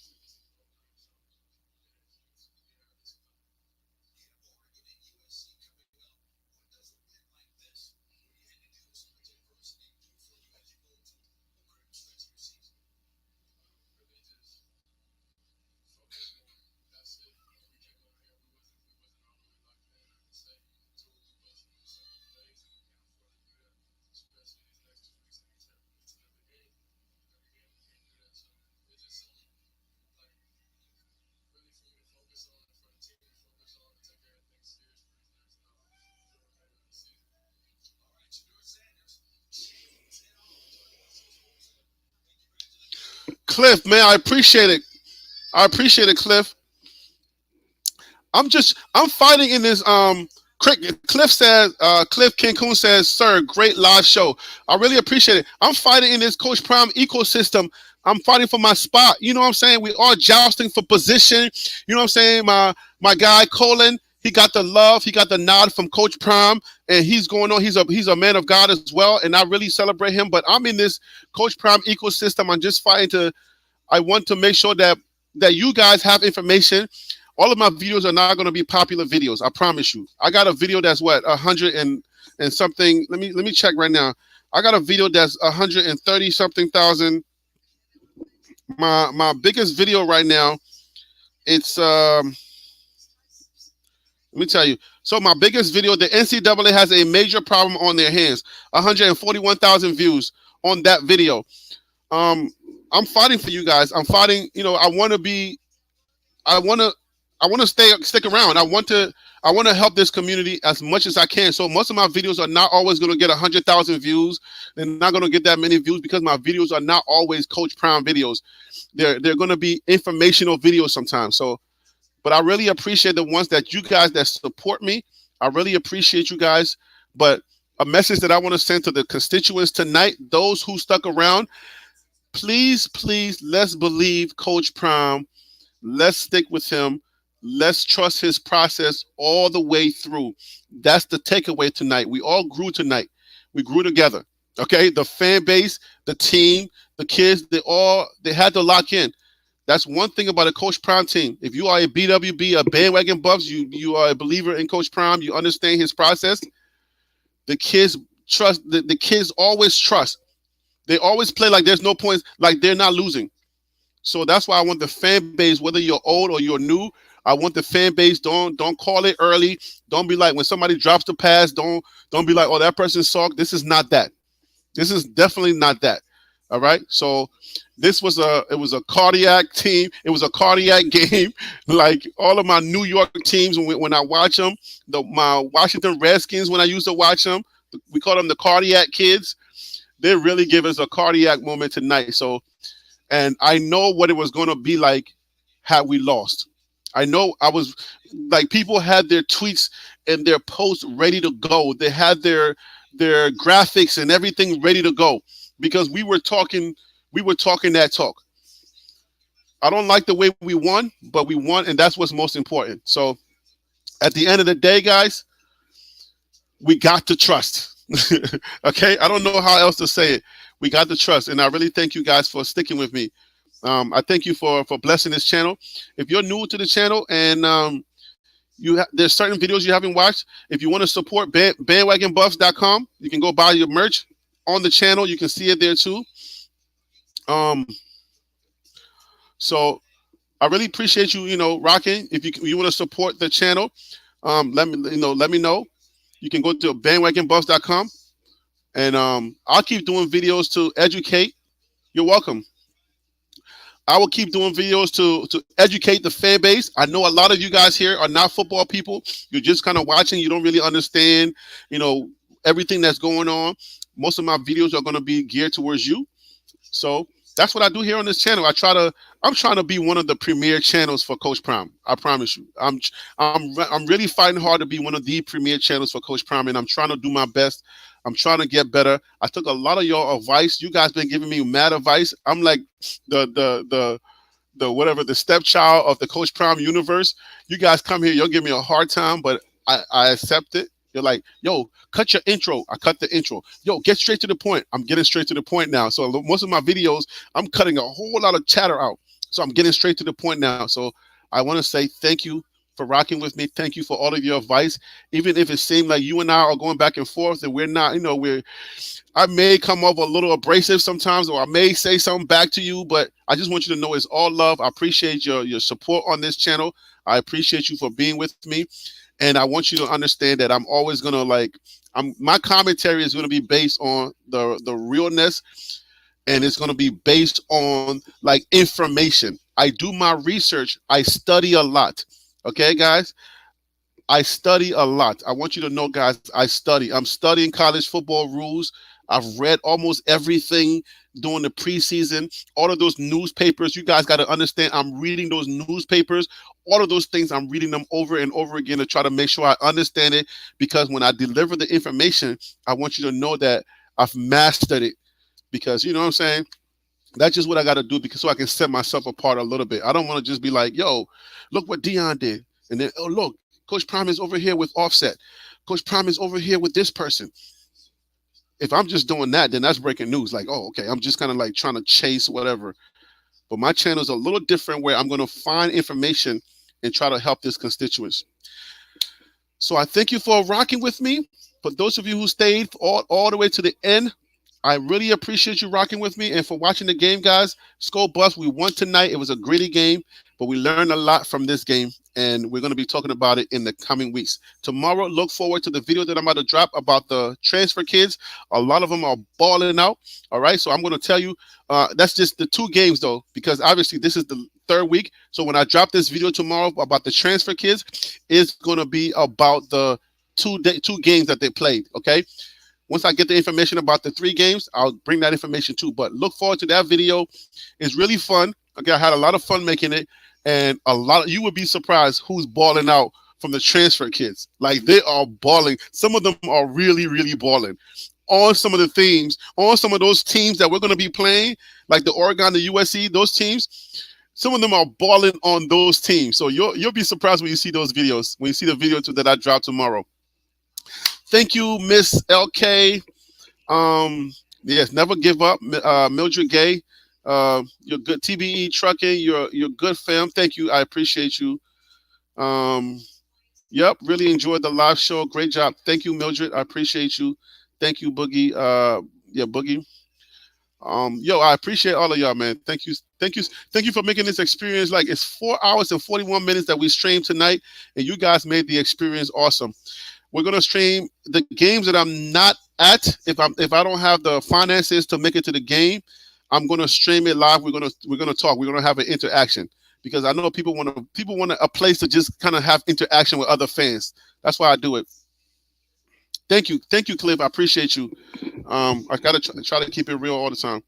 Cliff, man, I appreciate it. I appreciate it, Cliff. I'm fighting in this Cliff Cancun says, sir, great live show. I really appreciate it. I'm fighting in this Coach Prime ecosystem. I'm fighting for my spot. You know what I'm saying? We are jousting for position. You know what I'm saying? My guy Colin, he got the love, he got the nod from Coach Prime, and he's going on. He's a man of God as well, and I really celebrate him. But I'm in this Coach Prime ecosystem. I'm just fighting I want to make sure that you guys have information. All of my videos are not going to be popular videos. I promise you. I got a video that's 100 and something. Let me check right now. I got a video that's 130 something thousand. My biggest video right now, it's let me tell you. So my biggest video, the NCAA has a major problem on their hands. 141,000 views on that video. I'm fighting for you guys. I'm fighting. I want to stick around. I want to help this community as much as I can. So most of my videos are not always going to get 100,000 views. They're not going to get that many views because my videos are not always Coach Prime videos. They're going to be informational videos sometimes. So But I really appreciate the ones that you guys that support me. I really appreciate you guys. But a message that I want to send to the constituents tonight, those who stuck around, please, please, let's believe Coach Prime. Let's stick with him. Let's trust his process all the way through. That's the takeaway tonight. We all grew tonight. We grew together. Okay, the fan base, the team, the kids, they had to lock in. That's one thing about a Coach Prime team. If you are a BWB, a bandwagon Buffs, you are a believer in Coach Prime, you understand his process. The kids trust. The kids always trust. They always play like there's no points, like they're not losing. So that's why I want the fan base, whether you're old or you're new, I want the fan base. Don't call it early. Don't be like when somebody drops the pass. Don't be like, oh, that person sucked. This is not that. This is definitely not that. All right. So it was a cardiac team. It was a cardiac game. Like all of my New York teams, when I watch them, my Washington Redskins, when I used to watch them, we call them the cardiac kids. They really give us a cardiac moment tonight. So, and I know what it was going to be like had we lost. I know I was like, people had their tweets and their posts ready to go. They had their graphics and everything ready to go because we were talking that talk. I don't like the way we won, but we won, and that's what's most important. So at the end of the day, guys, we got to trust. Okay, I don't know how else to say it. We got to trust, and I really thank you guys for sticking with me. I thank you for blessing this channel. If you're new to the channel and there's certain videos you haven't watched, if you want to support bandwagonbuffs.com, you can go buy your merch on the channel. You can see it there too. So I really appreciate you, rocking. If you want to support the channel, let me know. You can go to bandwagonbuffs.com, and I'll keep doing videos to educate. You're welcome. I will keep doing videos to educate the fan base. I know a lot of you guys here are not football people. You're just kind of watching. You don't really understand, everything that's going on. Most of my videos are going to be geared towards you. So that's what I do here on this channel. I'm trying to be one of the premier channels for Coach Prime. I promise you. I'm really fighting hard to be one of the premier channels for Coach Prime, and I'm trying to do my best. I'm trying to get better. I took a lot of your advice. You guys been giving me mad advice. I'm like the stepchild of the Coach Prime universe. You guys come here, you'll give me a hard time, but I accept it. You're like, yo, cut your intro. I cut the intro. Yo, get straight to the point. I'm getting straight to the point now. So most of my videos, I'm cutting a whole lot of chatter out. So I'm getting straight to the point now. So I want to say thank you for rocking with me. Thank you for all of your advice. Even if it seemed like you and I are going back and forth and we're not, I may come off a little abrasive sometimes, or I may say something back to you, but I just want you to know it's all love. I appreciate your support on this channel. I appreciate you for being with me. And I want you to understand that I'm always going to my commentary is going to be based on the realness, and it's going to be based on information. I do my research. I study a lot. Okay, guys, I study a lot. I want you to know, guys, I study. I'm studying college football rules. I've read almost everything during the preseason, all of those newspapers. You guys got to understand, I'm reading those newspapers. All of those things, I'm reading them over and over again to try to make sure I understand it, because when I deliver the information, I want you to know that I've mastered it, because you know what I'm saying? That's just what I got to do, because so I can set myself apart a little bit. I don't want to just be like, yo, look what Dion did. And then, oh, look, Coach Prime is over here with Offset. Coach Prime is over here with this person. If I'm just doing that, then that's breaking news. Like, oh, okay, I'm just kind of like trying to chase whatever. But my channel is a little different, where I'm going to find information and try to help this constituents. So I thank you for rocking with me. For those of you who stayed all the way to the end, I really appreciate you rocking with me, and for watching the game, guys. Skull Buffs, we won tonight. It was a gritty game, but we learned a lot from this game, and we're going to be talking about it in the coming weeks. Tomorrow, look forward to the video that I'm about to drop about the transfer kids. A lot of them are balling out. All right, so I'm going to tell you, that's just the 2 games, though, because obviously this is the 3rd week. So when I drop this video tomorrow about the transfer kids, it's going to be about the 2 games that they played, okay? Once I get the information about the 3 games, I'll bring that information too. But look forward to that video. It's really fun. Okay, I had a lot of fun making it, and you would be surprised who's balling out from the transfer kids. Like they are balling. Some of them are really, really balling on some of the themes, on some of those teams that we're going to be playing, like the Oregon, the USC, those teams. Some of them are balling on those teams. So you'll be surprised when you see those videos, when you see the video that I drop tomorrow. Thank you, Miss LK. Yes, never give up. Mildred Gay. You're good. TBE Trucking. You're good, fam. Thank you. I appreciate you. Yep, really enjoyed the live show. Great job. Thank you, Mildred. I appreciate you. Thank you, Boogie. Yeah, Boogie. Yo, I appreciate all of y'all, man. Thank you for making this experience. Like it's 4 hours and 41 minutes that we streamed tonight, and you guys made the experience awesome. We're gonna stream the games that I'm not at. If I don't have the finances to make it to the game, I'm gonna stream it live. We're gonna talk. We're gonna have an interaction because I know people want a place to just kind of have interaction with other fans. That's why I do it. Thank you, Cliff. I appreciate you. I gotta try to keep it real all the time.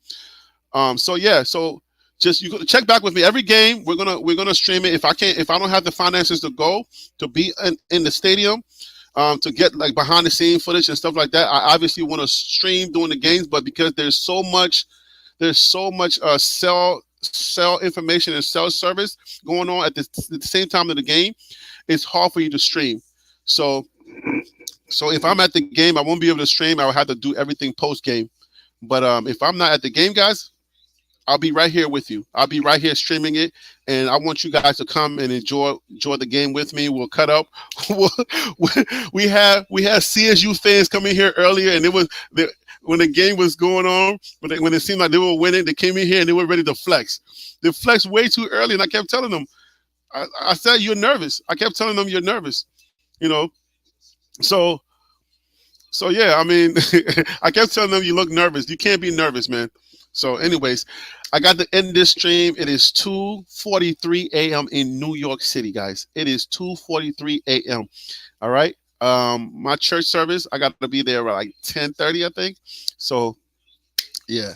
So yeah, so just you check back with me every game. We're gonna stream it. If I don't have the finances to go to be in the stadium, to get like behind the scene footage and stuff like that, I obviously want to stream during the games. But because there's so much sell information and sell service going on at the same time of the game, it's hard for you to stream. So if I'm at the game, I won't be able to stream. I will have to do everything post game. But if I'm not at the game, guys, I'll be right here with you. I'll be right here streaming it, and I want you guys to come and enjoy the game with me. We'll cut up. we had CSU fans coming here earlier, and when the game was going on, when it seemed like they were winning, they came in here and they were ready to flex. They flexed way too early, and I kept telling them, I said, you're nervous. I kept telling them you're nervous, you know. So yeah, I mean, I kept telling them you look nervous. You can't be nervous, man. So anyways, I got to end this stream. It is 2:43 a.m. in New York City, guys. It is 2:43 a.m. All right. My church service, I got to be there at like 10:30, I think. So yeah.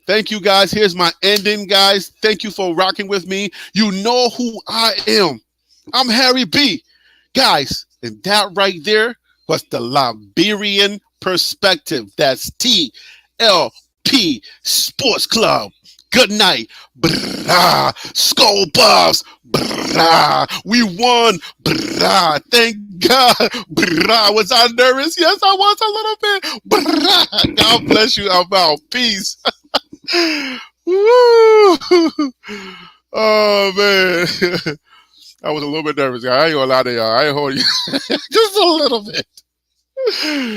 Thank you, guys. Here's my ending, guys. Thank you for rocking with me. You know who I am. I'm Harry B. Guys, and that right there was the Liberian perspective. That's TLP Sports Club. Good night. Brah. Skull Buffs. Brah. We won. Brah. Thank God. Brah. Was I nervous? Yes, I was a little bit. Brah. God bless you. I'm out. Peace. Woo. Oh, man. I was a little bit nervous. I ain't gonna lie to y'all. I ain't holding you. Just a little bit.